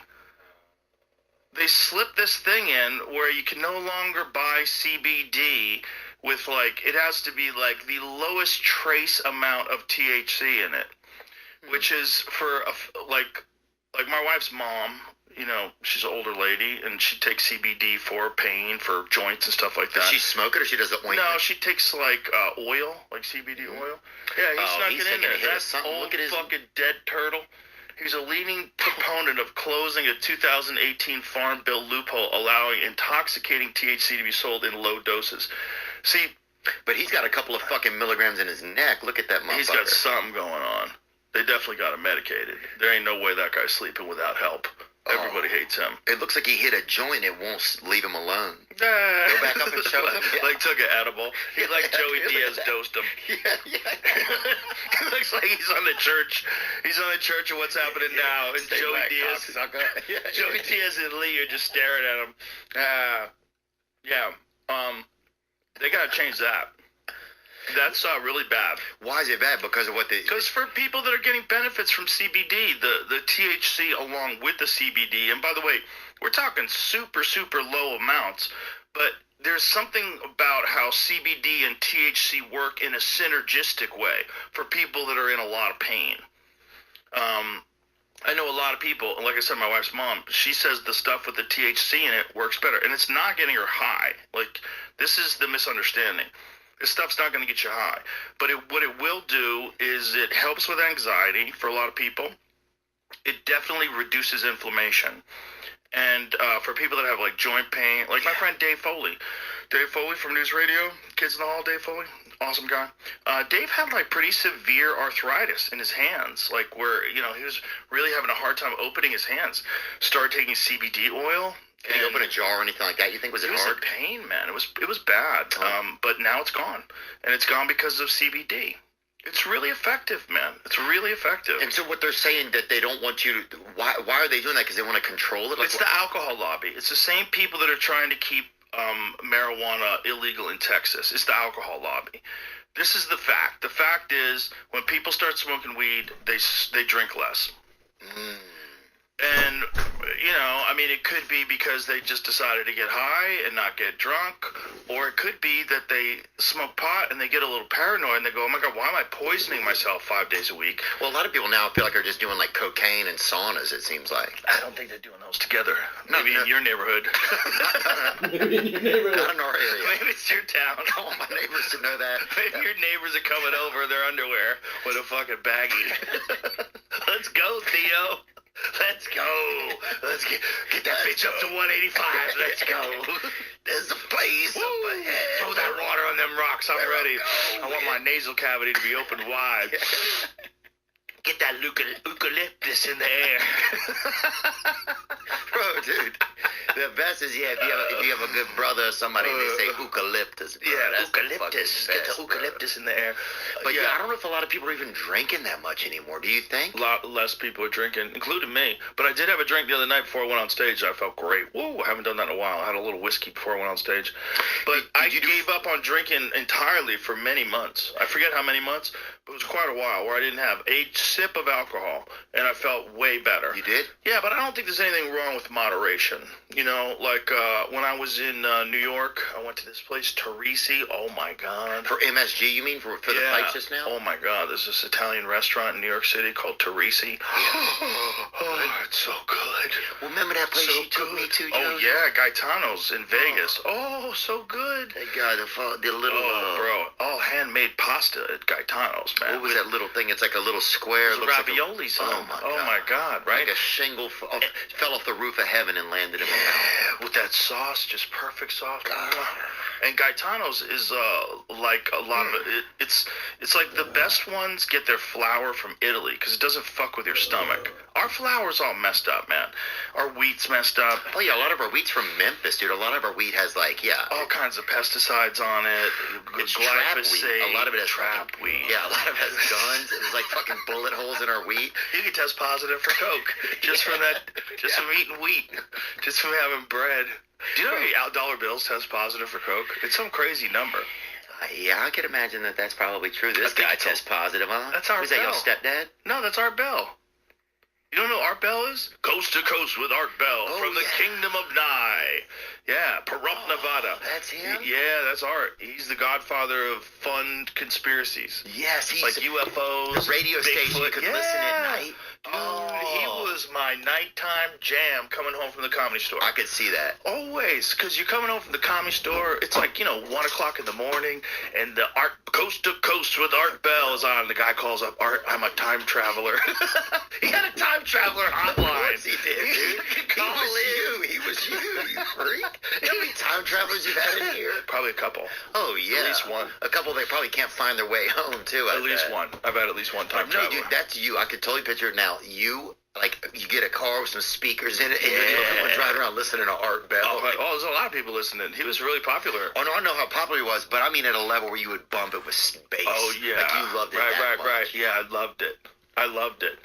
They slipped this thing in where you can no longer buy CBD with it has to be like the lowest trace amount of THC in it, which is for like my wife's mom. You know, she's an older lady, and she takes CBD for pain, for joints and stuff like that.
Does she smoke it, or she does it ointment?
No, she takes oil, like CBD oil. Yeah, he snuck it in there. That old fucking dead turtle. He's a leading proponent of closing a 2018 Farm Bill loophole allowing intoxicating THC to be sold in low doses. See,
but he's got a couple of fucking milligrams in his neck. Look at that motherfucker.
He's got something going on. They definitely got him medicated. There ain't no way that guy's sleeping without help. Everybody hates him.
It looks like he hit a joint. It won't leave him alone.
Go
back up and show him. Yeah.
Like took an edible. He like Joey Diaz dosed him.
Yeah.
It looks like he's on the church. He's on the church of what's happening now. And Joey Diaz, Joey Diaz and Lee are just staring at him. They gotta change that. That's really bad.
Why is it bad? Because of what they...
Because for people that are getting benefits from CBD, the THC along with the CBD, and by the way, we're talking super, super low amounts, but there's something about how CBD and THC work in a synergistic way for people that are in a lot of pain. I know a lot of people, like I said, my wife's mom, she says the stuff with the THC in it works better, and it's not getting her high. Like, this is the misunderstanding. This stuff's not going to get you high. But what it will do is it helps with anxiety for a lot of people. It definitely reduces inflammation. And for people that have, joint pain, like my friend Dave Foley. Dave Foley from News Radio, Kids in the Hall, Dave Foley, awesome guy. Dave had, pretty severe arthritis in his hands, where, he was really having a hard time opening his hands. Started taking CBD oil.
Did he open a jar or anything like that? You think was it hard?
It was pain, man. It was bad. But now it's gone, and it's gone because of CBD. It's really effective, man. It's really effective.
And so what they're saying that they don't want you to. Why are they doing that? Because they want to control it.
It's the alcohol lobby. It's the same people that are trying to keep marijuana illegal in Texas. It's the alcohol lobby. This is the fact. The fact is, when people start smoking weed, they drink less. And, it could be because they just decided to get high and not get drunk, or it could be that they smoke pot and they get a little paranoid and they go, oh my God, why am I poisoning myself 5 days a week?
Well, a lot of people now feel like they're just doing cocaine and saunas, it seems like.
I don't think they're doing those together. Maybe in your neighborhood.
Maybe in your neighborhood. Not in our area.
Maybe it's your town.
I want my neighbors to know that.
Maybe your neighbors are coming over in their underwear with a fucking baggie. Let's go, Theo. Let's go. Let's get that bitch up to 185. Let's go.
There's a place up ahead.
Throw that water on them rocks. I'm ready. I want my nasal cavity to be open wide. Get that eucalyptus in the air.
Bro, dude. The best is, if you have a good brother or somebody, they say eucalyptus. Bro.
Yeah,
that's
eucalyptus. Get the eucalyptus in the air.
But I don't know if a lot of people are even drinking that much anymore. Do you think?
A lot less people are drinking, including me. But I did have a drink the other night before I went on stage. I felt great. Woo, I haven't done that in a while. I had a little whiskey before I went on stage. But I gave up on drinking entirely for many months. I forget how many months, but it was quite a while where I didn't have a sip of alcohol, and I felt way better.
You did?
Yeah, but I don't think there's anything wrong with moderation. You know, like when I was in New York, I went to this place, Teresi. Oh, my God.
For MSG, you mean? For the fights just now?
Oh, my God. There's this Italian restaurant in New York City called Teresi. Oh, it's so good.
Well, remember that place you took me to, Joe?
Oh, yeah, Gaetano's in Vegas. Oh, so good.
That guy, the little...
bro, all handmade pasta at Gaetano's, man.
What was that little thing? It's like a little square.
It was raviolis.
Like
oh my God, right?
Like a shingle fell off the roof of heaven and landed in my mouth.
With that sauce, just perfect sauce. And Gaetano's is like a lot of it. It's like the best ones get their flour from Italy because it doesn't fuck with your stomach. Our flour's all messed up, man. Our wheat's messed up.
Oh yeah, a lot of our wheat's from Memphis, dude. A lot of our wheat has
all kinds of pesticides on it.
It's trap wheat. A lot of it has
trap wheat.
Yeah, a lot of it has guns. There's like fucking bullet holes in our wheat.
You can test positive for coke just from eating wheat, just from having bread. Do you know how dollar bills test positive for coke? It's some crazy number.
Yeah, I could imagine that's probably true. This guy tests positive, huh?
That's Art Bell.
Is that your stepdad?
No, that's Art Bell. You don't know who Art Bell is? Coast to Coast with Art Bell from the Kingdom of Nye. Yeah, Pahrump, Nevada.
That's him?
Yeah, that's Art. He's the godfather of fun conspiracies.
Yes, he's
like UFOs.
The radio station you could listen at night.
Dude, he was my nighttime jam coming home from the Comedy Store.
I could see that.
Always, because you're coming home from the Comedy Store, it's like, 1 o'clock in the morning, and the Coast to Coast with Art Bell is on. The guy calls up, Art, I'm a time traveler. He had a time traveler hotline.
Of course he did, dude. He was you, you freak. You know how many time travelers you've had in here?
Probably a couple.
Oh, yeah.
At least one.
A couple that probably can't find their way home, too.
At least one. I've had at least one time traveler.
No, dude, that's you. I could totally picture it now. You get a car with some speakers in it, and you're driving around listening to Art Bell.
Oh, there's a lot of people listening. He was really popular.
Oh, no, I know how popular he was, but I mean at a level where you would bump it with bass.
Oh, yeah.
Like you loved it
Right. Yeah, I loved it.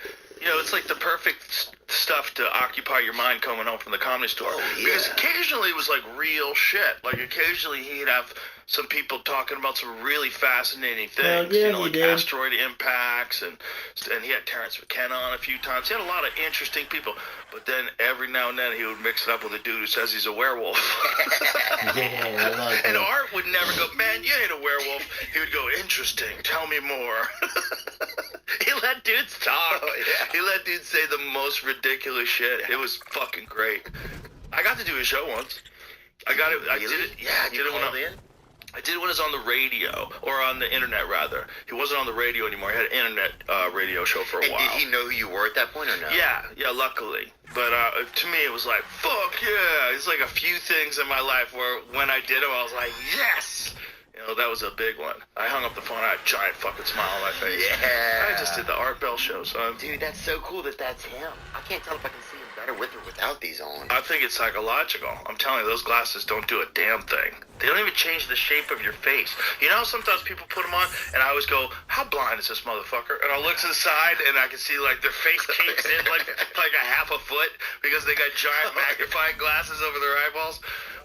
It's like the perfect stuff to occupy your mind coming home from the Comedy Store.
Oh, yeah.
Because occasionally it was like real shit. Like occasionally he'd have some people talking about some really fascinating things. Like asteroid impacts, and he had Terrence McKenna on a few times. He had a lot of interesting people. But then every now and then he would mix it up with a dude who says he's a werewolf. And Art would never go, man, you ain't a werewolf. He would go, interesting, tell me more. He let dudes talk.
Oh, yeah.
He let dudes say the most ridiculous shit. It was fucking great. I got to do a show once. I got it. I did it. Yeah, I did it when I did it when it was on the radio, or on the internet rather. He wasn't on the radio anymore. He had an internet radio show for a while.
Did he know who you were at that point or no?
Yeah, luckily. But to me, it was like, fuck yeah. It's like a few things in my life where when I did it, I was like, yes. That was a big one. I hung up the phone. I had a giant fucking smile on my face.
Yeah.
I just did the Art Bell show, son.
Dude, that's so cool that's him. I can't tell if I can see him better with or without these on.
I think it's psychological. I'm telling you, those glasses don't do a damn thing. They don't even change the shape of your face. Sometimes people put them on, and I always go, how blind is this motherfucker? And I'll look to the side, and I can see, their face cakes in like a half a foot because they got giant magnifying glasses over their eyeballs.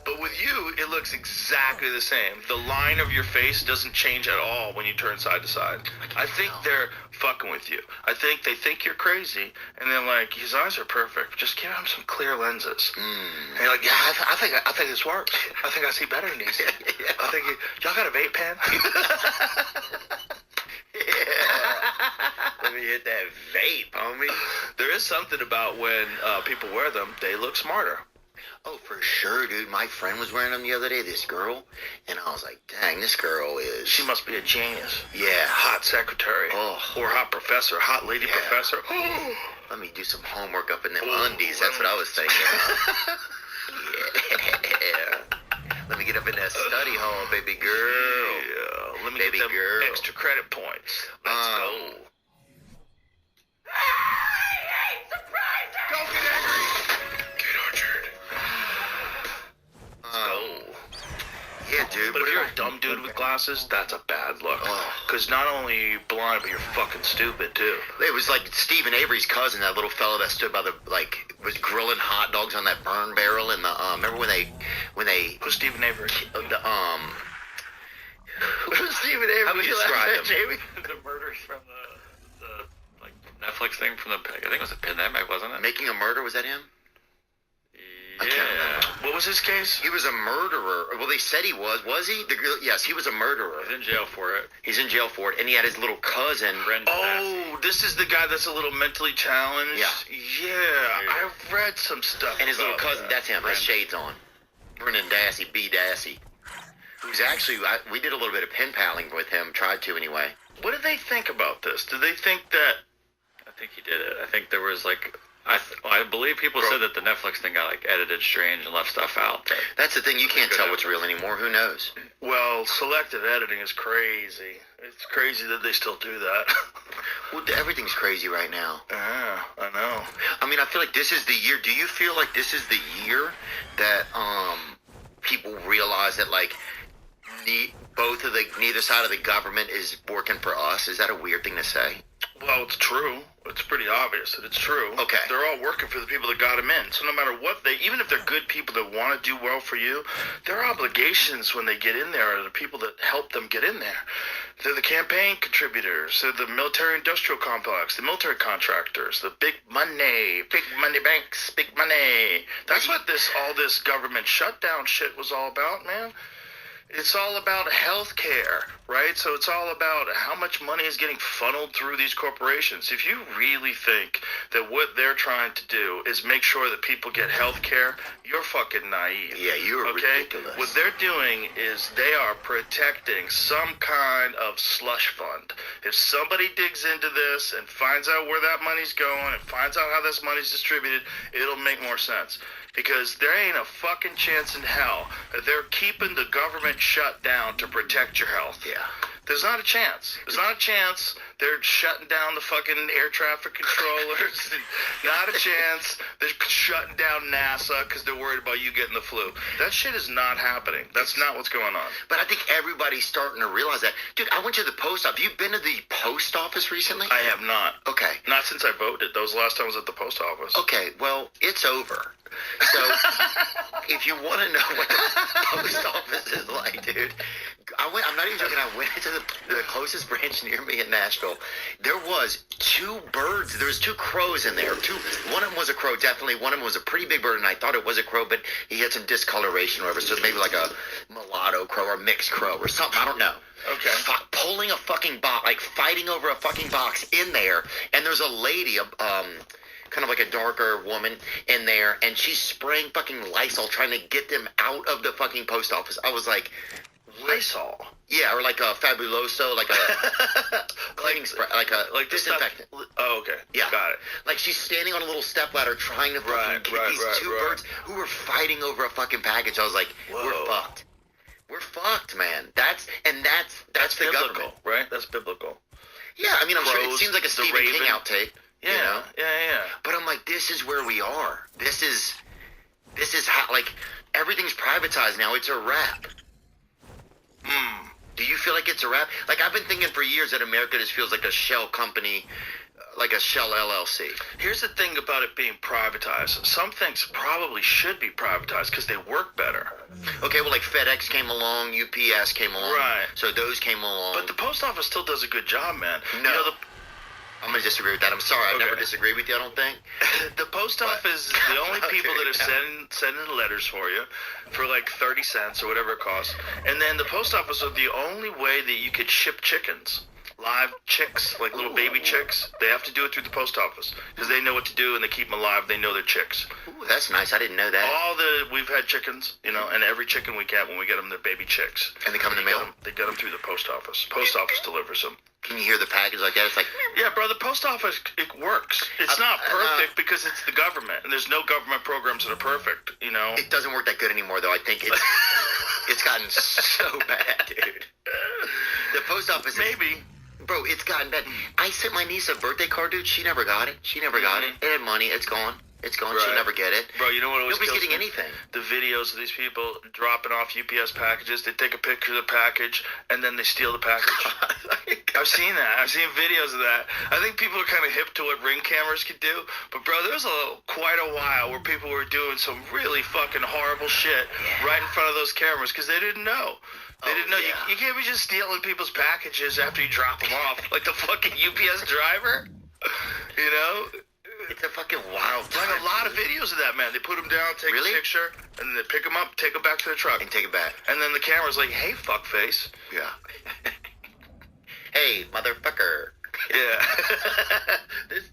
But with you, it looks exactly the same. The line of your face doesn't change at all when you turn side to side. I think they're fucking with you. I think they think you're crazy, and they're like, his eyes are perfect. Just give him some clear lenses. And you're like, yeah, I think this works. I think I see better than these. I think y'all got a vape pen?
Let me hit that vape, homie.
There is something about when people wear them, they look smarter.
Oh, for sure, dude. My friend was wearing them the other day, this girl, and I was like, dang, this girl is...
She must be a genius.
Yeah.
Hot secretary.
Oh.
Or hot professor. Hot lady professor.
Let me do some homework up in them undies. That's what I was thinking. Yeah. Let me get up in that study hall, baby girl.
Yeah. Let me
baby
get them
girl.
extra credit points. Let's go.
Go get angry!
Get Archer.
Yeah, dude.
But if you're a dumb dude with glasses, that's a bad look. Because not only are you blind, but you're fucking stupid, too.
It was like Stephen Avery's cousin, that little fella that stood by the, like, was grilling hot dogs on that burn barrel in the, remember when they...
Who's Stephen Avery?
Who's Stephen Avery?
How would you describe him?
Jamie?
The murders from the like Netflix thing from the, I think it was a pandemic, wasn't it?
Making a Murder, was that him?
Yeah.
What was his case?
He was a murderer. Well, they said he was. Was he? Yes, he was a murderer.
He's in jail for it.
He's in jail for it, and he had his little cousin.
Oh, this is the guy that's a little mentally challenged?
Yeah.
Yeah, I've read some stuff
And his little
about
cousin,
that.
that's him, has shades on. Brendan Dassey, B. Dassey. Who's actually, we did a little bit of pen paling with him, tried to anyway.
What do they think about this? Do they think that...
I think he did it. I think there was like... I believe people said that the Netflix thing got like edited strange and left stuff out.
That's the thing, you can't tell what's real anymore. Who knows?
Well, selective editing is crazy. It's crazy that they still do that.
Well, everything's crazy right now.
Yeah, I know.
I mean, I feel like this is the year. Do you feel like this is the year that people realize that like neither side of the government is working for us? Is that a weird thing to say?
Well, it's true. It's pretty obvious that it's true.
Okay.
They're all working for the people that got them in. So no matter what even if they're good people that want to do well for you, their obligations when they get in there are the people that help them get in there. They're the campaign contributors. They're the military-industrial complex, the military contractors, the big money banks, big money. That's what all this government shutdown shit was all about, man. It's all about health care, right? So it's all about how much money is getting funneled through these corporations. If you really think that what they're trying to do is make sure that people get health care, you're fucking naive.
Yeah, you're ridiculous.
What they're doing is they are protecting some kind of slush fund. If somebody digs into this and finds out where that money's going and finds out how this money's distributed, it'll make more sense. Because there ain't a fucking chance in hell that they're keeping the government shut down to protect your health.
Yeah.
There's not a chance. There's not a chance they're shutting down the fucking air traffic controllers. Not a chance they're shutting down NASA because they're worried about you getting the flu. That shit is not happening. That's not what's going on.
But I think everybody's starting to realize that. Dude, I went to the post office. Have you been to the post office recently?
I have not.
Okay.
Not since I voted. That was the last time I was at the post office.
Okay, well, it's over. So, if you want to know what the post office is like, dude, I'm not even joking. I went to the closest branch near me in Nashville. There was two birds. There was two crows in there. One of them was a crow, definitely. One of them was a pretty big bird, and I thought it was a crow, but he had some discoloration or whatever. So maybe like a mulatto crow or mixed crow or something. I don't know.
Okay.
Pulling a fucking box, like fighting over a fucking box in there, and there's a lady, kind of like a darker woman in there, and she's spraying fucking Lysol trying to get them out of the fucking post office. I was like,
Lysol?
Yeah, or like a Fabuloso, like a cleaning spray, like disinfectant.
Oh, okay.
Yeah.
Got it.
Like she's standing on a little stepladder trying to fucking get these two birds who were fighting over a fucking package. I was like, we're fucked. We're fucked, man. That's the
biblical,
government,
right? That's biblical.
Yeah, I mean, I'm sure it seems like a Stephen King outtake.
Yeah,
you know?
yeah.
But I'm like, this is where we are. This is how, like, everything's privatized now. It's a wrap. Do you feel like it's a wrap? Like, I've been thinking for years that America just feels like a shell company, like a shell LLC.
Here's the thing about it being privatized. Some things probably should be privatized because they work better.
Okay, well, like FedEx came along, UPS came along.
Right.
So those came along.
But the post office still does a good job, man.
No.
You know,
I'm going to disagree with that. I'm sorry. I never disagree with you, I don't think.
The post office is the only people that are sending letters for you for like 30 cents or whatever it costs. And then the post office is the only way that you could ship chickens. live chicks, like little baby chicks. They have to do it through the post office because they know what to do and they keep them alive. They know they're chicks.
Ooh, that's nice. I didn't know that.
We've had chickens, you know, and every chicken we get, when we get them, they're baby chicks.
And they come in the mail?
They get them through the post office. Post office delivers them.
Can you hear the package like that? It's like...
Yeah, bro, the post office, it works. It's not perfect because it's the government, and there's no government programs that are perfect, you know?
It doesn't work that good anymore, though. I think it's gotten so bad, dude. The post office is...
Maybe.
Bro, it's gotten bad. I sent my niece a birthday card, dude. She never got it. She never got it. It had money. It's gone. It's gone.
Right.
She'll never get it.
Bro, you know what always
Nobody's
kills
getting
me?
anything.
The videos of these people dropping off UPS packages. They take a picture of the package, and then they steal the package. I've seen that. I've seen videos of that. I think people are kind of hip to what Ring cameras could do. But, bro, there was quite a while where people were doing some really fucking horrible shit right in front of those cameras because they didn't know. They didn't know. You can't be just stealing people's packages after you drop them off. Like the fucking UPS driver. You know?
It's a fucking wild time.
Like a lot of videos of that, man. They put them down, take a picture, and then they pick them up, take them back to the truck.
And take it back.
And then the camera's like, hey, fuckface.
Yeah. Hey, motherfucker.
Yeah.
Is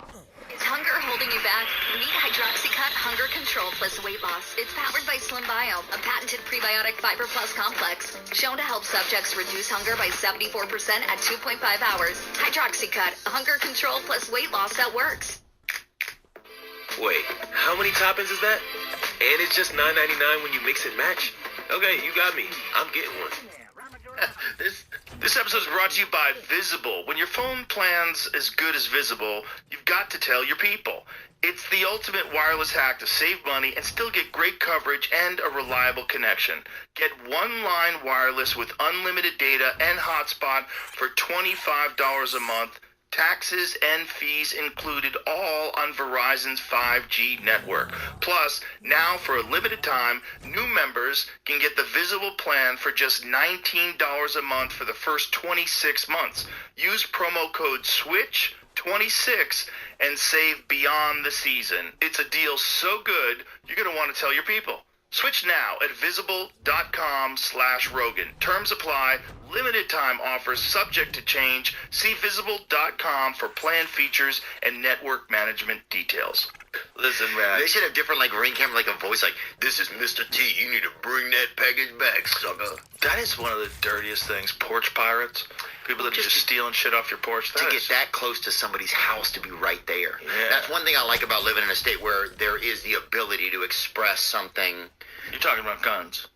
hunger holding you back? Meet Hydroxycut Hunger Control Plus Weight Loss. It's powered by Slim Bio, a patented prebiotic fiber plus complex, shown to help subjects reduce hunger by 74% at 2.5 hours. Hydroxycut, Hunger Control Plus Weight Loss that works.
Wait, how many toppings is that? And it's just $9.99 when you mix and match? Okay, you got me. I'm getting one. This episode is brought to you by Visible. When your phone plan's as good as Visible, you've got to tell your people. It's the ultimate wireless hack to save money and still get great coverage and a reliable connection. Get one-line wireless with unlimited data and hotspot for $25 a month. Taxes and fees included, all on Verizon's 5G network. Plus, now for a limited time, new members can get the Visible plan for just $19 a month for the first 26 months. Use promo code SWITCH26 and save beyond the season. It's a deal so good, you're going to want to tell your people. Switch now at visible.com/Rogan. Terms apply. Limited time offers subject to change. See visible.com for plan features and network management details. Listen, man.
They should have different, like, Ring camera, like a voice like, this is Mr. T. You need to bring that package back, sucker.
That is one of the dirtiest things. Porch pirates. People that are just stealing shit off your porch.
To get that close to somebody's house to be right there.
Yeah.
That's one thing I like about living in a state where there is the ability to express something.
You're talking about guns.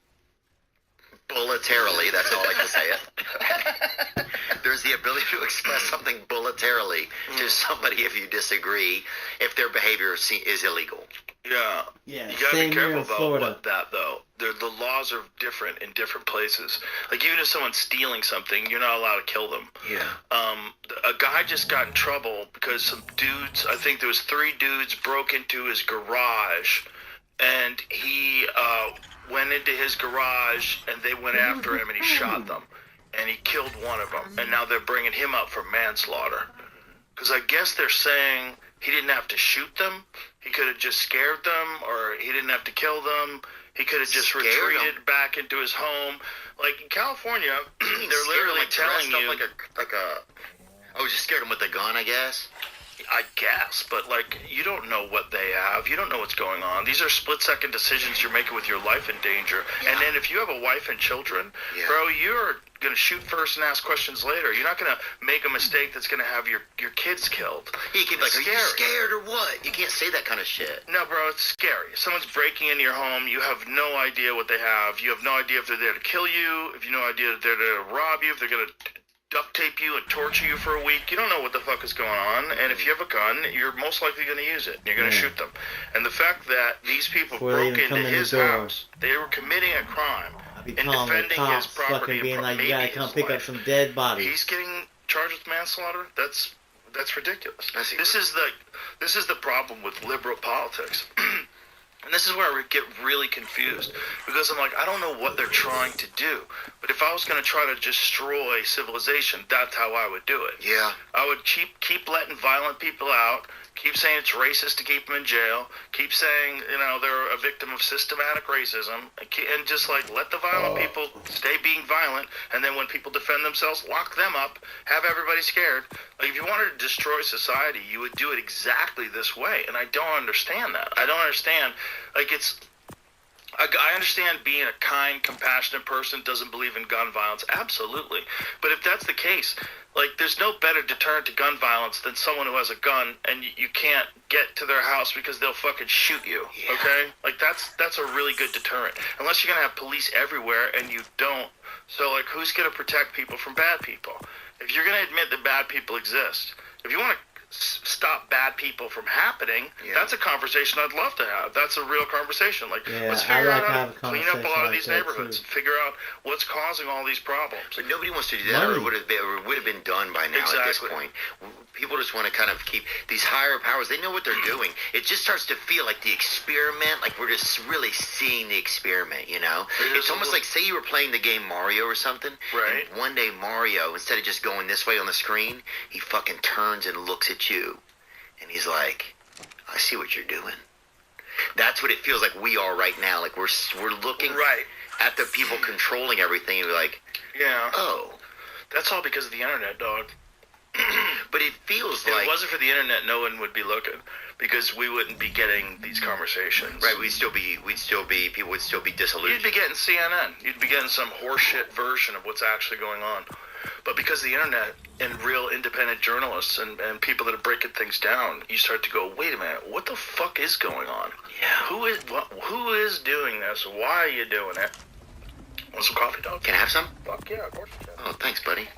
Bulletarily, that's how I like to say it. There's the ability to express something bulletarily to somebody if you disagree, if their behavior is illegal.
Yeah.
Yeah.
You gotta be
Same here
careful
in
about
Florida.
that, though. The laws are different in different places. Like, even if someone's stealing something, you're not allowed to kill them.
Yeah.
A guy just got in trouble because some dudes, I think there was 3 dudes, broke into his garage, and he went into his garage, and they went after him, and he shot them. And he killed one of them. And now they're bringing him up for manslaughter. Because I guess they're saying he didn't have to shoot them. He could have just scared them, or he didn't have to kill them. He could have just retreated back into his home. Like, in California, they're literally telling you...
Oh, just scared him with a gun, I guess?
I guess, but, like, you don't know what they have. You don't know what's going on. These are split-second decisions you're making with your life in danger. Yeah. And then if you have a wife and children, bro, you're going to shoot first and ask questions later. You're not going to make a mistake that's going to have your kids killed.
You can be like, are you scared or what? You can't say that kind of shit.
No, bro, it's scary. If someone's breaking into your home, you have no idea what they have. You have no idea if they're there to kill you, if you have no idea if they're there to rob you, if they're going to duct tape you and torture you for a week. You don't know what the fuck is going on, and if you have a gun, you're most likely going to use it. You're going to shoot them. And the fact that these people broke into his house, they were committing a crime and defending his property
being
and
like, you gotta come pick up some dead bodies.
He's getting charged with manslaughter. That's ridiculous. This is the problem with liberal politics. And this is where we get really confused, because I'm like, I don't know what they're trying to do, but if I was going to try to destroy civilization, that's how I would do it.
Yeah.
I would keep letting violent people out,
Keep saying it's racist to keep them in jail. Keep saying, they're a victim of systematic racism. And just, let the violent people stay being violent. And then when people defend themselves, lock them up. Have everybody scared. If you wanted to destroy society, you would do it exactly this way. And I don't understand that. I don't understand. I understand being a kind, compassionate person doesn't believe in gun violence. Absolutely. But if that's the case, there's no better deterrent to gun violence than someone who has a gun and you can't get to their house because they'll fucking shoot you. Yeah. Okay? That's a really good deterrent. Unless you're going to have police everywhere and you don't. So, who's going to protect people from bad people? If you're going to admit that bad people exist, if you want to stop bad people from happening, that's a conversation I'd love to have. That's a real conversation. Let's figure out how to clean up a lot of these neighborhoods. Figure out what's causing all these problems.
But nobody wants to do that, or it would have been done by now at this point. People just want to kind of keep these higher powers. They know what they're doing. It just starts to feel like the experiment, like we're just really seeing the experiment, It's almost like, say you were playing the game Mario or something,
right?
And one day Mario, instead of just going this way on the screen, he fucking turns and looks at you, and he's like, I see what you're doing. That's what it feels like we are right now. Like we're looking at the people controlling everything, and we're like, oh.
That's all because of the internet, dog.
But it feels
if
like...
it wasn't for the internet, no one would be looking, because we wouldn't be getting these conversations.
Right, people would still be disillusioned.
You'd be getting CNN. You'd be getting some horseshit version of what's actually going on. But because of the internet and real independent journalists and people that are breaking things down, you start to go, wait a minute, what the fuck is going on?
Yeah.
Who is doing this? Why are you doing it? Want some coffee, dog?
Can I have some?
Fuck yeah, of course you can.
Oh, thanks, buddy.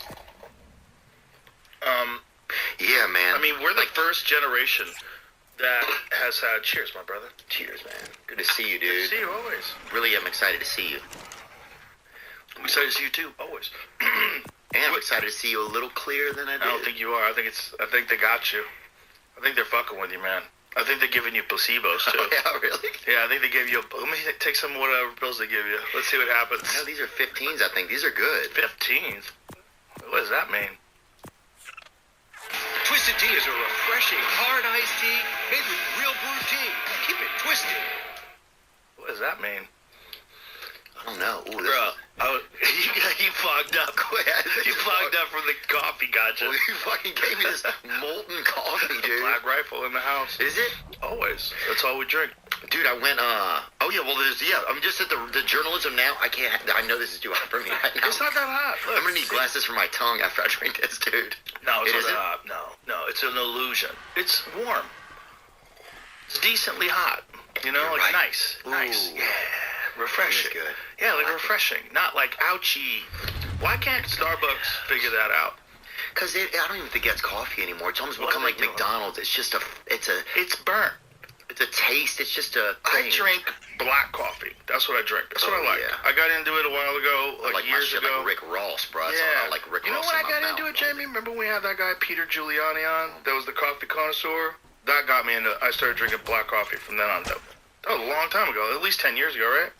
Yeah, man.
I mean, we're the first generation that has had... Cheers, my brother.
Cheers, man. Good to see you, dude.
Good to see you, always.
Really, I'm excited to see you.
I'm excited to see you, too, always.
And I'm excited to see you a little clearer than I did.
I don't think you are. I think they got you. I think they're fucking with you, man. I think they're giving you placebos, too.
Oh, yeah, really?
Yeah, I think they gave you... Let me take some whatever pills they give you. Let's see what happens.
No, these are 15s, I think. These are good.
15s? What does that mean?
Twisted Tea is a refreshing, hard iced tea made with real brewed tea. Keep it twisted.
What does that mean?
I don't know. Ooh,
you fogged up. You fogged up from the coffee, gotcha.
Well, you fucking gave me this molten coffee, dude.
Black Rifle in the house.
Is it?
Always. That's all we drink.
Dude, I went, oh yeah, well I'm just at the journalism now. I know this is too hot for me right now.
It's not that hot. Look,
I'm gonna need glasses for my tongue after I drink this, dude.
No, it's not that hot. No, it's an illusion. It's warm. It's decently hot.
Right.
Nice.
Ooh.
Nice. Yeah. Refreshing.
Good.
Yeah, refreshing. Not like ouchie. Why can't Starbucks figure that out?
Because I don't even think that's coffee anymore. It's almost become like McDonald's. It's just
It's burnt.
It's a taste. It's just a
I
thing.
drink black coffee. That's what I drink. That's what I like.
Yeah.
I got into it a while ago,
like
years
my shit
ago.
Like Rick Ross, bro.
Yeah.
Like Rick
you know
Ross
when I got into it, Jamie? Remember when we had that guy Peter Giuliani on? That was the coffee connoisseur. That got me into. I started drinking black coffee from then on. That was a long time ago. At least 10 years ago, right?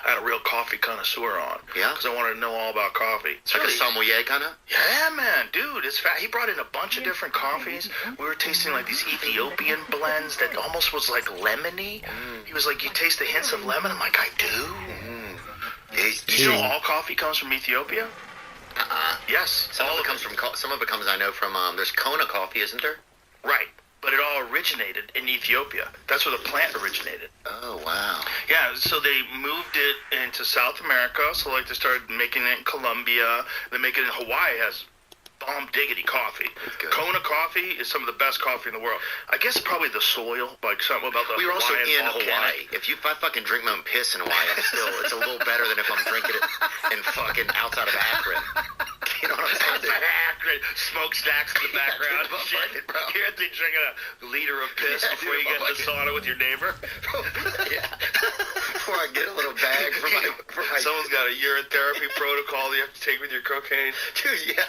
I had a real coffee connoisseur on.
Yeah?
Because I wanted to know all about coffee.
It's like a sommelier, kind of?
Yeah, man. Dude, it's fat. He brought in a bunch of different coffees. We were tasting like these Ethiopian blends that almost was like lemony. He was like, you taste the hints of lemon? I'm like, I do? Did you know all coffee comes from Ethiopia? Yes.
Some of it comes, I know, from, there's Kona coffee, isn't there?
Right. But it all originated in Ethiopia. That's where the plant originated.
Oh, wow.
Yeah, so they moved it into South America. So, they started making it in Colombia. They make it in Hawaii. Has bomb diggity coffee. Kona coffee is some of the best coffee in the world. I guess probably the soil, something about the
We were also in
volcanic.
Hawaii. If I fucking drink my own piss in Hawaii, it's a little better than if I'm drinking it in fucking outside of Akron. You know what I'm saying?
Akron, smokestacks in the background. Shit, you're drinking a liter of piss before you get in the sauna with your neighbor.
Yeah. Before I get a little bag for my...
Someone's got a urine therapy protocol you have to take with your cocaine.
Dude, yeah.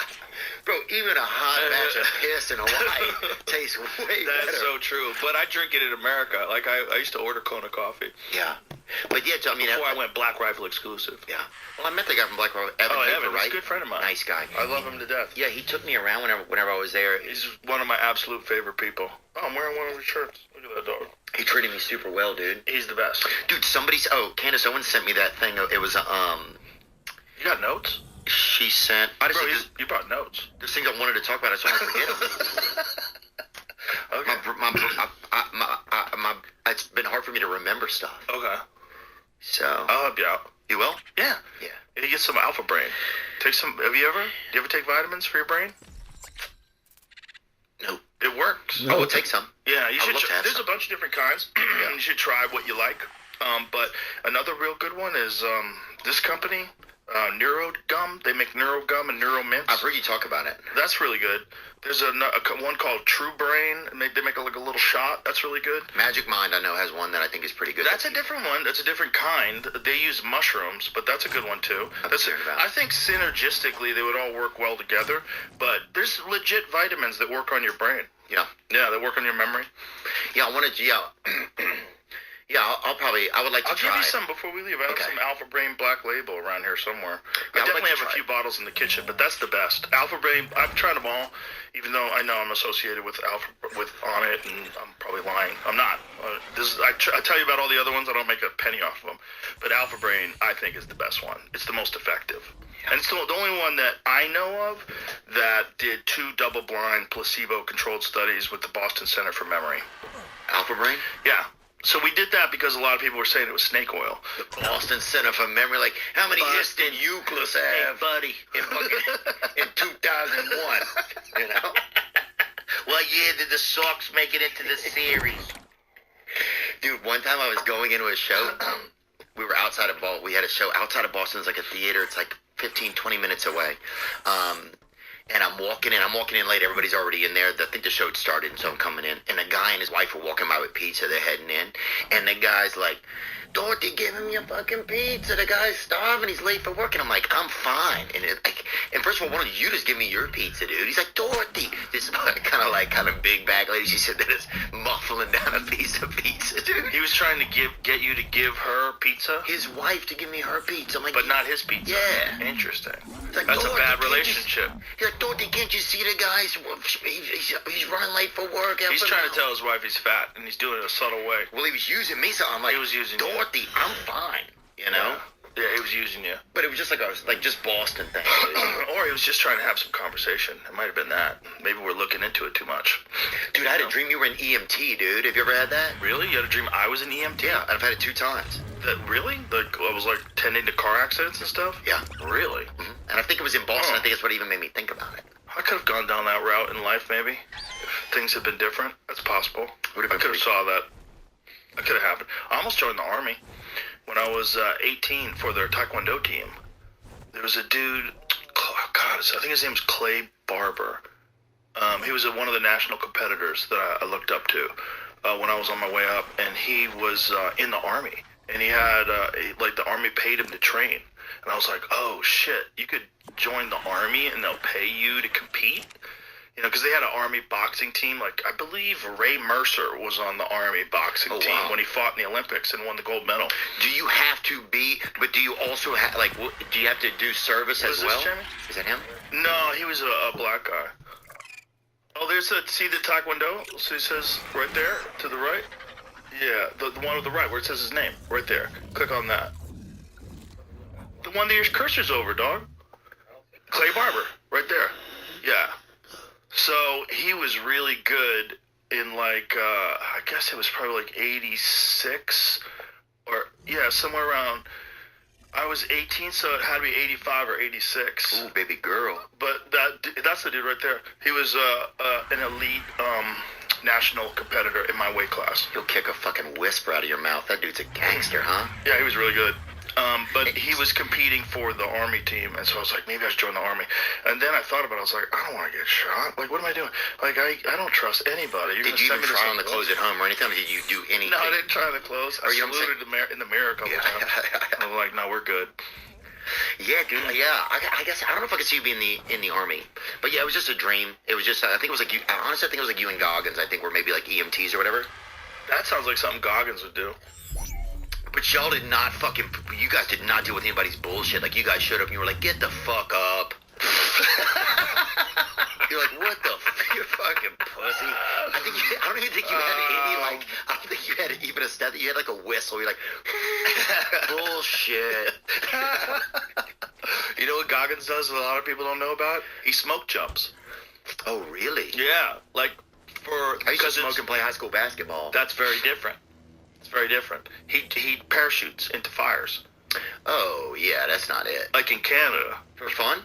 Bro, even a hot batch of piss in Hawaii tastes way better.
That's so true. But I drink it in America. I used to order Kona coffee.
Yeah. But yeah, I mean,
before I went Black Rifle exclusive.
Yeah. Well, I met the guy from Black Rifle, Evan.
Evan,
right?
He's a good friend of mine.
Nice guy.
I love him to death.
Yeah, he took me around whenever I was there.
He's one of my absolute favorite people. Oh, I'm wearing one of his shirts. Look at that dog.
He treated me super well, dude.
He's the best.
Dude, Candace Owens sent me that thing. It was
You got notes?
She sent.
You brought notes.
There's things I wanted to talk about. I just want to forget them.
Okay.
It's been hard for me to remember stuff.
Okay.
So.
I'll help you out.
You will?
Yeah.
Yeah.
You get some Alpha Brain. Take some. Do you ever take vitamins for your brain?
No.
It works.
I will take some.
Yeah, you should. There's
some.
a bunch of different kinds. You should try what you like. But another real good one is this company, Neuro Gum. They make Neuro Gum and Neuro Mints.
I've heard you talk about it.
That's really good. There's a one called True Brain. They make like a little shot. That's really good.
Magic Mind, I know, has one that I think is pretty good.
That's a different one. That's a different kind. They use mushrooms, but that's a good one too. I think synergistically they would all work well together. But there's legit vitamins that work on your brain.
Yeah.
Yeah, they work on your memory.
Yeah, I wanted to. Yeah. Yeah, I would like to try.
I'll give you some before we leave. I have some Alpha Brain Black Label around here somewhere.
Yeah,
I definitely have a few bottles in the kitchen, but that's the best. Alpha Brain, I've tried them all, even though I know I'm associated with On It, and I'm probably lying. I'm not. I tell you about all the other ones, I don't make a penny off of them. But Alpha Brain, I think, is the best one. It's the most effective. Yeah. And it's the only one that I know of that did 2 double-blind placebo-controlled studies with the Boston Center for Memory.
Alpha Brain?
Yeah. So we did that because a lot of people were saying it was snake oil.
The Boston Center for Memory, like, how many hits did Euclid have, buddy, in 2001? You know? What year did the Sox make it into the series? Dude, one time I was going into a show. We were outside of Boston. We had a show outside of Boston. It's like a theater. It's like 15, 20 minutes away. And I'm walking in late. Everybody's already in there. I think the show had started, so I'm coming in. And a guy and his wife were walking by with pizza. They're heading in. And the guy's like, Dorothy, give him your fucking pizza. The guy's starving. He's late for work. And I'm like, I'm fine. And first of all, why don't you just give me your pizza, dude? He's like, Dorothy. This kind of big bag lady. She said that is muffling down a piece of pizza, dude.
He was trying to get you to give her pizza?
His wife to give me her pizza. I'm like,
but not his pizza?
Yeah.
Interesting.
Like,
that's a bad relationship.
He's like, Dorothy, can't you see the guy? He's running late for work.
He's trying to tell his wife he's fat, and he's doing it in a subtle way.
Well, he was using me, so I'm like,
he was using
Dorothy, I'm fine, you know?
Yeah, he was using you.
But it was just like just Boston thing.
Or he was just trying to have some conversation. It might have been that. Maybe we're looking into it too much.
Dude, I had a dream you were an EMT, dude. Have you ever had that?
Really? You had a dream I was an EMT?
Yeah, I've had it 2 times.
That really? I was like tending to car accidents and stuff?
Yeah.
Really?
Mm-hmm. And I think it was in Boston. I think it's what even made me think about it.
I could have gone down that route in life, maybe. If things had been different. That's possible. I could have saw that. That could have happened. I almost joined the Army when I was 18 for their Taekwondo team. There was a dude, I think his name's Clay Barber. He was one of the national competitors that I looked up to when I was on my way up, and he was in the Army, and he had the Army paid him to train, and I was like, oh shit, you could join the Army and they'll pay you to compete. You know, because they had an Army boxing team. Like, I believe Ray Mercer was on the Army boxing team when he fought in the Olympics and won the gold medal.
Do you have to be, but do you also have, do you have to do service as well? Is that him?
No, he was a black guy. Oh, see the Taekwondo? So it says right there, to the right? Yeah, the one on the right where it says his name, right there. Click on that. The one that your cursor's over, dog. Clay Barber, right there. Yeah. So he was really good in I guess it was probably 86 or somewhere around. I was 18, so it had to be 85 or 86.
Ooh, baby girl.
But that's the dude right there. He was an elite national competitor in my weight class.
He'll kick a fucking whisper out of your mouth. That dude's a gangster, huh?
Yeah, he was really good. But he was competing for the Army team, and so I was like, maybe I should join the Army. And then I thought about it. I was like, I don't want to get shot. Like, what am I doing? Like, I don't trust anybody.
Did you even try on the clothes at home or anything? Did you do anything?
No, I didn't try on the clothes. I saluted in the mirror a couple times. I was like, no, we're good.
Yeah, dude. Yeah, I guess I don't know if I could see you being in the Army, but yeah, it was just a dream. It was just I think it was like you. Honestly, I think it was like you and Goggins. I think were maybe like EMTs or whatever.
That sounds like something Goggins would do.
But y'all did not fucking. You guys did not deal with anybody's bullshit. Like, you guys showed up and you were like, get the fuck up. You're like, what the you fucking pussy. I don't even think you had any, like, I don't think you had even a step. You had like a whistle. You're like, bullshit.
You know what Goggins does that a lot of people don't know about? He smoke jumps.
Oh, really?
Yeah, like
I used to smoke and play high school basketball.
That's very different. It's very different. He parachutes into fires.
Oh, yeah, that's not it.
Like in Canada.
For fun?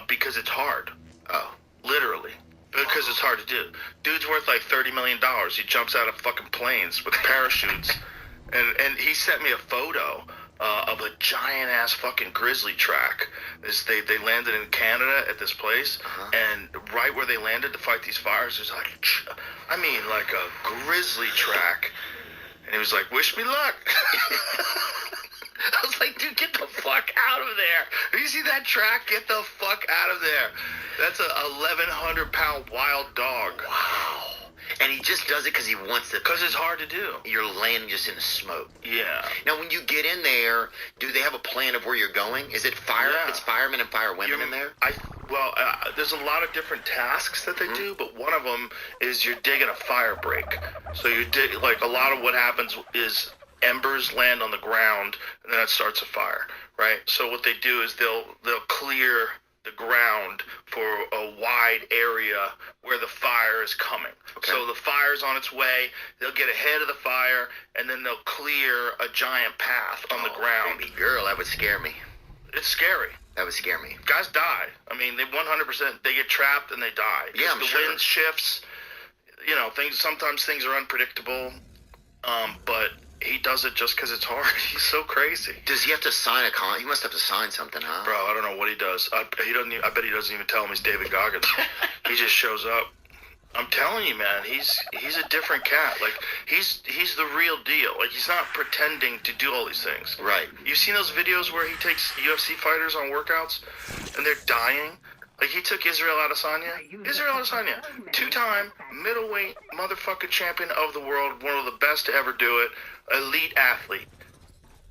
Because it's hard.
Oh.
Literally. Because it's hard to do. Dude's worth like $30 million. He jumps out of fucking planes with parachutes. and he sent me a photo of a giant ass fucking grizzly track. They landed in Canada at this place, and right where they landed to fight these fires, there's like, like a grizzly track. And he was like, wish me luck. I was like, dude, get the fuck out of there. You see that track? Get the fuck out of there. That's a 1,100-pound wild dog.
Wow. And he just does it because he wants to.
Because it's hard to do.
You're landing just in the smoke.
Yeah.
Now, when you get in there, do they have a plan of where you're going? Is it fire?
Yeah.
It's firemen and firewomen in there?
There's a lot of different tasks that they do, but one of them is you're digging a fire break. So you dig, like, a lot of what happens is embers land on the ground, and then it starts a fire, right? So what they do is they'll clear the ground for a wide area where the fire is coming. Okay. So the fire's on its way, they'll get ahead of the fire, and then they'll clear a giant path on the ground.
Baby girl, that would scare me.
It's scary.
That would scare me.
Guys die. I mean, they 100%, they get trapped and they die.
Yeah, I'm sure.
The wind shifts, sometimes things are unpredictable, but he does it just because it's hard. He's so crazy.
Does he have to sign a He must have to sign something, huh?
Bro, I don't know what he does. I bet he doesn't even tell him he's David Goggins. He just shows up. I'm telling you, man, he's a different cat. Like, he's the real deal. Like, he's not pretending to do all these things.
Right.
You've seen those videos where he takes UFC fighters on workouts and they're dying? Like, he took Israel Adesanya. Israel Adesanya, 2-time middleweight motherfucking champion of the world, one of the best to ever do it, elite athlete,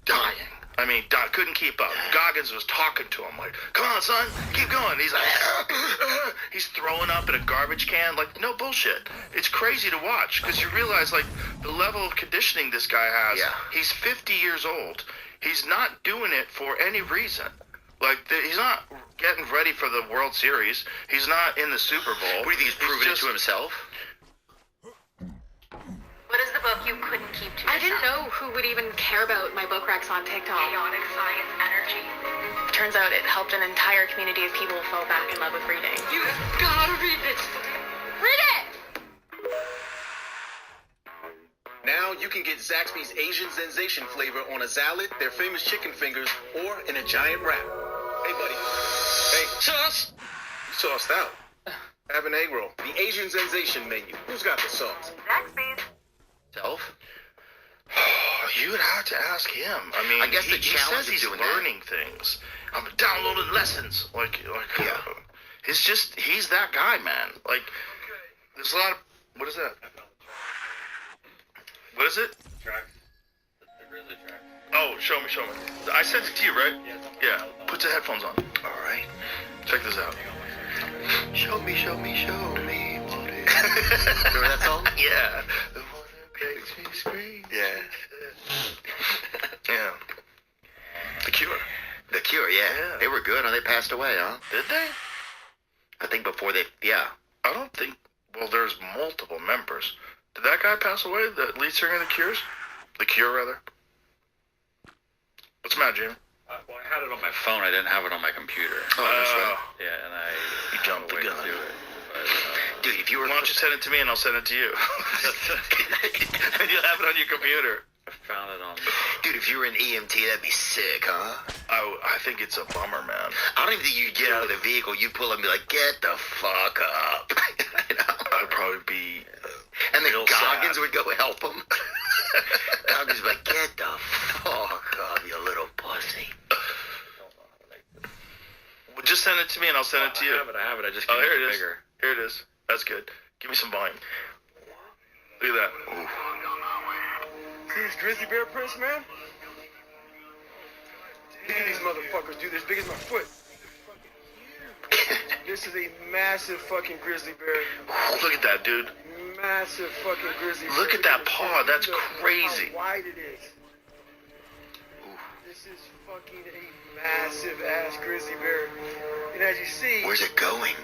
dying. I mean, couldn't keep up. Goggins was talking to him like, come on, son, keep going. He's like, he's throwing up in a garbage can. Like, no bullshit. It's crazy to watch because you realize, like, the level of conditioning this guy has.
Yeah.
He's 50 years old. He's not doing it for any reason. Like, he's not getting ready for the World Series. He's not in the Super Bowl.
What do you think, he's proving it to himself?
What is the book you couldn't keep to yourself? I didn't know who would even care about my book recs on TikTok. Chaotic Science Energy. Turns out it helped an entire community of people fall back in love with reading. You gotta read this. Read it!
Now you can get Zaxby's Asian Sensation flavor on a salad, their famous chicken fingers, or in a giant wrap. Hey, buddy. Hey, sauce! You sauced out. Have an egg roll. The Asian Sensation menu. Who's got the sauce?
Zaxby's.
Self?
You would have to ask him. I mean,
I guess the
he
challenge
says
of
he's
doing
learning things. I'm downloading lessons. Yeah. It's just, he's that guy, man. Like, there's a lot of, what is that? What is it?
Track. The grizzly track.
Oh, show me. I sent it to you, right? Yeah. Put the headphones on. All right. Check this out.
Show me, buddy. Remember that song?
Yeah. The one that makes me scream.
Yeah.
Yeah. The Cure.
The Cure, yeah. They were good, and they passed away, huh?
Did they?
I think before they, yeah.
I don't think, well, there's multiple members. Did that guy pass away, the lead singer of The Cure? The Cure, rather? What's the matter, Jimmy?
Well, I had it on my phone. I didn't have it on my computer.
Oh, that's right.
Yeah, and
You jumped the gun.
Dude, if you were...
Why don't you send it to me and I'll send it to you? And you'll have it on your computer.
I found it on...
Dude, if you were an EMT, that'd be sick, huh?
I think it's a bummer, man.
I don't even think you'd get out of the vehicle. You'd pull up and be like, get the fuck up. You know?
I'd probably be...
And then Goggins
sad.
would go help him. Goggins would be like, get the fuck up, you little pussy.
Well, just send it to me and I'll send it to you.
I have it. I just
can't
make
here it
it
is.
bigger.
Here it is. That's good. Give me some volume. Look at that.
This Grizzly Bear Prince, man?
Look at these motherfuckers, dude. They're as big as my foot. This is a massive fucking grizzly bear.
Look at that, dude.
Massive fucking grizzly bear.
Look at that paw. That's crazy.
How wide it is. This is fucking a massive ass grizzly bear. And as you see,
Where's it going?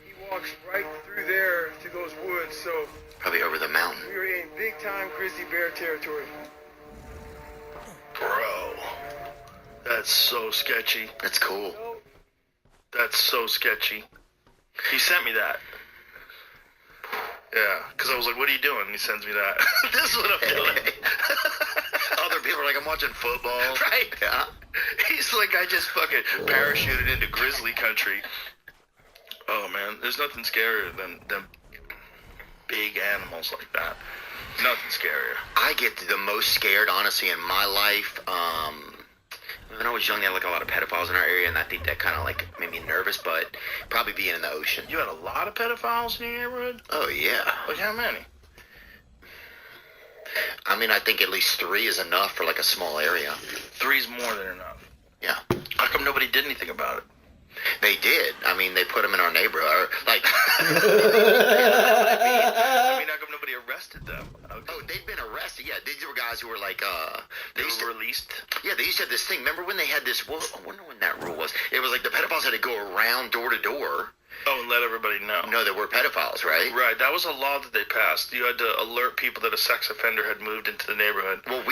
he walks right through there to those woods. So
Probably over the mountain.
we are in big time grizzly bear territory.
Bro. That's so sketchy.
That's cool.
That's so sketchy. He sent me that. Yeah, because I was like, what are you doing? And he sends me that. This is what I'm doing.
Other people are like, I'm watching football.
Right.
Yeah.
He's like, I just fucking parachuted into grizzly country. Oh, man. There's nothing scarier than big animals like that. Nothing scarier.
I get the most scared, honestly, in my life. When I was young, there were like a lot of pedophiles in our area, and I think that kind of like made me nervous, but probably being in the ocean.
You had a lot of pedophiles in your neighborhood?
Oh, yeah.
Like how many?
I mean, I think at least 3 is enough for like a small area.
3's more than enough.
Yeah.
How come nobody did anything about it?
They did. I mean, they put them in our neighborhood. Or, like,
I mean, how come nobody arrested them?
Oh, they've been arrested. Yeah, these were guys who were like,
they were released.
Yeah, they used to have this thing. Remember when they had this? Well, I wonder when that rule was. It was like the pedophiles had to go around door to door.
Oh, and let everybody know.
No, there were pedophiles, right?
Right. That was a law that they passed. You had to alert people that a sex offender had moved into the neighborhood.
Well,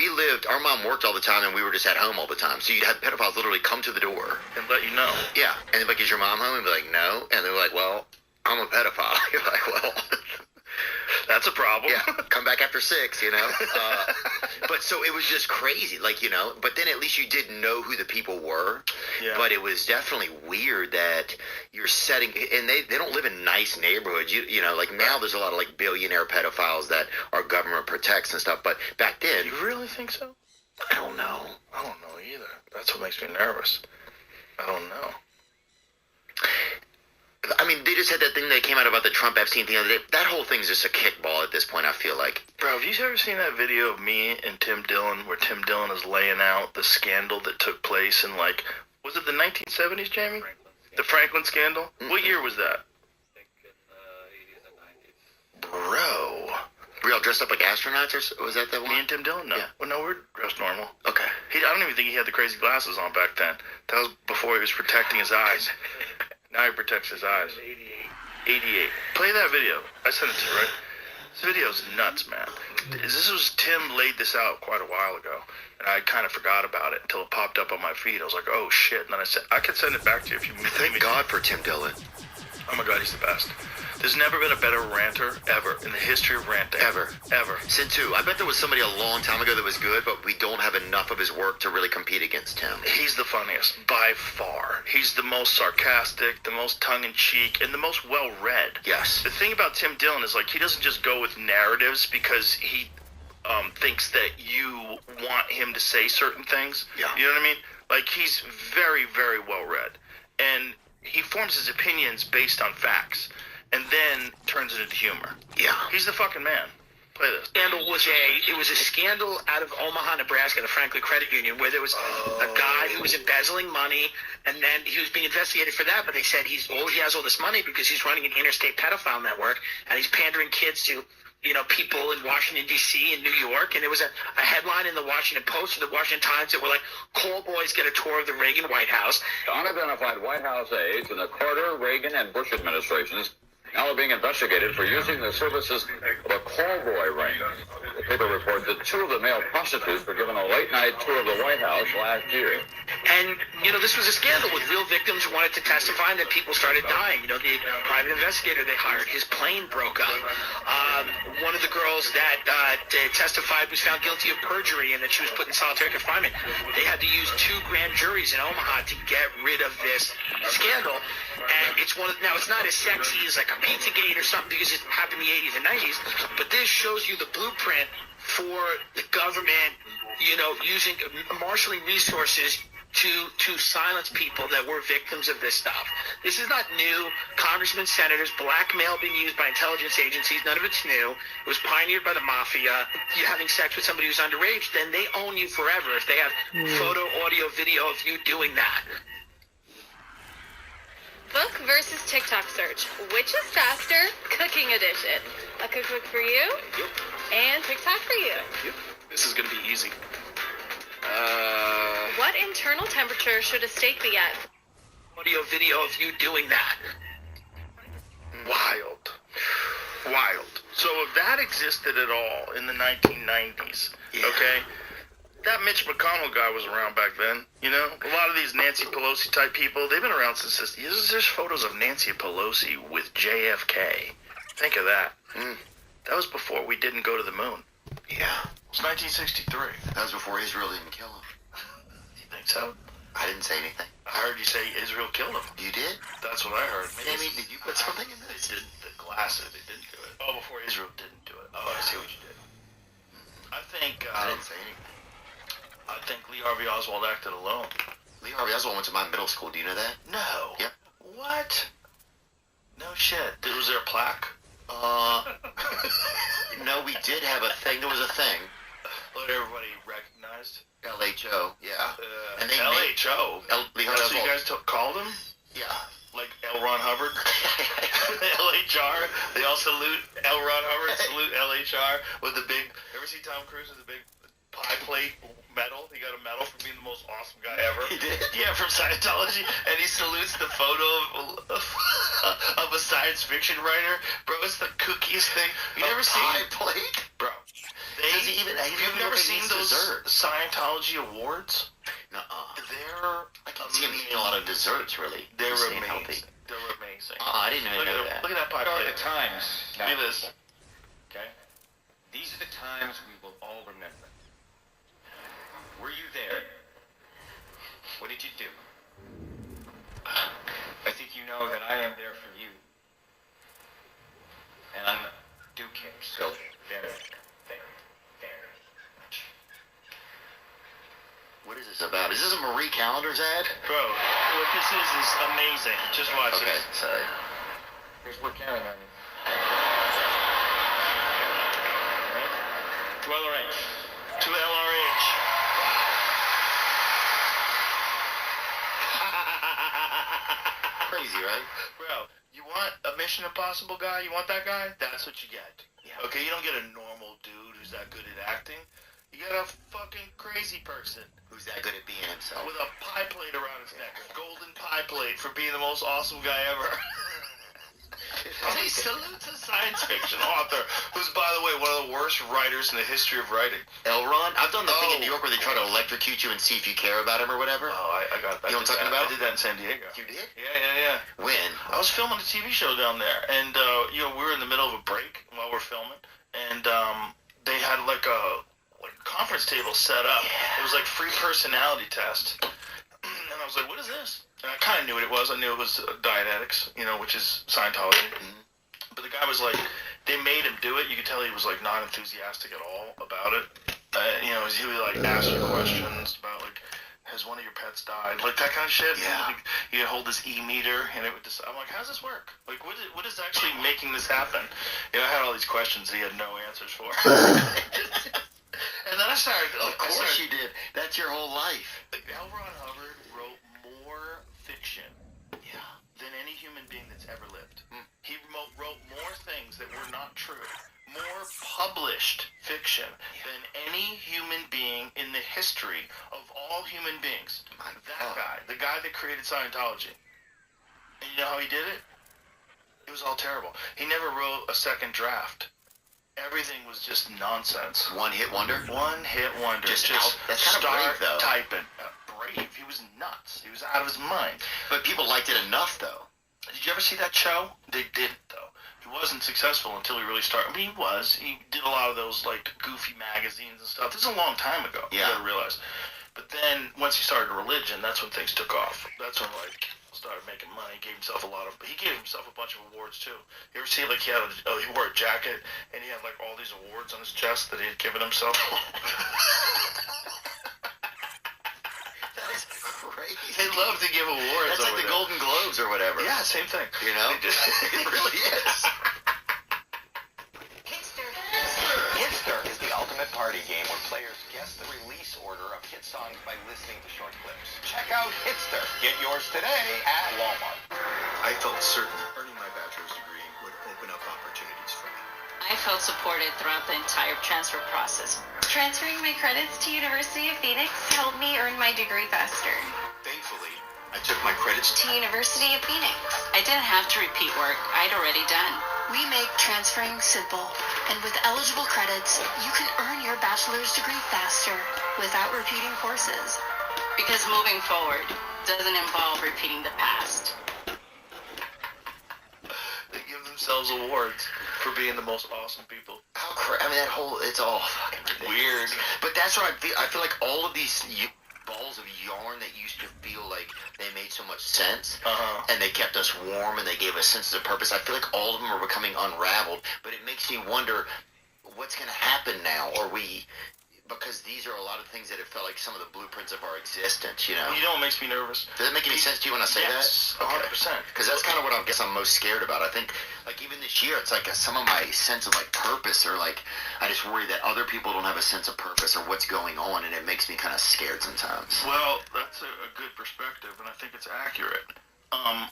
our mom worked all the time, and we were just at home all the time. So you'd have pedophiles literally come to the door
and let you know.
Yeah, and they'd be like, "Is your mom home?" And be like, "No," and they're like, "Well, I'm a pedophile." You're like, "Well."
That's a problem.
Yeah, come back after 6, you know. But so it was just crazy, like, you know. But then at least you did know who the people were.
Yeah.
But it was definitely weird that you're setting, and they don't live in nice neighborhoods. You know, like now there's a lot of like billionaire pedophiles that our government protects and stuff. But back then,
you really think so?
I don't know.
I don't know either. That's what makes me nervous. I don't know.
I mean, they just had that thing that came out about the Trump Epstein thing the other day. That whole thing's just a kickball at this point, I feel like.
Bro, have you ever seen that video of me and Tim Dillon where Tim Dillon is laying out the scandal that took place in, like, was it the 1970s, Jamie? The Franklin scandal? Mm-hmm. What year was that? Bro.
Were y'all dressed up like astronauts, or was that the one?
Me and Tim Dillon? No.
Yeah.
Well, no, we're dressed normal.
Okay.
I don't even think he had the crazy glasses on back then. That was before he was protecting his eyes. Now he protects his eyes. 88. Play that video. I sent it to you, right? This video's nuts, man. Tim laid this out quite a while ago, and I kind of forgot about it until it popped up on my feed. I was like, oh shit. And then I said, I could send it back to you if you
Thank God for Tim Dillon.
Oh my God, he's the best. There's never been a better ranter ever in the history of ranting.
Ever.
Since
who? I bet there was somebody a long time ago that was good, but we don't have enough of his work to really compete against him.
He's the funniest, by far. He's the most sarcastic, the most tongue-in-cheek, and the most well-read.
Yes.
The thing about Tim Dillon is, like, he doesn't just go with narratives because he thinks that you want him to say certain things.
Yeah.
You know what I mean? Like, he's very, very well-read. And he forms his opinions based on facts. And then turns it into humor.
Yeah.
He's the fucking man. Play this.
Scandal was a scandal out of Omaha, Nebraska, the Franklin Credit Union, where there was a guy who was embezzling money, and then he was being investigated for that, but they said he has all this money because he's running an interstate pedophile network, and he's pandering kids to, you know, people in Washington, D.C. and New York, and there was a headline in the Washington Post or the Washington Times that were like, call boys get a tour of the Reagan White House.
Unidentified White House aides in the Carter, Reagan, and Bush administrations now are being investigated for using the services of a call boy ring. The paper reports that 2 of the male prostitutes were given a late-night tour of the White House last year.
And, you know, this was a scandal with real victims who wanted to testify, and then people started dying. You know, the private investigator they hired, his plane broke up. One of the girls that testified was found guilty of perjury and that she was put in solitary confinement. They had to use 2 grand juries in Omaha to get rid of this scandal. And it's not as sexy as like a Pizzagate or something because it happened in the 80s and 90s, but this shows you the blueprint for the government, you know, marshaling resources to silence people that were victims of this stuff. This is not new. Congressmen, senators, blackmail being used by intelligence agencies, none of it's new. It was pioneered by the mafia. You having sex with somebody who's underage, then they own you forever if they have photo, audio, video of you doing that.
Book versus TikTok search. Which is faster? Cooking edition. A cookbook for you and TikTok for you.
This is going to be easy.
What internal temperature should a steak be at?
Audio, video of you doing that.
Wild. So if that existed at all in the 1990s, okay, that Mitch McConnell guy was around back then, you know? A lot of these Nancy Pelosi type people, they've been around since this. There's photos of Nancy Pelosi with JFK. Think of that. That was before we didn't go to the moon.
Yeah.
It was 1963.
That was before Israel didn't kill him.
You think so?
I didn't say anything.
I heard you say Israel killed him.
You did?
That's what I heard.
Maybe did you put something in this?
They didn't. The glasses, they didn't do it. Oh, before Israel didn't do it. Oh, I see what you did. I think.
I didn't say anything.
I think Lee Harvey Oswald acted alone.
Lee Harvey Oswald went to my middle school. Do you know that?
No.
Yep.
What? No shit. Was there a plaque?
No, we did have a thing. There was a thing.
What everybody recognized?
LHO, yeah.
And they LHO?
Lee
That's
Harvey
what you
Oswald.
guys called him?
Yeah.
Like L. Ron Hubbard? LHR? They all salute L. Ron Hubbard, salute LHR with the big... Ever see Tom Cruise with the big pie plate medal? He got a medal for being the most awesome guy ever.
He did?
Yeah, from Scientology. And he salutes the photo of a science fiction writer. Bro, it's the cookiest thing. You never seen
pie plate?
Bro.
Does he even...
You've never seen those Scientology awards?
Nuh-uh.
I
can see him eating a lot of desserts, really.
They're
amazing.
healthy. They're amazing.
I didn't even know that.
Look at that pie
There are
plate.
the times.
Look at this.
Okay? These are the times we will all remember. Were you there? What did you do? I think you know that I am there for you. And I do care so very, very, very much.
What is this about? Is this a Marie Callender's ad?
Bro, what this is amazing. Just watch
Okay,
this.
sorry.
Here's what counting on you.
To LRH. To LRH.
Crazy, right?
Bro, you want a Mission Impossible guy? You want that guy? That's what you get.
Yeah.
Okay, you don't get a normal dude who's that good at acting. You get a fucking crazy person
Who's that good at being himself?
with a pie plate around his neck, a golden pie plate for being the most awesome guy ever. And he salutes a science fiction author who's, by the way, one of the worst writers in the history of writing.
L. Ron? I've done the thing in New York where they try to electrocute you and see if you care about him or whatever.
Oh, I got that.
You know what I'm talking about?
I did that in San Diego.
You did?
Yeah.
When?
I was filming a TV show down there, and we were in the middle of a break while we're filming, and they had like a conference table set up.
Yeah.
It was like free personality test, and I was like, "What is this?" And I kind of knew what it was. I knew it was Dianetics, which is Scientology.
Mm-hmm.
But the guy was like, they made him do it. You could tell he was like not enthusiastic at all about it. He would like ask you questions about like, has one of your pets died? Like that kind of shit.
Yeah.
He'd hold this e-meter, and it would just, I'm like, how's this work? Like, what is actually making this happen? I had all these questions that he had no answers for. And then I started.
Of course you did. That's your whole life.
L. Ron Hubbard wrote more fiction than any human being that's ever lived. He wrote more things that were not true, more published fiction than any human being in the history of all human beings. That guy, the guy that created Scientology. And you know how he did it? It was all terrible. He never wrote a second draft. Everything was just nonsense.
One hit wonder?
One hit wonder.
Just that's kind of brave, though.
Typing. Brave. He was nuts. He was out of his mind.
But people liked it enough, though.
Did you ever see that show? They didn't, though. He wasn't successful until he really started. I mean, he was. He did a lot of those, like, goofy magazines and stuff. This is a long time ago.
Yeah.
You gotta realize. But then, once he started religion, that's when things took off. That's when, like, started making money. He gave himself a bunch of awards, too. You ever see, like, he wore a jacket, and he had, like, all these awards on his chest that he had given himself?
That is
crazy.
They love to give awards.
That's like the Golden Globes or whatever.
Yeah, same thing.
You know? It really is.
Hitster is the ultimate party game where players guess the release order of hit songs by listening to short clips. Check out Hitster. Get yours today at Walmart.
I felt certain earning my bachelor's degree would open up opportunities for me.
I felt supported throughout the entire transfer process.
Transferring my credits to University of Phoenix helped me earn my degree faster.
Thankfully, I took my credits
To University of Phoenix.
I didn't have to repeat work I'd already done.
We make transferring simple, and with eligible credits, you can earn your bachelor's degree faster without repeating courses.
Because moving forward doesn't involve repeating the past.
They give themselves awards for being the most awesome people.
I mean, it's all fucking ridiculous.
Weird.
But that's what I feel like all of these balls of yarn that used to feel like they made so much sense, and they kept us warm and they gave us sense of purpose. I feel like all of them are becoming unraveled, but it makes me wonder what's going to happen now. Because these are a lot of things that have felt like some of the blueprints of our existence, you know?
You know what makes me nervous?
Does it make any sense to you when I say
yes,
that?
Yes, 100%.
Because that's kind of what I guess I'm most scared about. I think, like, even this year, it's like some of my sense of, like, purpose, or, like, I just worry that other people don't have a sense of purpose or what's going on, and it makes me kind of scared sometimes.
Well, that's a good perspective, and I think it's accurate.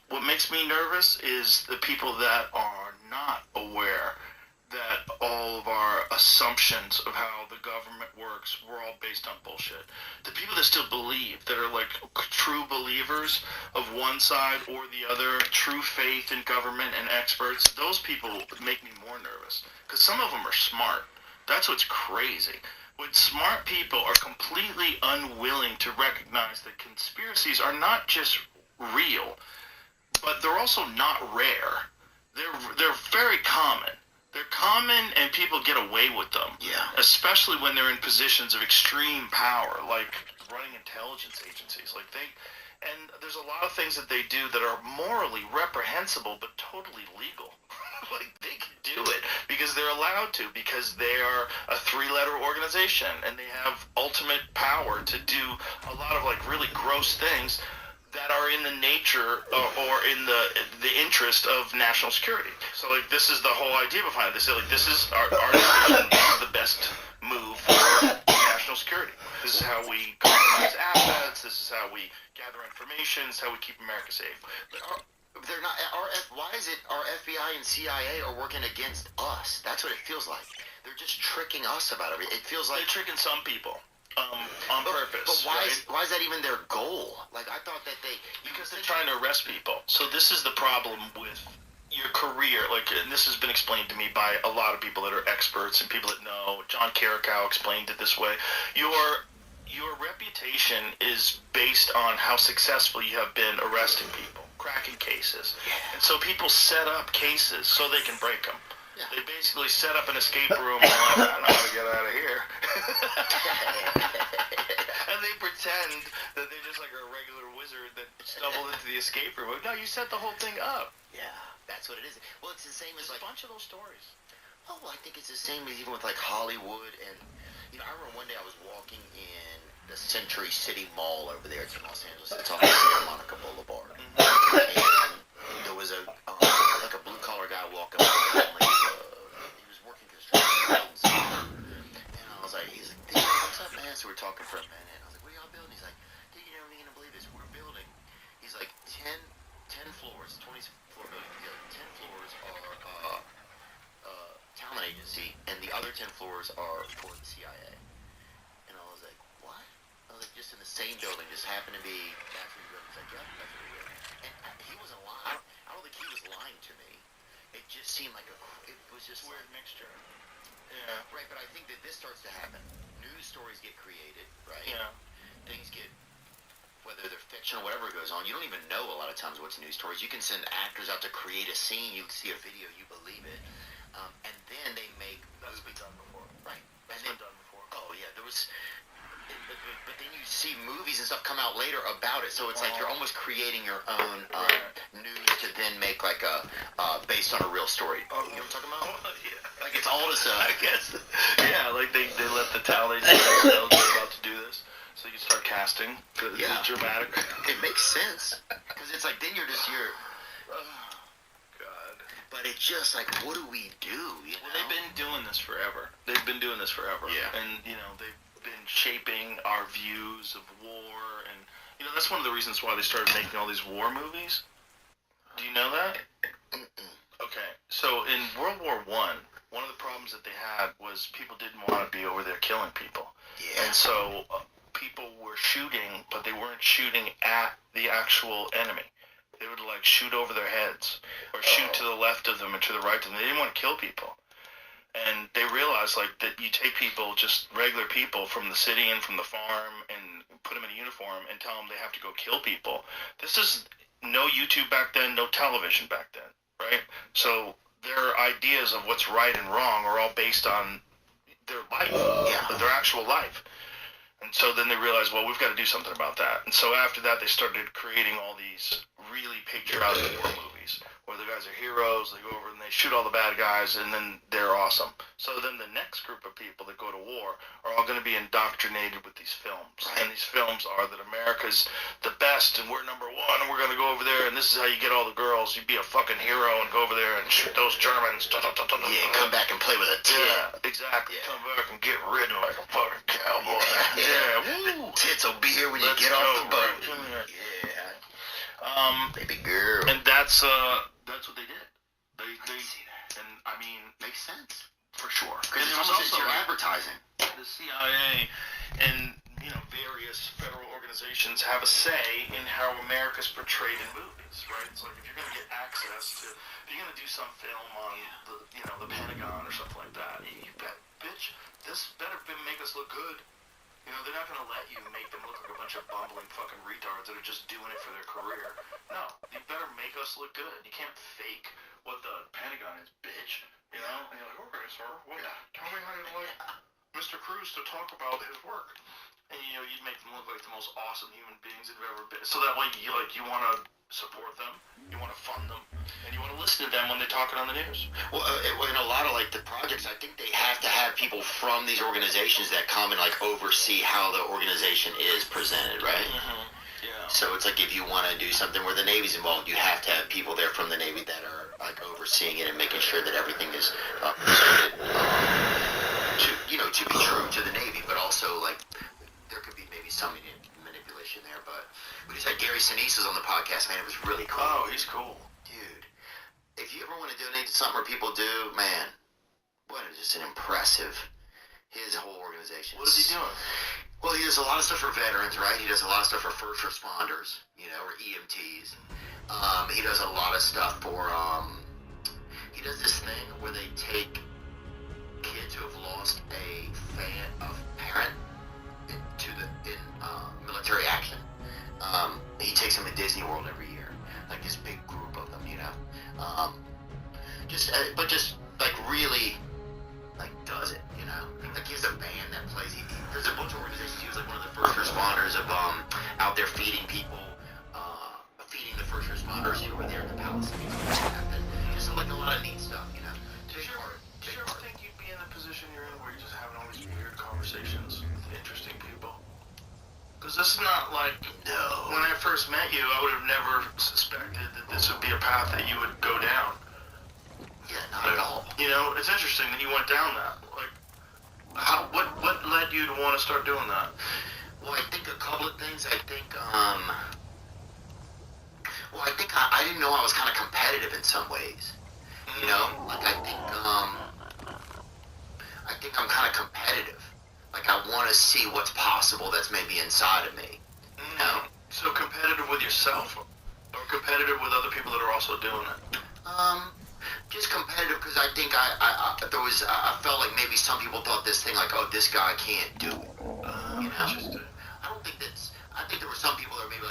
What makes me nervous is the people that are not aware that all of our assumptions of how the government works were all based on bullshit. The people that still believe, that are like true believers of one side or the other, true faith in government and experts, those people make me more nervous. Because some of them are smart. That's what's crazy. When smart people are completely unwilling to recognize that conspiracies are not just real, but they're also not rare. They're very common. They're common, and people get away with them.
Yeah.
Especially when they're in positions of extreme power, like running intelligence agencies. And there's a lot of things that they do that are morally reprehensible, but totally legal. Like, they can do it because they're allowed to, because they are a 3-letter organization, and they have ultimate power to do a lot of, like, really gross things that are in the nature or in the interest of national security. So, like, this is the whole idea behind it. They say, like, this is our decision. This is the best move for national security. This is how we compromise assets. This is how we gather information. This is how we keep America safe.
But they're not. Why is it our FBI and CIA are working against us? That's what it feels like. They're just tricking us about it. It feels like
they're tricking some people. On purpose.
But why is that even their goal? Like, I thought that
because they're trying to arrest people. So this is the problem with your career. Like, and this has been explained to me by a lot of people that are experts and people that know. John Carricow explained it this way. Your reputation is based on how successful you have been arresting people, cracking cases. And so people set up cases so they can break them. Yeah. They basically set up an escape room and like, I know how to get out of here. And they pretend that they're just like a regular wizard that stumbled into the escape room. No, you set the whole thing up.
Yeah, that's what it is. Well, it's the same as like
a bunch of those stories.
Oh, I think it's the same as even with like Hollywood. And I remember one day I was walking in the Century City Mall over there in Los Angeles. It's on Santa Monica Boulevard. And there was a blue collar guy walking by. He was working construction. And I was like, he's like, dude, what's up, man? So we're talking for a minute. I was like, what are y'all building? He's like, dude, you're never gonna believe this. We're building. He's like, 10 floors, 20-floor building. 10 floors are talent agency, and the other 10 floors are for the CIA. And I was like, what? I was like, just in the same building, just happened to be that's what he's like, yeah, that's what we're doing. And he wasn't lying. I don't think he was lying to me. It just seemed like it was just
weird
like,
mixture. Yeah.
Right, but I think that this starts to happen. News stories get created, right?
Yeah.
Things get, whether they're fiction or whatever goes on, you don't even know a lot of times what's news stories. You can send actors out to create a scene, you see a video, you believe it, and then they make...
That's been done before.
Right.
That's been done before.
Oh, yeah, there was... But then you see movies and stuff come out later about it, so it's like you're almost creating your own news to then make like a based on a real story. Oh, you know what I'm talking about?
Yeah.
Like it's all just
I guess. Yeah, like they let the talent agency know they're about to do this, so you start
casting, the dramatic.
It makes sense because it's like then you're.
God.
But it's just like, what do we do?
Well, they've been doing this forever. Yeah. And they've been shaping our views of war, and that's one of the reasons why they started making all these war movies. Do you know that? Okay, so in World War one of the problems that they had was people didn't want to be over there killing people.
Yeah.
And so people were shooting, but they weren't shooting at the actual enemy. They would shoot over their heads or shoot to the left of them or to the right of them. They didn't want to kill people. And they realized that you take people, just regular people from the city and from the farm, and put them in a uniform and tell them they have to go kill people. This is no YouTube back then, no television back then, right? So their ideas of what's right and wrong are all based on their life, their actual life. And so then they realized, well, we've got to do something about that. And so after that, they started creating all these really patriotic war movies where the guys are heroes, they go over and they shoot all the bad guys, and then they're awesome. So then the next group of people that go to war are all going to be indoctrinated with these films. And these films are that America's the best, and we're number one, and we're going to go over there, and this is how you get all the girls. You be a fucking hero and go over there and shoot those Germans.
And come back and play with a tit.
Yeah, exactly. Yeah. Come back and get ridden like a fucking cowboy. Woo!
Tits will be here when you get off the boat. Baby girl.
And that's what they did. They and I mean,
makes sense
for sure.
Because it's almost your advertising.
The CIA and various federal organizations have a say in how America's portrayed in movies, right? It's like if you're going to get access to, if you're going to do some film on the Pentagon or something like that, you bet, bitch, this better make us look good. They're not going to let you make them look like a bunch of bumbling fucking retards that are just doing it for their career. No, you better make us look good. You can't fake what the Pentagon is, bitch. And you're like, okay, sir, tell me how you'd like Mr. Cruz to talk about his work. And you'd make them look like the most awesome human beings that have ever been. So that way, you want to support them, you want to fund them, and you want to listen to them when they're talking on the news.
Well, in a lot of the projects, I think they have to have people from these organizations that come and oversee how the organization is presented, right?
Mm-hmm. Yeah.
So it's like if you want to do something where the Navy's involved, you have to have people there from the Navy that are overseeing it and making sure that everything is presented to be true to the Navy, but also there could be maybe some manipulation there. But we just had Gary Sinise was on the podcast, man. It was really cool.
Oh, he's cool,
dude. If you ever want to donate to something where people do, man, what is just an impressive. His whole organization.
What is he doing?
Well, he does a lot of stuff for veterans, right? He does a lot of stuff for first responders, or EMTs. He does a lot of stuff for, he does this thing where they take kids who have lost a parent in military action. He takes them to Disney World every year, this big group of them, really, does it, he has a band that plays. There's a bunch of organizations. He was one of the first responders of out there feeding people, feeding the first responders who were there in the Palestinian. Just a lot of neat stuff,
Did you ever think you'd be in the position you're in where you're just having all these weird conversations with interesting people? Because this is not
no.
When I first met you, I would have never suspected that this would be a path that you would go down.
Yeah, not at all.
It's interesting that you went down that. What led you to want to start doing that?
Well, I think a couple of things. I think I didn't know I was kind of competitive in some ways. I think I'm kind of competitive. I want to see what's possible that's maybe inside of me.
So competitive with yourself, or competitive with other people that are also doing it?
Just competitive because I think I felt like maybe some people thought this thing this guy can't do it.
Interesting.
I don't think that's. I think there were some people that were maybe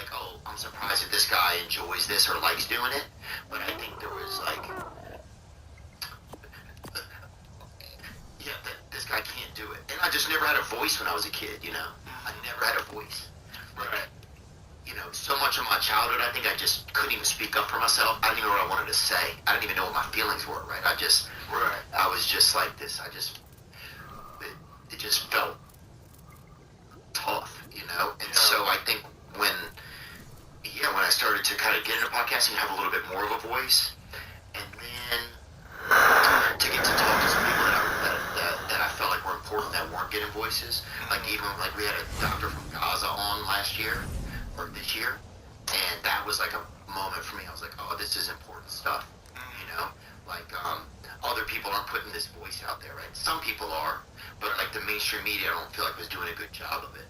I'm surprised that this guy enjoys this or likes doing it. But I think there was that this guy can't do it. And I just never had a voice when I was a kid. I never had a voice.
Right.
So much of my childhood, I think I just couldn't even speak up for myself. I didn't even know what I wanted to say. I didn't even know what my feelings were, right? I was just like this. It just felt tough, And so podcasting to have a little bit more of a voice, and then to get to talk to some people that I felt like were important that weren't getting voices. Like even like we had a doctor from Gaza on last year or this year, and that was like a moment for me. I was like, oh, this is important stuff, you know. Like other people aren't putting this voice out there, right? Some people are, but like the mainstream media, I don't feel like was doing a good job of it.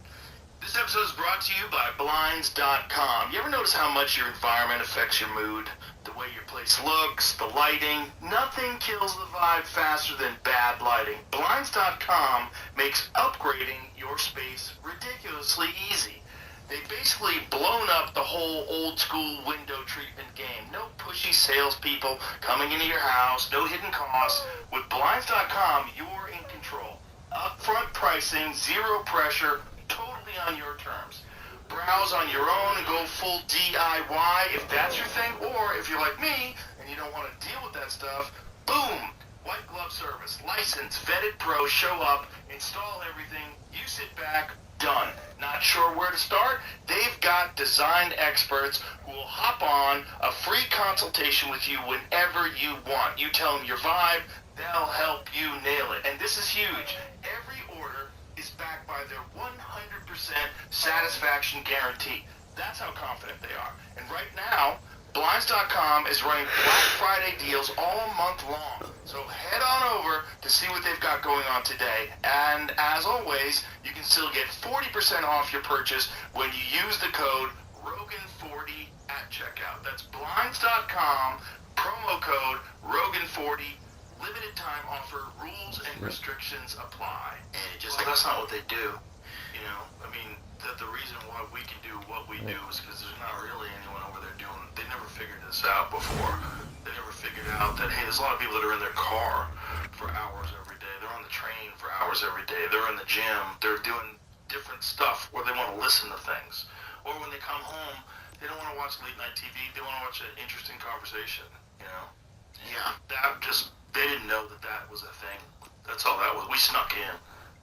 This episode is brought to you by Blinds.com. You ever notice how much your environment affects your mood? The way your place looks, the lighting. Nothing kills the vibe faster than bad lighting. Blinds.com makes upgrading your space ridiculously easy. They've basically blown up the whole old school window treatment game. No pushy salespeople coming into your house, no hidden costs. With Blinds.com, you're in control. Upfront pricing, zero pressure, totally on your terms. Browse on your own and go full DIY if that's your thing, or if you're like me and you don't want to deal with that stuff, boom! White glove service, licensed, vetted pros show up, install everything, you sit back, done. Not sure where to start? They've got design experts who will hop on a free consultation with you whenever you want. You tell them your vibe, they'll help you nail it. And this is huge. Every order is backed by their 100% satisfaction guarantee. That's how confident they are. And right now, Blinds.com is running Black Friday deals all month long. So head on over to see what they've got going on today. And as always, you can still get 40% off your purchase when you use the code Rogan40 at checkout. That's Blinds.com, promo code Rogan40. Limited time offer, rules and restrictions apply.
And it just
that's not what they do. You know, I mean, the reason why we can do what we do is because there's not really anyone over there doing it. They never figured this out before. They never figured out that, hey, there's a lot of people that are in their car for hours every day. They're on the train for hours every day. They're in the gym. They're doing different stuff where they want to listen to things. Or when they come home, they don't want to watch late night TV. They want to watch an interesting conversation, you know?
Yeah.
That just... They didn't know that that was a thing. That's all that was. We snuck in.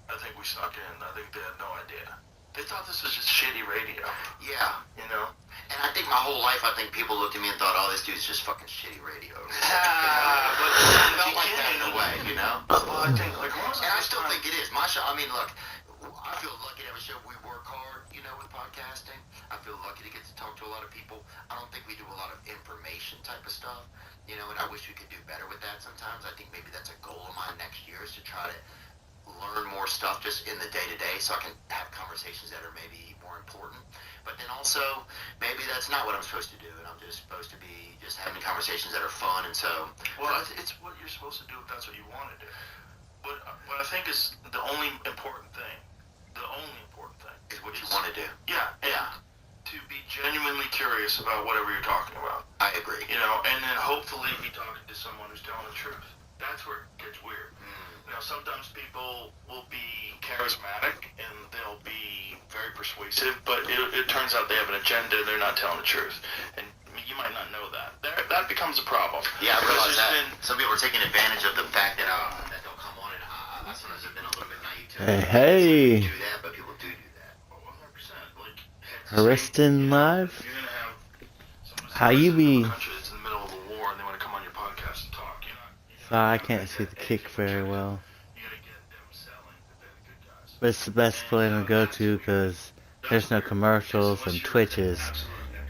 I think we snuck in. I think they had no idea. They thought this was just shitty radio.
Yeah.
You know?
And I think my whole life, I think people looked at me and thought, oh, this dude's just fucking shitty radio.
But it
felt like that in a way, you know?
Well, I think, like,
and I still think it is. My show, I mean, look, I feel lucky to have a show. We work hard, you know, with podcasting. I feel lucky to get to talk to a lot of people. I don't think we do a lot of information type of stuff. You know, and I wish we could do better with that sometimes. I think maybe that's a goal of mine next year is to try to learn more stuff just in the day-to-day so I can have conversations that are maybe more important. But then also, maybe that's not what I'm supposed to do, and I'm just supposed to be just having conversations that are fun, and so...
Well, it's what you're supposed to do if that's what you want to do. But what I think is the only important thing
is what you want to do.
Yeah. To be genuinely curious about whatever you're talking about.
I agree.
You know, and then hopefully be talking to someone who's telling the truth. That's where it gets weird. You know, sometimes people will be charismatic and they'll be very persuasive, but it turns out they have an agenda and they're not telling the truth. And you might not know that. That becomes a problem.
Yeah, I realize that. Some people are taking advantage of the fact that they'll come on, and I sometimes have been a little bit naive to it.
Hey.
Do that, but people do that.
100%. Like,
Ariston Live? How you be?
It's in the middle of a war and they want to come on your podcast and talk.
So I can't see the kick very well. But it's the best play to go to because there's no commercials and Twitch is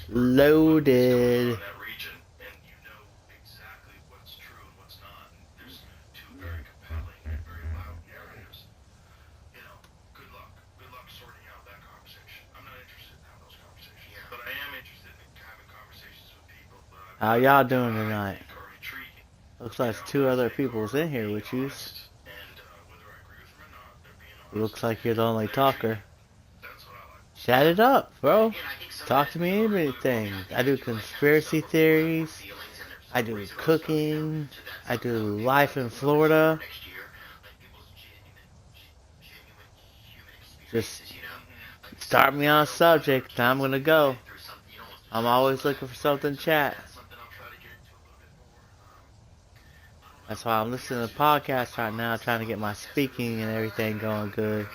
loaded. How y'all doing tonight? Looks like there's 2 other people's in here with you. Looks like you're the only talker. Chat it up, bro. Talk to me anything. I do conspiracy theories. I do cooking. I do life in Florida. Just start me on a subject. I'm gonna go. I'm always looking for something to chat. That's why I'm listening to the podcast right now, trying to get my speaking and everything going good.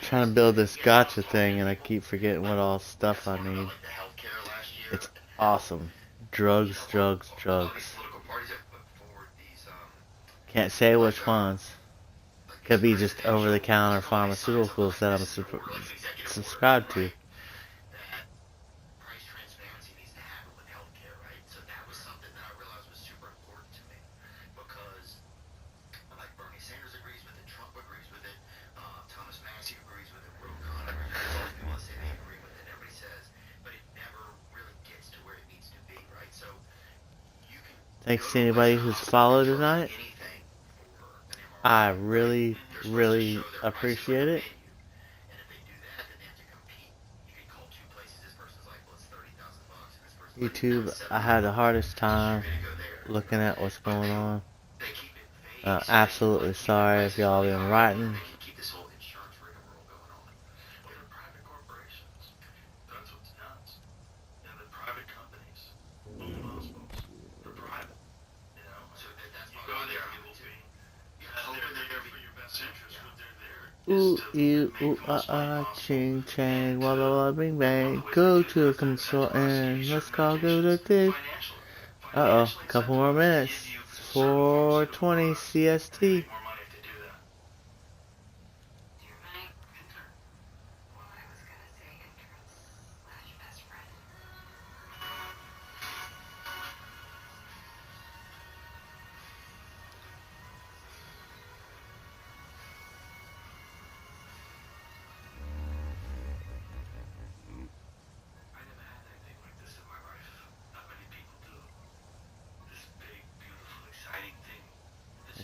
trying to build this gotcha thing, and I keep forgetting what all stuff I need. It's awesome. Drugs, drugs, drugs. Can't say which ones. Could be just over-the-counter pharmaceuticals that I'm subscribed to. Thanks to anybody who's followed tonight. I really, really appreciate it. YouTube, I had the hardest time looking at what's going on. Absolutely sorry if y'all been writing. Ooh, ew, ooh, ching, chang, walla, walla, bing, bang. Go to a consultant. Let's call go to this. Uh-oh, couple more minutes. 4:20 CST.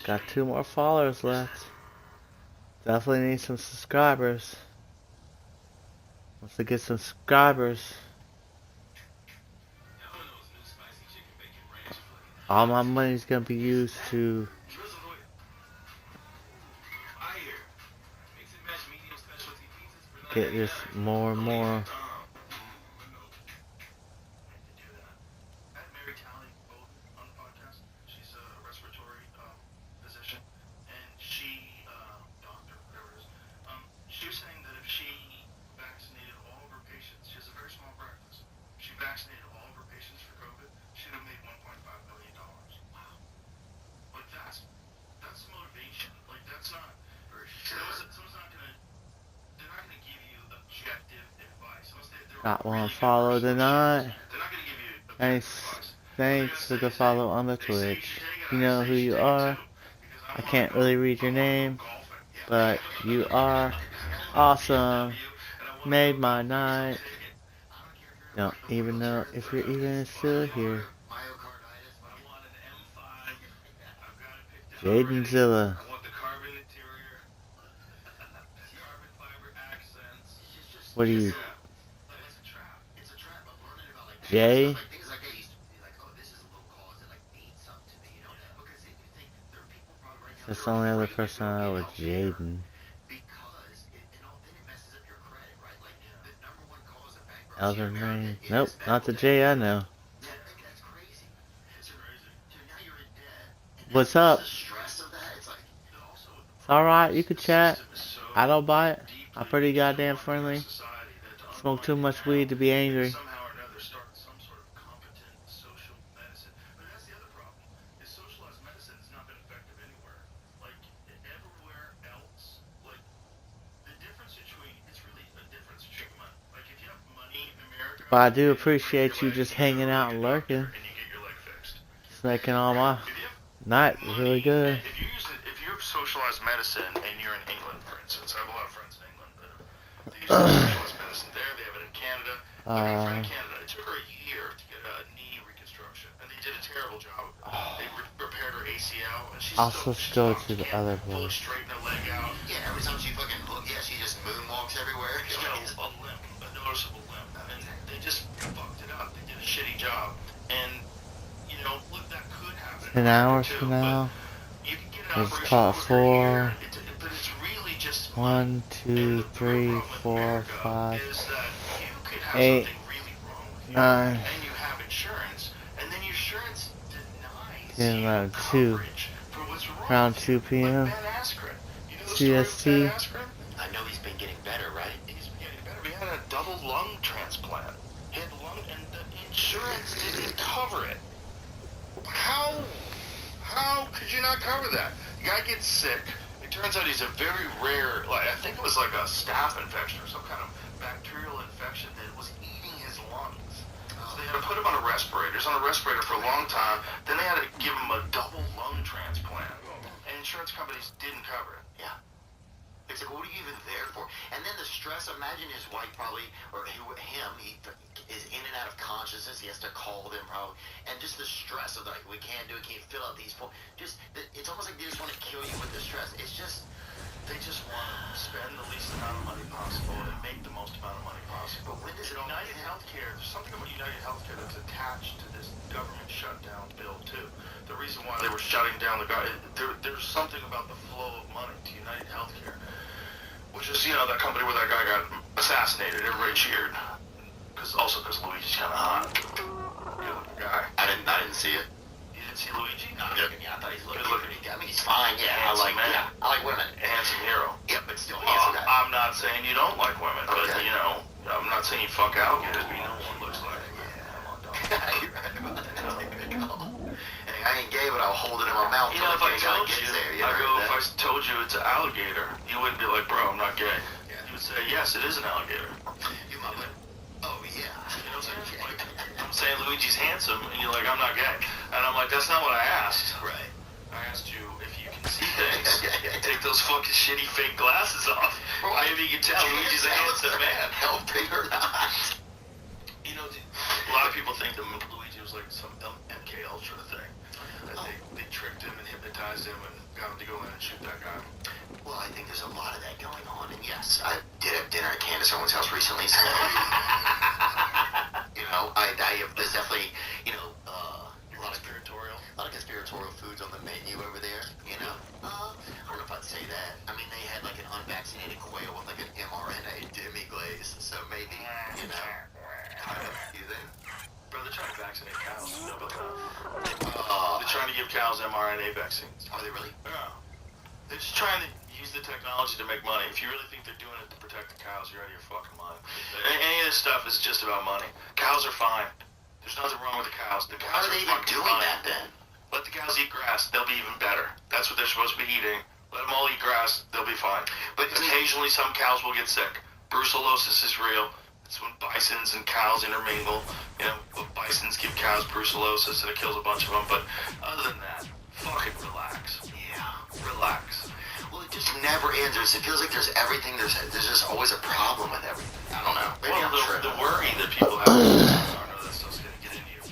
Got 2 more followers left. Definitely need some subscribers. Once I get some subscribers, all my money's gonna be used to get this more and more.
She was saying that if she vaccinated all of her patients, she has a very small practice. She vaccinated all of her patients for COVID, she'd have made $1.5 million. Wow. Like that's motivation. Like that's not for sure. Someone's not gonna. They're not gonna give you objective advice.
Got one follow tonight. Thanks for the follow on the Twitch. You know who you are. I can't really read your name, but you are awesome. Made my night. Don't even know if you're even still here. Jadenzilla. What are you? Jay? That's the only other person I know with Jaden. Elder name? Nope, not the J I know. What's up? It's alright, you can chat. I don't bite. I'm pretty goddamn friendly. Smoke too much weed to be angry. But I do appreciate you just hanging out and lurking. It's making all my night really good.
If you have socialized medicine and you're in England, for instance, I have a lot of friends in England that use socialized medicine there. They have it in Canada. My friend in Canada, it took her a year to get a knee reconstruction, and they did a terrible job. They repaired her ACL, and she's
I'll just go to the other place.
Straighten her leg out.
Yeah, every time she fucking she just moonwalks everywhere.
She's got a limp, a noticeable limp, and they just fucked it up. They did a shitty job, and you know, look, that could happen.
10 hours from now. Let's call it 4. 1, 2, 3, 4, 5, 8, 9. 10, round 2. Around 2 p.m. CST.
I know he's been getting better.
how could you not cover that? The guy gets sick. It turns out he's a very rare, like I think it was like a staph infection or some kind of bacterial infection that was eating his lungs. So they had to put him on a respirator. He was on a respirator for a long time. Then they had to give him a double lung transplant. And insurance companies didn't cover it.
Yeah. It's like, what are you even there for? And then the stress, imagine his wife probably, or him, he is in and out of consciousness. He has to call them probably. And just the stress of like, we can't do it, can't fill out these forms. Just, it's almost like they just want to kill you with the stress. It's just,
they just want to spend the least amount of money possible and make the most amount of money possible.
But when does it all
United Healthcare, there's something about United Healthcare that's attached to this government shutdown bill too. The reason why they were shutting down the government, there's something about the flow of money to United Healthcare, which is, you know, that company where that guy got assassinated. Everybody cheered, because Luigi's kind of hot. Good-looking guy.
I didn't see it.
You didn't see Luigi?
No, yeah, I thought he's looking pretty good. I mean, he's fine. Yeah, I like women.
A handsome hero.
Yeah, but still, handsome guy.
I'm not saying you don't like women, but you know, I'm not saying you fuck alligators, but you know what looks like.
Yeah, you're right about that. And I ain't gay, but I'll hold it in my mouth.
You know, if I told you,
if
I told you it's an alligator, you wouldn't be like, bro, I'm not gay. Yeah. You would say, yes, it is an alligator.
You might be, oh yeah.
You know what I'm saying? Like, I'm saying Luigi's handsome, and you're like, I'm not gay. And I'm like, that's not what I asked.
Right.
I asked you if you can see things. Take those fucking shitty fake glasses off. Maybe you can tell Luigi's a handsome man.
Helping or not.
You know, a lot of people think that Luigi was like some dumb MK Ultra thing. That they tricked him and hypnotized him and got him to go in and shoot that guy.
Well, I think there's a lot of that going on, and yes, I did have dinner at Candace Owens' house recently, so, you know, there's definitely, you know, a lot of conspiratorial foods on the menu over there, you know. I don't know if I'd say that. I mean, they had like an unvaccinated quail with like an mRNA demi-glaze, so maybe, you know, kind of, you think?
Bro, they're trying to vaccinate cows. You know about that? They're trying to give cows mRNA vaccines.
Are they really?
Yeah. They're just trying to use the technology to make money. If you really think they're doing it to protect the cows, you're out of your fucking mind. Any of this stuff is just about money. Cows are fine. There's nothing wrong with the cows. The cows
How are they even doing
fine.
that then?
Let the cows eat grass. They'll be even better. That's what they're supposed to be eating. Let them all eat grass. They'll be fine. But occasionally some cows will get sick. Brucellosis is real. It's when bisons and cows intermingle. You know, bisons give cows brucellosis and it kills a bunch of them. But other than that, fucking relax.
Yeah.
Relax.
Well, it just never ends. It feels like there's everything. There's just always a problem with everything. I don't know. Maybe
well, the worry that people have. I don't know that stuff's gonna get into you.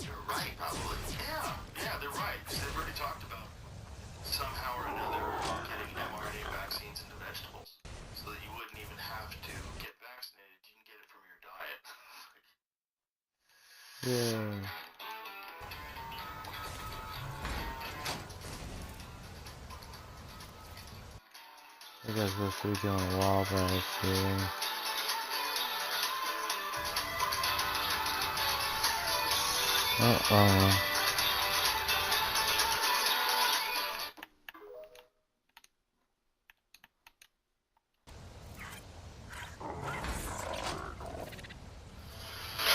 You're right, probably.
Yeah, they're right. Because they've already talked about somehow or another getting mRNA vaccines into vegetables, so that you wouldn't even have to get vaccinated. You can get it from your diet.
Yeah. I guess we're supposed to be doing wall balls here. Uh-oh.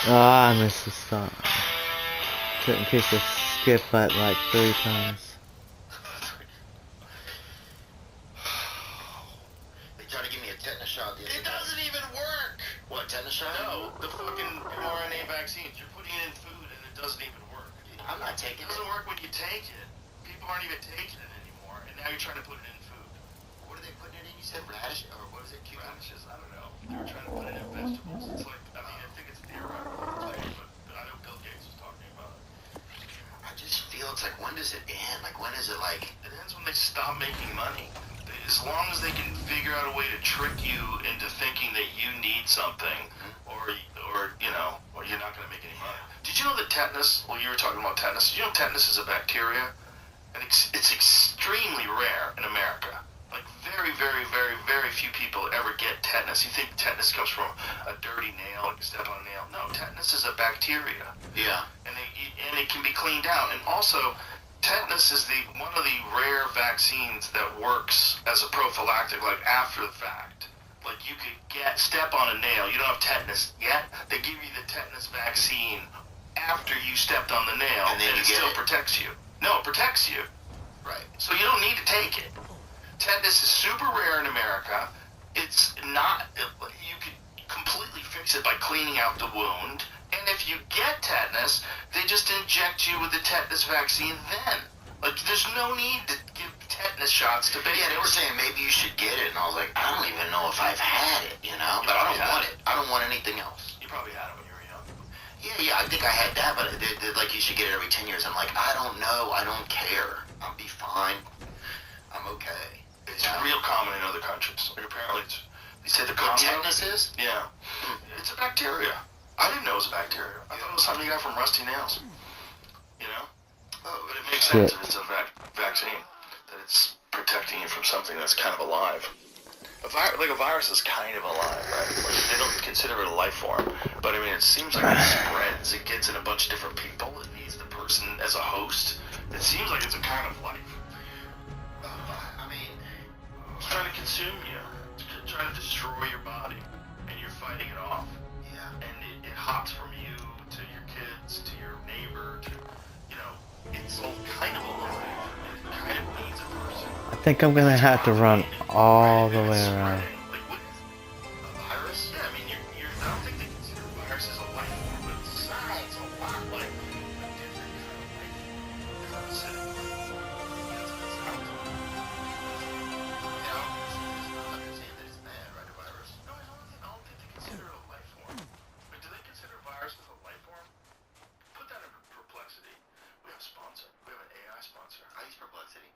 Ah, I missed the stop. Couldn't kiss the skip button like 3 times.
They tried to give me a tetanus shot the other day.
It doesn't even work.
What, tetanus shot?
No, the fucking mRNA vaccines. You're putting it in food and it doesn't even work.
I'm not taking it.
It doesn't work when you take it. People aren't even taking it anymore, and now you're trying to put it in food.
What are they putting it in? You said radish, or what is it?
Radishes? I don't know. They were trying to put it in vegetables. It's like, I mean, I think it's theoretical, but I know Bill Gates was talking about it.
I just feel it's like, when does it end? Like, when is it like...
It ends when they stop making money. As long as they can figure out a way to trick you into thinking that you need something, or you know, or you're not going to make any money. Did you know that tetanus, well, you were talking about tetanus, did you know tetanus is a bacteria? And it's extremely rare in America. Like, very, very, very, very few people ever get tetanus. You think tetanus comes from a dirty nail, like you step on a nail. No, tetanus is a bacteria.
Yeah.
And it can be cleaned out. And also, tetanus is one of the rare vaccines that works as a prophylactic, like after the fact. Like, you could step on a nail. You don't have tetanus yet. They give you the tetanus vaccine after you stepped on the nail, and it still protects you. No, it protects you.
Right.
So you don't need to take it. Tetanus is super rare in America. It's not, you could completely fix it by cleaning out the wound. And if you get tetanus, they just inject you with the tetanus vaccine then. Like, there's no need to give tetanus shots to babies.
Yeah, they were saying maybe you should get it, and I was like, I don't even know if I've had it, you know? But I don't want it. I don't want anything else.
You probably had it when you were young.
Yeah, I think I had that, but they're like, you should get it every 10 years. I'm like, I don't know. I don't care. I'll be fine. I'm okay.
It's real common in other countries. Like, apparently, they say the
What
Congo.
tetanus is?
Yeah. It's a bacteria. I didn't know it was a bacteria. I thought it was something you got from rusty nails. You know? Oh, but it makes sense if it's a vaccine, that it's protecting you from something that's kind of alive. A virus is kind of alive, right? Like, they don't consider it a life form, but I mean, it seems like it spreads. It gets in a bunch of different people. It needs the person as a host. It seems like it's a kind of life.
I mean,
it's trying to consume you. It's trying to destroy your body, and you're fighting it off.
Yeah.
And it hops from you to your kids, to your neighbor, to, you know, it's all kind of alive. It kind of needs a person.
I think I'm gonna have to run all the way around.
Like, what is a virus? Yeah, I mean, I don't think they consider viruses a life form, but it sounds a lot like a different kind of life form. As I'm saying, that's what it sounds like.
you know, I'm not saying that it's bad, right, a virus?
No, I don't think they consider it a life form. But do they consider viruses a life form? Put that in perplexity. We have a sponsor. We have an AI sponsor.
I use Perplexity.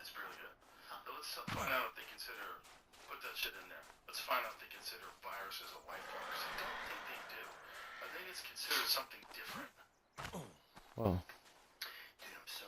It's really good. But let's find out if they consider, put that shit in there. Let's find out if they consider viruses a life form. Because I don't think they do. I think it's considered something different.
Whoa.
Dude, I'm so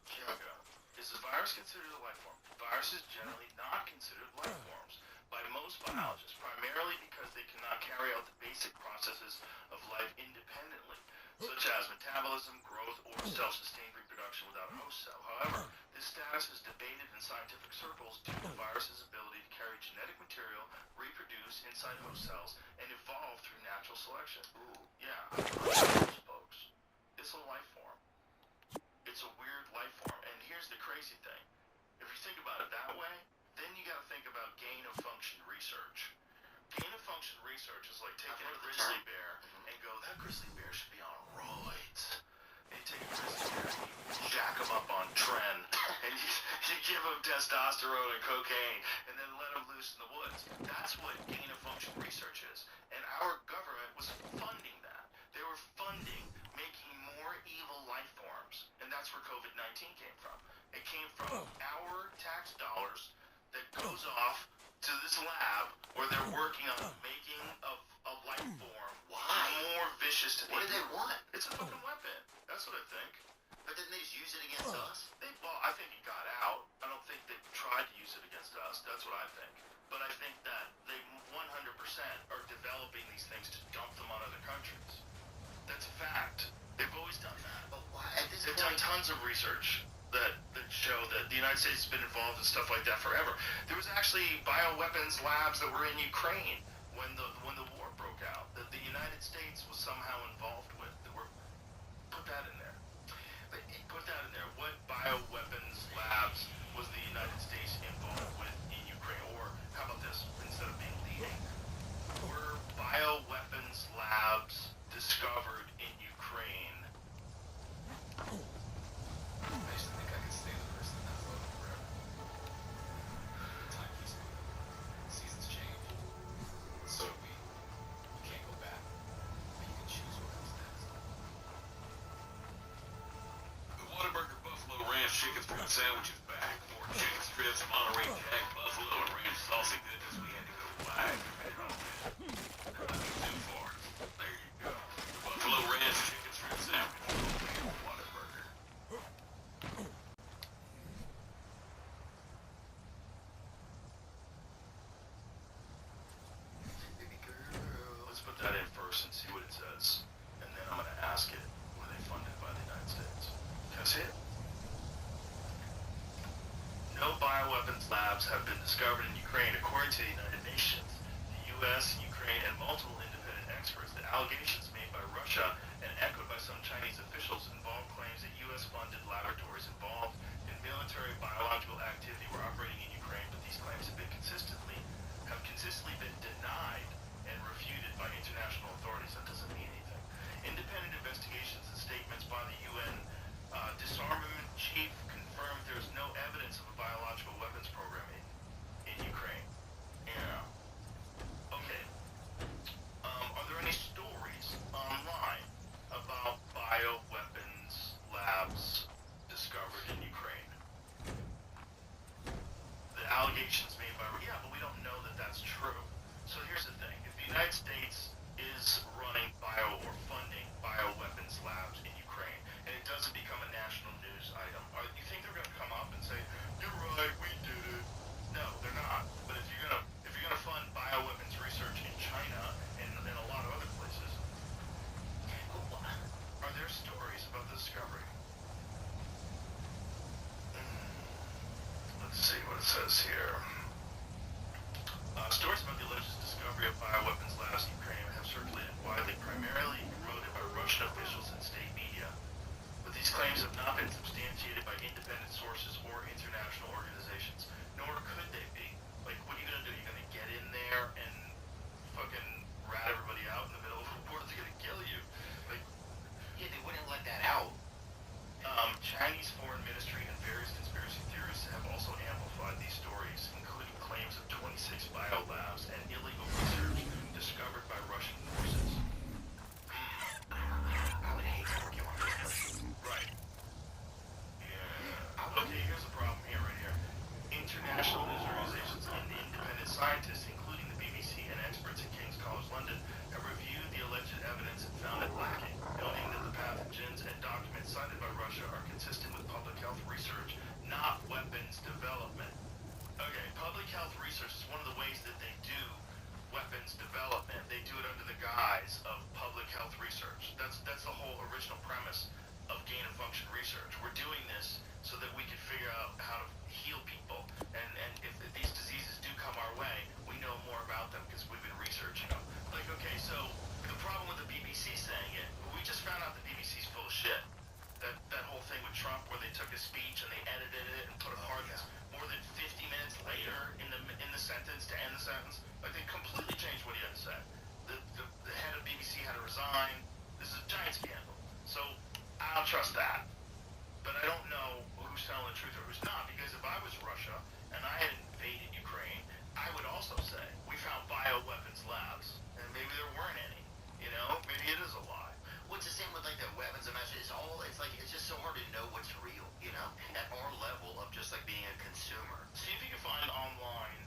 Here we go. Is a virus considered a life form? Viruses generally not considered life forms by most biologists, primarily because they cannot carry out the basic processes of life independently, such as metabolism, growth, or self-sustained reproduction without a host cell. However, this status is debated in scientific circles due to viruses' ability to carry genetic material, reproduce inside host cells, and evolve through natural selection. Ooh, yeah, folks. It's a life form. It's a weird life form. And here's the crazy thing. If you think about it that way, then you got to think about gain-of-function research. Gain-of-function research is like taking a grizzly bear and go, that grizzly bear should be on roids. And you take a grizzly bear and you jack him up on tren, and you give him testosterone and cocaine, and then let him loose in the woods. That's what gain-of-function research is. And our government was funding that. They were funding making more evil life forms. And that's where COVID-19 came from. It came from our tax dollars that goes off to this lab where they're working on making a life form more vicious to people.
What do they want?
It's a fucking weapon. That's what I think.
But didn't they just use it against us?
Well, I think it got out. I don't think they tried to use it against us. That's what I think. But I think that they 100% are developing these things to dump them on other countries. That's a fact. They've always done that.
But why?
They've done tons of research that show that the United States has been involved in stuff like that forever. There was actually bioweapons labs that were in Ukraine when the war broke out that the United States was somehow involved with. Put that in there. Put that in there. What bioweapons labs was the United States involved with in Ukraine? Or how about this? Instead of being leading, were bioweapons labs discovered in Ukraine?
I used to think I could stay the person in that photo forever. Time keeps moving. Seasons change. So do we. You can't go back. But you can choose what comes next.
The Whataburger Buffalo Ranch Chicken Fruit Sandwich is back. More chicken strips, Monterey Jack, Buffalo, and ranch saucy goodness. We had to go wide. Nothing too far. There you go. The Buffalo Ranch Chicken Strip Sandwich. Whataburger.
Let's put that in first and see what it says. And then I'm going to ask it, were they funded by the United States? Can I see it? No bioweapons labs have been discovered in Ukraine, according to the United Nations, the U.S., Ukraine, and multiple independent experts. The allegations made by Russia and bioweapons labs discovered in Ukraine. The allegations made by, yeah, but we don't know that that's true. So here's the thing. If the United States is running or funding bioweapons labs in Ukraine, and it doesn't become a national news item, you think they're going to come up and say, "You're right, we did it"? No, they're not. But if you're gonna fund bioweapons research in China and a lot of other places, are there stories about the discovery? Let's see what it says here. Stories about the alleged discovery of bioweapons labs in Ukraine have circulated widely, primarily promoted by Russian officials and state media. But these claims have not been substantiated by independent sources or international organizations, nor could they be. Like, what are you going to do? You're going to get in there and fucking rat everybody out in the middle of a war that's going to kill you? Like,
Yeah, they wouldn't let that out.
Chinese foreign ministry and various conspiracy theorists have also amplified these stories, including claims of 26 biolabs and illegal research discovered by Russian forces.
I would hate to work in one of those places.
Right. Yeah. Okay, here's the problem here, right here. International news organizations and independent scientists, including the BBC and experts at King's College London, have reviewed the alleged evidence and found it lacking, noting that the pathogens and documents cited by Russia are consistent with public health research, not weapons development. Okay, public health research is one of the ways that they do weapons development. They do it under the guise of public health research. That's the whole original premise of gain-of-function research. We're doing this so that we can figure out how to heal people. And if these diseases do come our way, we know more about them because we've been researching them. Like, okay, so the problem with the BBC saying it, we just found out the BBC's full of shit. That whole thing with Trump where they took his speech and they edited it and put a part more than 50 minutes later in the sentence to end the sentence. Like, they completely changed what he had to say. The head of BBC had to resign. This is a giant scandal. So I don't trust that. But I don't know who's telling the truth or who's not, because if I was Russia and I had invaded Ukraine, I would also say, we found bioweapons labs, and maybe there weren't any. You know, maybe it is a lie.
What's the same with like the weapons? It's just so hard to know what's real, you know, at our level of just like being a consumer.
See if you can find online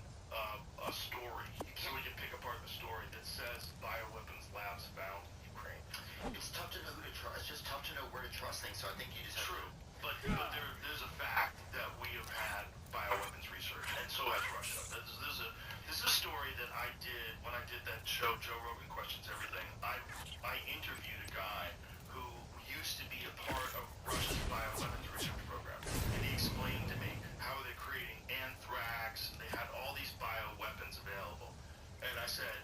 a story, so we can pick apart the story that says bioweapons labs found in Ukraine.
It's tough to know who to trust. It's just tough to know where to trust things. So I think you just have
True, but there's a fact that we have had bioweapons research, and so has Russia. This is a story that I did when I did that show, Joe Rogan Questions Everything. I interviewed a guy who used to be a part of Russia's bioweapons research program, and he explained to me how they're creating anthrax, and they had all these bioweapons available. And I said,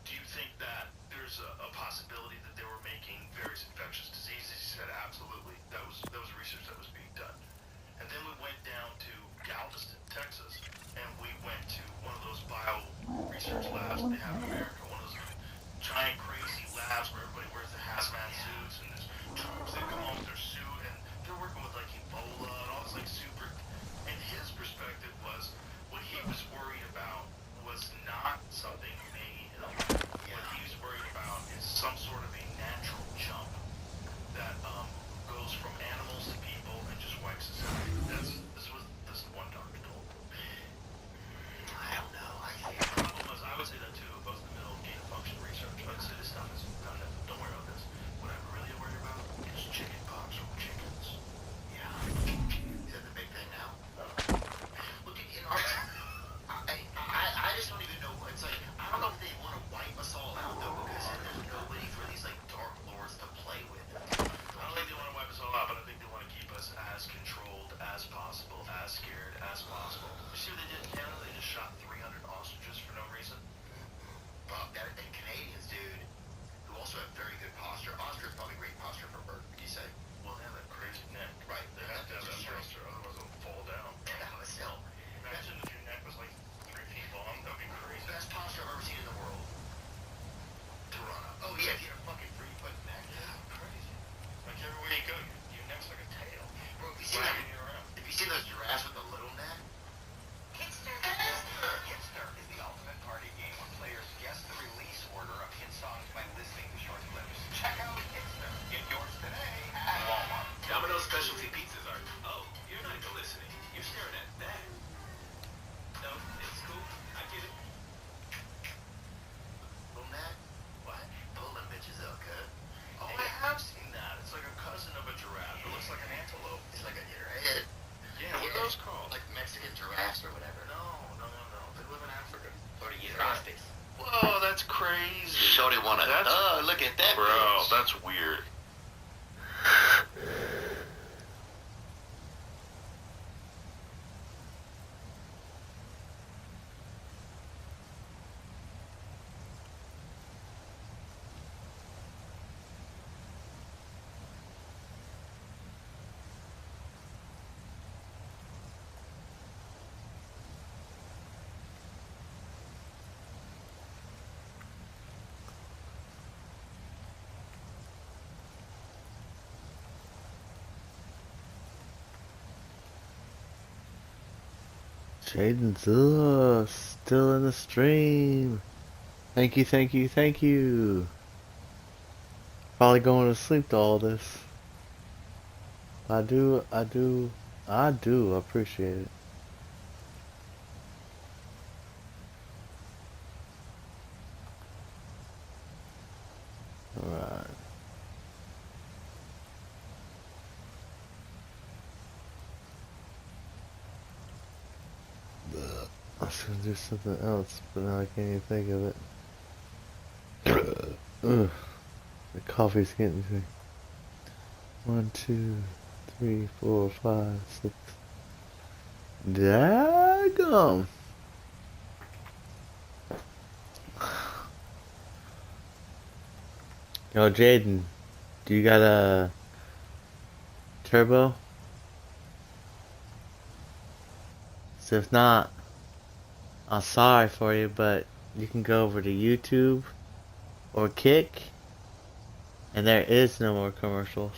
do you think that there's a possibility that they were making various infectious diseases? He said, absolutely. That was research that was being done. And then we went down to Galveston, Texas, and we went to one of those bio research labs they have in America, one of those
Jaden's still in the stream. Thank you, thank you, thank you. Probably going to sleep to all this. I do appreciate it. Alright. I was gonna do something else, but now I can't even think of it. Ugh. The coffee's getting to me. 1, 2, 3, 4, 5, 6. Daggum. Yo, Jaden, do you got a turbo? So if not, I'm sorry for you, but you can go over to YouTube or Kick, and there is no more commercials.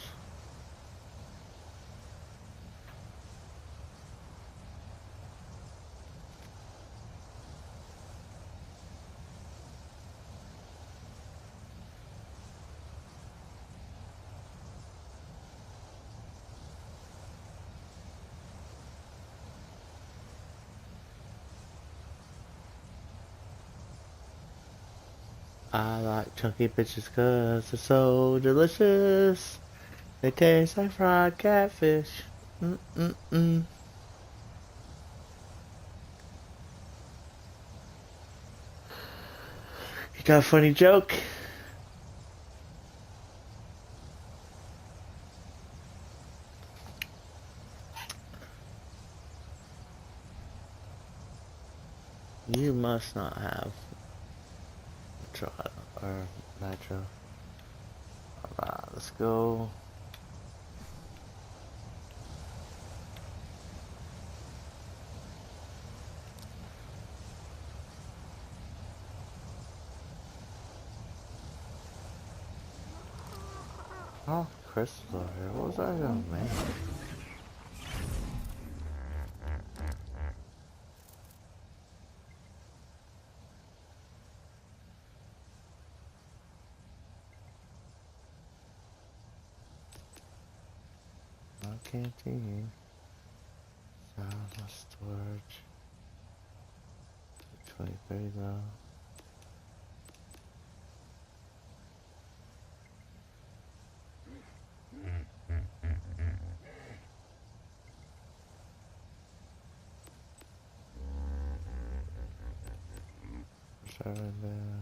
I like chunky bitches 'cause they're so delicious. They taste like fried catfish. Mm-mm-mm. You got a funny joke? You must not have nitro or nitro. Alright, let's go. Oh, Crystal's over here. What was I gonna make? No canteen. Sound storage. 23 though. Seven there.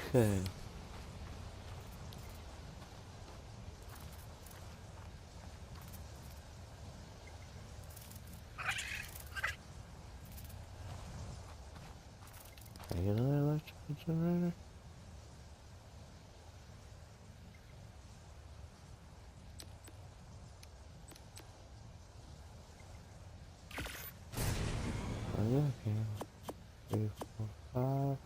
Okay. Can I get another electrical generator? yeah, okay. 3, 4, 5.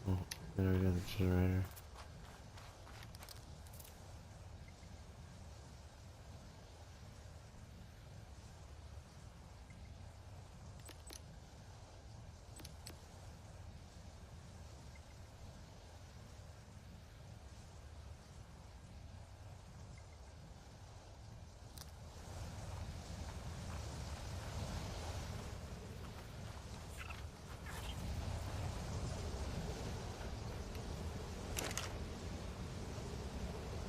Oh, there we go, the generator.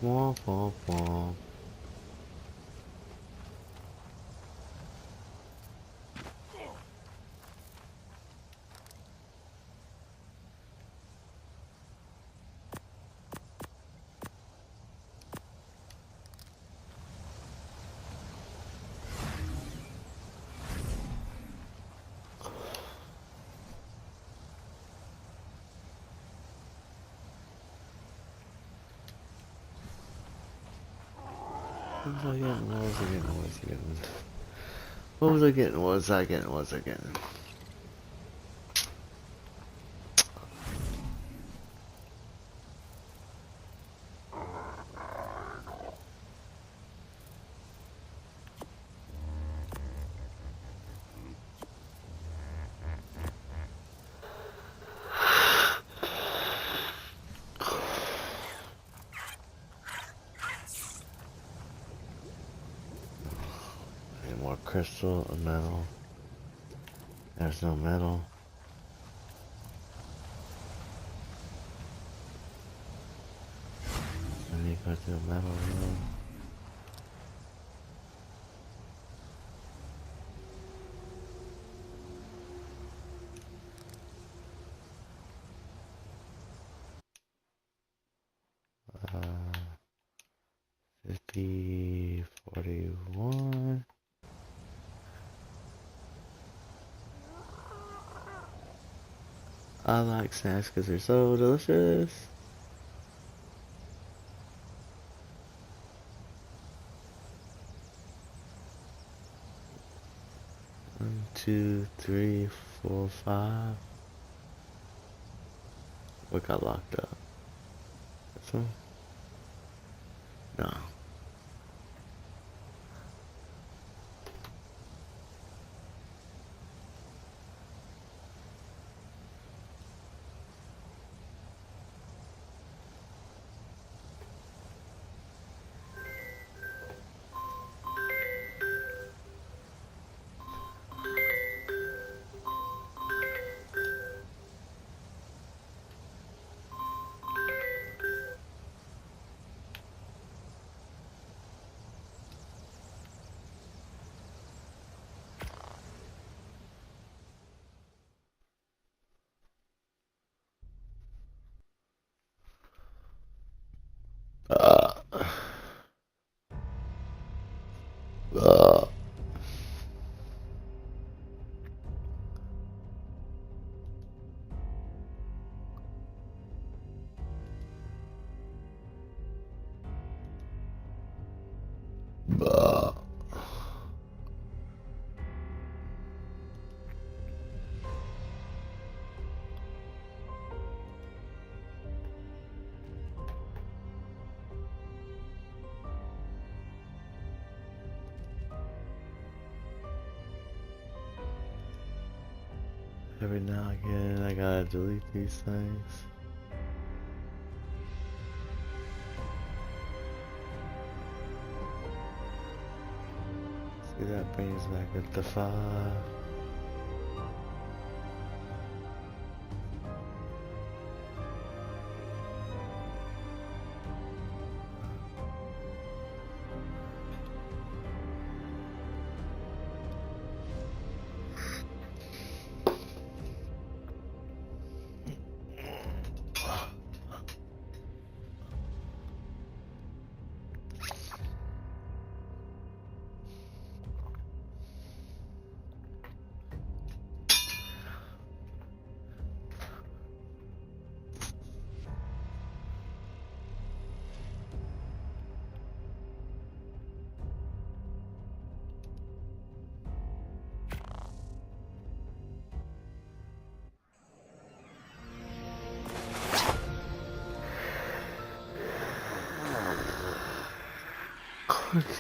Womp womp womp. What was I getting? What was I getting? What was I getting? What was I getting? What was I getting? What was I getting? Any more crystal or metal? There's no metal. I need to go to the metal room. Uh, 50, 41. I like snacks because they're so delicious. 1, 2, 3, 4, 5. What got locked up? This one? No. Every now and again, I gotta delete these things. See, that brings back up to 5. Okay.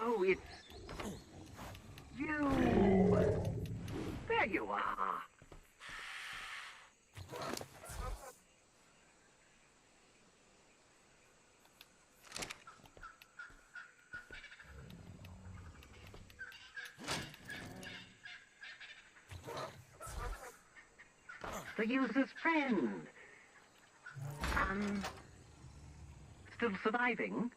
Oh, it's you. There you are. The user's friend. Still surviving?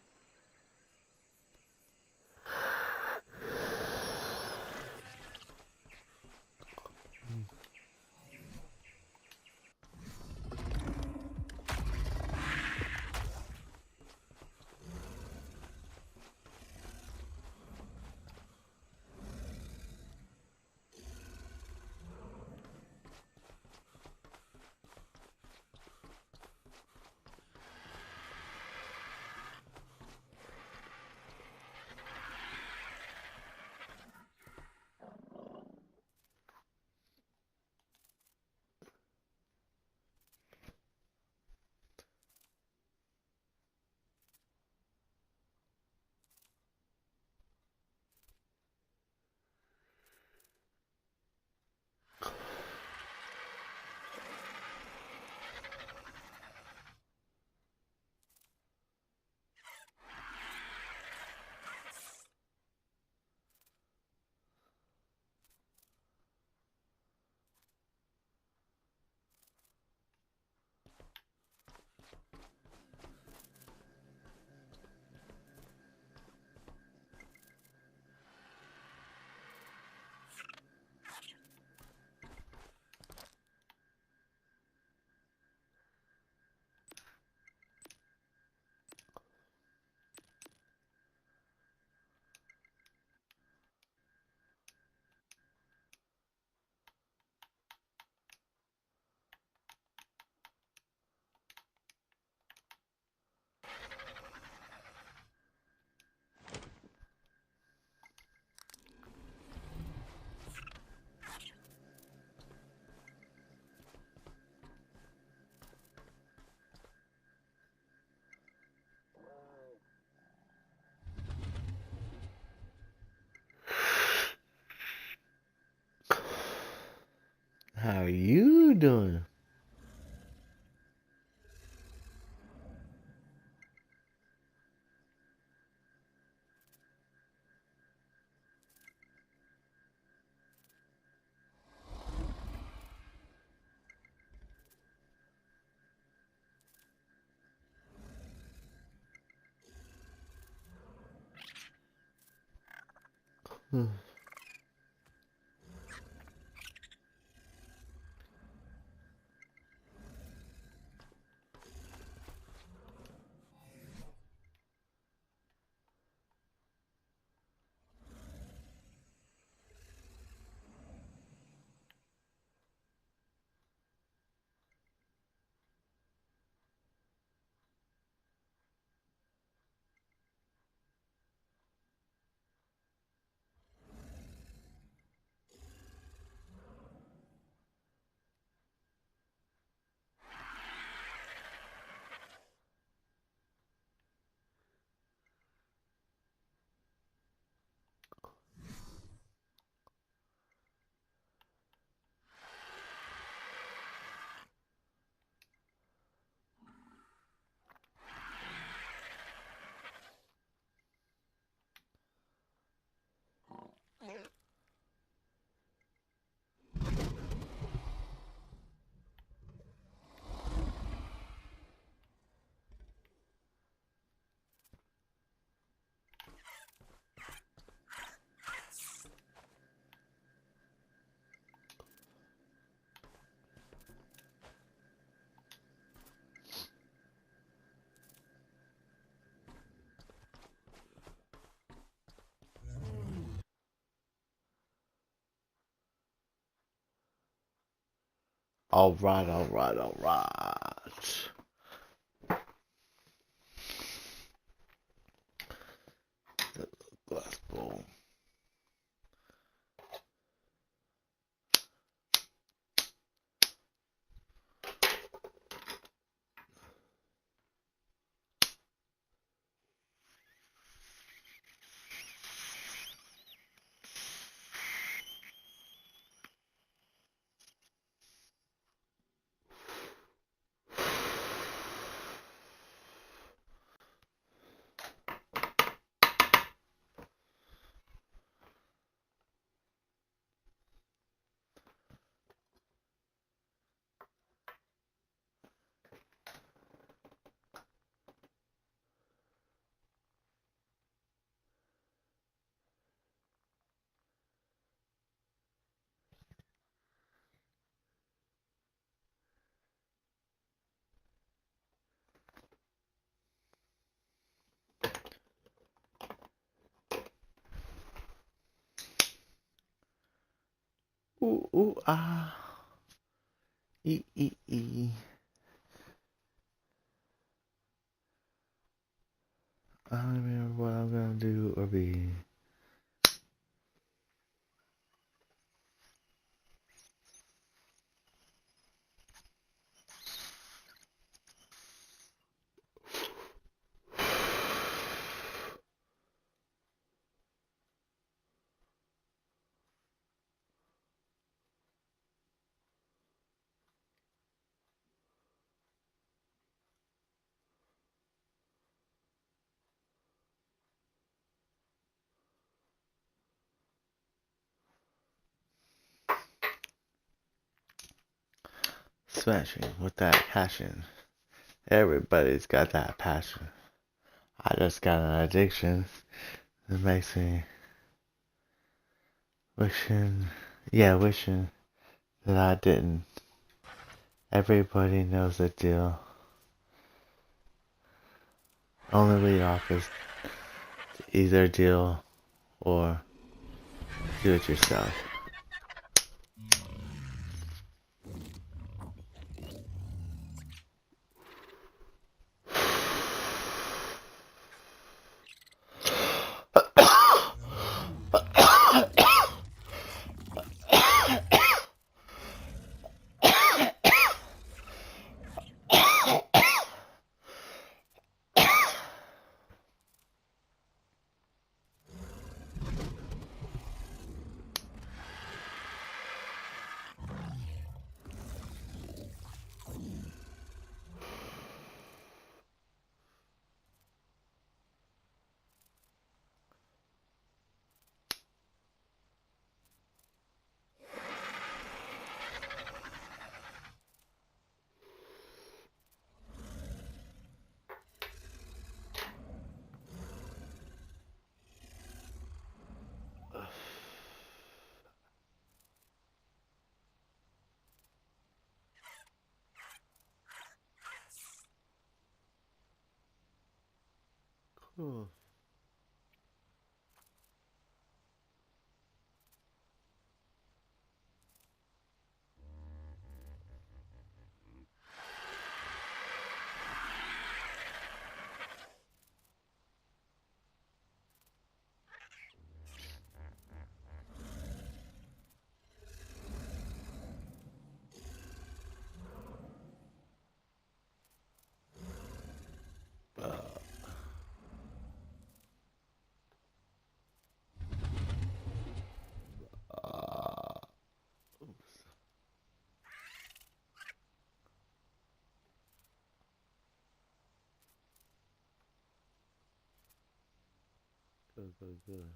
How you doing? All right, all right, all right. The glass bowl. Ooh, ooh, ah. E, e, e. I don't remember what I'm gonna do or be. Smashing with that passion. Everybody's got that passion. I just got an addiction that makes me wishing that I didn't. Everybody knows the deal. Only lead off is to either deal or do it yourself. Cool. Good.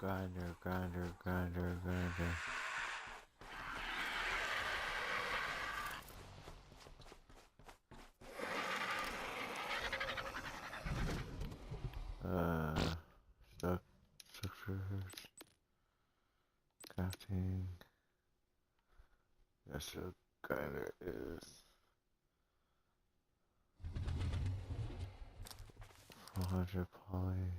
Grinder, grinder, grinder, grinder. Structures. Crafting. Yes, a grinder is 400 poly.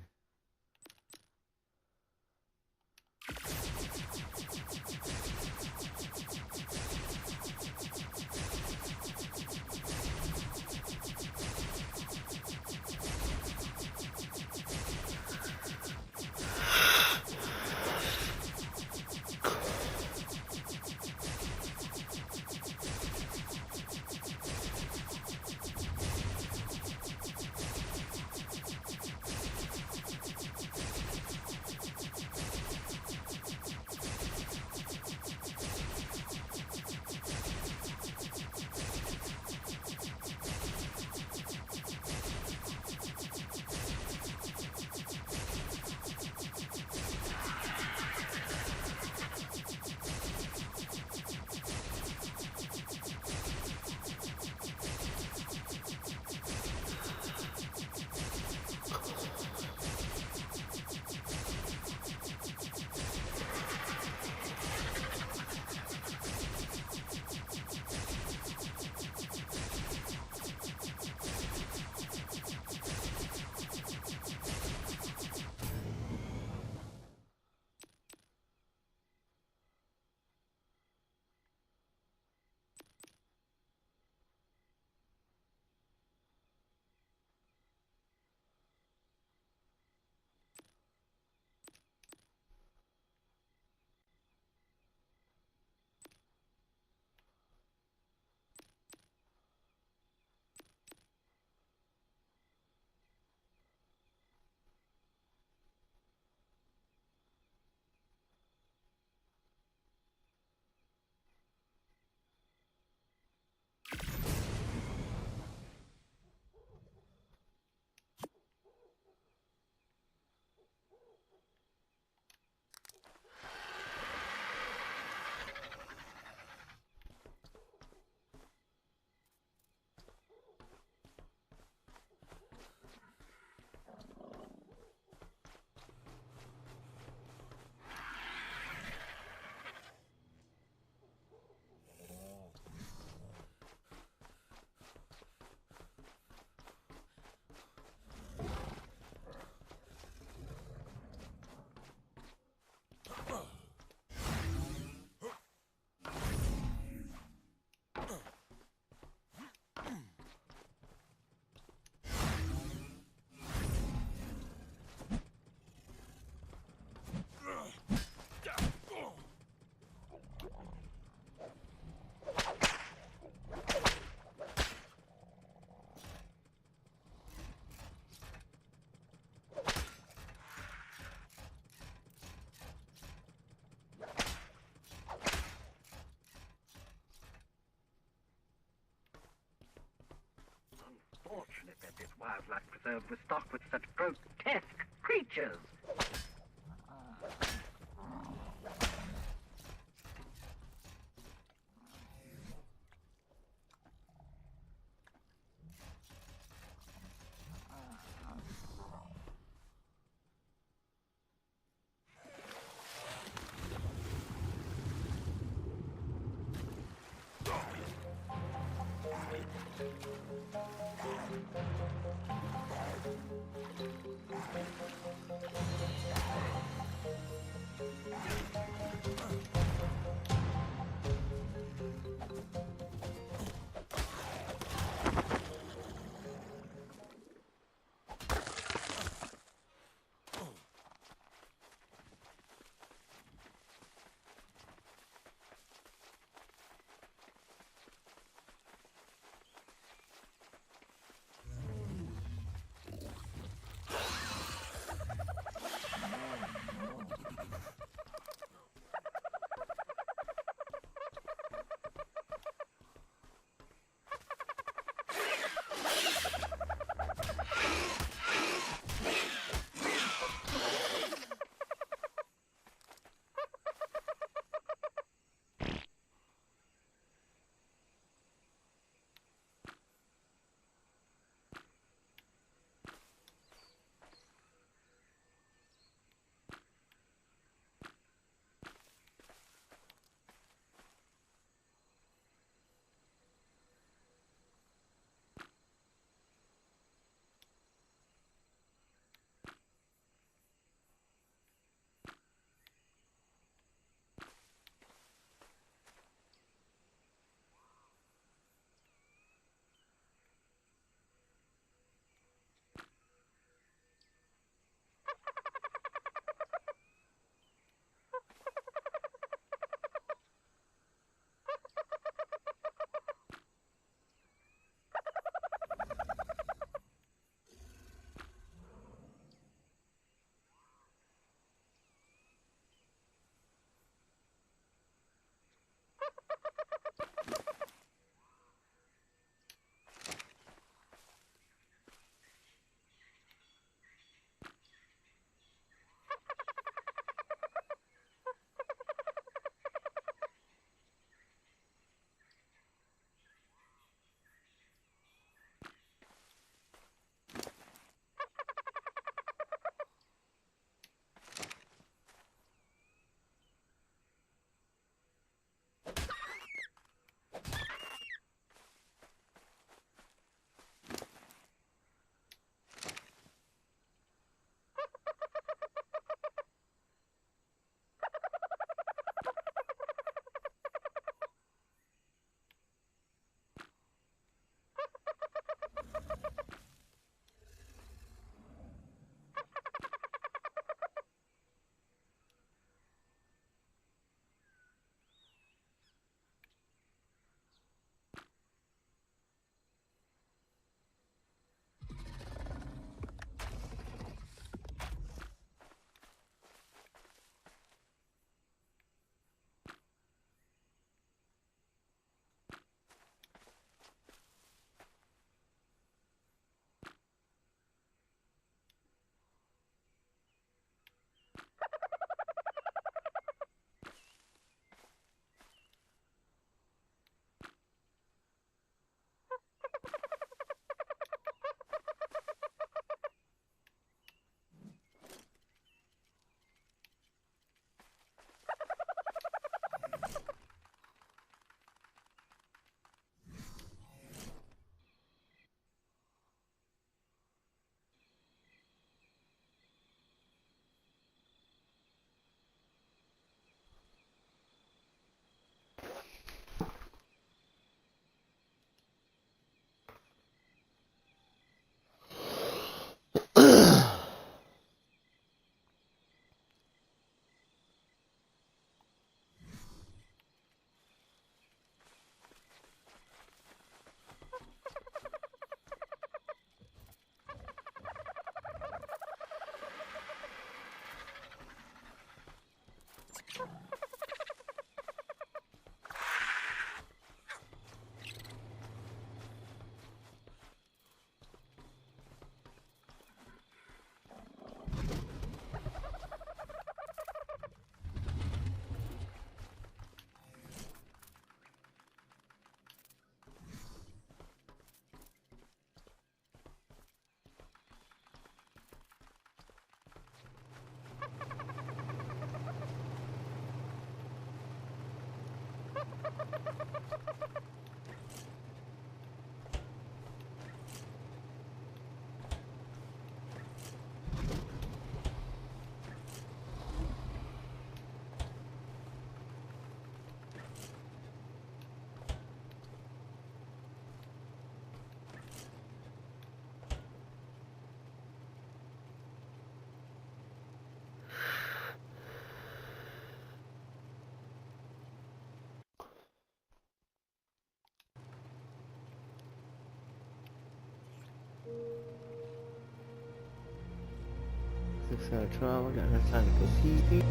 Unfortunate that this wildlife preserve was stocked with such grotesque creatures.
6 out of 12. I got enough time to go pee.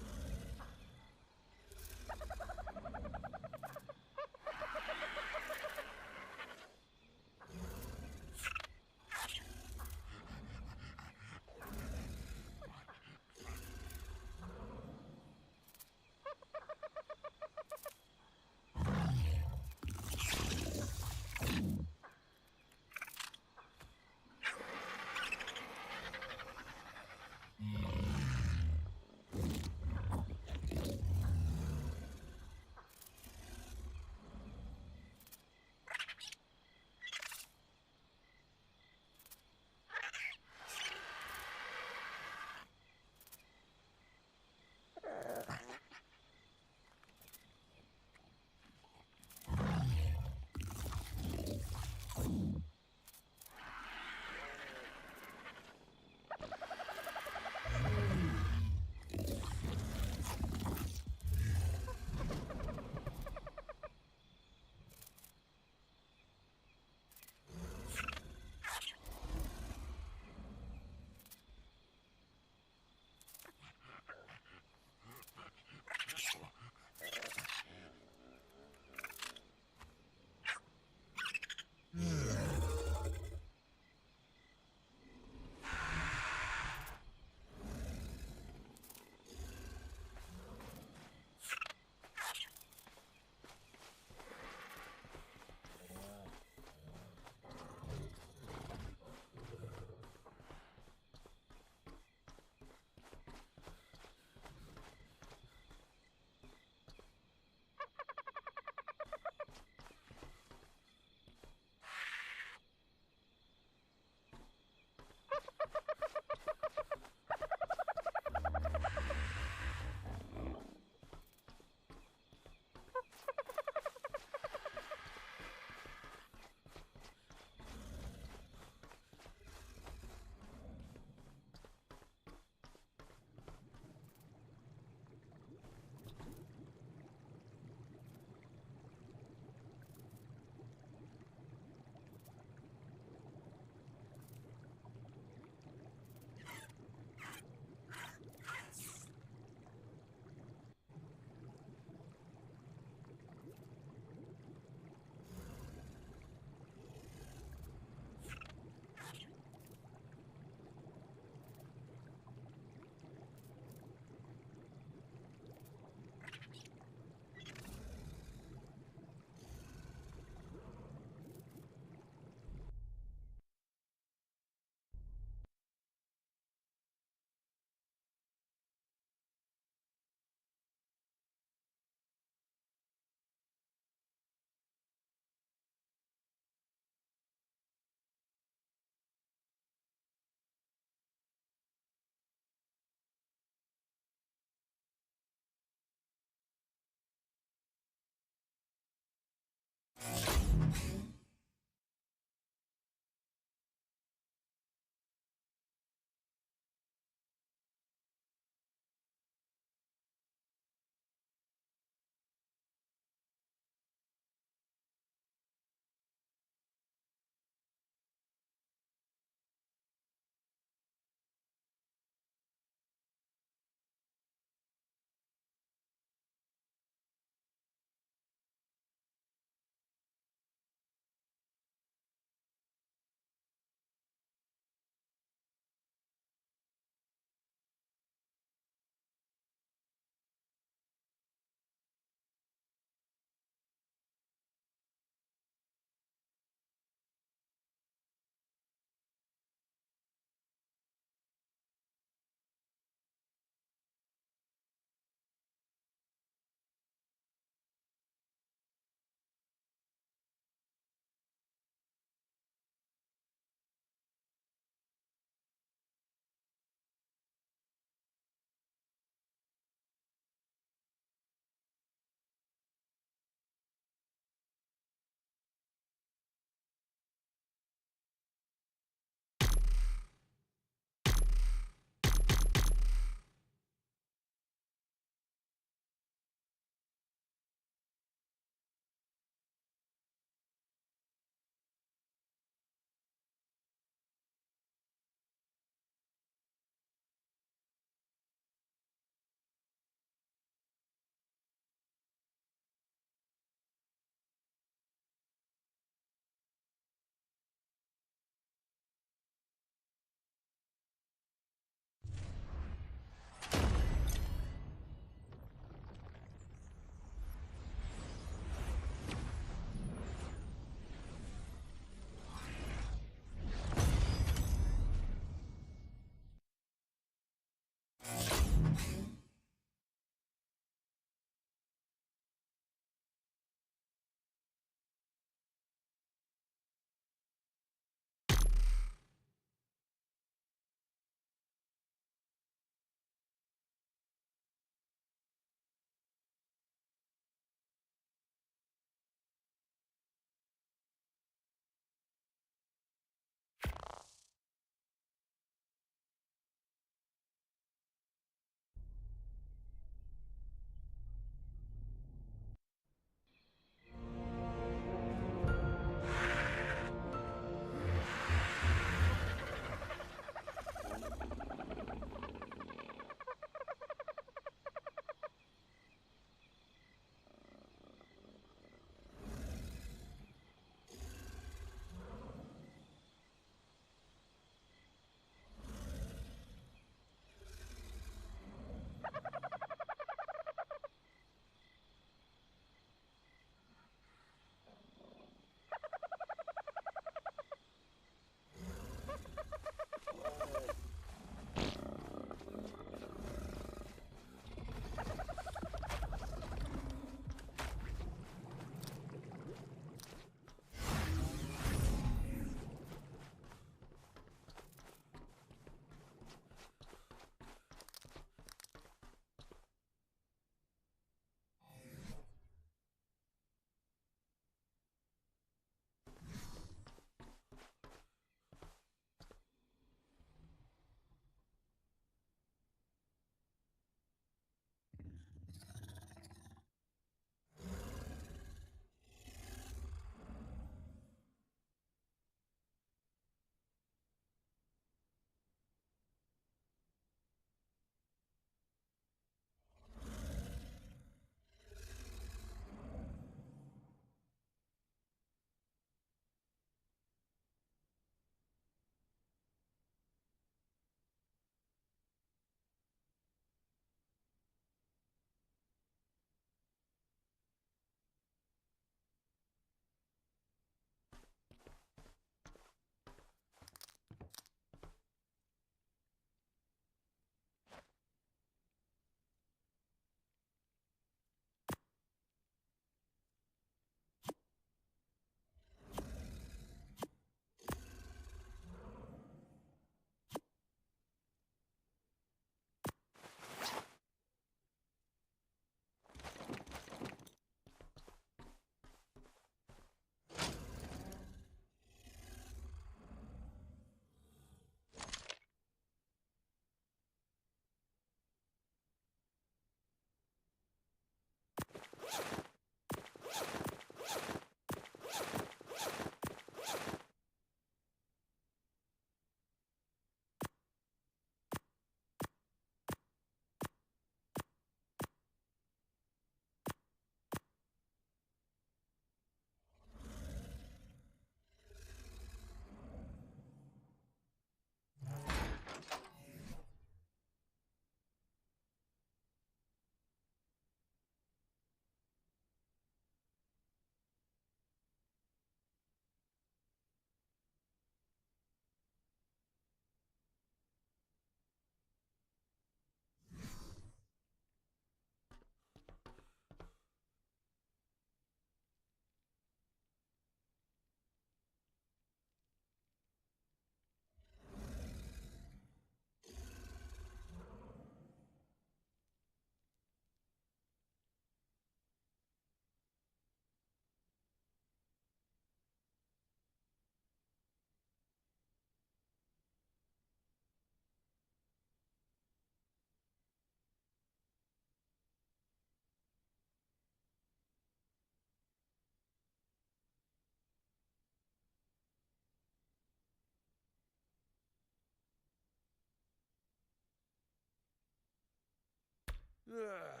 Ugh.